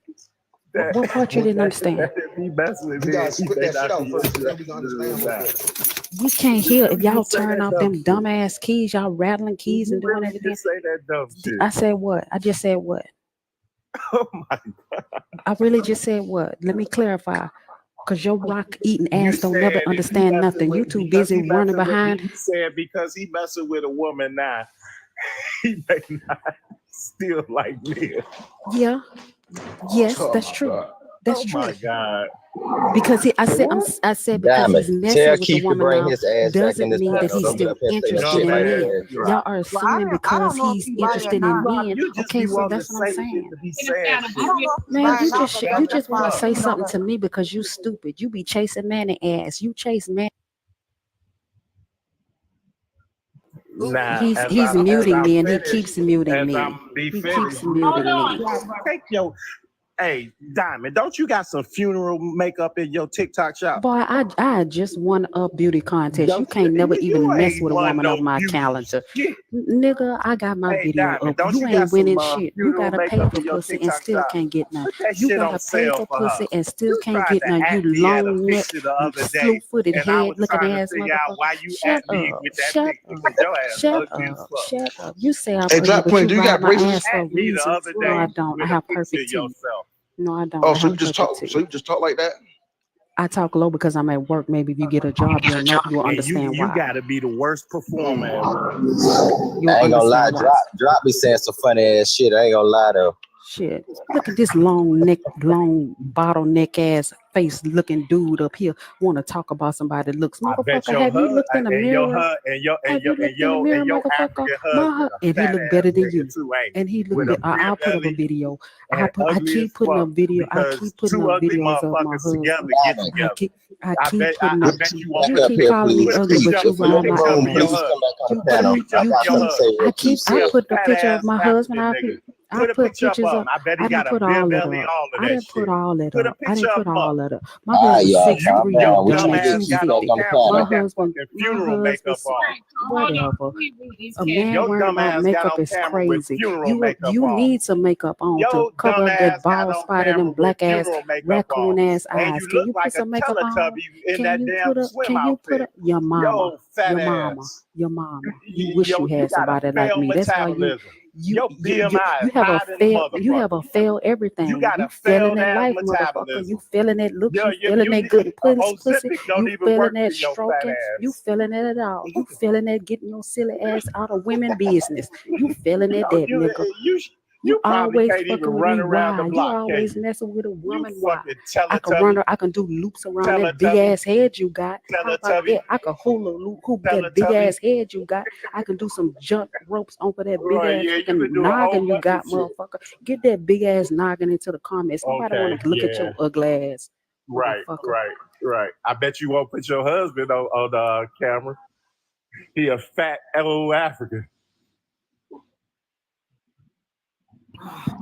S21: What part you didn't understand?
S15: He messing with me.
S14: Guys, spit that shit out first, then we gonna understand.
S21: We can't hear if y'all turn off them dumbass keys, y'all rattling keys and doing everything.
S15: Just say that dumb shit.
S21: I said what? I just said what?
S15: Oh my God.
S21: I really just said what? Let me clarify. Because your rock eating ass don't never understand nothing. You too busy running behind.
S15: You said because he messing with a woman now, he may not still like me.
S21: Yeah. Yes, that's true. That's true.
S15: Oh my God.
S21: Because I said because he's messing with the woman now doesn't mean that he's still interested in men. Y'all are assuming because he's interested in men. Okay, so that's what I'm saying. Man, you just want to say something to me because you stupid. You be chasing man and ass. You chase man.
S15: Nah,
S21: he's muting me and he keeps muting me. He keeps muting me.
S15: Take your, hey, Diamond, don't you got some funeral makeup in your TikTok shop?
S21: Boy, I just won a beauty contest. You can't never even mess with a woman on my calendar. Nigga, I got my video up. You ain't winning shit. You gotta pay for pussy and still can't get none. You gotta pay for pussy and still can't get none. You long neck, slew-footed head looking ass motherfucker. Shut up. You say I'm ugly, but you ride my ass for a reason. No, I don't. I have perfect teeth. No, I don't.
S14: Oh, so you just talk. So you just talk like that?
S21: I talk low because I'm at work. Maybe if you get a job, you'll understand why.
S15: You got to be the worst performer ever.
S10: I ain't gonna lie. Drop be saying some funny ass shit. I ain't gonna lie though.
S21: Shit, look at this long bottleneck ass face looking dude up here. Want to talk about somebody that looks,
S15: I bet
S21: motherfucker?
S15: your
S21: Have you
S15: husband
S21: looked in the mirror? Have you looked in the mirror,
S15: your
S21: motherfucker?
S15: African husband a
S21: And he
S15: fat
S21: look
S15: ass
S21: better than
S15: nigga
S21: you.
S15: too, ain't
S21: And
S15: he?
S21: he look
S15: With a
S21: better. I'll
S15: real
S21: put up a
S15: belly
S21: video.
S15: and
S21: I
S15: ugly as
S21: keep putting
S15: fuck
S21: up video. I
S15: because
S21: keep putting
S15: two
S21: up
S15: ugly
S21: videos of my
S15: motherfuckers together
S21: husband.
S15: get
S2: Diamond,
S21: I
S15: together.
S21: keep putting
S15: I
S21: up.
S15: bet you
S2: back
S15: won't
S21: You
S15: put
S2: up
S21: keep
S2: here,
S21: calling me
S2: please.
S15: put a
S21: ugly,
S2: Please,
S21: but
S15: picture
S21: you
S2: if you're
S21: ride
S2: in the
S21: my
S15: picture up
S2: room,
S15: of your
S21: ass.
S2: please come
S15: husband.
S2: back on the
S21: You
S15: Put a
S2: panel.
S21: you
S15: picture
S2: I
S15: up
S21: you
S15: of
S2: got
S15: your
S2: something
S21: you.
S2: to say
S15: husband.
S2: real quick,
S21: I
S15: He a
S2: sis.
S21: put the
S15: fat
S21: picture
S15: ass
S21: of my husband.
S15: African nigga.
S21: I
S15: Put a
S21: put
S15: picture up
S21: pictures
S15: of
S21: up.
S15: him. I bet he
S21: I didn't
S15: got a
S21: put
S15: beer
S21: all that
S15: belly,
S21: up.
S15: all of
S21: I
S15: that
S21: didn't put
S15: shit.
S21: all that
S15: Put a
S21: up. I
S15: picture
S21: didn't
S15: of
S21: put
S15: him up.
S21: all that up. My
S2: All right,
S21: husband's
S2: y'all,
S21: six
S2: calm
S21: three,
S15: Your
S2: down. What
S21: damn
S2: you
S21: near
S2: need to
S21: two
S15: dumbass
S2: keep
S15: got
S2: back
S15: on
S21: fifty.
S2: on the
S15: camera
S21: My
S15: with
S2: panel?
S15: that
S21: husband,
S15: fucking
S21: my
S15: funeral makeup
S21: husband's
S15: on.
S1: Hold on.
S21: whatever.
S1: Let me read these
S21: A
S1: cats.
S21: man
S15: Your
S21: worrying about
S15: dumbass got
S21: makeup
S15: on
S21: is
S15: camera with
S21: crazy.
S15: funeral makeup
S21: You
S15: on.
S21: need some makeup on to
S15: Your
S21: cover up that
S15: dumbass got
S21: bald
S15: on
S21: spot and them
S15: camera with
S21: black ass
S15: funeral makeup on.
S21: raccoon ass
S15: And
S21: eyes.
S15: you
S21: Can
S15: look
S21: you
S15: like
S21: put
S15: a
S21: some makeup on?
S15: Teletubby in
S21: Can
S15: that
S21: you
S15: damn
S21: put up?
S15: swim
S21: Can you put
S15: outfit.
S21: up your mama?
S15: Yo, fat
S21: Your mama.
S15: ass.
S21: Your mama. You wish you
S15: You
S21: had
S15: got a
S21: somebody like
S15: failed
S21: me. That's why
S15: metabolism. Your BMI is higher than a
S21: you have a
S15: motherfucker.
S21: failed
S15: You
S21: everything.
S15: got
S21: You
S15: a
S21: feeling
S15: failed
S21: that
S15: ass
S21: life, motherfucker. You
S15: metabolism.
S21: feeling that looks. You feeling
S15: You
S21: that good pussy.
S15: Ozempic don't
S21: You
S15: even
S21: feeling
S15: work
S21: that
S15: for your fat
S21: stroking. You
S15: ass.
S21: feeling it at all. You feeling that getting your silly ass out of women business. You feeling it, that nigga. You
S15: Probably
S21: always
S15: can't even
S21: fucking with
S15: run
S21: me.
S15: around the
S21: Why? You
S15: block, can
S21: always
S15: you?
S21: messing with a
S15: You
S21: woman. Why?
S15: fucking
S21: I can run
S15: Teletubby.
S21: her. I can do loops around that big
S15: Teletubby.
S21: ass head you got. How about
S15: Teletubby.
S21: that? I can hula hoop that big
S15: Teletubby.
S21: ass head you got. I can do some jump ropes over that big
S15: Right,
S21: ass
S15: yeah, you
S21: fucking
S15: can do a whole
S21: noggin you
S15: bunch of
S21: got,
S15: shit.
S21: motherfucker. Get that big ass noggin into the comments. Nobody
S15: Okay,
S21: want to look at
S15: yeah.
S21: your ugly ass,
S15: Right,
S21: motherfucker.
S15: right. I bet you won't put your husband on the camera. He a fat old African.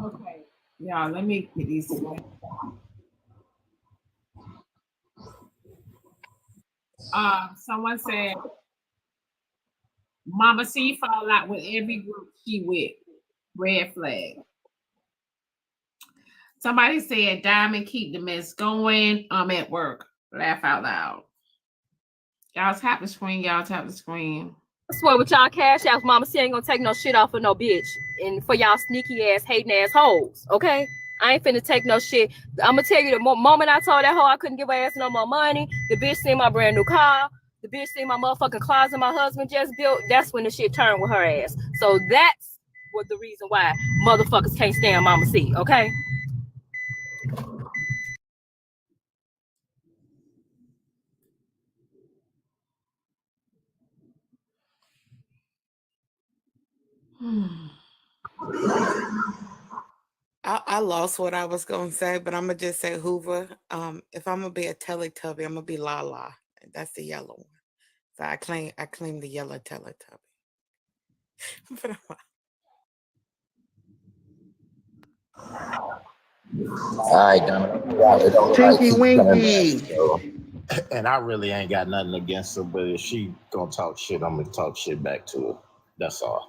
S1: Okay. Yeah, let me get these. Someone said, Mama C fall out with every group she with. Red flag. Somebody said, Diamond, keep the mess going. I'm at work. Laugh out loud. Y'all tap the screen. Y'all tap the screen.
S12: I swear with y'all cash outs, Mama C ain't gonna take no shit off of no bitch. And for y'all sneaky ass, hating ass hoes, okay? I ain't finna take no shit. I'm gonna tell you the moment I told that hoe I couldn't give her ass no more money, the bitch seen my brand new car, the bitch seen my motherfucking closet my husband just built, that's when the shit turned with her ass. So that's what the reason why motherfuckers can't stand Mama C, okay?
S9: I lost what I was gonna say, but I'm gonna just say Hoover. If I'm gonna be a Teletubby, I'm gonna be Lala. That's the yellow one. So I claim the yellow Teletubby.
S2: All right, Diamond. Yeah, it don't look like
S15: Tinky
S2: she's coming back.
S15: Winky.
S2: So.
S14: And I really ain't got nothing against her, but if she gonna talk shit, I'm gonna talk shit back to her. That's all.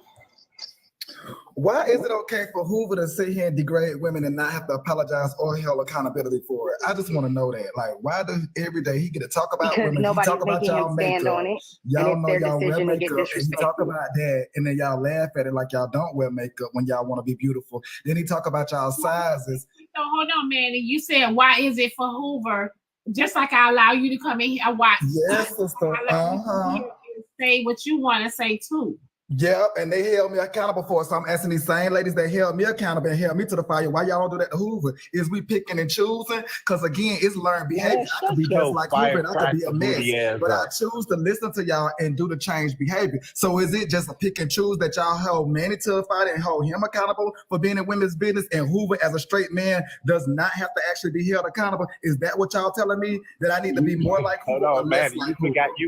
S20: Why is it okay for Hoover to sit here and degrade women and not have to apologize or hold accountability for it? I just want to know that. Like, why does every day he get to talk about
S24: Because
S20: women, he
S24: nobody's
S20: talk about
S24: making him
S20: y'all
S24: stand
S20: makeup,
S24: on it, and
S20: y'all
S24: it's
S20: know
S24: their
S20: y'all wear
S24: decision to get
S20: makeup, and he talk
S24: disrespected.
S20: about that, and then y'all laugh at it like y'all don't wear makeup when y'all want to be beautiful. Then he talk about y'all sizes.
S1: So hold on, Manny. You said, why is it for Hoover? Just like I allow you to come in here and watch.
S20: Yes, sister.
S1: I allow you to come here and say what you want to say too.
S20: Yep, and they held me accountable for it. So I'm asking these same ladies that held me accountable and held me to the fire. Why y'all don't do that to Hoover? Is we picking and choosing? Because again, it's learned behavior. I could be just like Hoover and I could be a mess. But I choose to listen to y'all and do the change behavior. So is it just a pick and choose that y'all hold Manny to the fire and hold him accountable for being in women's business, and Hoover as a straight man does not have to actually be held accountable? Is that what y'all telling me? That I need to be more like Hoover?
S14: Hold on, man. You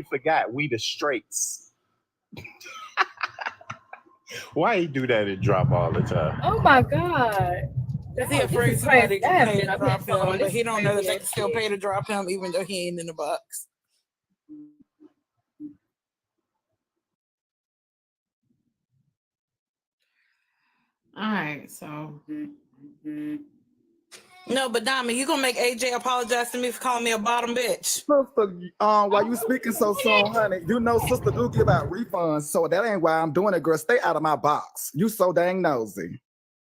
S14: forgot. We the straights. Why he do that and drop all the time?
S12: Oh my God.
S9: Is he afraid somebody can pay to drop him, but he don't know that they can still pay to drop him even though he ain't in the box.
S1: All right, so.
S9: No, but Diamond, you gonna make AJ apologize to me for calling me a bottom bitch?
S20: Sister, why you speaking so soon, honey? You know sister do give out refunds, so that ain't why I'm doing it, girl. Stay out of my box. You so dang nosy.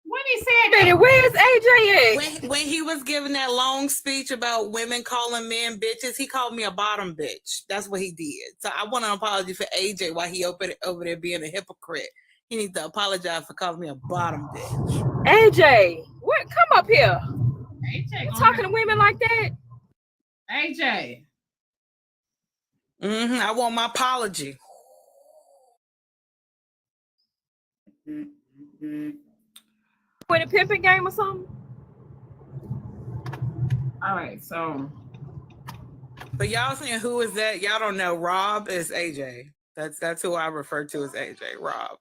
S1: When he said that, where's AJ at?
S9: When he was giving that long speech about women calling men bitches, he called me a bottom bitch. That's what he did. So I want an apology for AJ while he over there being a hypocrite He needs to apologize for calling me a bottom bitch.
S12: AJ, what? Come up here.
S1: AJ
S12: You talking to women like that?
S1: AJ.
S9: I want my apology.
S12: Win a pimping game or something?
S1: All right, so.
S9: But y'all saying who is that? Y'all don't know. Rob is AJ. That's who I refer to as AJ. Rob.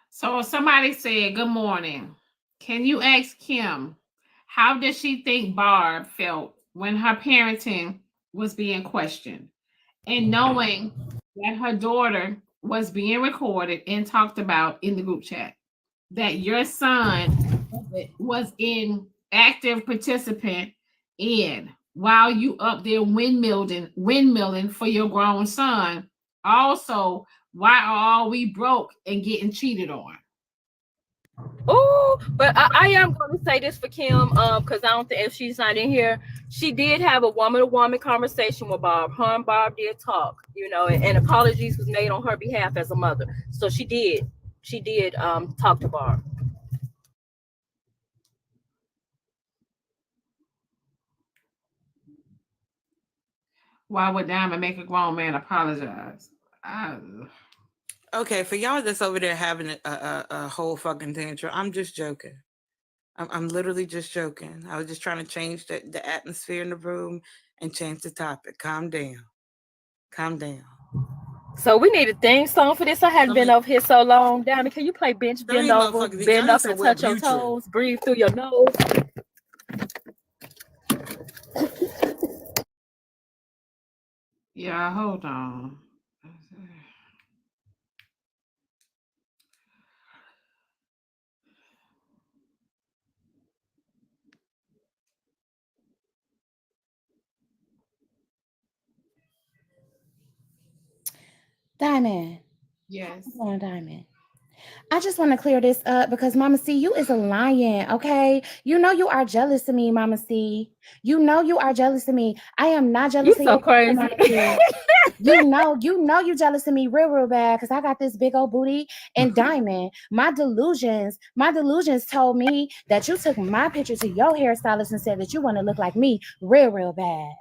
S1: So somebody said, good morning. Can you ask Kim, how did she think Barb felt when her parenting was being questioned? And knowing that her daughter was being recorded and talked about in the group chat, that your son was in active participant in while you up there windmilling for your grown son. Also, why are all we broke and getting cheated on?
S12: Oh, but I am going to say this for Kim, because I don't think if she's not in here, she did have a woman-to-woman conversation with Bob. Her and Bob did talk, and apologies was made on her behalf as a mother. So she did talk to Barb.
S1: Why would Diamond make a grown man apologize?
S9: Okay, for y'all that's over there having a whole fucking tantrum, I'm just joking. I'm literally just joking. I was just trying to change the atmosphere in the room and change the topic. Calm down. Calm down.
S12: So we need a theme song for this. I hadn't been over here so long. Diamond, can you play bench, bend over, bend up and touch your toes, breathe through your nose?
S1: Yeah, hold on.
S3: Diamond.
S1: Yes.
S3: Come on, Diamond. I just want to clear this up because Mama C, you is a lion, okay? You know you are jealous of me, Mama C. You know you are jealous of me. I am not jealous
S12: You
S3: of
S12: so
S3: you,
S12: crazy.
S3: Mama C. You know you jealous of me real bad because I got this big old booty and Diamond. My delusions told me that you took my picture to your hairstylist and said that you want to look like me real bad.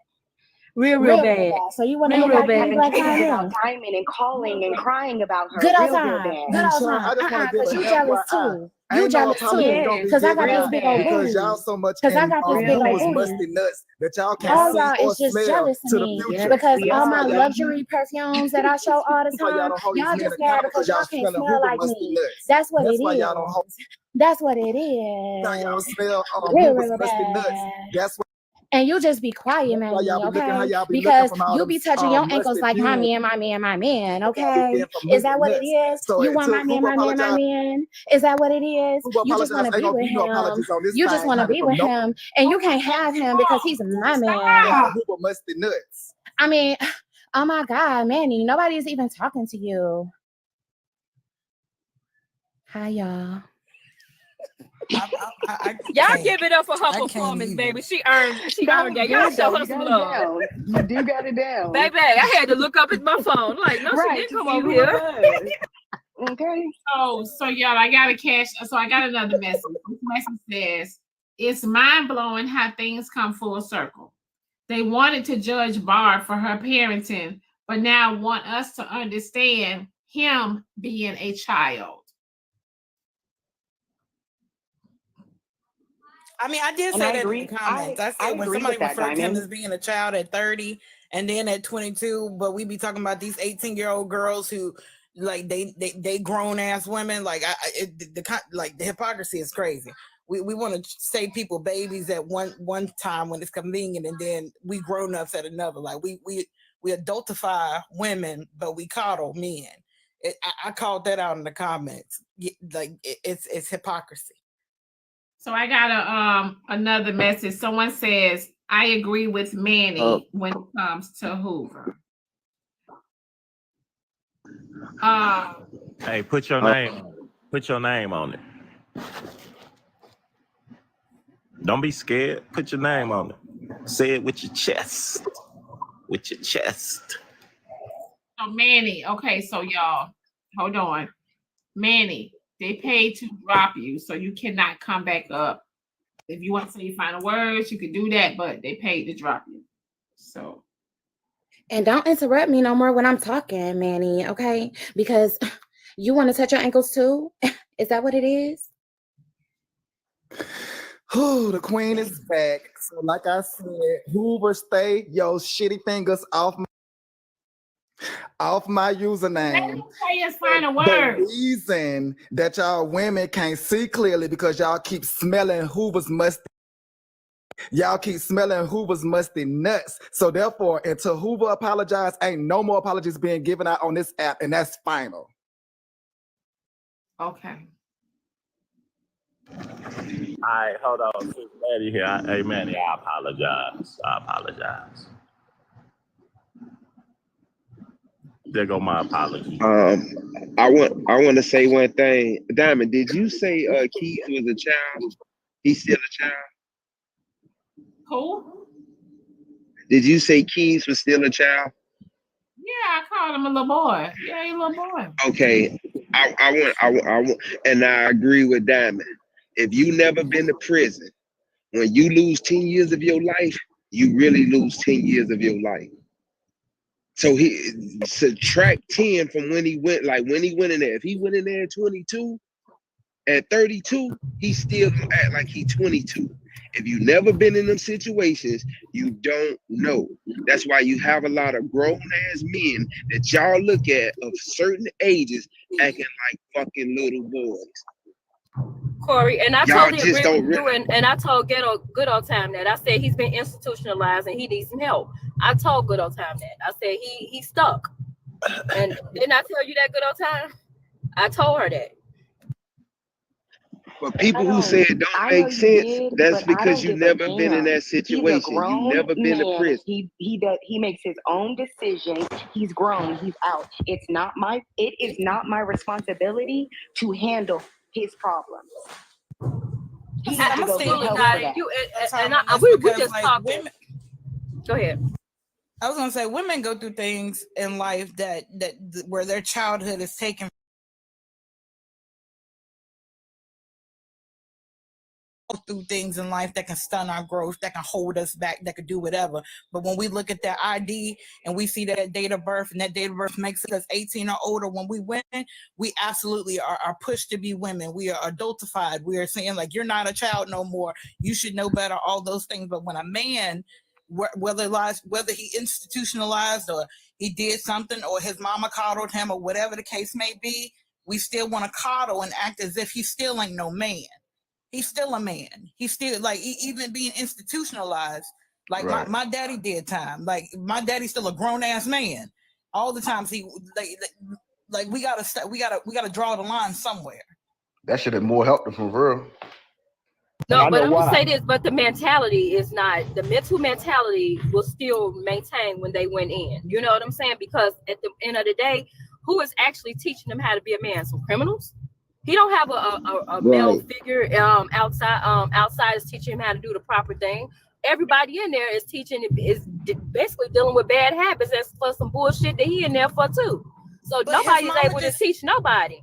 S12: Real bad.
S3: So you want to
S12: Real
S3: look like
S12: bad.
S3: me, Black
S24: Tweeted about
S3: Diamond?
S24: Diamond and calling and crying about her.
S3: Good old
S24: real
S3: time.
S24: bad.
S3: Good old
S20: Sean, I
S3: time.
S20: just want to give
S3: Because
S20: an
S3: you jealous
S20: FYI.
S3: too.
S20: I
S3: You
S20: ain't no
S3: jealous
S20: apology
S3: too.
S20: gonna be
S3: Because I
S20: given
S3: got this
S20: out
S3: big old
S20: because
S3: booty.
S20: y'all so much
S3: Because I got this big old
S20: who's
S3: booty.
S20: musty nuts that y'all can't
S3: All
S20: see
S3: y'all
S20: or
S3: is just
S20: smell
S3: jealous of
S20: to the
S3: me
S20: future.
S3: because
S20: That's
S3: all
S20: why
S3: my
S20: y'all,
S3: luxury perfumes that I show all the
S20: that's why y'all
S3: time,
S20: don't hold these
S3: y'all
S20: men
S3: just mad
S20: accountable
S3: because y'all
S20: y'all
S3: can't
S20: smelling
S3: smell
S20: Hoover
S3: like
S20: musty
S3: me.
S20: nuts.
S3: That's what
S20: That's
S3: it
S20: why y'all don't hold.
S3: is. That's what it
S20: Now y'all
S3: is.
S20: smell
S3: Real
S20: Hoover's musty nuts.
S3: bad.
S20: That's why.
S3: And you just be quiet,
S20: That's why y'all
S3: man,
S20: be looking how
S3: okay?
S20: y'all be looking
S3: Because
S20: from all
S3: you
S20: them
S3: be touching your ankles
S20: musty
S3: like my
S20: fumes.
S3: man, my man, my man,
S20: Y'all be
S3: okay?
S20: getting from
S3: Is
S20: Hoover
S3: that what it
S20: nuts.
S3: is?
S20: So
S3: You want
S20: to
S3: my man,
S20: Hoover
S3: my man, my
S20: apologize,
S3: man? Is that what it is?
S20: Hoover
S3: You just want
S20: apologize
S3: to
S20: ain't
S3: be
S20: gonna
S3: with
S20: be no
S3: him.
S20: apologies on this
S3: You just
S20: thing,
S3: want to
S20: honey,
S3: be
S20: from
S3: with
S20: no
S3: him, and you can't have him because he's my man.
S20: Hoover musty nuts.
S3: I mean, oh my God, Manny, nobody's even talking to you. Hi, y'all.
S12: Y'all give it up for her performance, baby. She earned that. Y'all show her some love.
S24: You do got it down.
S12: Baby, I had to look up at my phone. Like, no,
S24: Right,
S12: she didn't
S24: to
S12: come
S24: see
S12: over
S24: who
S12: here.
S24: it was. Okay.
S1: So y'all, I got another message. This message says, it's mind-blowing how things come full circle. They wanted to judge Barb for her parenting, but now want us to understand him being a child.
S9: I mean, I did
S24: And
S9: say
S24: I
S9: that in
S24: agree.
S9: the comments. I
S24: I
S9: said when
S24: agree
S9: somebody
S24: with that,
S9: referred to him
S24: Diamond.
S9: as being a child at 30 and then at 22, but we be talking about these 18-year-old girls who like they grown ass women. Like the hypocrisy is crazy. We want to say people babies at one time when it's convenient, and then we grown ups at another. Like we adultify women, but we coddle men. I called that out in the comments. Like it's hypocrisy.
S1: So I got another message. Someone says, I agree with Manny when it comes to Hoover.
S15: Hey, put your name on it. Don't be scared. Put your name on it. Say it with your chest. With your chest.
S1: So Manny, okay, so y'all, hold on. Manny, they paid to drop you, so you cannot come back up. If you want to say your final words, you can do that, but they paid to drop you. So.
S3: And don't interrupt me no more when I'm talking, Manny, okay? Because you want to touch your ankles too? Is that what it is?
S20: Ooh, the queen is back. So like I said, Hoover, stay your shitty fingers off my username.
S1: Say his final
S20: The
S1: words.
S20: reason that y'all women can't see clearly because y'all keep smelling Hoover's musty. Y'all keep smelling Hoover's musty nuts. So therefore, until Hoover apologizes, ain't no more apologies being given out on this app, and that's final.
S1: Okay.
S14: All right, hold on. Sis Manny here. Hey, Manny, I apologize. There go my apology.
S8: I want to say one thing. Diamond, did you say Keith was a child? He's still a child?
S1: Who?
S8: Did you say Keys was still a child?
S1: Yeah, I called him a little boy. Yeah, he's a little boy.
S8: Okay. I want, and I agree with Diamond. If you never been to prison, when you lose 10 years of your life, you really lose 10 years of your life. So he subtract 10 from when he went in there. If he went in there at 22, at 32, he still act like he 22. If you've never been in them situations, you don't know. That's why you have a lot of grown-ass men that y'all look at of certain ages acting like fucking little boys.
S12: Corey, and I
S8: Y'all
S12: totally
S8: just
S12: agree
S8: don't
S12: with you. And I told Good Old Time that. I said he's been institutionalized and he needs some help. I told Good Old Time that. I said he's stuck. And didn't I tell you that, Good Old Time? I told her that.
S8: But people who say it don't make sense, that's because you've never been in that situation. You've never been to prison.
S24: He makes his own decision. He's grown. He's out. It is not my responsibility to handle his problems. He needs to go get help for that.
S12: We just talking.
S16: Women,
S12: go ahead.
S16: I was gonna say women go through things in life that where their childhood is taken through things in life that can stun our growth, that can hold us back, that could do whatever. But when we look at that ID and we see that date of birth, and that date of birth makes us 18 or older, when we women, we absolutely are pushed to be women. We are adultified. We are saying like, you're not a child no more. You should know better, all those things. But when a man, whether he institutionalized or he did something or his mama coddled him or whatever the case may be, we still want to coddle and act as if he still ain't no man. He's still a man. He's still like even being institutionalized. Like
S8: Right.
S16: my daddy did time. Like my daddy's still a grown ass man. All the times he like we gotta draw the line somewhere.
S18: That should have more helped him for real.
S12: No, but I'm gonna say this, but the mentality is not, the mental mentality will still maintain when they went in. You know what I'm saying? Because at the end of the day, who is actually teaching them how to be a man? Some criminals? He don't have a male figure outside is teaching him how to do the proper thing. Everybody in there is basically dealing with bad habits and for some bullshit that he in there for too. So nobody's able to teach nobody.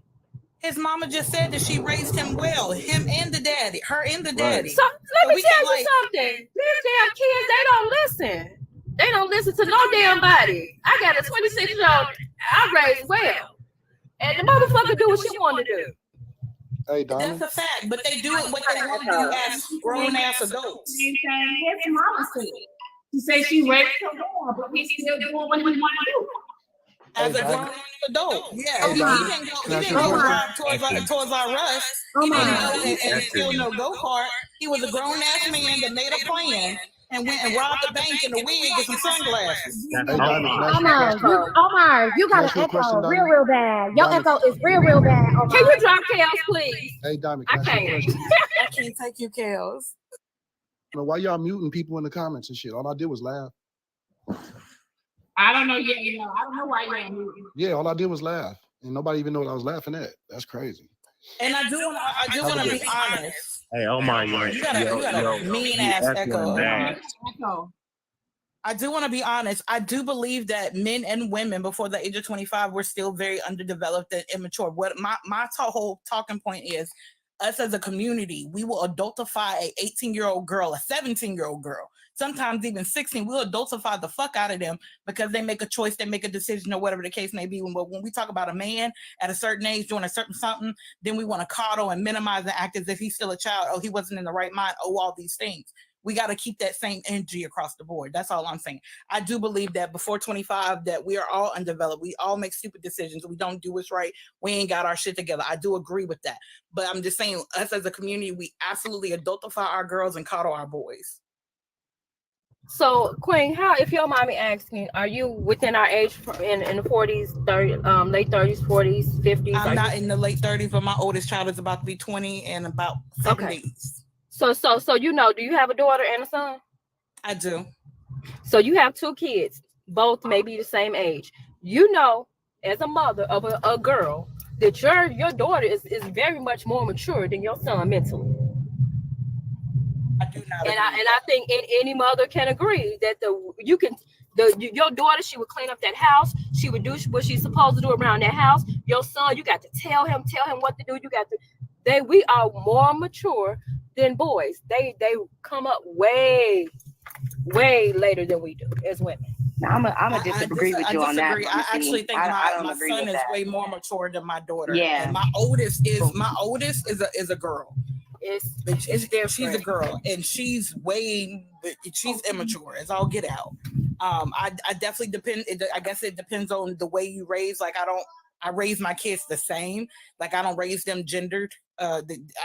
S16: His mama just said that she raised him well, him and the daddy, her and the daddy.
S12: So let me tell you something. These damn kids, they don't listen. They don't listen to no damn body. I got a 26-year-old I raised well. And the motherfucker do what she want to do.
S20: Hey,
S16: That's a fact, but they do it what they want to do as grown-ass adults.
S1: His mama said. She said she raised him well, but he's still doing what he want to do.
S16: As a grown adult, yeah, he didn't go ride towards our Russ. He didn't go and steal no go-kart. He was a grown-ass man that made a plan and went and robbed the bank in a wig and some sunglasses.
S3: Omar, you got an echo real bad. Your echo is real bad. Omar.
S12: Can you drop chaos, please?
S22: Hey, Diamond,
S12: I can't.
S16: I can't take you, Kels.
S22: Why y'all muting people in the comments and shit? All I did was laugh.
S1: I don't know yet. I don't know why you're muting.
S22: Yeah, all I did was laugh, and nobody even know what I was laughing at. That's crazy.
S16: And I do want to be honest.
S14: Hey, Omar,
S16: you got a mean ass echo.
S1: Echo.
S16: I do want to be honest. I do believe that men and women before the age of 25 were still very underdeveloped and immature. What my whole talking point is, us as a community, we will adultify a 18-year-old girl, a 17-year-old girl, sometimes even 16. We'll adultify the fuck out of them because they make a choice, they make a decision, or whatever the case may be. But when we talk about a man at a certain age doing a certain something, then we want to coddle and minimize and act as if he's still a child. Oh, he wasn't in the right mind. Oh, all these things. We got to keep that same energy across the board. That's all I'm saying. I do believe that before 25, that we are all undeveloped. We all make stupid decisions. We don't do what's right. We ain't got our shit together. I do agree with that. But I'm just saying, us as a community, we absolutely adultify our girls and coddle our boys.
S12: So, Queen, how, if you don't mind me asking, are you within our age in the 40s, 30, late 30s, 40s, 50s?
S16: I'm not in the late 30s, but my oldest child is about to be 20 in about 7 days.
S12: So you know, do you have a daughter and a son?
S16: I do.
S12: So you have 2 kids, both maybe the same age. You know, as a mother of a girl, that your daughter is very much more mature than your son mentally.
S16: I do not.
S12: And I think any mother can agree that your daughter, she would clean up that house, she would do what she's supposed to do around that house. Your son, you got to tell him what to do. We are more mature than boys. They come up way later than we do as women.
S24: I'm a disagree with you on that.
S16: I actually think my son is way more mature than my daughter. Yeah, and my oldest is a girl. She's a girl, and she's immature. It's all get out. I definitely depend. I guess it depends on the way you raise. Like I raise my kids the same. Like I don't raise them gendered. I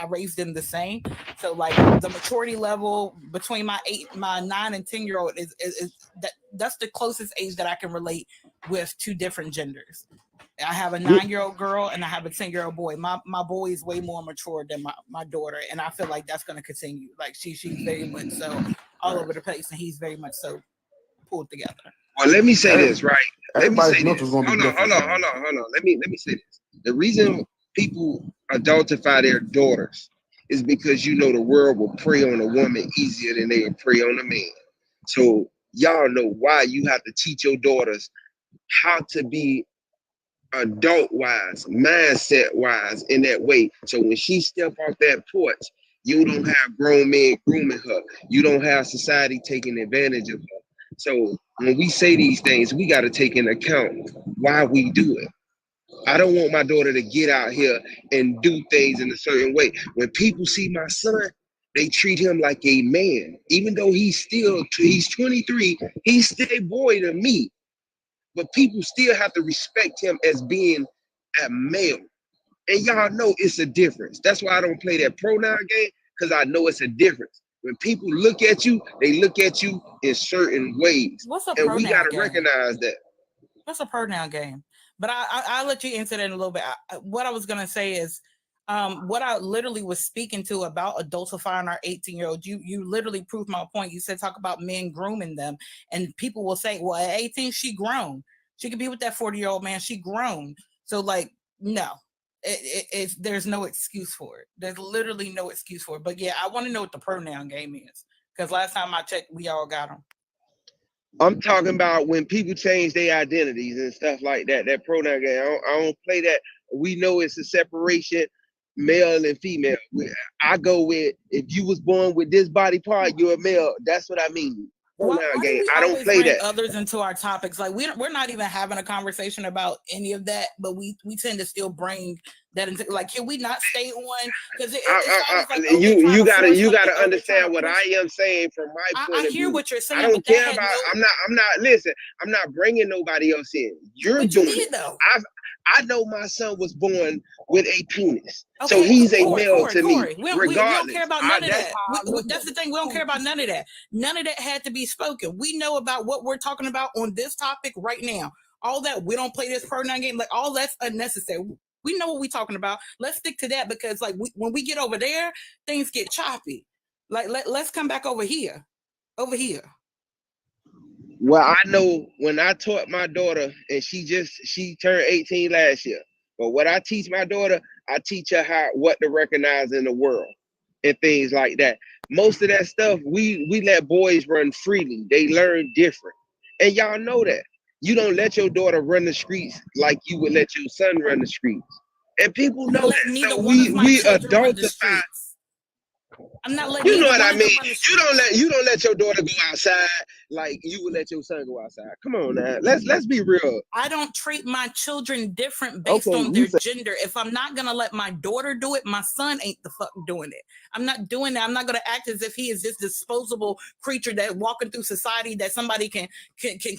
S16: raise them the same. So like the maturity level between my 9 and 10-year-old is that's the closest age that I can relate with 2 different genders. I have a 9-year-old girl and I have a 10-year-old boy. My boy is way more mature than my daughter, and I feel like that's going to continue. Like she's very much so all over the place, and he's very much so pulled together.
S8: Well, let me say this, right?
S18: Everybody's mental's gonna be different.
S8: Hold on. Let me say this. The reason people adultify their daughters is because the world will prey on a woman easier than they will prey on a man. So y'all know why you have to teach your daughters how to be adult-wise, mindset-wise in that way. So when she step off that porch, you don't have grown men grooming her. You don't have society taking advantage of her. So when we say these things, we got to take into account why we do it. I don't want my daughter to get out here and do things in a certain way. When people see my son, they treat him like a man. Even though he's 23, he's still a boy to me. But people still have to respect him as being a male. And y'all know it's a difference. That's why I don't play that pronoun game, because I know it's a difference. When people look at you, they look at you in certain ways.
S16: What's a
S8: and we
S16: pronoun
S8: got to
S16: game?
S8: recognize that.
S16: What's a pronoun game? But I'll let you answer that in a little bit. What I was going to say is, what I literally was speaking to about adultifying our 18-year-old, you literally proved my point. You said, talk about men grooming them, and people will say, well, at 18, she grown. She could be with that 40-year-old man. She grown. So like, no, there's no excuse for it. There's literally no excuse for it. But yeah, I want to know what the pronoun game is, because last time I checked, we all got them.
S8: I'm talking about when people change their identities and stuff like that, that pronoun game. I don't play that. We know it's a separation, male and female. I go with, if you was born with this body part, you're a male. That's what I mean. Pronoun game. I don't play that.
S16: Others into our topics. Like we're not even having a conversation about any of that, but we tend to still bring that into, like, can we not stay on? Because
S8: you gotta understand what I am saying from my point of view.
S16: I hear what you're saying.
S8: I don't care about. I'm not bringing nobody else in. You're doing it. Though. I know my son was born with a penis, so he's a male to me.
S16: We don't care about none of that. That's the thing. We don't care about none of that. None of that had to be spoken. We know about what we're talking about on this topic right now. All that, we don't play this pronoun game. Like, all that's unnecessary. We know what we're talking about. Let's stick to that, because like when we get over there, things get choppy. Like let's come back over here.
S8: Well, I know when I taught my daughter, and she turned 18 last year. But what I teach my daughter, I teach her what to recognize in the world and things like that. Most of that stuff, we let boys run freely. They learn different. And y'all know that. You don't let your daughter run the streets like you would let your son run the streets. And people know
S16: Let
S8: that.
S16: neither
S8: So
S16: one of my
S8: we
S16: children run the
S8: adultify.
S16: streets. I'm not letting
S8: You know
S16: either
S8: what
S16: one
S8: I
S16: of them
S8: mean?
S16: run the
S8: You don't let your daughter go outside like you would let your son go outside. Come on now. Let's be real.
S16: I don't treat my children different based
S8: Okay,
S16: on
S8: you
S16: their
S8: say
S16: gender. If I'm not gonna let my daughter do it, my son ain't the fuck doing it. I'm not doing that. I'm not gonna act as if he is this disposable creature that walking through society that somebody can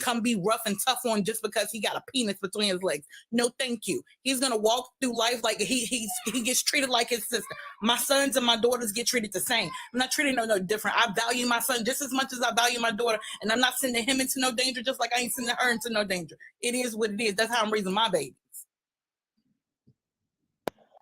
S16: come be rough and tough on just because he got a penis between his legs. No, thank you. He's gonna walk through life like he gets treated like his sister. My sons and my daughters get treated the same. I'm not treating no different. I value my son just as much as I value my daughter, and I'm not sending him into no danger just like I ain't sending her into no danger. It is what it is. That's how I'm raising my babies.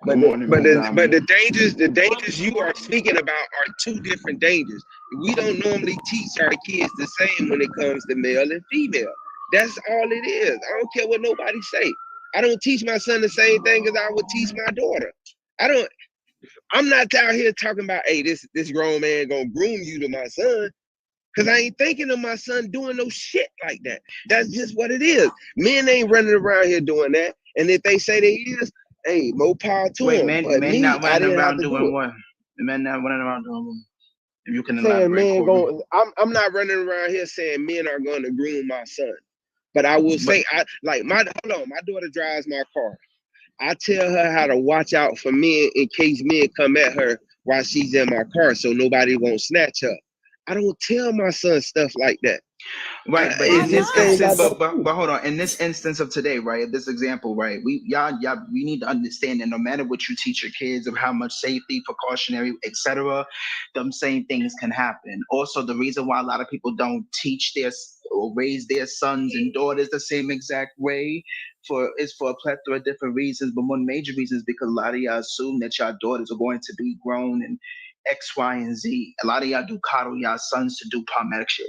S8: But the dangers you are speaking about are two different dangers. We don't normally teach our kids the same when it comes to male and female. That's all it is. I don't care what nobody say. I don't teach my son the same thing as I would teach my daughter. I'm not out here talking about, hey, this grown man gonna groom you to my son. Cause I ain't thinking of my son doing no shit like that. That's just what it is. Men ain't running around here doing that. And if they say they is, hey, more power to
S4: Wait,
S8: them. But
S4: men
S8: me,
S4: not
S8: I
S4: running
S8: didn't have
S4: around
S8: to do
S4: doing
S8: it.
S4: what? Men not running around doing what? If you can
S8: Saying
S4: elaborate,
S8: men
S4: Corey.
S8: going, I'm not running around here saying men are going to groom my son. But I will say, my daughter drives my car. I tell her how to watch out for men in case men come at her while she's in my car, so nobody won't snatch her. I don't tell my son stuff like that.
S4: Right, but
S8: It's
S4: in this
S8: just things I
S4: instance,
S8: don't.
S4: but hold on. In this instance of today, right? This example, right? We need to understand that no matter what you teach your kids of how much safety, precautionary, etc., them same things can happen. Also, the reason why a lot of people don't teach or raise their sons and daughters the same exact way is for a plethora of different reasons. But one major reason is because a lot of y'all assume that y'all daughters are going to be grown and X, Y, and Z. A lot of y'all do coddle y'all sons to do palmetic shit.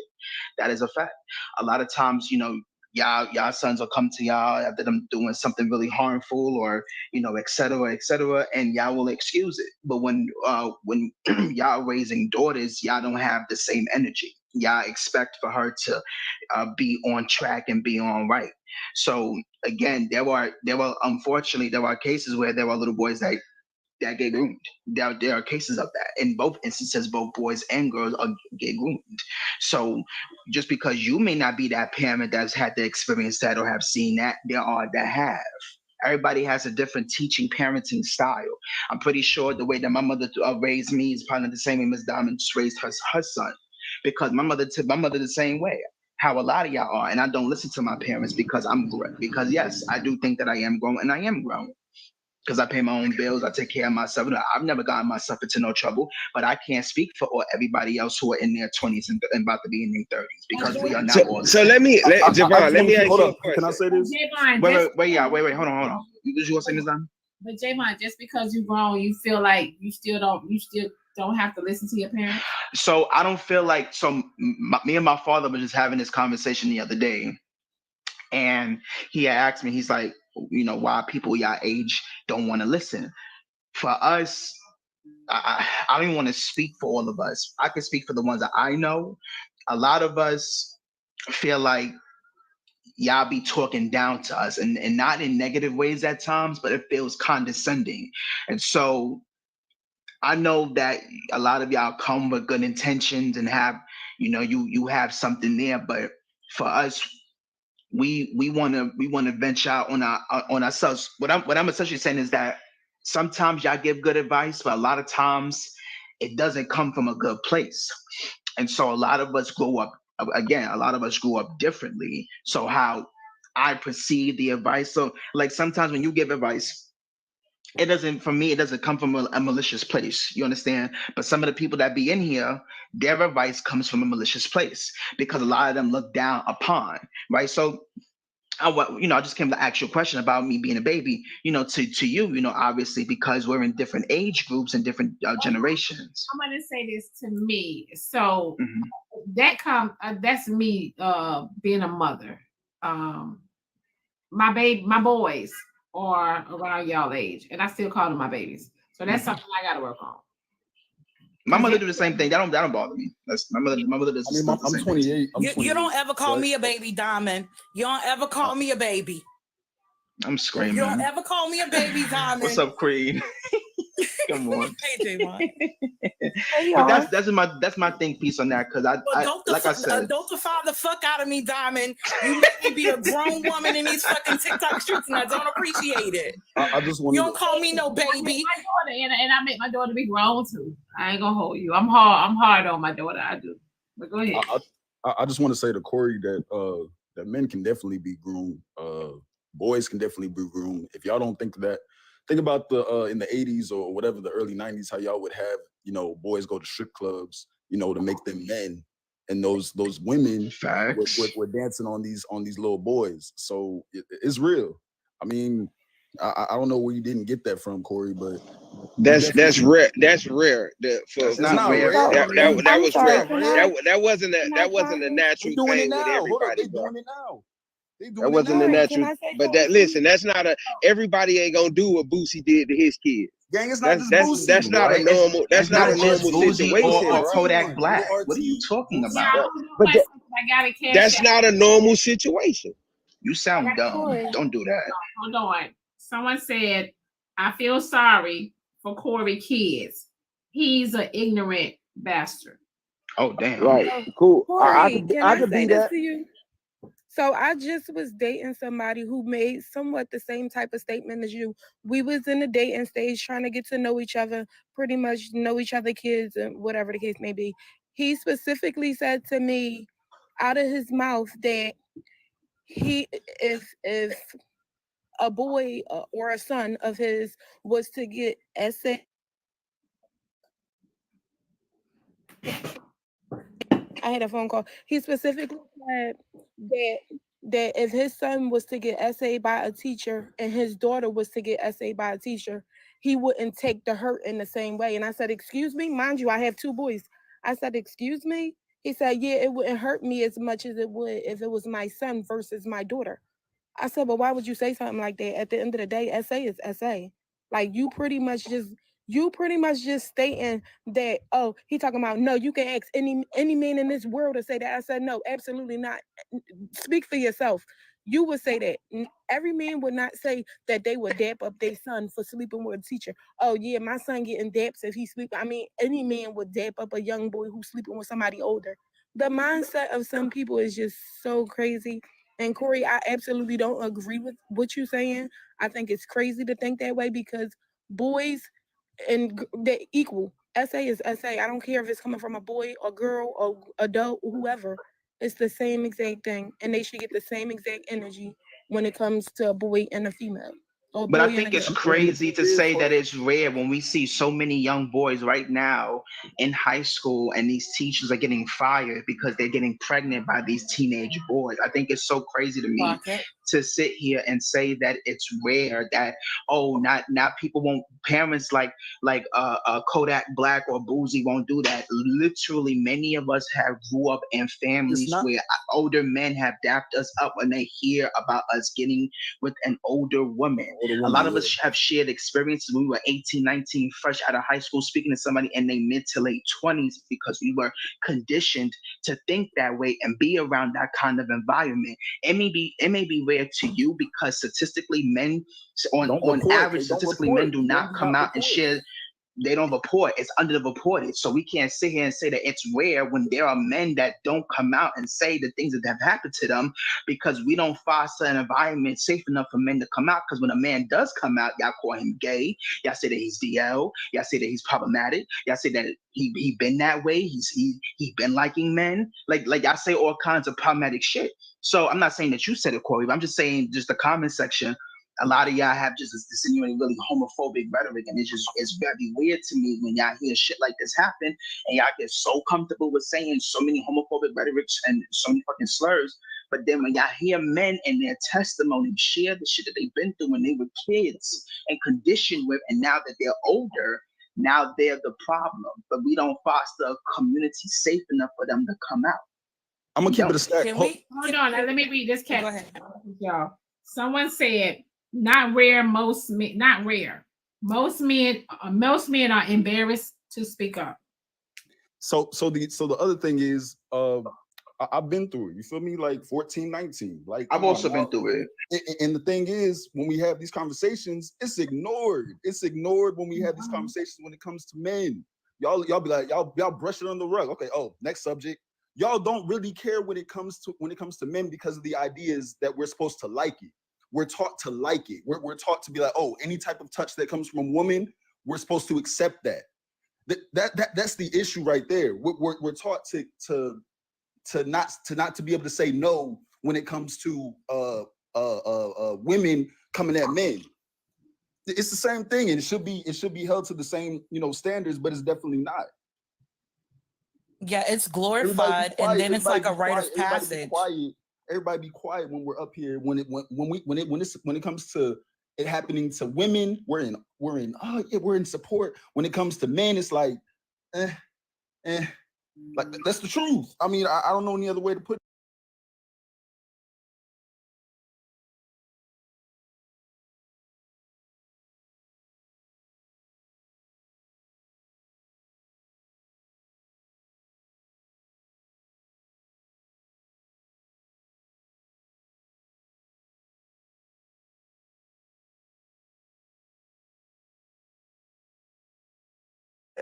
S4: That is a fact. A lot of times, y'all sons will come to y'all after them doing something really harmful or, et cetera, and y'all will excuse it. But when y'all raising daughters, y'all don't have the same energy. Y'all expect for her to be on track and be on right. So again, unfortunately, there are cases where there are little boys that get groomed. There are cases of that. In both instances, both boys and girls get groomed. So just because you may not be that parent that's had the experience that or have seen that, there are that have. Everybody has a different teaching parenting style. I'm pretty sure the way that my mother raised me is probably the same way Ms. Diamond raised her son. Because my mother the same way. How a lot of y'all are. And I don't listen to my parents because because yes, I do think that I am grown and I am grown. Because I pay my own bills, I take care of myself. I've never gotten myself into no trouble, but I can't speak for everybody else who are in their 20s and about to be in their 30s because we are not all the
S8: So
S4: same.
S8: Javon, let me ask you a question.
S15: Can I say this?
S4: Wait, hold on. Did you want to say this, Don?
S1: But Javon, just because you grown, you feel like you still don't have to listen to your parents?
S4: So I don't feel like, me and my father were just having this conversation the other day, and he had asked me, he's like, why people your age don't want to listen. For us, I don't even want to speak for all of us. I can speak for the ones that I know. A lot of us feel like y'all be talking down to us and not in negative ways at times, but it feels condescending. And so I know that a lot of y'all come with good intentions and have, you have something there, but for us, we want to venture out on ourselves. What I'm essentially saying is that sometimes y'all give good advice, but a lot of times it doesn't come from a good place. And so a lot of us grew up differently. So how I perceive the advice. So like sometimes when you give advice, it doesn't come from a malicious place. You understand? But some of the people that be in here, their advice comes from a malicious place because a lot of them look down upon, right? So I just came to ask you a question about me being a baby, to you, obviously, because we're in different age groups and different generations.
S1: I'm going to say this to me. So that's me being a mother. My boys are around y'all age, and I still call them my babies. So that's something I got to work on.
S4: My mother do the same thing. That don't bother me. That's my mother. My mother does.
S22: I mean, I'm 28.
S16: You don't ever call me a baby, Diamond. You don't ever call me a baby.
S4: I'm screaming.
S16: You don't ever call me a baby, Diamond.
S4: What's up, Queen? Come on.
S16: Hey, J1.
S4: But that's my think piece on that, because I said,
S16: don't define the fuck out of me, Diamond. You let me be a grown woman in these fucking TikTok streets, and I don't appreciate it.
S22: I just want
S16: you don't call me no baby.
S1: My daughter, and I make my daughter be grown too. I ain't gonna hold you. I'm hard on my daughter. I do. But go ahead.
S22: I just want to say to Corey that that men can definitely be groomed. Boys can definitely be groomed. If y'all don't think that, think about the in the 80s or whatever, the early 90s, how y'all would have, boys go to strip clubs, to make them men, and those women were dancing on these little boys. So it's real. I mean, I don't know where you didn't get that from, Corey, but
S8: that's rare. That's rare. That's
S22: not rare.
S8: That was
S22: rare.
S8: That wasn't a natural thing with everybody.
S22: They doing it now.
S8: That wasn't a natural, but that's not everybody ain't gonna do what Boosie did to his kids.
S22: Gang, it's not
S8: that's not a normal. That's not a normal situation.
S4: Or Kodak Black. What are you talking about?
S8: But that's not a normal situation.
S4: You sound dumb. Don't do that.
S1: Hold on. Someone said, "I feel sorry for Corey kids. He's an ignorant bastard."
S4: Oh damn!
S8: Right. Cool.
S7: Corey,
S8: I could
S7: say
S8: be
S7: this
S8: that.
S7: to you? So I just was dating somebody who made somewhat the same type of statement as you. We was in the dating stage trying to get to know each other, pretty much know each other kids and whatever the case may be. He specifically said to me out of his mouth that if a boy or a son of his was to get SA. I had a phone call. He specifically said that if his son was to get essayed by a teacher and his daughter was to get essayed by a teacher, he wouldn't take the hurt in the same way. And I said, excuse me, mind you, I have 2 boys. I said, excuse me. He said, yeah, it wouldn't hurt me as much as it would if it was my son versus my daughter. I said, but why would you say something like that? At the end of the day, essay is essay. Like you pretty much just stating that, oh, he talking about, no, you can ask any man in this world to say that. I said, no, absolutely not. Speak for yourself. You would say that. Every man would not say that they would dap up their son for sleeping with a teacher. Oh, yeah, my son getting daps if he sleep. I mean, any man would dap up a young boy who's sleeping with somebody older. The mindset of some people is just so crazy. And Corey, I absolutely don't agree with what you're saying. I think it's crazy to think that way because boys and they equal. Essay is essay. I don't care if it's coming from a boy or girl or adult or whoever. It's the same exact thing, and they should get the same exact energy when it comes to a boy and a female.
S4: But I think it's crazy to say that it's rare when we see so many young boys right now in high school and these teachers are getting fired because they're getting pregnant by these teenage boys. I think it's so crazy to me to sit here and say that it's rare that, oh, not people won't, parents like Kodak Black or Boozy won't do that. Literally, many of us have grew up in families where older men have dapped us up when they hear about us getting with an older woman. A lot of us have shared experiences when we were 18, 19, fresh out of high school, speaking to somebody in their mid to late 20s because we were conditioned to think that way and be around that kind of environment. It may be rare to you because statistically men, on average, statistically men do not come out and share. They don't report. It's under the reported. So we can't sit here and say that it's rare when there are men that don't come out and say the things that have happened to them because we don't foster an environment safe enough for men to come out. Because when a man does come out, y'all call him gay. Y'all say that he's DL. Y'all say that he's problematic. Y'all say that he been that way. He been liking men. Like y'all say all kinds of problematic shit. So I'm not saying that you said it, Corey, but I'm just saying just the comment section. A lot of y'all have just this insinuating really homophobic rhetoric, and it's very weird to me when y'all hear shit like this happen, and y'all get so comfortable with saying so many homophobic rhetorics and so many fucking slurs. But then when y'all hear men and their testimony share the shit that they've been through when they were kids and conditioned with, and now that they're older, now they're the problem. But we don't foster a community safe enough for them to come out.
S22: I'm gonna keep it a stack.
S1: Hold on, let me read this cat. Go ahead, y'all. Someone said, not rare, most men, not rare. Most men are embarrassed to speak up.
S22: So the other thing is, I've been through it. You feel me? Like 14, 19. Like
S4: I've also been through it.
S22: And the thing is, when we have these conversations, it's ignored. It's ignored when we have these conversations when it comes to men. Y'all be like, y'all brush it on the rug. Okay, next subject. Y'all don't really care when it comes to men because of the ideas that we're supposed to like it. We're taught to like it. We're taught to be like, oh, any type of touch that comes from a woman, we're supposed to accept that. That's the issue right there. We're taught to not to be able to say no when it comes to women coming at men. It's the same thing, and it should be held to the same standards, but it's definitely not.
S16: Yeah, it's glorified, and then it's like a rite of passage.
S22: Everybody be quiet when we're up here. When it comes to it happening to women, we're in support. When it comes to men, it's like, like that's the truth. I mean, I don't know any other way to put it.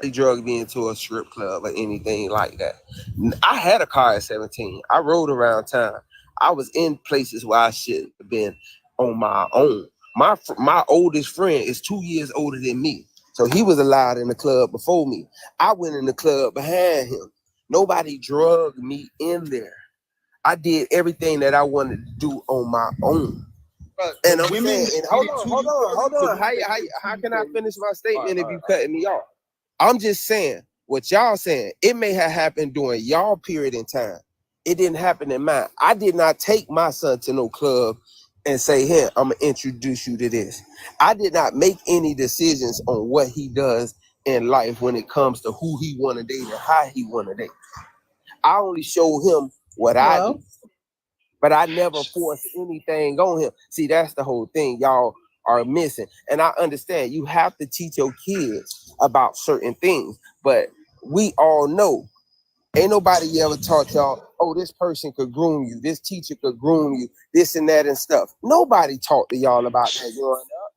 S8: They drugged me into a strip club or anything like that. I had a car at 17. I rode around town. I was in places where I should have been on my own. My oldest friend is 2 years older than me, so he was allowed in the club before me. I went in the club behind him. Nobody drugged me in there. I did everything that I wanted to do on my own. And I'm saying, and hold on. How can I finish my statement if you cutting me off? I'm just saying what y'all saying. It may have happened during y'all period in time. It didn't happen in mine. I did not take my son to no club and say, here, I'm gonna introduce you to this. I did not make any decisions on what he does in life when it comes to who he want to date and how he want to date. I only show him what I do, but I never force anything on him. See, that's the whole thing y'all are missing. And I understand you have to teach your kids about certain things, but we all know ain't nobody ever taught y'all, oh, this person could groom you, this teacher could groom you, this and that and stuff. Nobody taught to y'all about that growing up.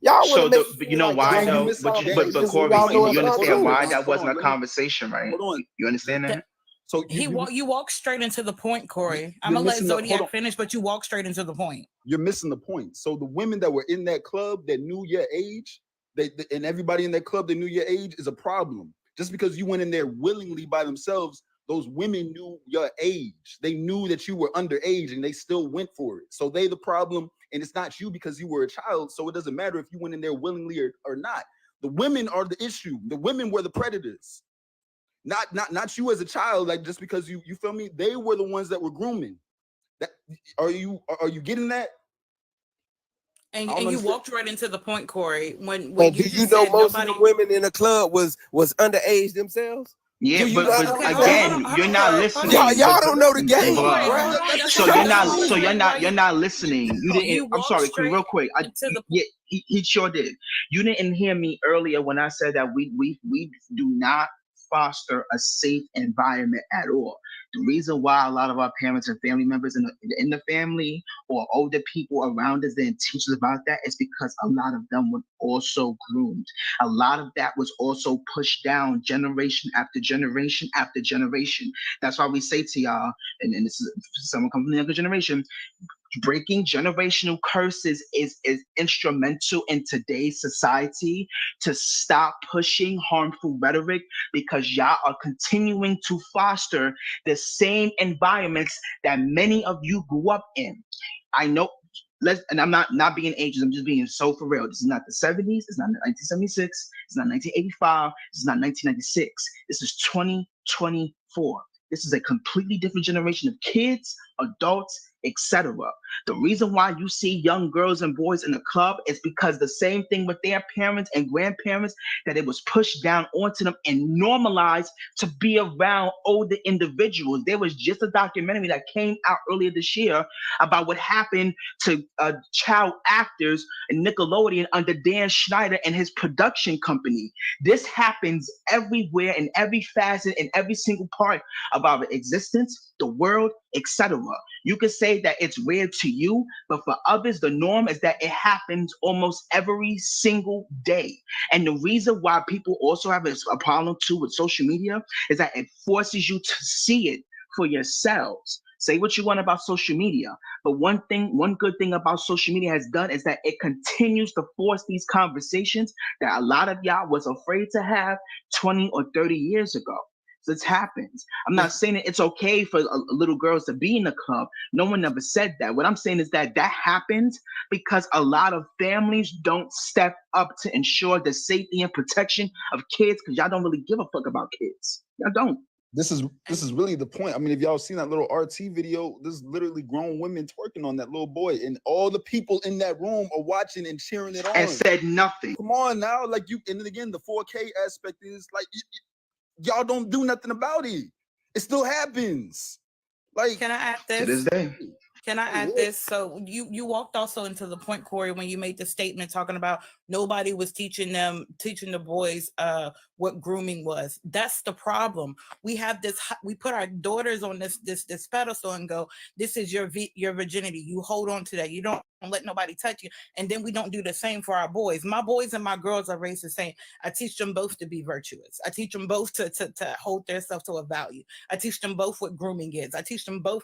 S8: Y'all
S4: So you know why though? But Corey, you understand why that wasn't a conversation, right? You understand that?
S22: So
S16: you walk straight into the point, Corey. I'm gonna let Zodiac finish, but you walk straight into the point.
S22: You're missing the point. So the women that were in that club that knew your age, and everybody in that club that knew your age is a problem. Just because you went in there willingly by themselves, those women knew your age. They knew that you were underage, and they still went for it. So they the problem, and it's not you because you were a child. So it doesn't matter if you went in there willingly or not. The women are the issue. The women were the predators. Not you as a child, like just because you feel me, they were the ones that were grooming. That are you getting that?
S16: And you walked right into the point, Corey. When
S8: do you know most of the women in the club was underage themselves?
S4: Yeah, but again, you're not listening.
S8: Y'all don't know the game, bro.
S4: So you're not listening. You didn't. I'm sorry, real quick. Yeah, he sure did. You didn't hear me earlier when I said that we do not foster a safe environment at all. The reason why a lot of our parents and family members in the family or older people around us didn't teach us about that is because a lot of them were also groomed. A lot of that was also pushed down generation after generation after generation. That's why we say to y'all, and this is someone coming from the younger generation, breaking generational curses is instrumental in today's society to stop pushing harmful rhetoric, because y'all are continuing to foster the same environments that many of you grew up in. I know, and I'm not being ageist, I'm just being so for real. This is not the 70s, it's not 1976, it's not 1985, this is not 1996. This is 2024. This is a completely different generation of kids, adults, etc. The reason why you see young girls and boys in the club is because the same thing with their parents and grandparents, that it was pushed down onto them and normalized to be around older individuals. There was just a documentary that came out earlier this year about what happened to child actors in Nickelodeon under Dan Schneider and his production company. This happens everywhere in every facet, in every single part of our existence, the world, etc. You could say that it's weird to you, but for others, the norm is that it happens almost every single day. And the reason why people also have a problem too with social media is that it forces you to see it for yourselves. Say what you want about social media, but one good thing about social media has done is that it continues to force these conversations that a lot of y'all was afraid to have 20 or 30 years ago. So this happens. I'm not saying that it's okay for little girls to be in the club. No one ever said that. What I'm saying is that happens because a lot of families don't step up to ensure the safety and protection of kids, because y'all don't really give a fuck about kids. Y'all don't.
S22: This is really the point. I mean, if y'all seen that little RT video, there's literally grown women twerking on that little boy, and all the people in that room are watching and cheering it on.
S4: And said nothing.
S22: Come on now, like you. And then again, the 4K aspect is like y'all don't do nothing about it. It still happens. Like,
S16: can I add
S4: to
S16: this?
S4: this day.
S16: Can I add this? So you walked also into the point, Corey, when you made the statement talking about nobody was teaching the boys what grooming was. That's the problem. We have this. We put our daughters on this pedestal and go, "This is your virginity. You hold on to that. You don't let nobody touch you." And then we don't do the same for our boys. My boys and my girls are raised the same. I teach them both to be virtuous. I teach them both to hold themselves to a value. I teach them both what grooming is. I teach them both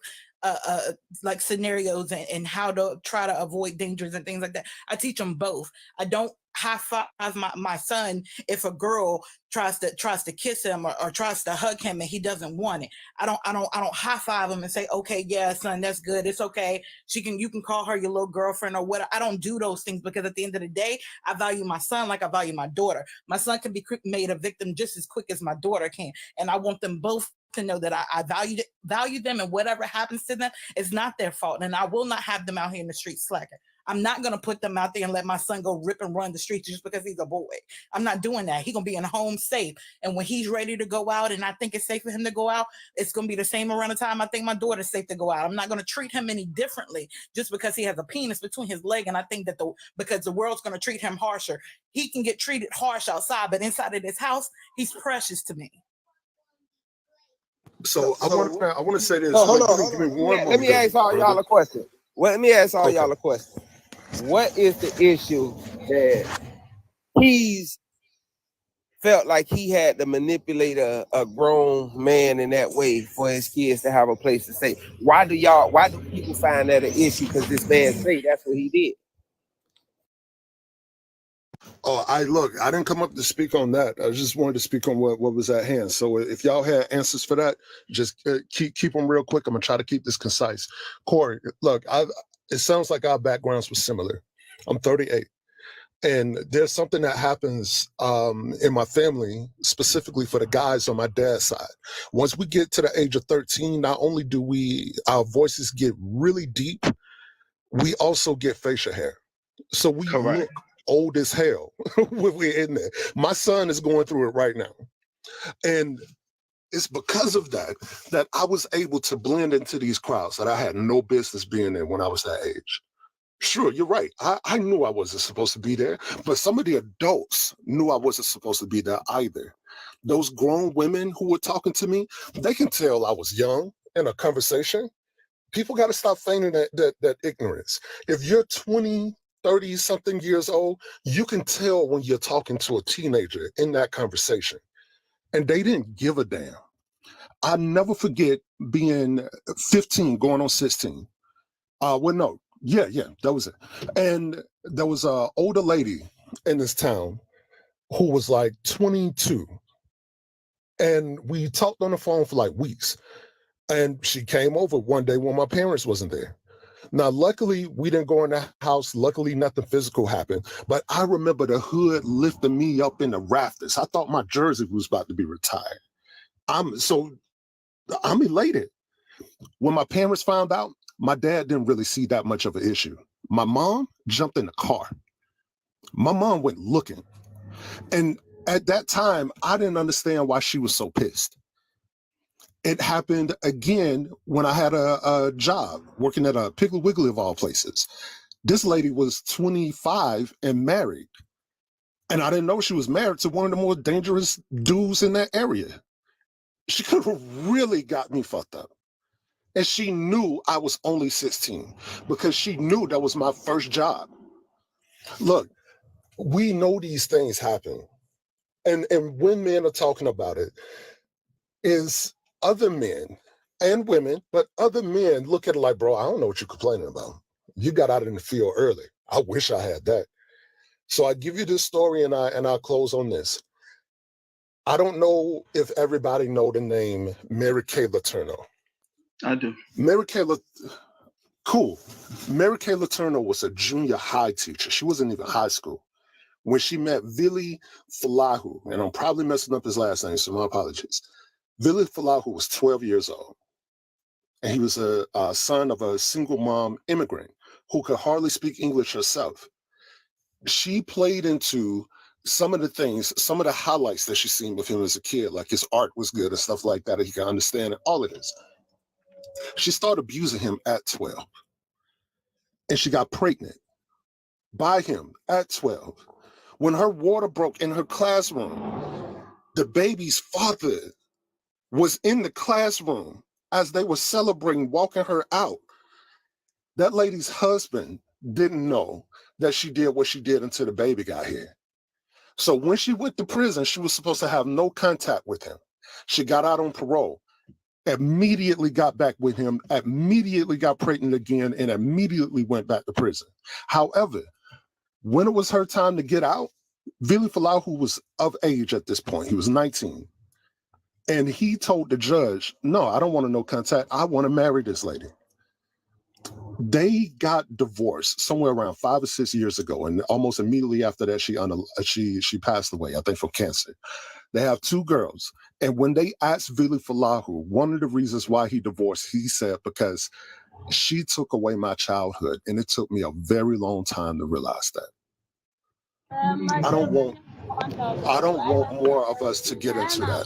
S16: like scenarios and how to try to avoid dangers and things like that. I teach them both. I don't high five my son if a girl tries to kiss him or tries to hug him and he doesn't want it. I don't high five him and say, okay, yeah, son, that's good. It's okay. You can call her your little girlfriend or whatever. I don't do those things because at the end of the day, I value my son like I value my daughter. My son can be made a victim just as quick as my daughter can. And I want them both to know that I value them, and whatever happens to them is not their fault. And I will not have them out here in the streets slacking. I'm not going to put them out there and let my son go rip and run the streets just because he's a boy. I'm not doing that. He's going to be in home safe. And when he's ready to go out and I think it's safe for him to go out, it's going to be the same around the time I think my daughter's safe to go out. I'm not going to treat him any differently just because he has a penis between his leg. And I think that because the world's going to treat him harsher. He can get treated harsh outside, but inside of this house, he's precious to me.
S18: So I want to say this.
S2: Hold on.
S18: Give me one
S2: Let me ask all y'all a question. Let me ask all y'all a question. What is the issue that he's felt like he had to manipulate a grown man in that way for his kids to have a place to stay? Why do people find that an issue? Because this man say that's what he did.
S18: Oh, I didn't come up to speak on that. I just wanted to speak on what was at hand. So if y'all had answers for that, just keep them real quick. I'm gonna try to keep this concise. Corey, look, it sounds like our backgrounds were similar. I'm 38. And there's something that happens in my family, specifically for the guys on my dad's side. Once we get to the age of 13, not only do our voices get really deep, we also get facial hair. So we look old as hell when we're in there. My son is going through it right now. And it's because of that I was able to blend into these crowds that I had no business being in when I was that age. Sure, you're right. I knew I wasn't supposed to be there, but some of the adults knew I wasn't supposed to be there either. Those grown women who were talking to me, they can tell I was young in a conversation. People got to stop feigning that ignorance. If you're 20, 30 something years old, you can tell when you're talking to a teenager in that conversation. And they didn't give a damn. I'll never forget being 15, going on 16. That was it. And there was an older lady in this town who was like 22. And we talked on the phone for like weeks. And she came over one day when my parents wasn't there. Now, luckily, we didn't go in the house. Luckily, nothing physical happened. But I remember the hood lifting me up in the rafters. I thought my jersey was about to be retired. I'm elated. When my parents found out, my dad didn't really see that much of an issue. My mom jumped in the car. My mom went looking. And at that time, I didn't understand why she was so pissed. It happened again when I had a job working at a Piggly Wiggly of all places. This lady was 25 and married. And I didn't know she was married to one of the more dangerous dudes in that area. She could have really got me fucked up. And she knew I was only 16 because she knew that was my first job. Look, we know these things happen. And when men are talking about it, is other men and women, but other men look at it like, bro, I don't know what you're complaining about. You got out in the field early. I wish I had that. So I give you this story and I'll close on this. I don't know if everybody know the name Mary Kay Letourneau.
S4: I do.
S18: Mary Kay cool. Mary Kay Letourneau was a junior high teacher. She wasn't even high school. When she met Vili Falahu, and I'm probably messing up his last name, so my apologies. Vili Falahu was 12 years old. And he was a son of a single mom immigrant who could hardly speak English herself. She played into some of the things, some of the highlights that she seen with him as a kid, like his art was good and stuff like that, and he could understand it, all of this. She started abusing him at 12. And she got pregnant by him at 12. When her water broke in her classroom, the baby's father was in the classroom as they were celebrating, walking her out. That lady's husband didn't know that she did what she did until the baby got here. So when she went to prison, she was supposed to have no contact with him. She got out on parole, immediately got back with him, immediately got pregnant again, and immediately went back to prison. However, when it was her time to get out, Vili Falahu was of age at this point. He was 19. And he told the judge, no, I don't want to know contact. I want to marry this lady. They got divorced somewhere around 5 or 6 years ago. And almost immediately after that, she passed away, I think, from cancer. They have 2 girls. And when they asked Vili Falahu, one of the reasons why he divorced, he said, because she took away my childhood. And it took me a very long time to realize that. I don't want more of us to get into that.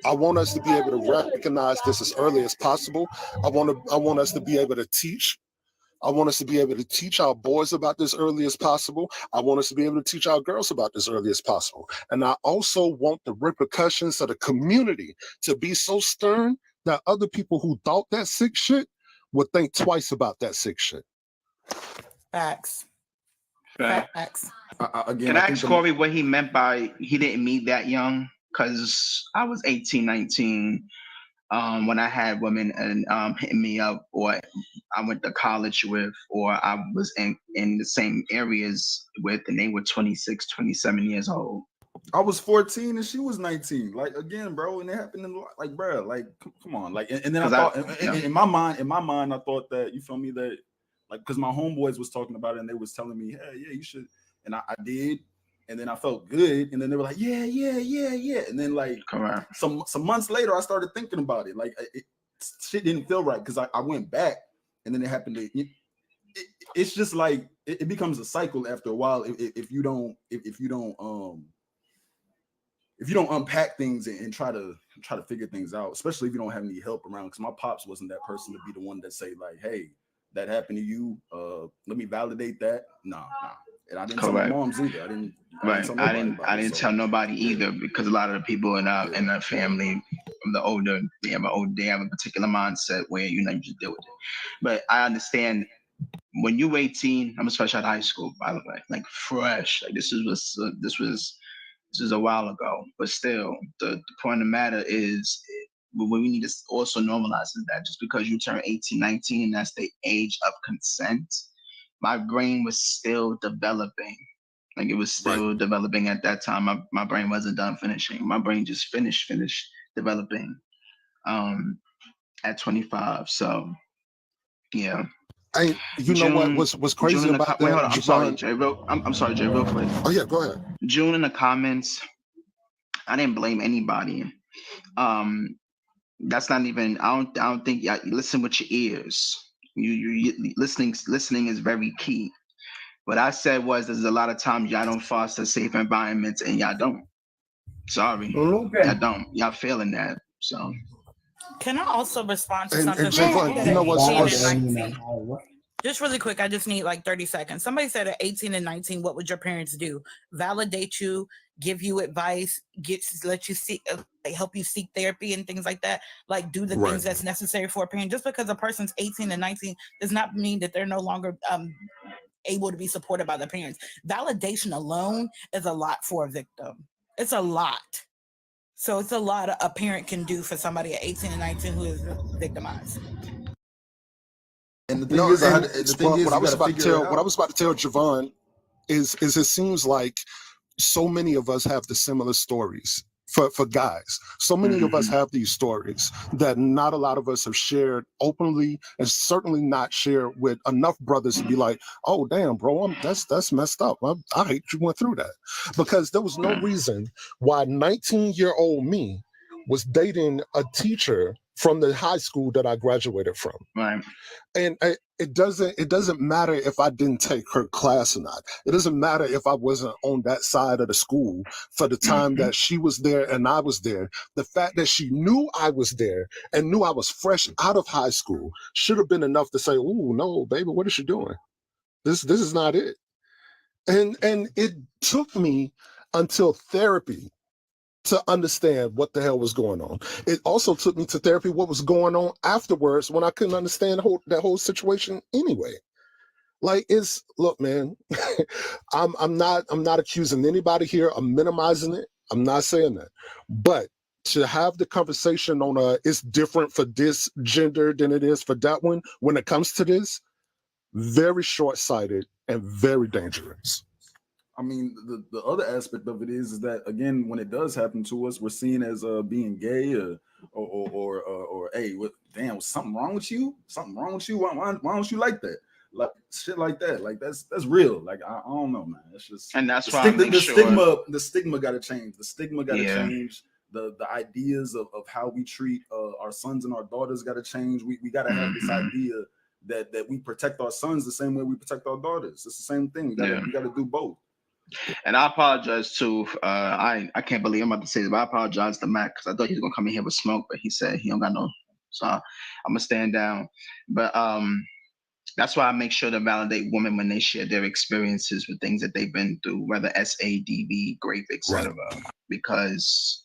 S18: I want us to be able to recognize this as early as possible. I want us to be able to teach. I want us to be able to teach our boys about this early as possible. I want us to be able to teach our girls about this early as possible. And I also want the repercussions of the community to be so stern that other people who thought that sick shit would think twice about that sick shit.
S16: Facts.
S4: Facts. Can I ask Corey what he meant by he didn't meet that young? Because I was 18, 19 when I had women and hitting me up, or I went to college with, or I was in the same areas with, and they were 26, 27 years old.
S22: I was 14 and she was 19. Like, again, bro, and it happened in, like, bro, like, come on, like, and then I thought in my mind, I thought that, you feel me, that, like, because my homeboys was talking about it and they was telling me, hey, yeah, you should, and I did. And then I felt good, and then they were like, yeah. And then, like, some months later, I started thinking about it. Like, shit didn't feel right because I went back, and then it happened to. It's just like it becomes a cycle after a while if you don't unpack things and try to figure things out, especially if you don't have any help around. Because my pops wasn't that person to be the one that say like, hey, that happened to you. Let me validate that. Nah. And I didn't tell my moms either. I didn't tell nobody
S4: either, because a lot of the people in our family, the older, they have a particular mindset where you just deal with it. But I understand when you're 18, I'm fresh out of high school, by the way, like fresh. Like this was a while ago, but still, the point of the matter is what we need to also normalize is that just because you turn 18, 19, that's the age of consent. My brain was still developing. Like it was still developing at that time. My brain wasn't done finishing. My brain just finished developing at 25 . So yeah.
S18: You know what was crazy about that?
S4: Wait, hold on. I'm sorry, Jay. I'm sorry, Jay, real quick.
S18: Oh yeah, go ahead. June
S4: in the comments, I didn't blame anybody. That's not even. I don't think. You listen with your ears. You listening is very key. What I said was, there's a lot of times y'all don't foster safe environments, and y'all don't. Sorry, y'all don't. Y'all failing that. So.
S16: Can I also respond to
S18: And
S16: something?
S18: Javon, you know what's
S16: 18 and 19. Just really quick, I just need like 30 seconds. Somebody said at 18 and 19, what would your parents do? Validate you, give you advice, let you seek, help you seek therapy and things like that. Like do the things that's necessary for a parent. Just because a person's 18 and 19 does not mean that they're no longer able to be supported by their parents. Validation alone is a lot for a victim. It's a lot. So it's a lot a parent can do for somebody at 18 and 19 who is victimized.
S22: And the thing is,
S18: what I was about to tell Javon is it seems like so many of us have the similar stories for guys. So many of us have these stories that not a lot of us have shared openly, and certainly not shared with enough brothers to be like, oh damn, bro, that's messed up. I hate you went through that. Because there was no reason why 19-year-old me was dating a teacher from the high school that I graduated from.
S4: Right.
S18: And it doesn't matter if I didn't take her class or not. It doesn't matter if I wasn't on that side of the school for the time that she was there and I was there. The fact that she knew I was there and knew I was fresh out of high school should have been enough to say, "Ooh, no, baby, what is she doing? This is not it." And it took me until therapy to understand what the hell was going on. It also took me to therapy what was going on afterwards when I couldn't understand that whole situation anyway. Like, look, man, I'm not accusing anybody here. I'm minimizing it. I'm not saying that. But to have the conversation on it's different for this gender than it is for that one, when it comes to this, very short-sighted and very dangerous.
S22: I mean, the other aspect of it is that, again, when it does happen to us, we're seen as being gay or hey, damn, was something wrong with you? Something wrong with you? Why don't you like that? Like shit like that. Like that's real. Like I don't know, man. It's just,
S4: and that's why
S22: the stigma got to change. The stigma got to change. The ideas of how we treat our sons and our daughters got to change. We got to have this idea that we protect our sons the same way we protect our daughters. It's the same thing. We got to do both.
S4: And I apologize too. I can't believe I'm about to say this, but I apologize to Mac because I thought he was gonna come in here with smoke, but he said he don't got no. So I'm gonna stand down. But that's why I make sure to validate women when they share their experiences with things that they've been through, whether SADV, grape, etc. Because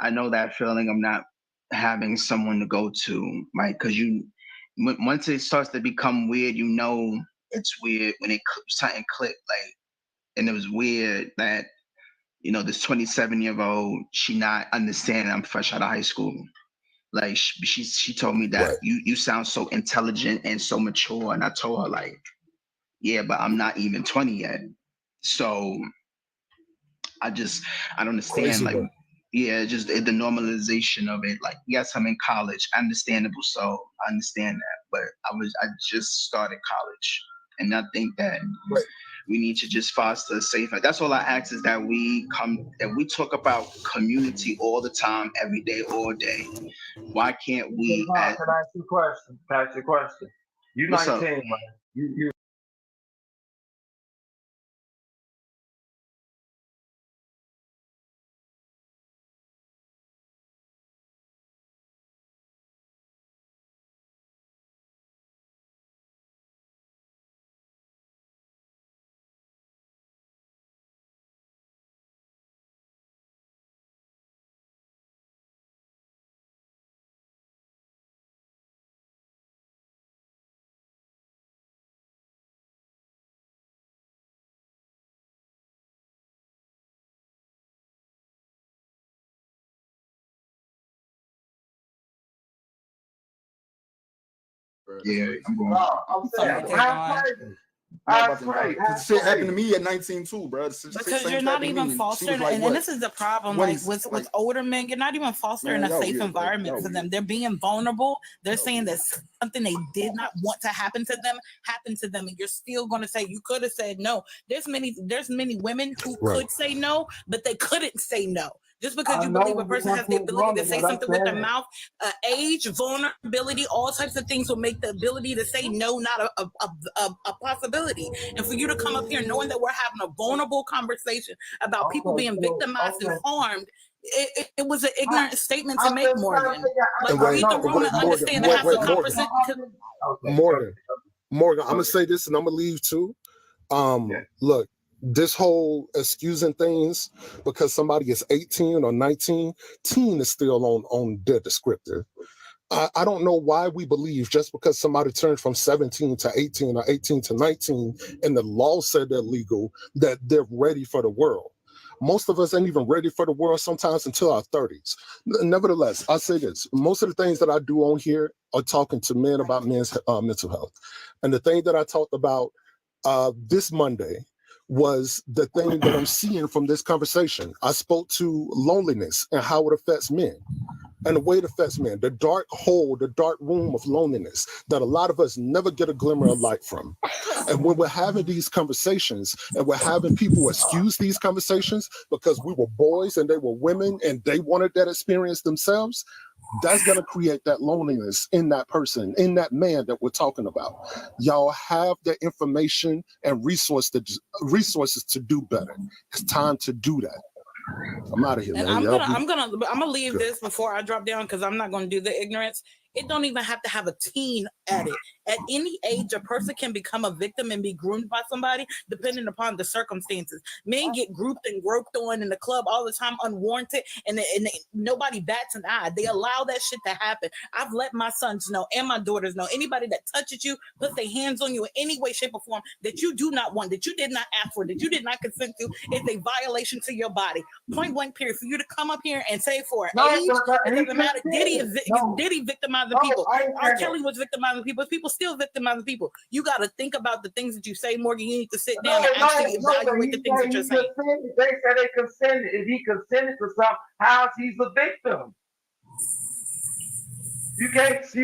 S4: I know that feeling of not having someone to go to, right? Because once it starts to become weird, you know it's weird when something clicked, like. And it was weird that, this 27-year-old, she not understanding I'm fresh out of high school. Like she told me that you sound so intelligent and so mature. And I told her like, yeah, but I'm not even 20 yet. So I don't understand.
S18: Crazy
S4: like,
S18: work.
S4: yeah, just the normalization of it. Like, yes, I'm in college, understandable. So I understand that, but I just started college. And I think that we need to just foster a safe. That's all I ask is that we talk about community all the time, every day, all day. Why can't we?
S6: Can I ask you a question? Can I ask you a question? You're 19, man. You
S4: Yeah,
S22: I'm saying, shit happened to me at 19 too, bro.
S16: Because you're not even fostering, and this is the problem. Like with older men, you're not even fostering a safe environment for them. They're being vulnerable. They're saying that something they did not want to happen to them happened to them, and you're still going to say you could have said no. There's many women who could say no, but they couldn't say no. Just because you believe a person has the ability to say something with their mouth, age, vulnerability, all types of things will make the ability to say no not a possibility. And for you to come up here knowing that we're having a vulnerable conversation about people being victimized and harmed, it was an ignorant statement to make, Morgan. Like, read the room and understand and have the conversation.
S18: Morgan, I'm gonna say this and I'm gonna leave too. Look, this whole excusing things because somebody is 18 or 19, teen is still on their descriptor. I don't know why we believe just because somebody turned from 17 to 18 or 18 to 19 and the law said they're legal, that they're ready for the world. Most of us ain't even ready for the world sometimes until our 30s. Nevertheless, I say this, most of the things that I do on here are talking to men about men's mental health. And the thing that I talked about this Monday was the thing that I'm seeing from this conversation. I spoke to loneliness and how it affects men. And the way it affects men, the dark hole, the dark room of loneliness that a lot of us never get a glimmer of light from. And when we're having these conversations and we're having people excuse these conversations because we were boys and they were women and they wanted that experience themselves, that's going to create that loneliness in that person, in that man that we're talking about. Y'all have the information and resources to do better. It's time to do that. I'm out of here,
S16: And
S18: man.
S16: I'm gonna leave this before I drop down because I'm not gonna do the ignorance. It don't even have to have a teen at it. At any age, a person can become a victim and be groomed by somebody, depending upon the circumstances. Men get grouped and groped on in the club all the time, unwarranted, and nobody bats an eye. They allow that shit to happen. I've let my sons know and my daughters know. Anybody that touches you, puts their hands on you in any way, shape, or form that you do not want, that you did not ask for, that you did not consent to, is a violation to your body. Point blank period. For you to come up here and say for age, it doesn't matter. Diddy victimizing people. R. Kelly was victimizing people. People still victimizing people. You got to think about the things that you say, Morgan. You need to sit down and actually evaluate the things that you're saying.
S15: They said they consented. If he consented to something, how's he's a victim? You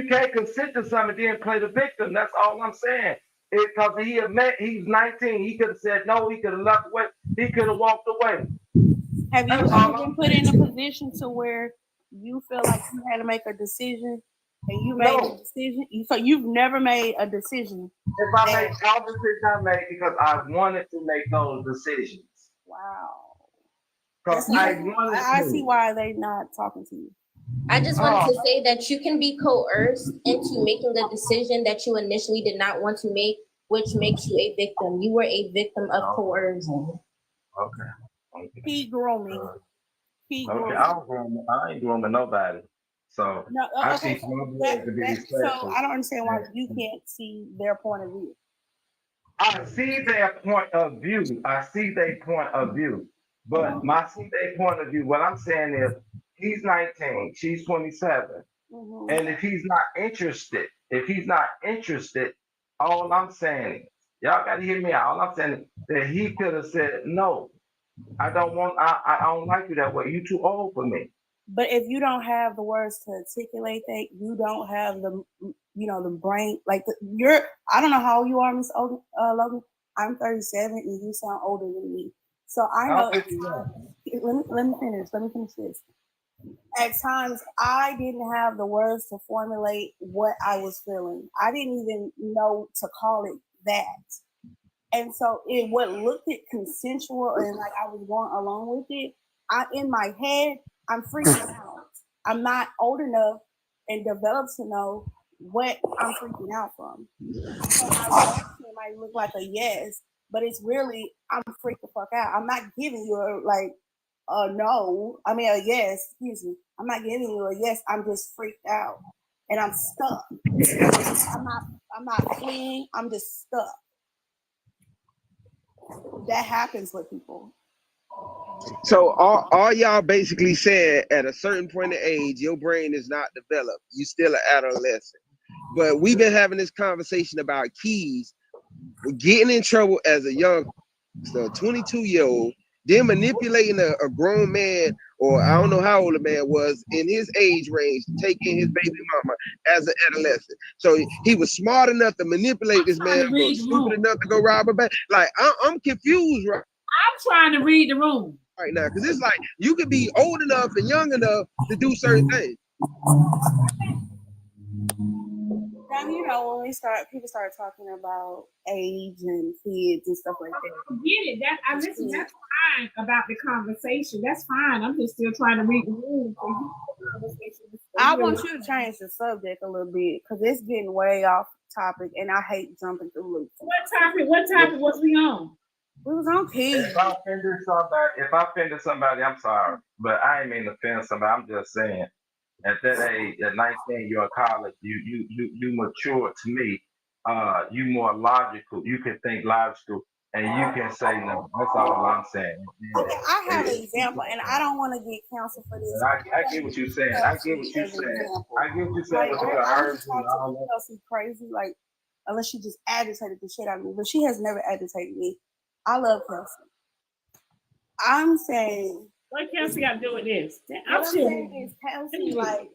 S15: can't consent to something and then play the victim. That's all I'm saying. Because he's 19. He could have said no. He could have left away. He could have walked away.
S11: Have you ever been put in a position to where you feel like you had to make a decision and you made a decision? So you've never made a decision?
S15: If I made all decisions I made because I wanted to make those decisions.
S11: Wow.
S15: Because
S11: I see why they're not talking to you.
S17: I just wanted to say that you can be coerced into making the decision that you initially did not want to make, which makes you a victim. You were a victim of coercion.
S15: Okay.
S11: He grooming.
S15: Okay, I ain't grooming nobody. So
S11: no,
S15: I
S11: okay.
S15: see to be respectful.
S11: So I don't understand why you can't see their point of view.
S15: I see their point of view. But my see their point of view, what I'm saying is he's 19, she's 27. Mm-hmm. And if he's not interested, all I'm saying is, y'all gotta hear me out. All I'm saying is that he could have said, no, I don't like you that way. You too old for me.
S11: But if you don't have the words to articulate that, you don't have the brain, like I don't know how old you are, Miss Logan. I'm 37 and you sound older than me. So I know, let me finish this. At times I didn't have the words to formulate what I was feeling. I didn't even know to call it that. And so it what looked at consensual and like I was going along with it, in my head, I'm freaking out. I'm not old enough and developed to know what I'm freaking out from. So my reaction might look like a yes, but it's really I'm freaked the fuck out. I'm not giving you a no. I mean a yes, excuse me. I'm not giving you a yes. I'm just freaked out. And I'm stuck. I'm not fleeing, I'm just stuck. That happens with people.
S8: So all y'all basically said at a certain point of age, your brain is not developed. You still an adolescent. But we've been having this conversation about keys, getting in trouble as a young 22-year-old, then manipulating a grown man, or I don't know how old a man was in his age range, taking his baby mama as an adolescent. So he was smart enough to manipulate this man, but stupid enough to go rob a bank. Like I'm confused, right?
S19: I'm trying to read the room.
S8: right now, because it's like you could be old enough and young enough to do certain things.
S11: Now, you know, when people start talking about age and kids and stuff like that.
S1: I get it. That's fine about the conversation. That's fine. I'm just still trying to read the room.
S11: I want you to change the subject a little bit because it's getting way off topic, and I hate jumping through loops.
S1: What topic was we on?
S11: We was on kids.
S15: If I offended somebody, I'm sorry, but I ain't mean to offend somebody. I'm just saying, at that age, at 19, you're in college. You mature. To me, you more logical. You can think logical, and you can say no. That's all I'm saying.
S11: Okay, I have an example, and I don't want to get canceled for this.
S15: I get what you're saying. I get what you're saying.
S11: Like,
S15: With your
S11: I
S15: herbs
S11: just
S15: and
S11: talk
S15: all
S11: to
S15: that.
S11: Kelsey crazy, like, unless she just agitated the shit out of me, but she has never agitated me. I love Kelsey. I'm saying,
S1: what Kelsey got to do with this?
S11: I'm saying is Kelsey, like,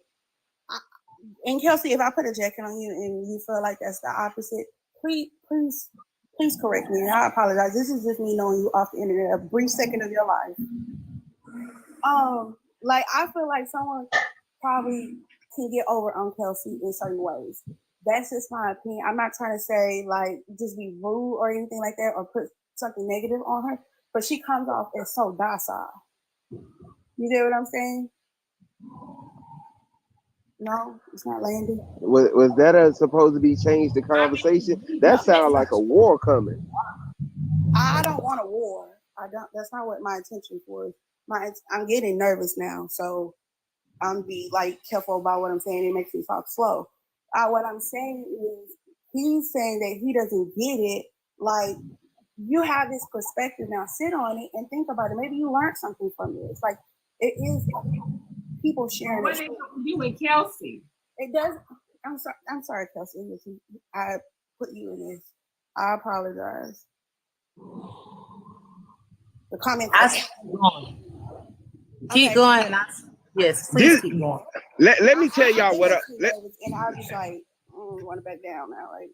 S11: and Kelsey, if I put a jacket on you and you feel like that's the opposite, please correct me. And I apologize. This is just me knowing you off the internet, a brief second of your life. Like, I feel like someone probably can get over on Kelsey in certain ways. That's just my opinion. I'm not trying to say like just be rude or anything like that or put something negative on her, but she comes off as so docile. You get what I'm saying? No, it's not landing.
S8: Was that supposed to be changed the conversation? That sounds like a war coming.
S11: I don't want a war. I don't. That's not what my intention was. I'm getting nervous now, so I'm be like careful about what I'm saying. It makes me talk slow. What I'm saying is he's saying that he doesn't get it. Like, you have this perspective now. Sit on it and think about it. Maybe you learned something from it. It's like it is people sharing.
S1: What did you with Kelsey?
S11: It does. I'm sorry, Kelsey. I put you in this. I apologize. The comment.
S5: Keep going. Yes, please keep going.
S8: Let me tell y'all what.
S11: And I was just like, want to back down now. Like,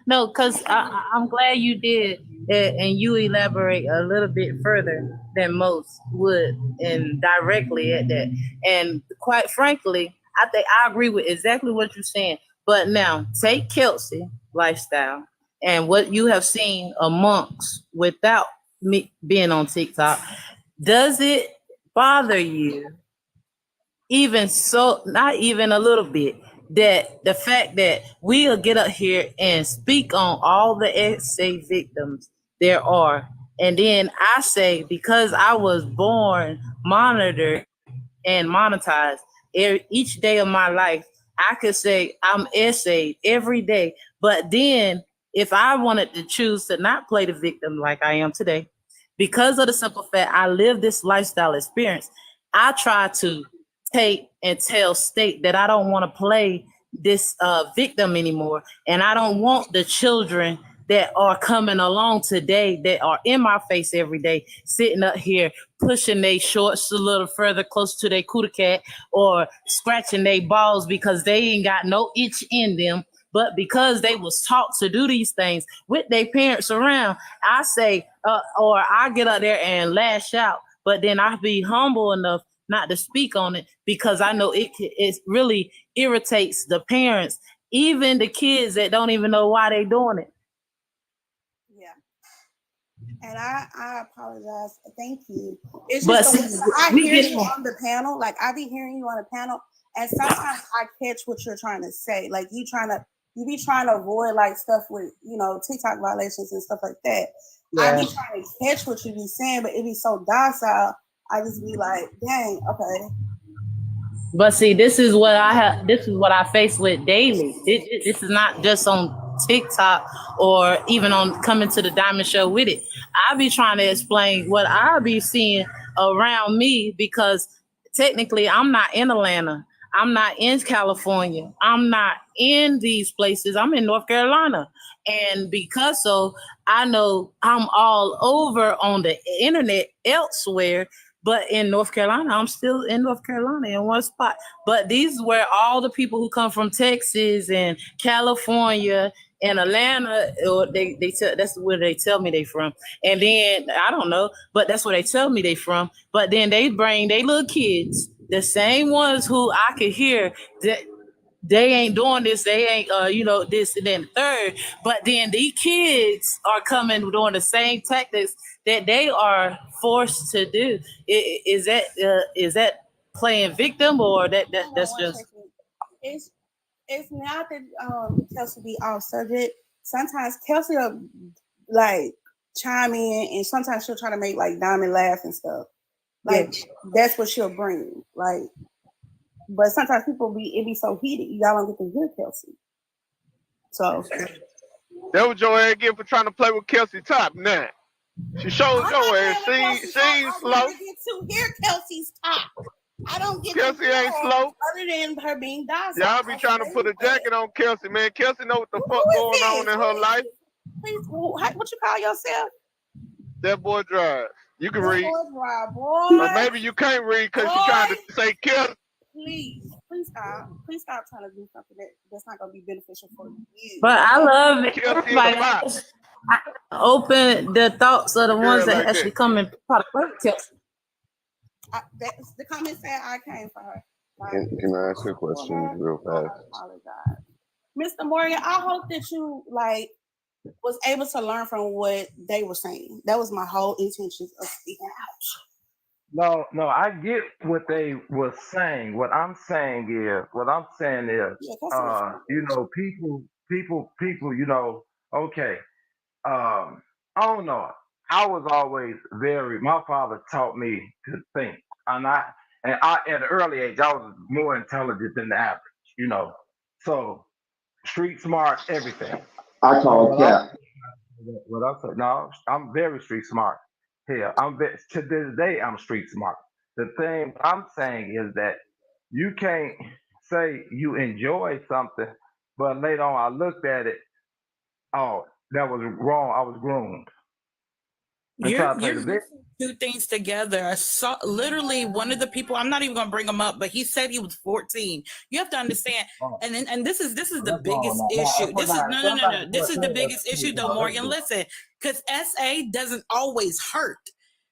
S5: no, because I'm glad you did, and you elaborate a little bit further than most would, and directly at that. And quite frankly, I think I agree with exactly what you're saying. But now take Kelsey lifestyle and what you have seen amongst without me being on TikTok. Does it bother you? Even so, not even a little bit, that the fact that we'll get up here and speak on all the SA victims there are. And then I say, because I was born, monitored, and monetized each day of my life, I could say I'm essayed every day. But then if I wanted to choose to not play the victim like I am today, because of the simple fact I live this lifestyle experience, I try to take and tell state that I don't want to play this victim anymore. And I don't want the children that are coming along today that are in my face every day, sitting up here, pushing their shorts a little further close to their cootie cat or scratching their balls because they ain't got no itch in them. But because they was taught to do these things with their parents around, I say, or I get up there and lash out, but then I be humble enough not to speak on it because I know it really irritates the parents, even the kids that don't even know why they doing it.
S11: Yeah. And I apologize. Thank you. It's just I hear you on the panel. Like, I be hearing you on the panel, and sometimes I catch what you're trying to say. Like, you be trying to avoid like stuff with, TikTok violations and stuff like that. Yeah. I be trying to catch what you be saying, but it be so docile. I just be like, dang, okay.
S5: But see, this is what I face with daily. This is not just on TikTok or even on coming to the Diamond Show with it. I be trying to explain what I be seeing around me because technically I'm not in Atlanta. I'm not in California. I'm not in these places. I'm in North Carolina. And because so, I know I'm all over on the internet elsewhere. But in North Carolina, I'm still in North Carolina in one spot. But these were all the people who come from Texas and California in Atlanta, or they tell that's where they tell me they from. And then I don't know, but that's where they tell me they from. But then they bring they little kids, the same ones who I could hear that they ain't doing this, they ain't this and then the third. But then these kids are coming doing the same tactics that they are forced to do. Is that playing victim, or that's just
S11: it's not that Kelsey be off subject. Sometimes Kelsey will like chime in, and sometimes she'll try to make like Diamond laugh and stuff. Like that's what she'll bring. Like, but sometimes it be so heated, y'all don't get to hear Kelsey. So
S10: that was your ass get for trying to play with Kelsey top now. She shows your ass. She ain't slow.
S11: I get to hear Kelsey's top. I don't get
S10: Kelsey ain't slow.
S11: Other than her being docile.
S10: Y'all be trying to put a jacket on Kelsey, man. Kelsey know what the fuck going on in her life.
S11: Please, what you call yourself?
S10: That boy drive. You can read.
S11: Boy.
S10: But maybe you can't read because you're trying to say Kelsey.
S11: Please stop. Please stop trying to do something that's not gonna be beneficial for you.
S5: But I love it. Everybody I open the thoughts of the ones that actually come and probably work Kelsey.
S11: That's the comment saying I came for her.
S13: Can I ask you a question real fast?
S11: I apologize. Mr. Morgan, I hope that you was able to learn from what they were saying. That was my whole intention of speaking out.
S15: No, I get what they were saying. What I'm saying is, people, okay. I don't know. I was always my father taught me to think. And I at an early age, I was more intelligent than the average, So street smart, everything.
S13: I call cap.
S15: What I said, no, I'm very street smart. Here, to this day, I'm street smart. The thing I'm saying is that you can't say you enjoy something, but later on I looked at it, oh, that was wrong. I was groomed.
S16: You're two things together. I saw literally one of the people. I'm not even gonna bring him up, but he said he was 14. You have to understand, and this is the biggest issue. This is no. This is the biggest issue, though, Morgan. Listen, because SA doesn't always hurt.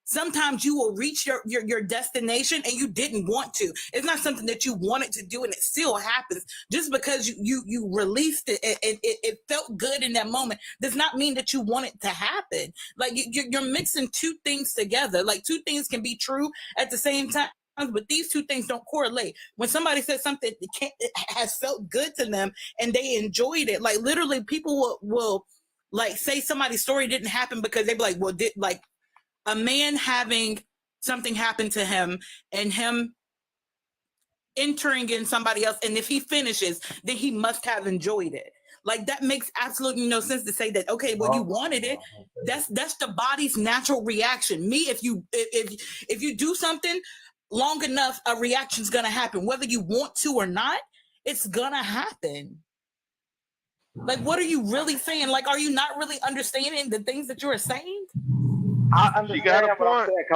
S16: Sometimes you will reach your destination and you didn't want to. It's not something that you wanted to do, and it still happens. Just because you released it and it felt good in that moment does not mean that you want it to happen. Like you're mixing two things together. Like two things can be true at the same time, but these two things don't correlate. When somebody says something it has felt good to them and they enjoyed it, like literally people will like say somebody's story didn't happen because they be like, well, a man having something happen to him and him entering in somebody else, and if he finishes, then he must have enjoyed it. Like that makes absolutely no sense to say that. Okay, well, you wanted it. That's the body's natural reaction. If you do something long enough, a reaction's gonna happen, whether you want to or not. It's gonna happen. Like, what are you really saying? Like, are you not really understanding the things that you are saying?
S15: I understand what I'm saying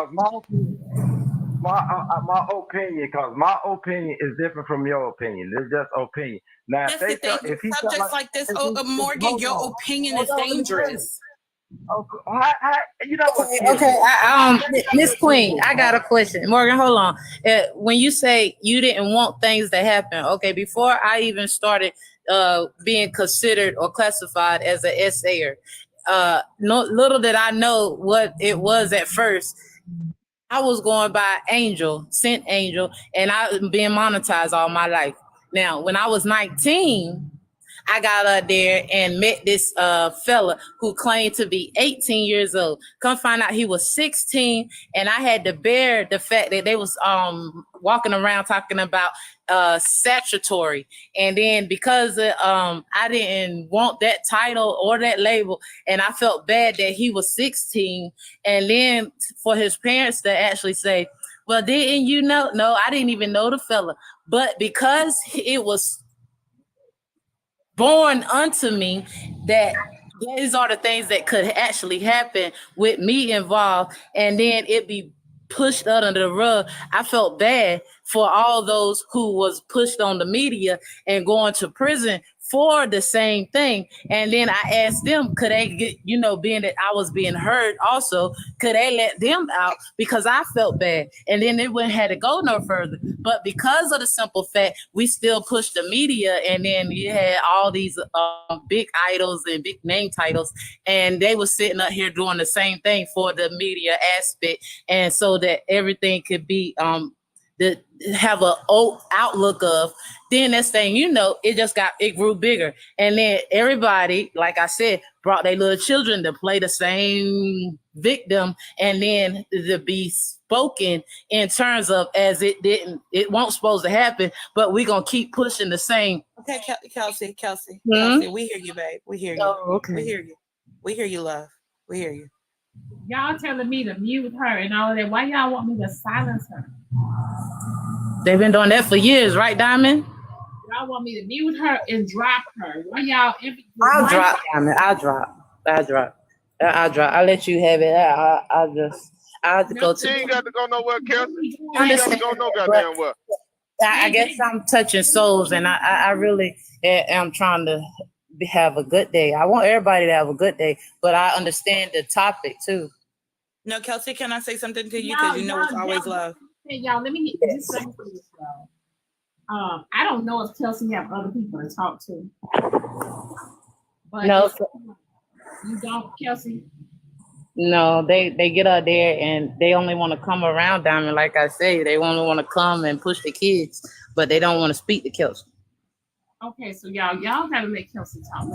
S15: because my opinion is different from your opinion. It's just opinion. Now,
S16: that's the thing. Subjects like this, Morgan, your opinion is dangerous.
S5: Okay. Miss Queen, I got a question. Morgan, hold on. When you say you didn't want things to happen, okay, before I even started being considered or classified as an SAer, little did I know what it was at first. I was going by Sent Angel, and I've been monetized all my life. Now, when I was 19, I got up there and met this fella who claimed to be 18 years old. Come find out he was 16, and I had to bear the fact that they was walking around talking about statutory. And then because I didn't want that title or that label, and I felt bad that he was 16, and then for his parents to actually say, well, didn't you know? No, I didn't even know the fella. But because it was born unto me that these are the things that could actually happen with me involved, and then it be pushed under the rug. I felt bad for all those who was pushed on the media and going to prison for the same thing. And then I asked them, could they get, being that I was being heard also, could they let them out? Because I felt bad. And then it wouldn't have to go no further. But because of the simple fact, we still pushed the media, and then you had all these big idols and big name titles, and they were sitting up here doing the same thing for the media aspect, and so that everything could be have a outlook of. Then next thing you know, it grew bigger, and then everybody, like I said, brought their little children to play the same victim, and then to be spoken in terms of as it won't supposed to happen, but we're gonna keep pushing the same.
S16: Okay, Kelsey,
S5: Hmm?
S16: we hear you, babe. We hear you.
S5: Oh, okay.
S16: We hear you. We hear you, love. We hear you.
S1: Y'all telling me to mute her and all of that. Why y'all want me to silence her?
S5: They've been doing that for years, right, Diamond?
S1: Y'all want me to mute her and drop her. Why y'all?
S5: I'll drop, Diamond. I'll drop. I'll let you have it. I'll go to.
S10: She ain't got to go nowhere, Kelsey. She ain't got to
S5: Understand,
S10: go no
S5: but
S10: goddamn where.
S5: I guess I'm touching souls, and I really am trying to have a good day. I want everybody to have a good day, but I understand the topic too.
S16: No, Kelsey, can I say something to you? Because it's always love.
S1: Hey, y'all, let me just say this, y'all. I don't know if Kelsey have other people to talk to. But
S5: No,
S1: you don't, Kelsey?
S5: No, they get out there and they only want to come around Diamond. Like I say, they only want to come and push the kids, but they don't want to speak to Kelsey.
S1: Okay, so y'all gotta let Kelsey talk.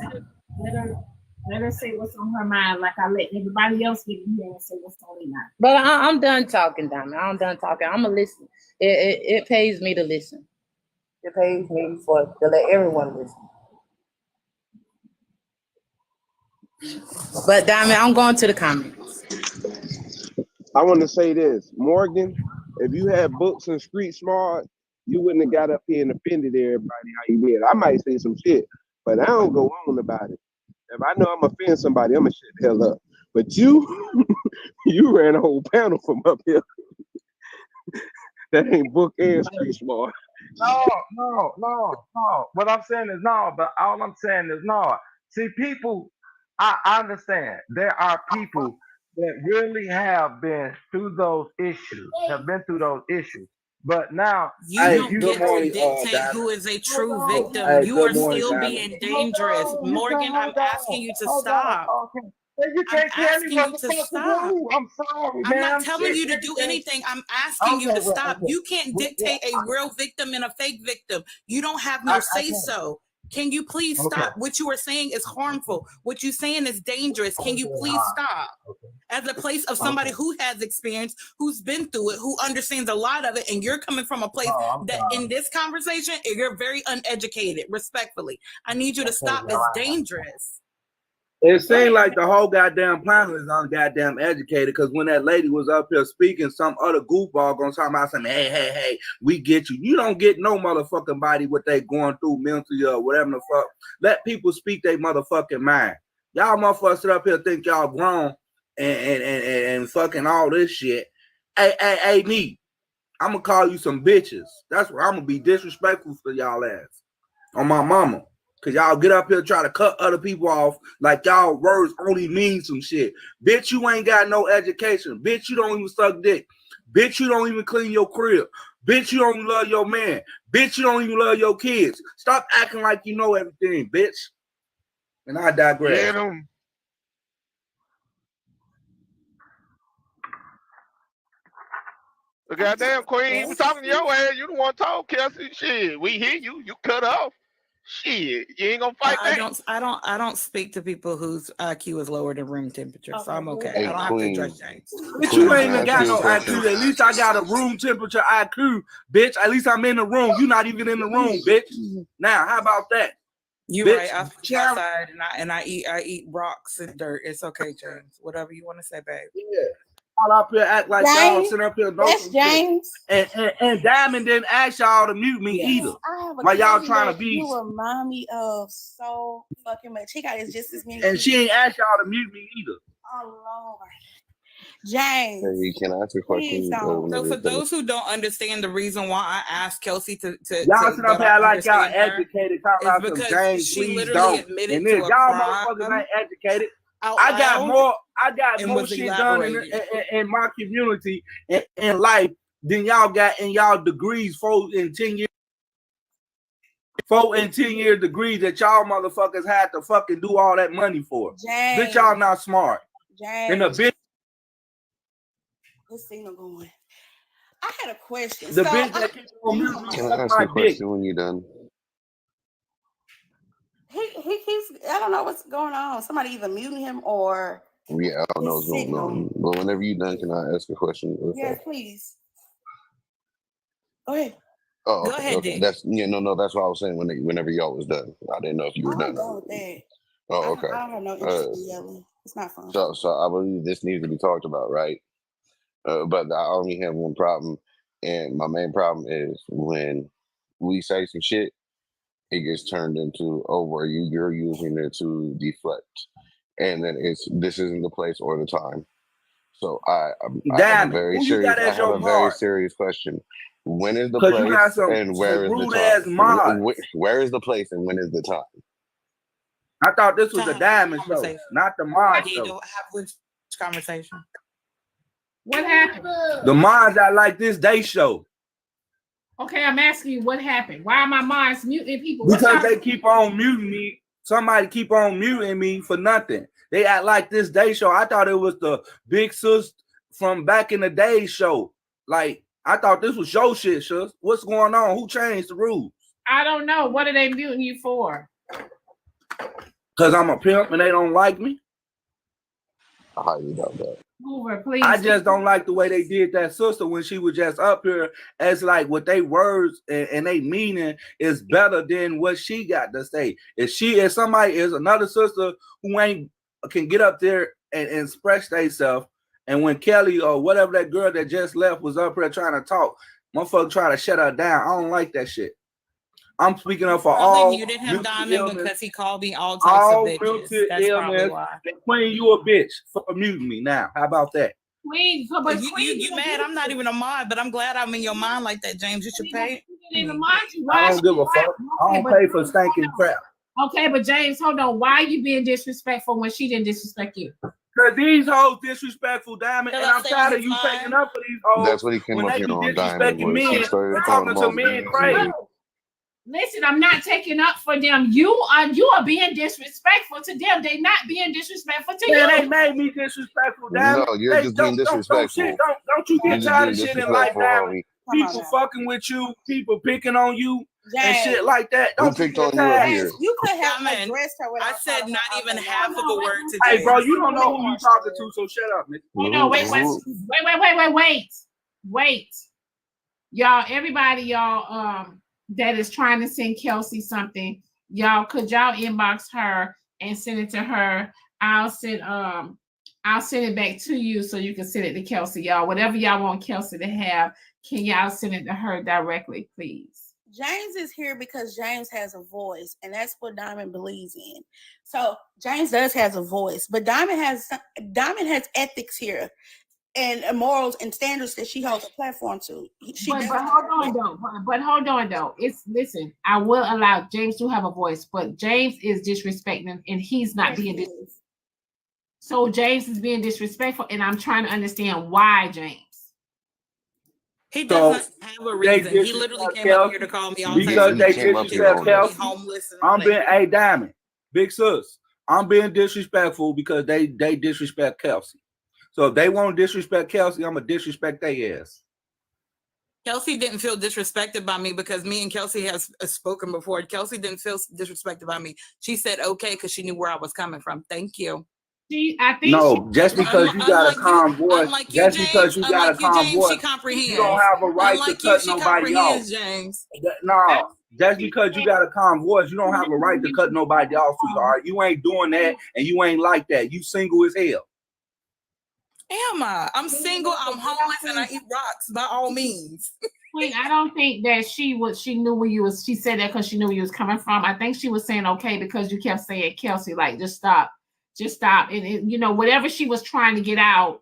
S1: Let her say what's on her mind, like I let everybody else get in here and say what's on their mind.
S5: But I'm done talking, Diamond. I'm done talking. I'm gonna listen. It pays me to listen. It pays me to let everyone listen. But Diamond, I'm going to the comments.
S2: I want to say this, Morgan. If you had books and street smart, you wouldn't have got up here and offended everybody how you did. I might say some shit, but I don't go on about it. If I know I'm offend somebody, I'm gonna shut the hell up. But you ran a whole panel from up here. That ain't book and street smart.
S15: No. What I'm saying is no, but all I'm saying is no. See, people, I understand. There are people that really have been through those issues, But now,
S16: you don't get to dictate who is a true victim. You are still being dangerous. Morgan, I'm asking you to stop.
S15: You can't tell me what
S16: to stop.
S15: I'm sorry,
S16: I'm
S15: man.
S16: not telling you to do anything. I'm asking you to stop. You can't dictate a real victim and a fake victim. You don't have no say-so. Can you please stop? What you are saying is harmful. What you're saying is dangerous. Can you please stop? As a place of somebody who has experience, who's been through it, who understands a lot of it, and you're coming from a place that in this conversation, you're very uneducated, respectfully. I need you to stop. It's dangerous.
S9: It seemed like the whole goddamn planet is goddamn educated, because when that lady was up here speaking, some other goofball gonna talk about something, hey, we get you. You don't get no motherfucking body what they going through mentally or whatever the fuck. Let people speak their motherfucking mind. Y'all motherfuckers sit up here think y'all grown and fucking all this shit. Hey, me, I'm gonna call you some bitches. That's where I'm gonna be disrespectful for y'all ass. On my mama. Cause y'all get up here try to cut other people off like y'all words only mean some shit. Bitch, you ain't got no education. Bitch, you don't even suck dick. Bitch, you don't even clean your crib. Bitch, you don't even love your man. Bitch, you don't even love your kids. Stop acting like you know everything, bitch. And I digress.
S10: Get 'em. The goddamn queen, he was talking to your ass. You don't want to talk, Kelsey. Shit, we hear you. You cut off. Shit, you ain't gonna fight that.
S16: I don't speak to people whose IQ is lower than room temperature, so I'm okay.
S13: Hey,
S16: I don't
S13: Queen.
S16: have to address James.
S9: Bitch, you ain't even got no IQ. At least I got a room temperature IQ, bitch. At least I'm in the room. You not even in the room, bitch. Now, how about that?
S16: You're
S9: bitch?
S16: right. I sleep outside and I eat rocks and dirt. It's okay, James. Whatever you want to say, babe.
S9: Yeah. All up here act like y'all sit up here.
S11: That's James.
S9: And Diamond didn't ask y'all to mute me either.
S11: I have a
S9: While y'all
S11: cousin
S9: trying to
S11: that
S9: be.
S11: You remind me of so fucking much. He got his just as many.
S9: And she ain't asked y'all to mute me either.
S11: Oh Lord. James.
S13: Hey, can I ask a
S11: Please
S13: question?
S11: don't.
S16: So
S13: Whenever
S16: for
S13: you're finished?
S16: those who don't understand the reason why I asked Kelsey to
S9: Y'all sit up
S16: that
S9: here
S16: I
S9: like y'all
S16: understand her
S9: educated, talking
S16: is
S9: about some
S16: because
S9: James,
S16: she
S9: please
S16: literally
S9: don't.
S16: admitted
S9: And
S16: to
S9: this,
S16: a
S9: y'all
S16: crime
S9: motherfuckers ain't educated.
S16: out
S9: I got
S16: loud
S9: more
S16: and was
S9: shit done
S16: elaborating.
S9: in my community in life than y'all got in y'all degrees, 4 and 10 year degrees that y'all motherfuckers had to fucking do all that money for.
S11: James.
S9: Bitch, y'all not smart.
S11: James.
S9: And the bitch,
S11: This signal going. I had a question.
S9: the
S11: So
S9: bitch that keep on muting me
S13: Can I
S9: suck
S13: ask
S9: my
S13: you a
S9: dick.
S13: question when you're done?
S11: he keeps. I don't know what's going on. Somebody either muting him or
S13: Yeah, I don't know what's
S11: his
S13: going on.
S11: signal.
S13: But whenever you're done, can I ask a question?
S11: Yes, please. Go ahead.
S13: Oh,
S16: Go
S13: okay,
S16: ahead,
S13: okay.
S16: Dick.
S13: That's no. That's what I was saying whenever y'all was done. I didn't know if you were
S11: I'm
S13: done.
S11: done with that.
S13: Oh,
S11: I
S13: okay.
S11: don't have no interest in yelling. It's not fun.
S13: So I believe this needs to be talked about, right? But I only have one problem, and my main problem is when we say some shit, it gets turned into, oh, where you're using it to deflect, and then this isn't the place or the time. So I have a
S9: Damn it.
S13: very
S9: Who you got
S13: serious. I
S9: as
S13: have
S9: your
S13: a very
S9: mod?
S13: serious question. When is the
S9: Because you got
S13: place
S9: some
S13: and where is the
S9: rude
S13: time?
S9: ass mods.
S13: Where is the place and when is the time?
S9: I thought this was a
S16: Time
S9: diamond show,
S16: conversation.
S9: not the mod
S16: Need
S9: show.
S16: to have which conversation?
S1: What happened?
S9: The mods that like this day show.
S1: Okay, I'm asking you what happened. Why are my minds muting people? What
S9: Because
S1: y'all-
S9: they keep on muting me. Somebody keep on muting me for nothing. They act like this day show. I thought it was the Big Sis from back in the day show. Like, I thought this was your shit, sis. What's going on? Who changed the rules?
S1: I don't know. What are they muting you for?
S9: Because I'm a pimp and they don't like me?
S13: I highly doubt that.
S1: Hoover, please.
S9: I just don't like the way they did that sister when she was just up here as like what they words and they meaning is better than what she got to say. If somebody is another sister who can get up there and express themselves, and when Kelly or whatever that girl that just left was up here trying to talk, motherfucker try to shut her down. I don't like that shit. I'm speaking up for all
S16: Probably muted him, Diamond,
S9: illness,
S16: because he called me all types of bitches. That's probably
S9: illness.
S16: why.
S9: And Queen, you a bitch for muting me now. How about that?
S1: Queen, but
S16: you mad? I'm not even a mod, but I'm glad I'm in your mind like that, James. You should pay.
S1: Even mind you,
S9: I
S1: why
S9: don't give a fuck. I don't pay for stinking crap.
S1: Okay, but James, hold on. Why are you being disrespectful when she didn't disrespect you?
S9: Because these hoes disrespectful, Diamond, and I'm tired of you taking up for these hoes.
S13: That's what he came
S9: when
S13: up
S9: they
S13: here
S9: be
S13: on, Diamond,
S9: disrespecting
S13: was he
S9: men
S13: started
S9: and
S13: calling
S9: talking
S13: them
S9: to
S13: all
S9: men
S13: names.
S9: crazy.
S1: Listen, I'm not taking up for them. You are being disrespectful to them. They not being disrespectful to
S9: Man,
S1: you.
S9: they made me disrespectful, Diamond.
S13: No, you're just being disrespectful.
S9: Don't you
S13: You're
S9: get
S13: just
S9: tired
S13: being
S9: of shit in life,
S13: disrespectful,
S9: Diamond?
S13: homie.
S9: People fucking with you, people picking on you, and shit like that.
S13: Who
S9: Don't you
S13: picked
S9: get
S13: on you up
S9: tired?
S13: here?
S11: You could have
S16: Diamond,
S11: addressed her without
S16: I said not even half of a word to
S9: Hey,
S16: James.
S9: bro, you don't know who you talking to, so shut up, nigga.
S1: Hold on, wait. Y'all, everybody, y'all, that is trying to send Kelsey something, could y'all inbox her and send it to her? I'll send it back to you so you can send it to Kelsey, y'all. Whatever y'all want Kelsey to have, can y'all send it to her directly, please?
S11: James is here because James has a voice, and that's what Diamond believes in. So James has a voice, but Diamond has ethics here and morals and standards that she holds a platform to.
S1: But hold on though. Listen, I will allow James to have a voice, but James is disrespecting and he's not being disrespectful. So James is being disrespectful, and I'm trying to understand why, James.
S16: He doesn't have a reason. He literally came up here to call me all
S9: because they
S16: types of
S9: disrespect Kelsey.
S16: homeless.
S9: I'm being a Diamond, big sis. I'm being disrespectful because they disrespect Kelsey. So if they want to disrespect Kelsey, I'm gonna disrespect their ass.
S16: Kelsey didn't feel disrespected by me because me and Kelsey have spoken before. Kelsey didn't feel disrespected by me. She said okay because she knew where I was coming from. Thank you.
S9: Just because you got a calm voice, just because you got a calm voice, you don't have a right to cut nobody off.
S16: James.
S9: No, just because you got a calm voice, you don't have a right to cut nobody off, sweetheart. You ain't doing that, and you ain't like that. You single as hell.
S16: Am I? I'm single, I'm homeless, and I eat rocks by all means.
S1: Wait, I don't think that she knew where you was. She said that because she knew where you was coming from. I think she was saying okay because you kept saying Kelsey, like just stop. And whatever she was trying to get out,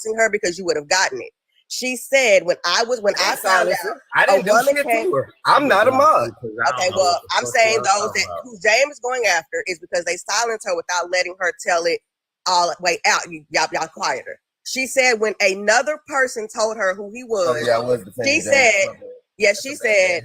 S20: silencing her because you would have gotten it. She said when I found out
S19: I didn't do shit to her. I'm not a mod.
S20: Okay, well, I'm saying those that who James is going after is because they silenced her without letting her tell it all the way out. Y'all quiet her. She said when another person told her who he was,
S19: I was
S20: she said, yeah, she said,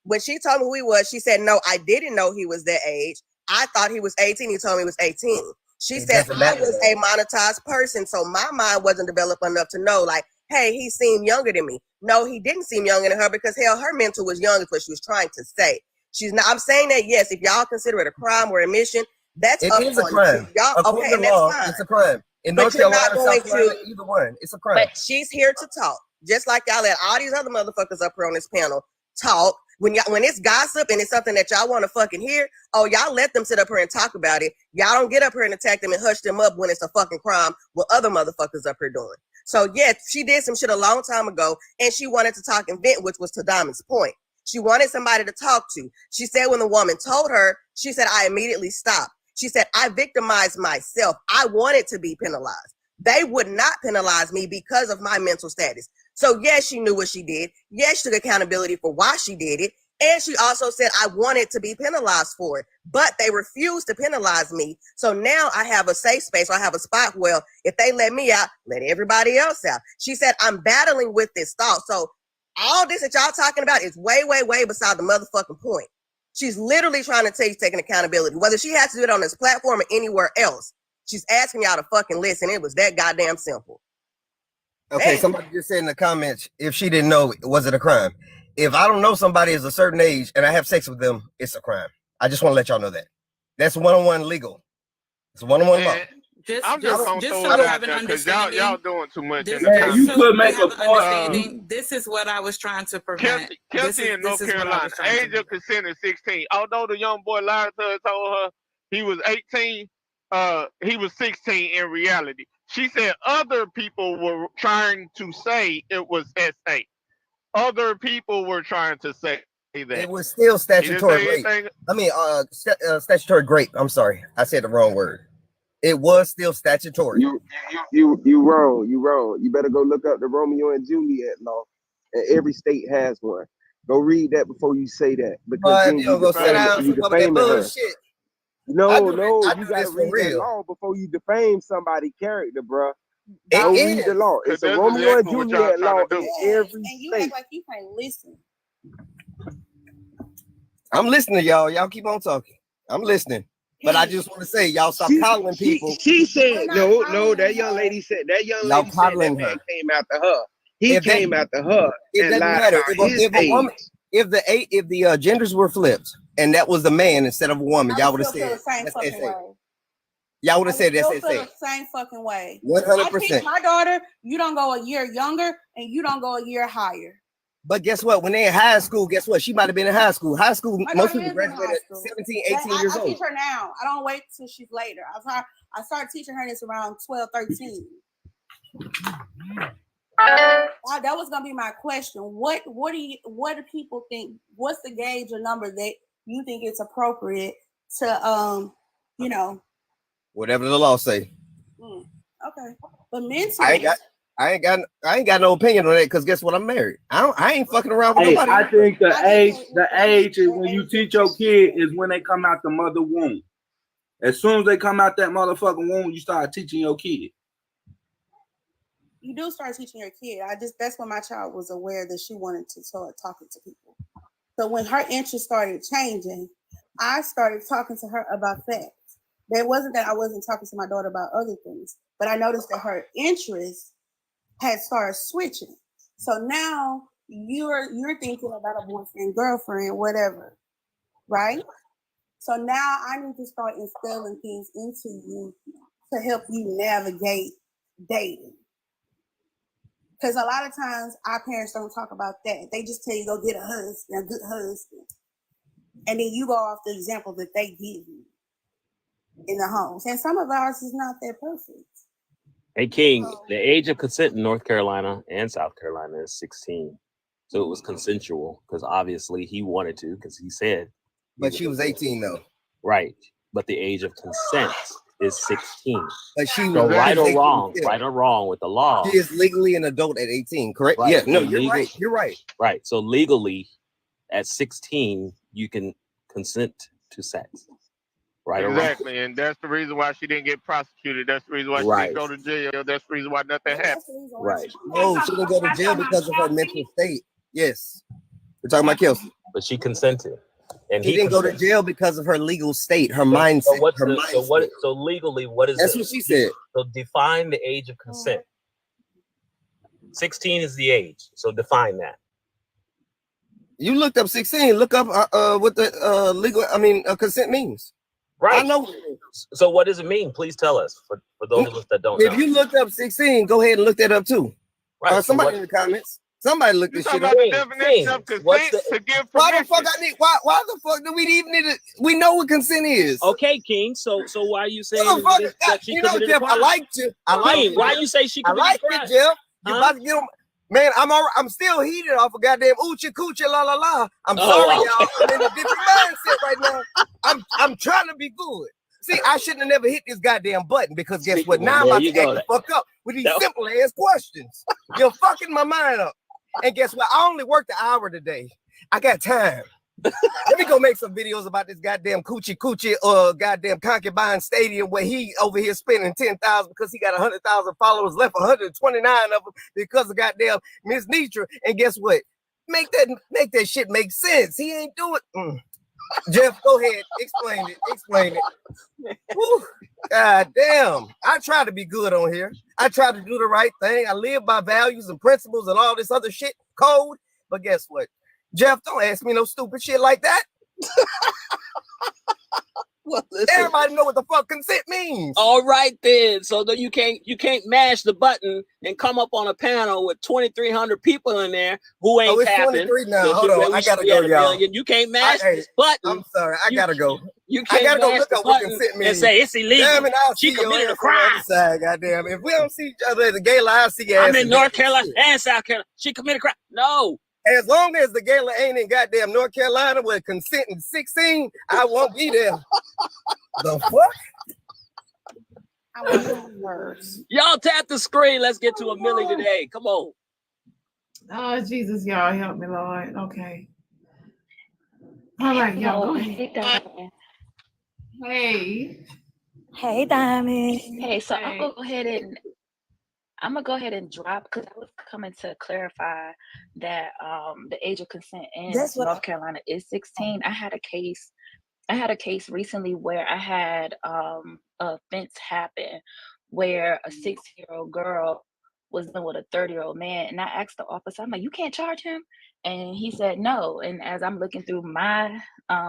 S20: When she told me who he was, she said, no, I didn't know he was that age. I thought he was 18. He told me he was 18. She said I was a monetized person, so my mind wasn't developed enough to know, like, hey, he seemed younger than me. No, he didn't seem younger than her because, hell, her mental was young is what she was trying to say. She's not. I'm saying that, yes, if y'all consider it a crime or a mission, that's
S19: It
S20: up
S19: is a
S20: on
S19: crime.
S20: you. Y'all,
S19: According
S20: okay,
S19: to
S20: and that's
S19: law,
S20: fine.
S19: it's a crime. In
S20: But
S19: North
S20: you're not
S19: Carolina,
S20: going
S19: South Carolina,
S20: to,
S19: either one, it's a crime.
S20: but she's here to talk. Just like y'all let all these other motherfuckers up here on this panel talk. When it's gossip and it's something that y'all want to fucking hear, oh, y'all let them sit up here and talk about it. Y'all don't get up here and attack them and hush them up when it's a fucking crime what other motherfuckers up here doing. So yeah, she did some shit a long time ago and she wanted to talk and vent, which was to Diamond's point. She wanted somebody to talk to. She said when the woman told her, she said, I immediately stopped. She said, I victimized myself. I wanted to be penalized. They would not penalize me because of my mental status. So yes, she knew what she did. Yes, she took accountability for why she did it. And she also said, I wanted to be penalized for it, but they refused to penalize me. So now I have a safe space. I have a spot where if they let me out, let everybody else out. She said, I'm battling with this thought. So all this that y'all talking about is way, way, way beside the motherfucking point. She's literally trying to tell you taking accountability, whether she has to do it on this platform or anywhere else. She's asking y'all to fucking listen. It was that goddamn simple.
S19: Okay,
S20: Damn.
S19: somebody just said in the comments, if she didn't know, was it a crime? If I don't know somebody is a certain age and I have sex with them, it's a crime. I just want to let y'all know that. That's one-on-one legal. It's one-on-one law.
S10: I'm just gonna
S5: just
S10: throw
S5: so
S10: it
S5: you
S10: out
S5: have an
S10: there because
S5: understanding.
S10: y'all doing too much in
S5: This,
S10: the
S9: Yeah,
S10: comments.
S9: you
S5: so
S9: could
S5: you
S9: make
S5: have
S9: a
S5: an
S9: point.
S5: understanding. This is what I was trying to prevent.
S10: Kelsey in North Carolina, age of consent is 16. Although the young boy lied to her, told her he was 18, he was 16 in reality. She said other people were trying to say it was SA. Other people were trying to say that.
S19: It was still statutory rape. I mean, statutory grape. I'm sorry, I said the wrong word. It was still statutory.
S8: You wrong. You wrong. You better go look up the Romeo and Juliet law. And every state has one. Go read that before you say that, because
S19: But
S8: then
S19: you don't go sit down
S8: you
S19: some of that
S8: defaming her.
S19: bullshit.
S8: No,
S19: I
S8: you
S19: do
S8: gotta
S19: this for
S8: read that
S19: real.
S8: law before you defame somebody's character, bruh.
S19: It
S8: Go
S19: is.
S8: read the law. It's a
S10: that's
S8: Romeo and
S10: exactly what y'all
S8: Juliet
S10: trying
S8: law
S10: to do.
S8: in every
S11: And you
S8: state.
S11: act like you can't listen.
S19: I'm listening, y'all. Y'all keep on talking. I'm listening. But I just want to say, y'all stop coddling people.
S8: She said, no, that young lady said that man came after her. He came after her
S19: It
S8: and
S19: doesn't
S8: lied
S19: matter.
S8: about his age.
S19: If the genders were flipped and that was the man instead of a woman, y'all would have said
S11: the same
S19: that's
S11: fucking
S19: SA.
S11: way.
S19: Y'all would have said that's
S11: Feel
S19: SA.
S11: the same fucking way.
S19: 100%.
S11: I teach my daughter, you don't go a year younger and you don't go a year higher.
S19: But guess what? When they're in high school, guess what? She might have been in high school. High school,
S11: My
S19: most
S11: daughter
S19: people
S11: is in
S19: graduate
S11: high
S19: at
S11: school.
S19: 17, 18
S11: I
S19: years
S11: teach
S19: old.
S11: her now. I don't wait till she's later. I started teaching her this around 12, 13. That was gonna be my question. What do people think? What's the gauge or number that you think it's appropriate to
S19: Whatever the law say.
S11: Okay. But mentally
S19: I ain't got no opinion on that because guess what? I'm married. I ain't fucking around with nobody.
S9: I think the age is when you teach your kid is when they come out the mother womb. As soon as they come out that motherfucking womb, you start teaching your kid.
S11: You do start teaching your kid. That's when my child was aware that she wanted to start talking to people. So when her interest started changing, I started talking to her about facts. It wasn't that I wasn't talking to my daughter about other things, but I noticed that her interest had started switching. So now you're thinking about a boyfriend, girlfriend, whatever, right? So now I need to start instilling things into you to help you navigate dating. Because a lot of times our parents don't talk about that. They just tell you go get a husband, a good husband. And then you go off the example that they give you in the homes. And some of ours is not that perfect.
S3: Hey, King, the age of consent in North Carolina and South Carolina is 16. So it was consensual because obviously he wanted to because he said.
S19: But she was 18 though.
S3: Right. But the age of consent is 16.
S19: But she
S3: so
S19: was
S3: right or
S19: 18
S3: wrong with the law.
S19: She is legally an adult at 18, correct?
S3: Right.
S19: Yeah, no,
S3: So
S19: you're right. You're right.
S3: Right. So legally at 16, you can consent to sex. Right or wrong.
S10: Exactly, and that's the reason why she didn't get prosecuted. That's the reason why she
S3: Right.
S10: didn't go to jail. That's the reason why nothing happened.
S3: Right.
S19: No, she didn't go to jail because of her mental state. Yes. We're talking about Kelsey.
S3: but she consented, and
S19: He didn't go to jail because of her legal state, her mindset.
S3: So what's
S19: her
S3: the
S19: mindset.
S3: so what? So legally, what is
S19: That's
S3: it?
S19: what she said.
S3: So define the age of consent. 16 is the age. So define that.
S19: You looked up 16. Look up what the legal. I mean, consent means.
S3: Right.
S19: I know.
S3: So what does it mean? Please tell us for those of us that don't know.
S19: If you looked up 16, go ahead and look that up too.
S3: Right. So
S19: Somebody in the comments. Somebody look
S10: You
S19: this
S10: talking
S19: shit up.
S10: about the definition of consent to give
S19: Why the
S10: permission?
S19: fuck I need? Why the fuck do we even need to? We know what consent is.
S3: Okay, King. So why are you saying
S19: Motherfucker,
S3: that she
S19: you know,
S3: committed a
S19: Jeff,
S3: crime?
S19: I liked you. I like
S3: King,
S19: you.
S3: why
S19: Jeff.
S3: you say she
S19: I
S3: committed
S19: like
S3: a crime?
S19: it, Jeff. You
S3: Huh?
S19: about to get him. Man, I'm still heated off of goddamn oochie coochie la la la. I'm sorry,
S3: okay.
S19: y'all. I'm in a different mindset right now. I'm trying to be good. See, I shouldn't have never hit this goddamn button because guess what? Now I'm about to act the fuck up with these simple ass questions. You're fucking my mind up. And guess what? I only worked an hour today. I got time. Let me go make some videos about this goddamn coochie goddamn concubine stadium where he over here spending 10,000 because he got 100,000 followers, left 129 of them because of goddamn Miss Nitra. And guess what? Make that shit make sense. He ain't do it. Jeff, go ahead. Explain it. Whew. God damn. I try to be good on here. I try to do the right thing. I live by values and principles and all this other shit, code. But guess what? Jeff, don't ask me no stupid shit like that.
S3: Well,
S19: everybody know what the fuck consent means.
S3: All right then. So that you can't mash the button and come up on a panel with 2,300 people in there who ain't
S19: it's
S3: tapping.
S19: 23 now. Hold on. I gotta go, y'all.
S3: You can't mash this button.
S19: I'm sorry. I gotta go.
S3: You
S19: I
S3: can't
S19: gotta go
S3: mash
S19: look
S3: the
S19: up what
S3: button
S19: consent means
S3: and say it's illegal.
S19: Damn it, I'll
S3: She
S19: see your
S3: committed a
S19: ass on the other
S3: crime.
S19: side, goddamn. If we don't see each other at the gala, I'll see your ass.
S3: I'm in North Carolina and South Carolina. She committed a crime. No.
S19: As long as the gala ain't in goddamn North Carolina with consent in 16, I won't be there. The fuck?
S1: I want those words.
S3: Y'all tap the screen. Let's get to a milli today. Come on.
S1: Oh, Jesus, y'all help me, Lord. Okay. All right, y'all go ahead. Hey.
S12: Hey, Diamond.
S21: Hey, so I'm gonna go ahead and drop because I was coming to clarify that the age of consent in North Carolina is 16. I had a case recently where I had a offense happen where a 6-year-old girl was in with a 30-year-old man, and I asked the officer, I'm like, you can't charge him? And he said no. And as I'm looking through my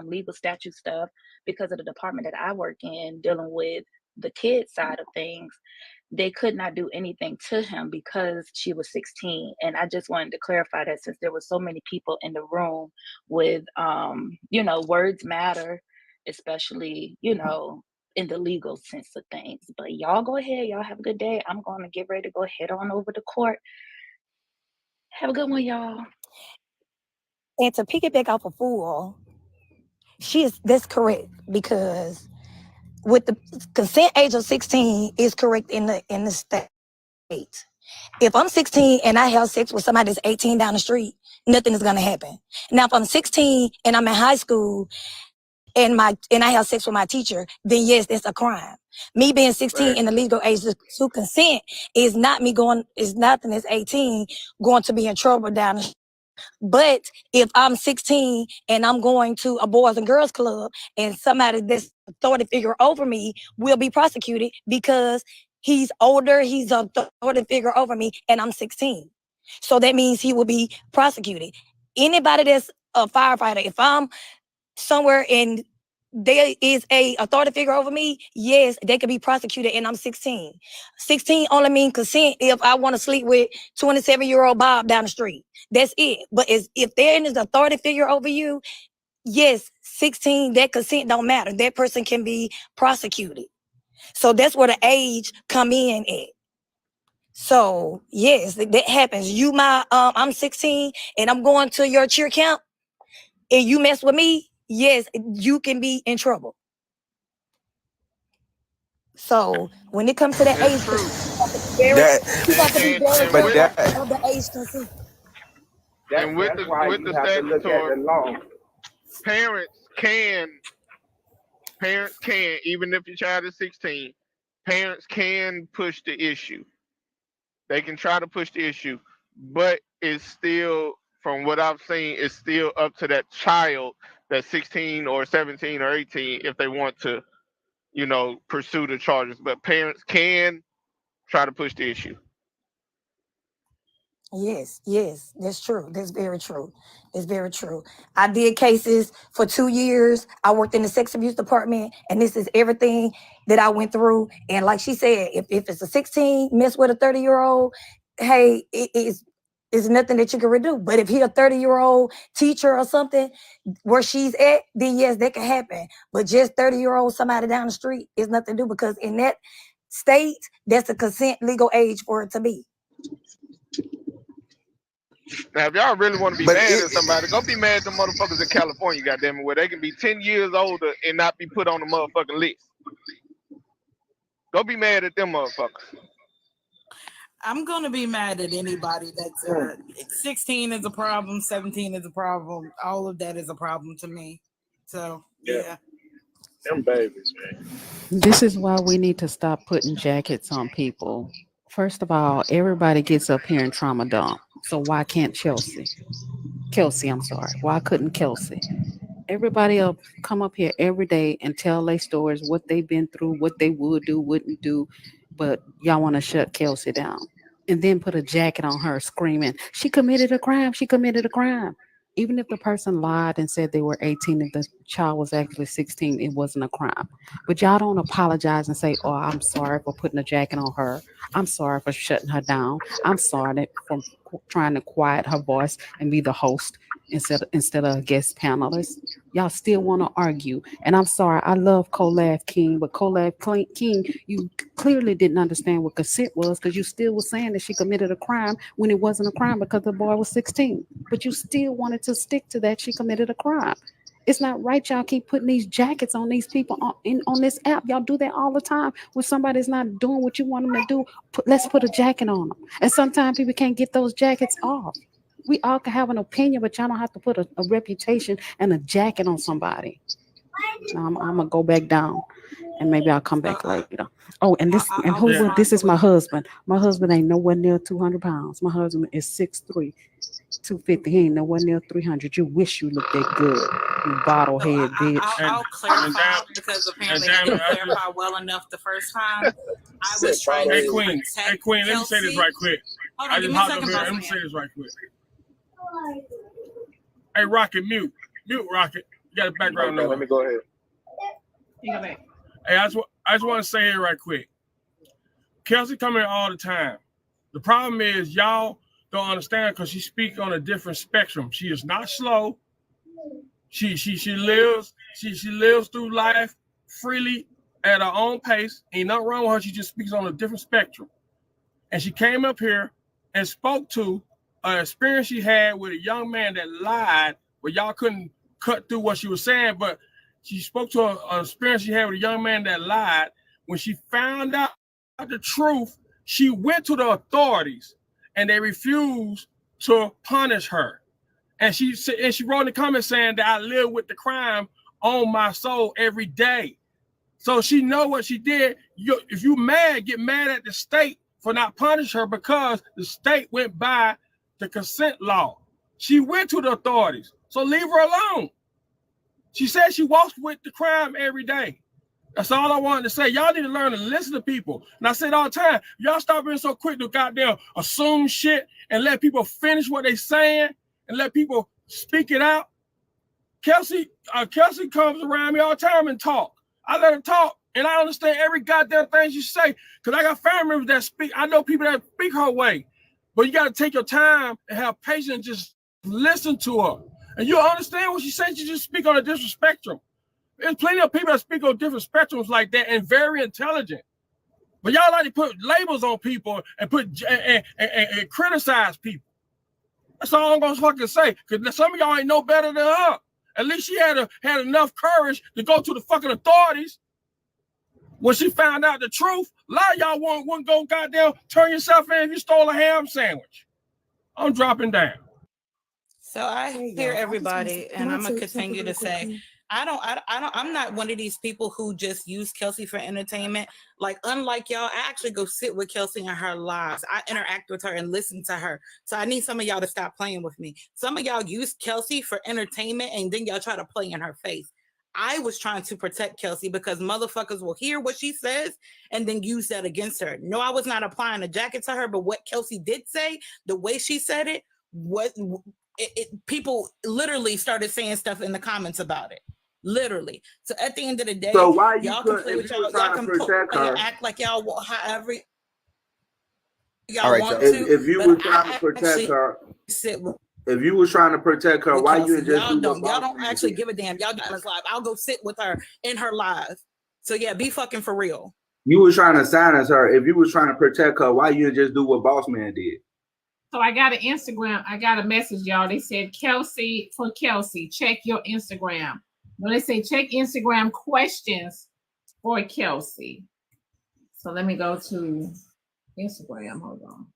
S21: legal statute stuff, because of the department that I work in dealing with the kids side of things, they could not do anything to him because she was 16. And I just wanted to clarify that since there were so many people in the room with, words matter, especially, in the legal sense of things. But y'all go ahead. Y'all have a good day. I'm going to get ready to go head on over to court. Have a good one, y'all.
S12: And to piggyback off a fool, that's correct because with the consent age of 16 is correct in the state. If I'm 16 and I have sex with somebody that's 18 down the street, nothing is gonna happen. Now, if I'm 16 and I'm in high school and I have sex with my teacher, then yes, that's a crime. Me being 16 in the legal age to consent is nothing as 18 going to be in trouble down the street. But if I'm 16 and I'm going to a boys and girls club and somebody that's authority figure over me will be prosecuted because he's older, he's a authority figure over me, and I'm 16. So that means he will be prosecuted. Anybody that's a firefighter, if I'm somewhere and there is a authority figure over me, yes, they could be prosecuted and I'm 16. 16 only means consent if I want to sleep with 27-year-old Bob down the street. That's it. But if there is an authority figure over you, yes, 16, that consent don't matter. That person can be prosecuted. So that's where the age come in at. So yes, that happens. I'm 16 and I'm going to your cheer camp and you mess with me, yes, you can be in trouble. So when it comes to that age, you got to be very careful of the age consent.
S10: And with the statutory, parents can, even if your child is 16, parents can push the issue. They can try to push the issue, but it's still from what I've seen, it's still up to that child that's 16 or 17 or 18 if they want to, pursue the charges. But parents can try to push the issue.
S12: Yes, that's true. That's very true. That's very true. I did cases for 2 years. I worked in the sex abuse department, and this is everything that I went through. And like she said, if it's a 16 mess with a 30-year-old, hey, it's nothing that you can redo. But if he a 30-year-old teacher or something where she's at, then yes, that can happen. But just 30-year-old somebody down the street is nothing to do, because in that state, that's the consent legal age for it to be.
S10: Now, if y'all really want to be mad at somebody, go be mad at the motherfuckers in California, goddammit, where they can be 10 years older and not be put on the motherfucking list. Go be mad at them motherfuckers.
S16: I'm gonna be mad at anybody that's 16 is a problem, 17 is a problem. All of that is a problem to me. So yeah.
S22: Them babies, man.
S6: This is why we need to stop putting jackets on people. First of all, everybody gets up here and trauma dump. So why can't Kelsey, I'm sorry. Why couldn't Kelsey? Everybody will come up here every day and tell their stories, what they've been through, what they would do, wouldn't do. But y'all want to shut Kelsey down and then put a jacket on her screaming, she committed a crime. She committed a crime. Even if the person lied and said they were 18, if the child was actually 16, it wasn't a crime. But y'all don't apologize and say, oh, I'm sorry for putting a jacket on her. I'm sorry for shutting her down. I'm sorry for trying to quiet her voice and be the host instead of a guest panelist. Y'all still want to argue. And I'm sorry, I love Colab King, but Colab King, you clearly didn't understand what consent was, because you still were saying that she committed a crime when it wasn't a crime because the boy was 16. But you still wanted to stick to that she committed a crime. It's not right. Y'all keep putting these jackets on these people on this app. Y'all do that all the time. When somebody's not doing what you want them to do, let's put a jacket on them. And sometimes people can't get those jackets off. We all can have an opinion, but y'all don't have to put a reputation and a jacket on somebody. Now I'm gonna go back down, and maybe I'll come back later. Oh, and this is my husband. My husband ain't nowhere near 200 pounds. My husband is 6'3", 250. He ain't nowhere near 300. You wish you looked that good, you bottle head bitch.
S16: I'll clarify, because apparently I didn't clarify well enough the first time. I was trying to
S7: Hey, Queen, let me say this right quick.
S16: Hold on,
S7: I
S16: give
S7: just
S16: me a
S7: hopped
S16: second,
S7: up here.
S16: boss
S7: Let me
S16: man.
S7: say this right quick. Hey, Rocket, mute, Rocket. You got a background noise.
S13: Let me go ahead.
S7: Hey, I just want to say it right quick. Kelsey come here all the time. The problem is y'all don't understand, because she speaks on a different spectrum. She is not slow. She lives through life freely at her own pace. Ain't nothing wrong with her. She just speaks on a different spectrum. And she came up here and spoke to an experience she had with a young man that lied, but y'all couldn't cut through what she was saying. But she spoke to an experience she had with a young man that lied. When she found out the truth, she went to the authorities, and they refused to punish her. And she wrote in the comments saying that I live with the crime on my soul every day. So she know what she did. If you mad, get mad at the state for not punishing her, because the state went by the consent law. She went to the authorities, so leave her alone. She said she walks with the crime every day. That's all I wanted to say. Y'all need to learn to listen to people. And I said all the time, y'all stop being so quick to goddamn assume shit and let people finish what they saying and let people speak it out. Kelsey comes around me all the time and talk. I let her talk, and I understand every goddamn thing she say, because I got family members that speak. I know people that speak her way, but you got to take your time and have patience and just listen to her. And you'll understand what she says. You just speak on a different spectrum. There's plenty of people that speak on different spectrums like that and very intelligent. But y'all like to put labels on people and and criticize people. That's all I'm gonna fucking say. Because some of y'all ain't no better than her. At least she had enough courage to go to the fucking authorities when she found out the truth. A lot of y'all wouldn't go goddamn turn yourself in if you stole a ham sandwich. I'm dropping down.
S16: So I hear everybody, and I'm gonna continue to say, I'm not one of these people who just use Kelsey for entertainment. Like, unlike y'all, I actually go sit with Kelsey in her lives. I interact with her and listen to her. So I need some of y'all to stop playing with me. Some of y'all use Kelsey for entertainment and then y'all try to play in her face. I was trying to protect Kelsey because motherfuckers will hear what she says and then use that against her. No, I was not applying a jacket to her, but what Kelsey did say, the way she said it, people literally started saying stuff in the comments about it. Literally. So at the end of the day,
S9: So why you
S16: y'all can
S9: could,
S16: play
S9: if
S16: with
S9: you were
S16: y'all
S9: trying to
S16: can
S9: protect
S16: play
S9: her?
S16: and act like y'all however y'all
S2: All right,
S16: want
S2: y'all.
S16: to.
S9: If you
S16: But
S9: were trying to
S16: I
S9: protect
S16: actually
S9: her,
S16: sit with
S9: if you were trying to protect her, why you
S16: Kelsey.
S9: didn't just do what
S16: Y'all
S9: boss
S16: don't
S9: man
S16: actually
S9: did?
S16: give a damn. Y'all got us live. I'll go sit with her in her live. So yeah, be fucking for real.
S9: You were trying to silence her. If you was trying to protect her, why you didn't just do what boss man did?
S1: So I got an Instagram. I got a message, y'all. They said Kelsey for Kelsey. Check your Instagram. When they say check Instagram questions for Kelsey. So let me go to Instagram. Hold on.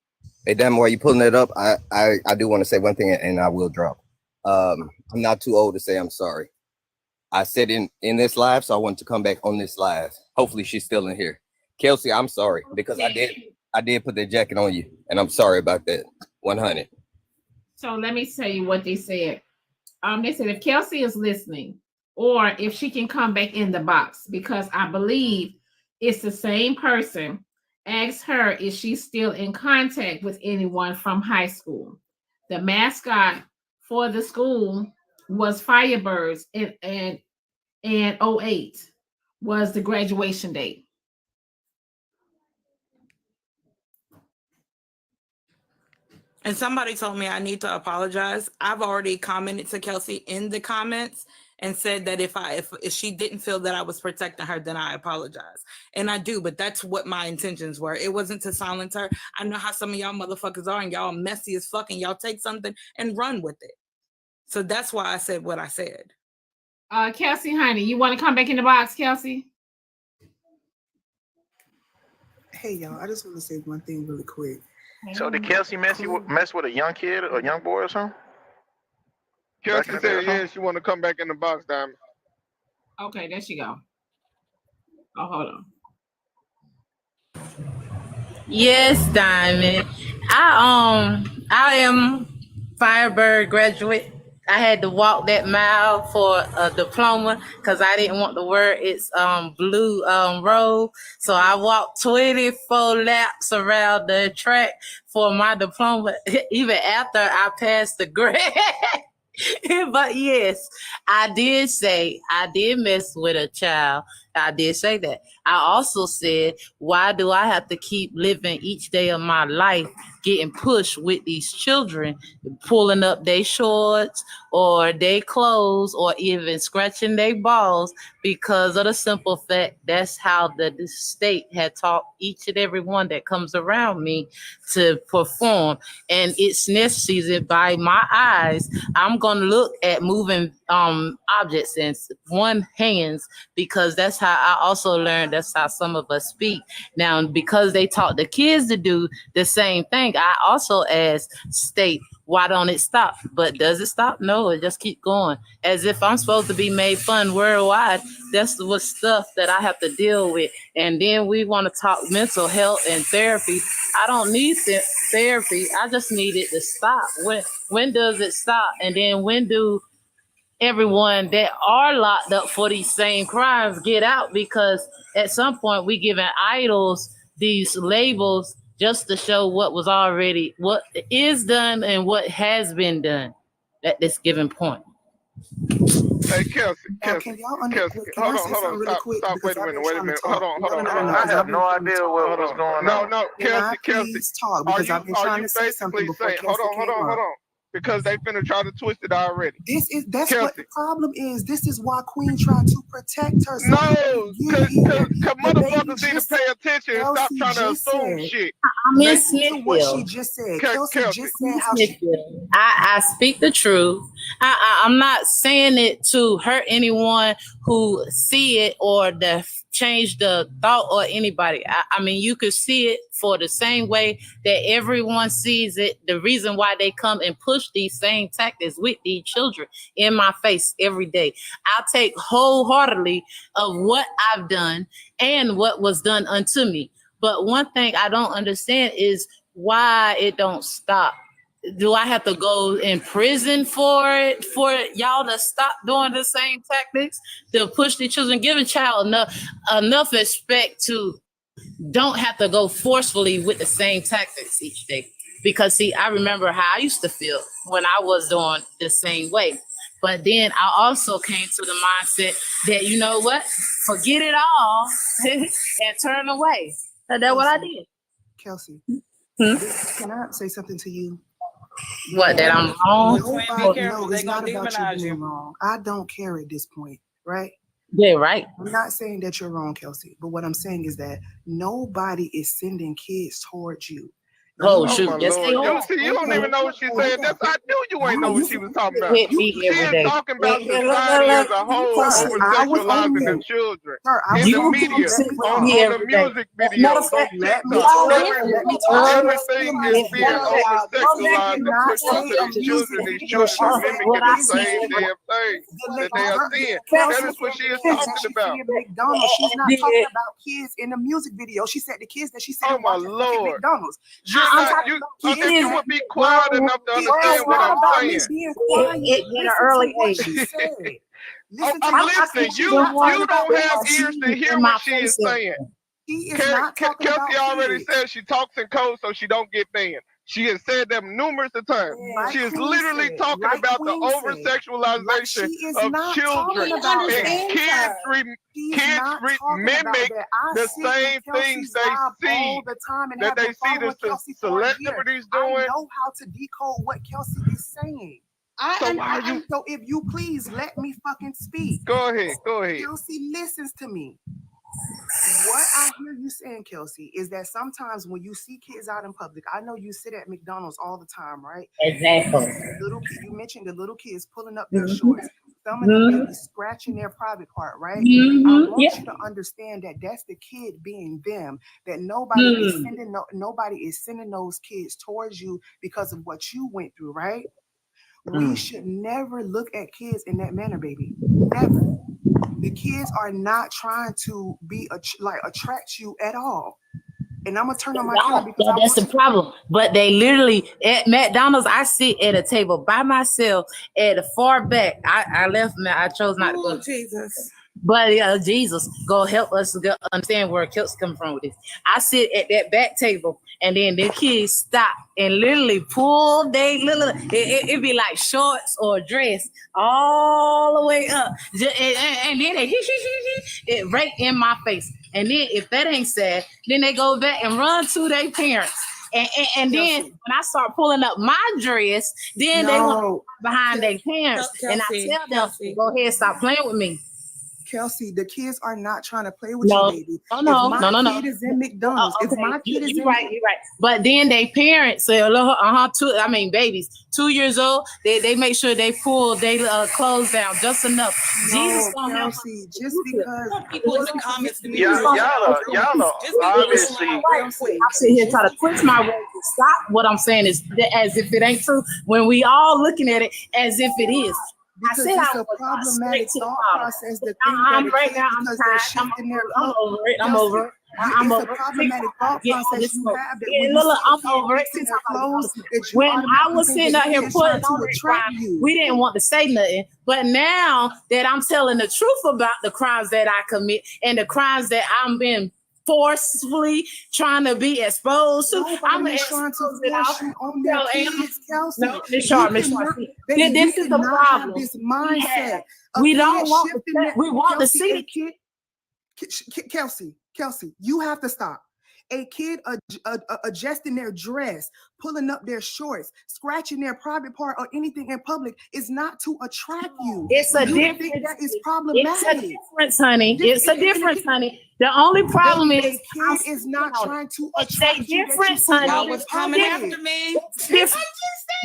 S19: Hey, damn, while you pulling that up, I do want to say one thing, and I will drop. I'm not too old to say I'm sorry. I said in this live, so I want to come back on this live. Hopefully she's still in here. Kelsey, I'm sorry because I did put that jacket on you, and I'm sorry about that. 100.
S1: So let me tell you what they said. They said if Kelsey is listening, or if she can come back in the box, because I believe it's the same person. Ask her if she's still in contact with anyone from high school. The mascot for the school was Firebirds, and 08 was the graduation date.
S16: And somebody told me I need to apologize. I've already commented to Kelsey in the comments and said that if she didn't feel that I was protecting her, then I apologize. And I do, but that's what my intentions were. It wasn't to silence her. I know how some of y'all motherfuckers are, and y'all messy as fuck, and y'all take something and run with it. So that's why I said what I said.
S1: Kelsey, honey, you want to come back in the box, Kelsey?
S4: Hey, y'all, I just want to say one thing really quick.
S18: So did Kelsey mess with a young kid, a young boy or something?
S10: Kelsey said, yeah, she want to come back in the box, Diamond.
S1: Okay, there she go. Oh, hold on.
S5: Yes, Diamond. I am Firebird graduate. I had to walk that mile for a diploma because I didn't want to wear its blue robe. So I walked 24 laps around the track for my diploma, even after I passed the grade. But yes, I did mess with a child. I did say that. I also said, why do I have to keep living each day of my life getting pushed with these children, pulling up their shorts or their clothes or even scratching their balls because of the simple fact that's how the state had taught each and every one that comes around me to perform. And it's necessary by my eyes. I'm going to look at moving objects in one hands because that's how I also learned. That's how some of us speak. Now, because they taught the kids to do the same thing, I also asked state, why don't it stop? But does it stop? No, it just keep going. As if I'm supposed to be made fun worldwide. That's what stuff that I have to deal with. And then we want to talk mental health and therapy. I don't need therapy. I just need it to stop. When does it stop? And then when do everyone that are locked up for these same crimes get out? Because at some point we giving idols these labels just to show what is done and what has been done at this given point.
S10: Hey, Kelsey,
S4: Can
S10: hold
S4: I say something
S10: on,
S4: really quick?
S10: stop, wait a minute, hold on.
S18: I have no idea what's going on.
S10: No, Kelsey,
S4: please talk because I've been trying to say something before Kelsey came up.
S10: Because they finna try to twist it already.
S4: That's Kelsey. What the problem is. This is why Queen tried to protect herself.
S10: No, because motherfuckers need to pay attention and stop trying to assume shit.
S5: Miss
S4: Smithfield. What she just said. Kelsey just said how she.
S5: I speak the truth. I'm not saying it to hurt anyone who see it or to change the thought or anybody. I mean, you could see it for the same way that everyone sees it. The reason why they come and push these same tactics with these children in my face every day. I'll take wholeheartedly of what I've done and what was done unto me. But one thing I don't understand is why it don't stop. Do I have to go in prison for it, for y'all to stop doing the same tactics, to push the children, give a child enough respect to don't have to go forcefully with the same tactics each day? Because see, I remember how I used to feel when I was doing the same way. But then I also came to the mindset that, you know what, forget it all and turn away. So that's what I did.
S4: Kelsey,
S5: Hmm?
S4: can I say something to you?
S5: What, that I'm wrong?
S4: No, it's not about you being wrong. I don't care at this point, right?
S5: Yeah, right.
S4: I'm not saying that you're wrong, Kelsey, but what I'm saying is that nobody is sending kids towards you.
S5: Oh,
S10: Oh
S5: shoot.
S10: my
S5: Yes, they
S10: Lord.
S5: are.
S10: You don't even know what she's saying. That's I knew you ain't know what she was talking about.
S5: Hit me
S10: She
S5: every
S10: is
S5: day.
S10: talking about
S5: Yeah,
S10: society as a whole
S4: Sir, I was on
S10: over-sexualizing the
S4: mute.
S10: children
S4: Sir, I
S10: in
S4: was
S10: the
S4: on mute.
S10: media,
S4: Let me talk.
S10: on the music videos, on
S4: Let me
S10: TikTok.
S4: talk. Let me talk.
S10: Everything is being over-sexualized and pushed
S4: say
S10: onto
S4: a
S10: these
S4: music
S10: children. These
S4: video.
S10: children
S4: She
S10: are
S4: said
S10: mimicking the
S4: she
S10: same
S4: said
S10: damn thing that they are seeing.
S4: Kelsey
S10: That is what she is
S4: said
S10: talking
S4: she
S10: about.
S4: feeding McDonald's. She's not talking about kids in the music video. She said the kids that she said
S10: Oh my
S4: watch at fucking
S10: Lord.
S4: McDonald's.
S10: You're not, if you would be quiet enough to understand what I'm saying.
S4: Being quiet.
S5: In an early age.
S4: She said.
S10: I'm listening. You don't have ears to hear what she is saying.
S4: He is not talking about
S10: Kelsey already
S4: kids.
S10: said she talks in code so she don't get banned. She has said them numerous times.
S4: Like
S10: She is
S4: Queen
S10: literally
S4: said,
S10: talking
S4: like
S10: about
S4: Queen
S10: the
S4: said,
S10: over-sexualization
S4: she is
S10: of
S4: not
S10: children.
S4: talking about
S10: And
S4: that.
S10: kids mimic the same things they see
S4: all the time and
S10: that
S4: have
S10: they
S4: been
S10: see
S4: following
S10: the
S4: Kelsey for a year.
S10: celebrities
S4: I
S10: doing.
S4: know how to decode what Kelsey is saying. So if you please let me fucking speak.
S10: Go ahead.
S4: Kelsey listens to me. What I hear you saying, Kelsey, is that sometimes when you see kids out in public, I know you sit at McDonald's all the time, right?
S5: Exactly.
S4: You mentioned the little kids pulling up their shorts. Some of them may be scratching their private part, right? I want you to understand that that's the kid being them. That nobody is sending those kids towards you because of what you went through, right? We should never look at kids in that manner, baby. Never. The kids are not trying to be attract you at all. And I'm gonna turn on my camera because
S5: that's the problem. But they literally at McDonald's, I sit at a table by myself at the far back. I left. I chose not to go.
S16: Jesus.
S5: But Jesus, go help us to understand where Kelsey come from with this. I sit at that back table, and then the kids stop and literally pull they little. It be like shorts or dress all the way up, and then they it right in my face. And then if that ain't sad, then they go back and run to their parents. And then when I start pulling up my dress, then they want behind their parents, and I tell them, go ahead, stop playing with me.
S4: Kelsey, the kids are not trying to play with you, baby.
S5: No.
S4: If my kid is in McDonald's, if my kid is
S5: you're right. But then they parents say, babies, 2 years old, they make sure they pull their clothes down just enough. Jesus don't help
S4: Kelsey, just because
S16: people in the comments to me.
S18: Y'all are obviously.
S5: I sit here try to twist my words to stop what I'm saying is as if it ain't true when we all looking at it as if it is.
S4: Because it's a problematic thought process. The thing
S5: I'm
S4: that
S5: right now.
S4: because they're shifting their
S5: I'm over it. I'm over it.
S4: It's a problematic thought process you have that when
S5: I'm over it. When I was sitting out here putting on the crime, we didn't want to say nothing. But now that I'm telling the truth about the crimes that I commit and the crimes that I'm being forcefully trying to be exposed to, I'm trying to force you on their kids, Kelsey. No, Miss Sharp, this is the problem.
S4: This mindset.
S5: We don't want to. We want to see
S4: Kelsey, you have to stop. A kid adjusting their dress, pulling up their shorts, scratching their private part or anything in public is not to attract you.
S1: It's a
S4: You
S1: difference.
S4: think that is problematic.
S1: It's a difference, honey. It's a difference, honey. The only problem is
S4: kid is not trying to attract you.
S1: Difference, honey.
S16: Y'all was coming after me.
S1: Different.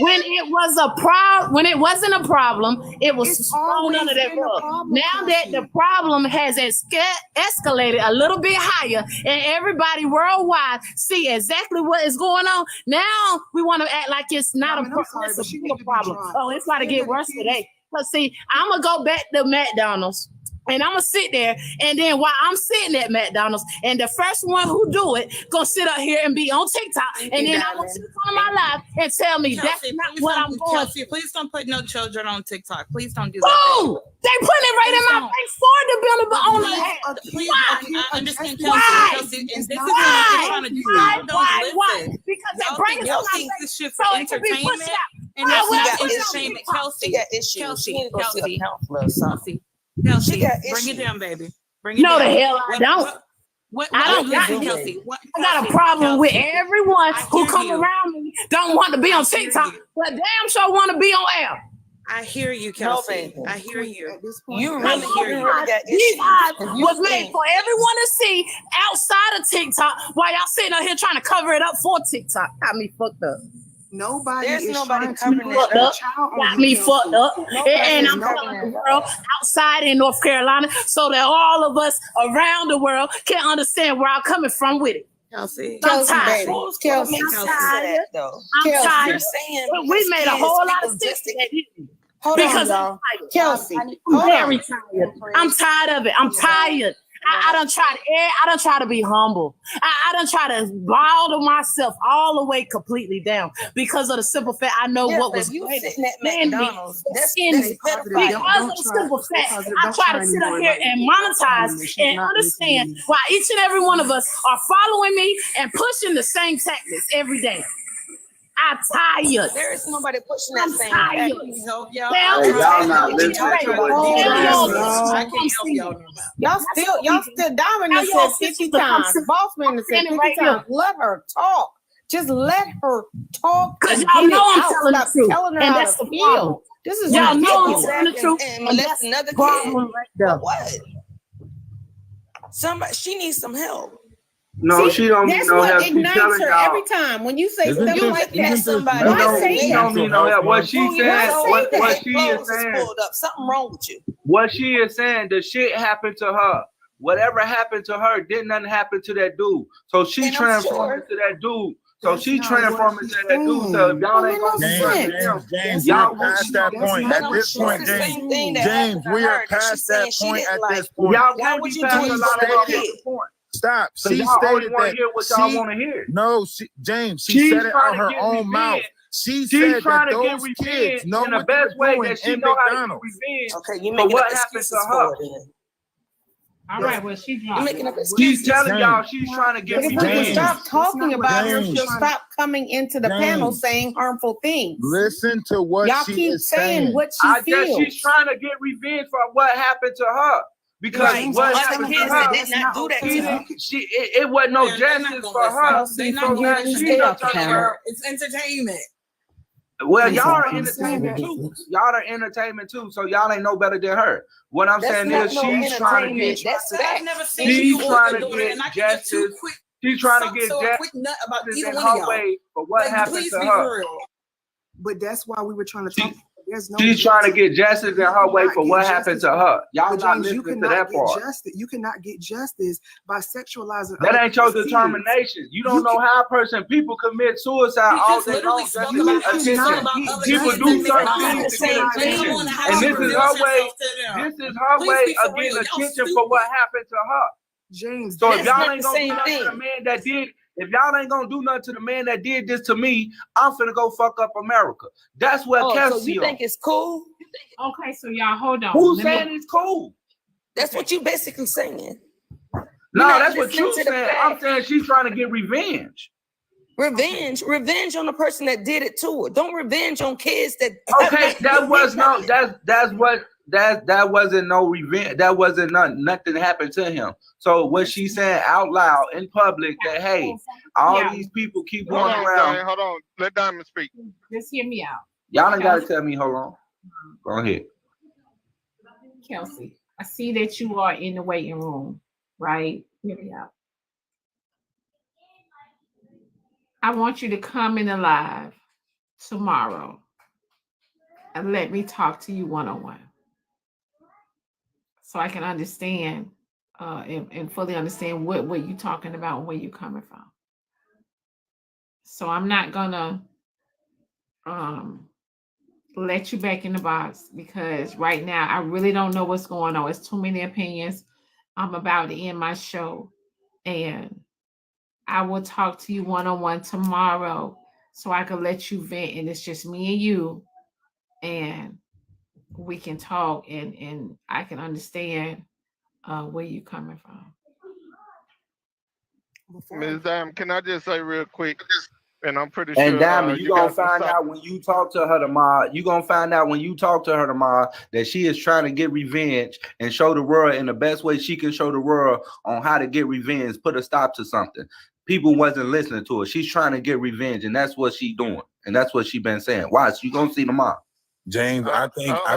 S1: When it was a problem, when it wasn't a problem, it was thrown under that rug. Now that the problem has escalated a little bit higher, and everybody worldwide see exactly what is going on, now we want to act like it's not a problem. It's a problem. Oh, it's about to get worse today. Because see, I'm gonna go back to McDonald's. And I'm gonna sit there, and then while I'm sitting at McDonald's, and the first one who do it gonna sit up here and be on TikTok, and then I want you to come to my live and tell me
S16: Kelsey,
S1: that's not what I'm going.
S16: Kelsey, please don't put no children on TikTok. Please don't do that.
S1: Oh, they put it right in my face for the bill, but on the head.
S16: Please,
S1: Why?
S16: I understand,
S1: Why?
S16: Kelsey, and this is what you're trying to do.
S1: Why? Because they bring it
S16: y'all
S1: to my
S16: think
S1: face
S16: this shit
S1: so
S16: for
S1: it can be pushed
S16: entertainment,
S1: out.
S16: and
S1: Why would I
S16: that's
S1: put it on
S16: entertainment.
S1: TikTok?
S16: Kelsey,
S20: got issues. She need to go see a counselor or something.
S16: Kelsey,
S20: She got
S16: bring
S20: issues.
S16: it down, baby. Bring it
S1: No,
S16: down.
S1: the hell I don't. I don't got
S16: listen,
S1: it.
S16: Kelsey.
S1: I got a problem with everyone who
S16: hear
S1: come
S16: you.
S1: around me don't want to be on TikTok, but damn sure want to be on air.
S16: I hear you, Kelsey. I hear you.
S20: You
S16: really hear you.
S1: These eyes was made for everyone to see outside of TikTok while y'all sitting up here trying to cover it up for TikTok. Got me fucked up.
S4: Nobody
S20: There's
S4: is
S20: nobody
S4: trying to
S20: covering
S4: put
S20: it
S4: a
S20: up.
S4: child on
S1: Got
S4: you,
S1: me
S4: Kelsey.
S1: fucked up. And I'm
S20: Nobody's
S1: telling
S20: covering
S1: the
S20: it
S1: world outside in North Carolina so that all of us around the world can understand where I'm coming from with it.
S16: Kelsey.
S1: I'm
S20: Kelsey,
S1: tired.
S20: baby. Who's Kelsey?
S1: I'm tired.
S20: Though.
S1: I'm
S20: Kelsey,
S1: tired.
S20: you're saying
S1: We made a
S20: kids,
S1: whole lot
S20: people
S1: of sense
S20: just-
S1: that didn't.
S20: Hold on,
S1: Because
S20: y'all.
S1: I'm tired.
S20: Kelsey,
S1: I'm
S20: hold
S1: very
S20: on.
S1: tired. I'm tired of it. I'm tired. I done try to be humble. I done try to bottle myself all the way completely down because of the simple fact I know what was
S20: you
S1: greater
S20: sitting at
S1: than me.
S20: McDonald's. That's
S1: Because
S20: pedophile.
S1: of the simple fact, I try to sit up here and monetize and understand why each and every one of us are following me and pushing the same tactics every day. I'm tired.
S20: There is nobody pushing that same
S1: tired.
S16: Help y'all.
S1: Hey,
S9: y'all not listening to what
S16: I can't help y'all no more.
S15: Y'all still Diamond said 50 times. Bossman said 50 times. Let her talk. Just let her talk.
S1: Because
S15: and
S1: y'all
S15: get
S1: know
S15: it
S1: I'm
S15: out.
S1: telling the
S15: Stop
S1: truth.
S15: telling her
S1: And
S15: how
S1: that's
S15: to
S1: the
S15: feel.
S1: problem.
S15: This is
S1: y'all know I'm
S15: ridiculous.
S1: telling the truth.
S20: And
S1: And
S20: molest
S1: that's
S20: another
S1: the problem
S20: kid.
S1: right there.
S20: What? Somebody, she needs some help.
S9: No,
S15: See,
S9: she don't need
S15: that's
S9: no
S15: what
S9: help. She's
S15: ignites
S9: telling
S15: her
S9: y'all.
S15: every time. When you say
S22: Isn't
S15: stuff
S22: this-
S15: like that,
S20: isn't this
S15: somebody
S9: No,
S15: why say
S9: she
S15: that?
S9: don't need no help. What she
S15: Why
S9: saying,
S15: say
S9: what
S15: that?
S9: she is
S20: Clothes is
S9: saying,
S20: pulled up. Something wrong with you.
S9: what she is saying, the shit happened to her. Whatever happened to her, didn't nothing happen to that dude. So she
S20: And I'm
S9: transformed
S20: sure
S9: into that dude. So
S4: That's
S9: she
S4: not
S9: transformed
S4: what
S9: into
S4: she's
S9: that dude. So if y'all ain't gonna do nothing to him,
S17: James,
S9: y'all
S17: we're past that point. At this point,
S20: It's the
S17: James,
S20: same thing that
S17: James,
S20: happened to
S17: we
S20: her
S17: are
S20: that she's
S17: past
S20: saying
S17: that
S20: she
S17: point
S20: didn't
S17: at
S20: like.
S17: this point.
S9: y'all
S20: Why
S9: can't
S20: would
S9: be
S20: you
S9: past
S20: do
S9: a
S20: it
S9: lot
S20: to
S9: of
S20: that
S9: y'all
S20: kid?
S9: at this point.
S17: Stop.
S9: So
S17: She
S9: y'all only
S17: stated
S9: want to
S17: that
S9: hear what y'all
S17: she
S9: want to hear.
S17: no, James. She
S9: She's
S17: said it
S9: trying
S17: out
S9: to
S17: her
S9: get
S17: own
S9: revenge.
S17: mouth. She
S9: She's
S17: said
S9: trying
S17: that
S9: to get
S17: those
S9: revenge
S17: kids know
S9: in the
S17: what they
S9: best
S17: were
S9: way
S17: doing
S9: that she
S17: in
S9: know how to get
S17: McDonald's.
S9: revenge
S20: Okay, you
S9: for
S20: making
S9: what
S20: up
S9: happened to
S20: excuses
S9: her.
S20: for it. Then.
S1: All right, well, she
S20: You
S1: dropped
S20: making
S1: it.
S20: up excuses.
S9: She's telling y'all
S17: James.
S9: she's trying to get
S15: But if we can
S9: revenge.
S15: stop talking about her,
S17: James.
S15: she'll stop coming into the panel saying harmful things.
S17: Listen to what
S15: Y'all
S17: she
S15: keep
S17: is
S15: saying what she
S9: I guess
S15: feels.
S9: she's trying to get revenge for what happened to her. Because
S20: Right.
S9: what
S20: Other
S9: happened to
S20: kids that
S9: her,
S20: did not do that to her.
S9: it wasn't no
S16: They're not
S9: justice
S16: gonna
S9: for her.
S16: listen. They're not
S9: So
S16: gonna
S9: now
S16: listen.
S9: she's up
S15: Stay
S9: to
S15: off
S9: her.
S16: It's entertainment.
S9: Well, y'all are
S15: That's
S9: entertainment too. Y'all are entertainment too. So y'all ain't no better than her. What I'm
S20: That's
S9: saying
S20: not
S9: is
S20: no
S9: she's trying to
S20: entertainment.
S9: get.
S20: That's
S16: I've
S20: facts.
S16: never seen
S9: She's
S16: you or
S9: trying
S16: your
S9: to
S16: daughter,
S9: get
S16: and I can get two
S9: justice.
S16: quick
S9: She's trying to
S16: something
S9: get
S16: so a quick nut about
S9: justice
S16: either
S9: in
S16: one of
S9: her
S16: y'all.
S9: way for what
S16: Like,
S9: happened
S16: please
S9: to
S16: be
S9: her.
S16: for real.
S4: But that's why we were trying to talk. There's no
S9: She's trying to get justice in her way
S4: cannot
S9: for
S4: get
S9: what
S4: justice.
S9: happened to her. Y'all
S4: But
S9: not
S4: James, you
S9: listening to
S4: cannot
S9: that
S4: get
S9: part.
S4: justice. You cannot get justice by sexualizing.
S9: That
S4: other
S9: ain't your
S4: people's kids.
S9: determination. You don't know how a person, people commit suicide
S16: He
S9: all
S16: just
S9: day
S16: literally
S9: long just
S16: spoke
S9: to
S16: about
S9: get
S16: how she felt
S9: attention.
S16: about other
S9: People
S16: kids
S9: do
S16: in
S9: certain
S16: McDonald's.
S9: things to get
S16: Like, come
S9: attention.
S16: on, how
S9: And
S16: she
S9: this is
S16: reveals
S9: her way.
S16: herself to them.
S9: This is her
S16: Please
S9: way
S16: be for
S9: of getting
S16: real. Y'all
S9: attention
S16: stupid.
S9: for what happened to her.
S4: James,
S9: So if
S20: That's
S9: y'all
S20: not
S9: ain't
S20: the
S9: gonna do
S20: same
S9: nothing to the
S20: thing.
S9: man that did, if y'all ain't gonna do nothing to the man that did this to me, I'm finna go fuck up America. That's what
S20: Oh, so
S9: Kelsey
S20: you
S9: on.
S20: think it's cool?
S1: Okay, so y'all hold on.
S9: Who's
S1: Let me-
S9: saying it's cool?
S20: That's what you basically saying.
S9: No,
S20: not
S9: that's what
S20: listening
S9: you
S20: to the
S9: saying. I'm
S20: facts.
S9: saying she's trying to get revenge.
S20: Revenge on the person that did it to her. Don't revenge on kids that.
S9: Okay, that was no. That's what that wasn't no revenge. That wasn't nothing happened to him. So what she's saying out loud in public that hey, all these people keep going around.
S10: Hold on. Let Diamond speak.
S1: Just hear me out.
S9: Y'all don't gotta tell me. Hold on. Go ahead.
S1: Kelsey, I see that you are in the waiting room, right? Hear me out. I want you to come in the live tomorrow and let me talk to you one-on-one so I can understand and fully understand what you're talking about and where you're coming from. So I'm not gonna let you back in the box because right now I really don't know what's going on. It's too many opinions. I'm about to end my show and I will talk to you one-on-one tomorrow so I can let you vent and it's just me and you and we can talk and I can understand where you're coming from.
S10: Ms. Diamond, can I just say real quick? And I'm pretty sure.
S9: And Diamond, you gonna
S10: got
S9: find out when you talk to her tomorrow. You gonna find out when you talk to her tomorrow that she is trying to get revenge and show the world in the best way she can show the world on how to get revenge, put a stop to something. People wasn't listening to her. She's trying to get revenge, and that's what she's doing, and that's what she's been saying. Watch, you gonna see tomorrow.
S17: James, I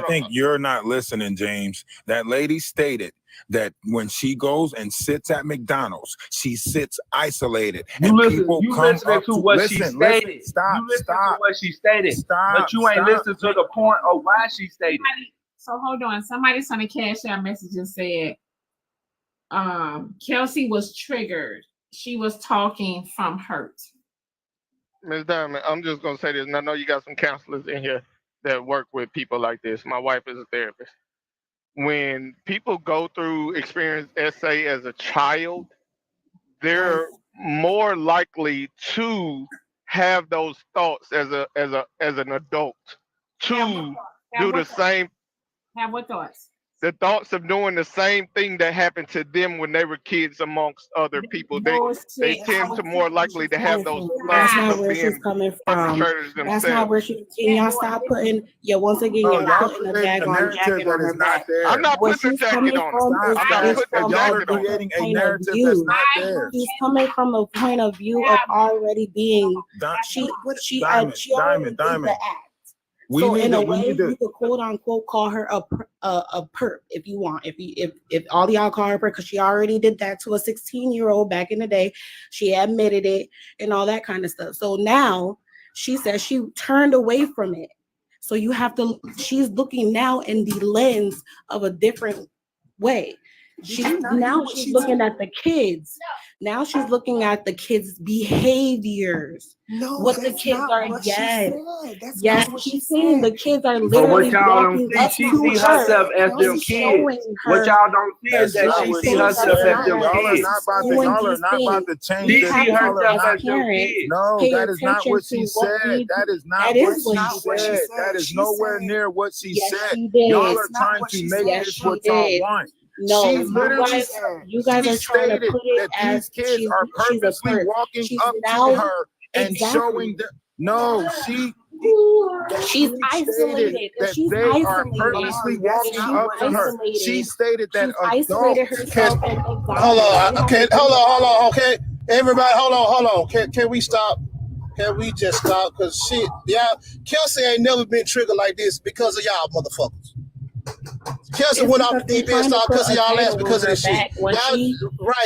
S17: think you're not listening, James. That lady stated that when she goes and sits at McDonald's, she sits isolated.
S9: You
S17: and
S9: listen,
S17: people
S9: you
S17: come
S9: listening
S17: up
S9: to what she stated.
S17: Listen, stop,
S9: you listen
S17: stop,
S9: to what she stated,
S17: stop,
S9: but you ain't listening to the point of why she stated.
S1: So hold on. Somebody sent a cash out message and said Kelsey was triggered. She was talking from hurt.
S10: Ms. Diamond, I'm just gonna say this, and I know you got some counselors in here that work with people like this. My wife is a therapist. When people go through experience SA as a child, they're more likely to have those thoughts as an adult to do the same.
S1: Have what thoughts?
S10: The thoughts of doing the same thing that happened to them when they were kids amongst other people. They tend to more likely to have those
S11: That's
S10: thoughts
S11: not
S10: of
S11: where she's
S10: being
S11: coming from.
S10: perpetrators
S11: That's not
S10: themselves.
S11: where she. Can y'all stop putting? Yeah, once again,
S17: No,
S11: y'all
S17: y'all
S11: putting a
S17: creating
S11: bag
S17: a
S11: on
S17: narrative
S11: jacket
S17: that
S11: on her
S17: is not
S11: back.
S17: there.
S10: I'm not
S11: Where
S10: putting a
S11: she's
S10: jacket
S11: coming
S10: on
S11: from
S10: her.
S11: is
S10: I'm not
S11: is
S10: putting a
S11: from
S17: y'all are
S10: jacket on her.
S17: creating a
S11: point of
S17: narrative that's
S11: view.
S17: not there.
S11: She's coming from a point of view of already being. She already did the act. So in a way, you could quote unquote call her a perp if you want. If all y'all call her perp, because she already did that to a 16-year-old back in the day. She admitted it and all that kind of stuff. So now she says she turned away from it. So you have to. She's looking now in the lens of a different way. She's looking at the kids. Now she's looking at the kids' behaviors.
S4: No,
S11: what the
S4: that's
S11: kids
S4: not
S11: are.
S4: what she
S11: Yes,
S4: said. That's
S11: yes.
S4: not what
S11: She's
S4: she
S11: saying
S4: said.
S11: the kids are
S9: But
S11: literally
S9: what y'all don't
S11: walking
S9: see,
S11: up
S9: she
S11: to
S9: see
S11: her
S9: herself as them
S11: and
S9: kids.
S11: showing
S9: What
S11: her.
S9: y'all don't see is
S17: That's
S9: that
S17: not
S9: she
S17: what
S9: see
S17: she
S9: herself
S17: said.
S9: as them
S17: Y'all are
S9: kids.
S17: not about to. Y'all are not about to change
S9: She
S17: this.
S9: see
S17: Y'all are
S9: herself
S17: not.
S9: as them kids.
S17: No,
S11: pay
S17: that is not
S11: attention
S17: what she
S11: to what
S17: said.
S11: we-
S17: That is not
S11: that
S17: what
S11: is
S17: she
S11: what she
S17: said.
S11: said.
S17: That is
S11: She
S17: nowhere
S11: said-
S17: near what she
S11: Yes,
S17: said.
S11: she did.
S17: Y'all are
S11: That's not
S17: trying
S11: what
S17: to
S11: she
S17: make
S11: said.
S17: this
S11: She
S17: what y'all
S11: did.
S17: want.
S11: No,
S17: She
S11: you
S17: literally
S11: guys are trying to
S17: stated
S11: put it
S17: that
S11: as
S17: these kids are
S11: she's a
S17: purposely
S11: perp.
S17: walking
S11: She's
S17: up
S11: now-
S17: to her and
S11: Exactly.
S17: showing them. No, she's
S11: isolated.
S17: that
S11: She's
S17: they are
S11: isolated.
S17: purposely walking
S11: She's
S17: up to her.
S11: isolated.
S17: She stated that
S11: She's isolated
S17: adults.
S11: herself. And
S8: Hold on, okay, hold on, okay. Everybody, hold on. Can we stop? Can we just stop? Because Kelsey ain't never been triggered like this because of y'all motherfuckers. Kelsey went off the deep end, started cussing y'all ass because of this shit.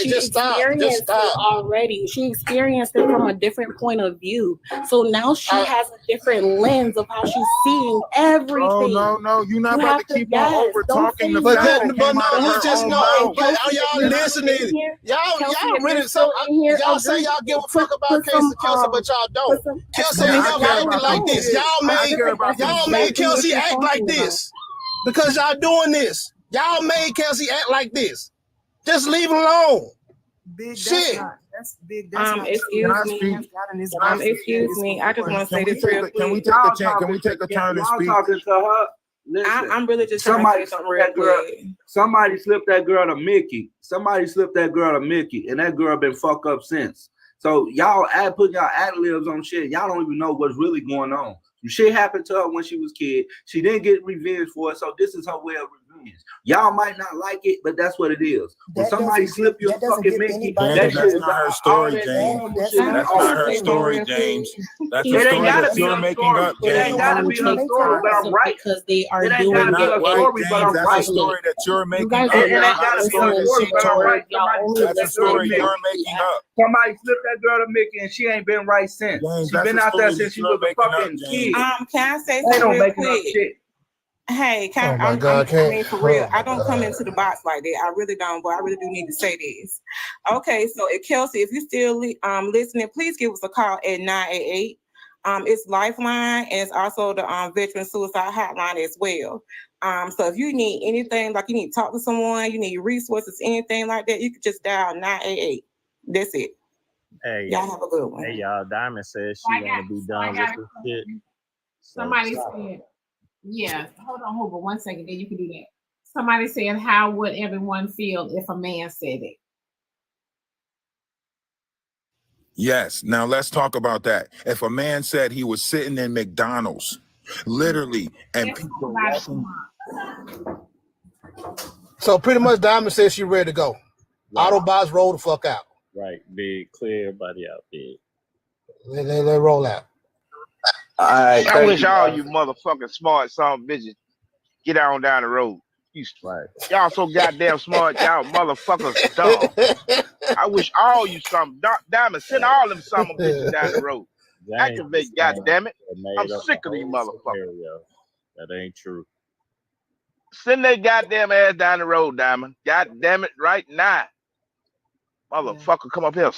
S11: She
S8: Just stop.
S11: experienced it already. She experienced it from a different point of view. So now she has a different lens of how she's seeing everything.
S17: No, you're not about to keep on over talking the
S8: But
S17: fact that came out of her
S8: just
S17: own
S8: know,
S17: mouth.
S8: but are y'all listening? Y'all really so y'all say y'all give a fuck about Kelsey, but y'all don't. Kelsey ain't never acted like this. Y'all made Kelsey act like this because y'all doing this. Y'all made Kelsey act like this. Just leave it alone.
S4: Big,
S8: shit.
S4: That's big. That's not
S5: Excuse me. I just want to say this real quick.
S17: Can we take a chance? Can we take a turn and speak?
S9: Talking to her. Listen,
S5: I'm really just trying to say something real quick.
S9: Somebody slipped that girl to Mickey. And that girl been fucked up since. So y'all putting y'all ad libs on shit. Y'all don't even know what's really going on. Shit happened to her when she was a kid. She didn't get revenge for it, so this is her way of revenge. Y'all might not like it, but that's what it is. When somebody slip you a fucking Mickey, that shit
S17: that's
S9: is
S17: not her story, James. That's not her story, James. That's a story that you're making up, James.
S9: It ain't gotta be her story, but I'm right.
S5: Because they are
S9: It ain't
S5: doing
S9: gotta be her story, but I'm
S17: That's
S9: right.
S17: a story that you're making
S5: guys
S17: up.
S5: are
S9: It ain't
S5: not
S9: gotta be her
S5: listening
S9: story, but I'm right.
S17: That's a story you're making up.
S9: Somebody slipped that girl to Mickey and she ain't been right since.
S17: James,
S9: She
S17: that's
S9: been
S17: a
S9: out there
S17: story
S9: since
S17: that
S9: she
S17: you're
S9: was a
S17: making up,
S9: fucking
S17: James.
S9: kid.
S3: Can I say
S9: They
S3: something
S9: don't
S3: real
S9: make up
S3: quick?
S9: shit.
S3: Hey,
S8: Oh my God,
S3: I mean, for real, I don't come into the box like that. I really don't, but I really do need to say this. Okay, so Kelsey, if you still listening, please give us a call at 988. It's Lifeline, and it's also the Veteran Suicide Hotline as well. So if you need anything, like you need to talk to someone, you need resources, anything like that, you can just dial 988. That's it.
S14: Hey,
S3: y'all have a good one.
S14: Hey, y'all. Diamond says she want to be done with this shit.
S1: Somebody said, yeah, hold on, one second, then you can do that. Somebody said, how would everyone feel if a man said it?
S17: Yes. Now let's talk about that. If a man said he was sitting in McDonald's, literally, and people walking.
S8: So pretty much Diamond says she ready to go.
S14: Right.
S8: Autobots roll the fuck out.
S14: Right, big, clear everybody out, big.
S8: Let roll out.
S9: All right,
S10: I wish all you motherfucking smart son bitches get on down the road. Y'all so goddamn smart, y'all motherfuckers dumb. I wish all you some Diamond send all them summer bitches down the road. Activate, goddammit. I'm sick of these motherfuckers.
S14: That ain't true.
S10: Send that goddamn ass down the road, Diamond. Goddamn it, right now. Motherfucker, come up here.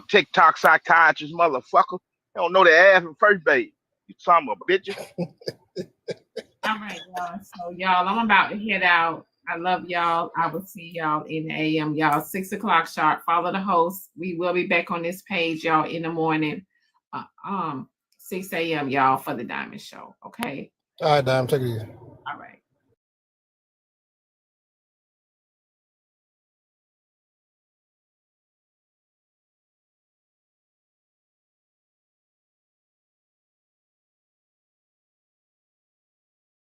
S10: TikTok psychiatrist, motherfucker. You don't know the ass from first base. You son of a bitch.
S1: All right, y'all. So, y'all, I'm about to head out. I love y'all. I will see y'all in the AM, y'all. 6 o'clock sharp. Follow the host. We will be back on this page, y'all, in the morning. 6 a.m., y'all, for the Diamond Show. Okay.
S8: All right, Diamond, take it easy.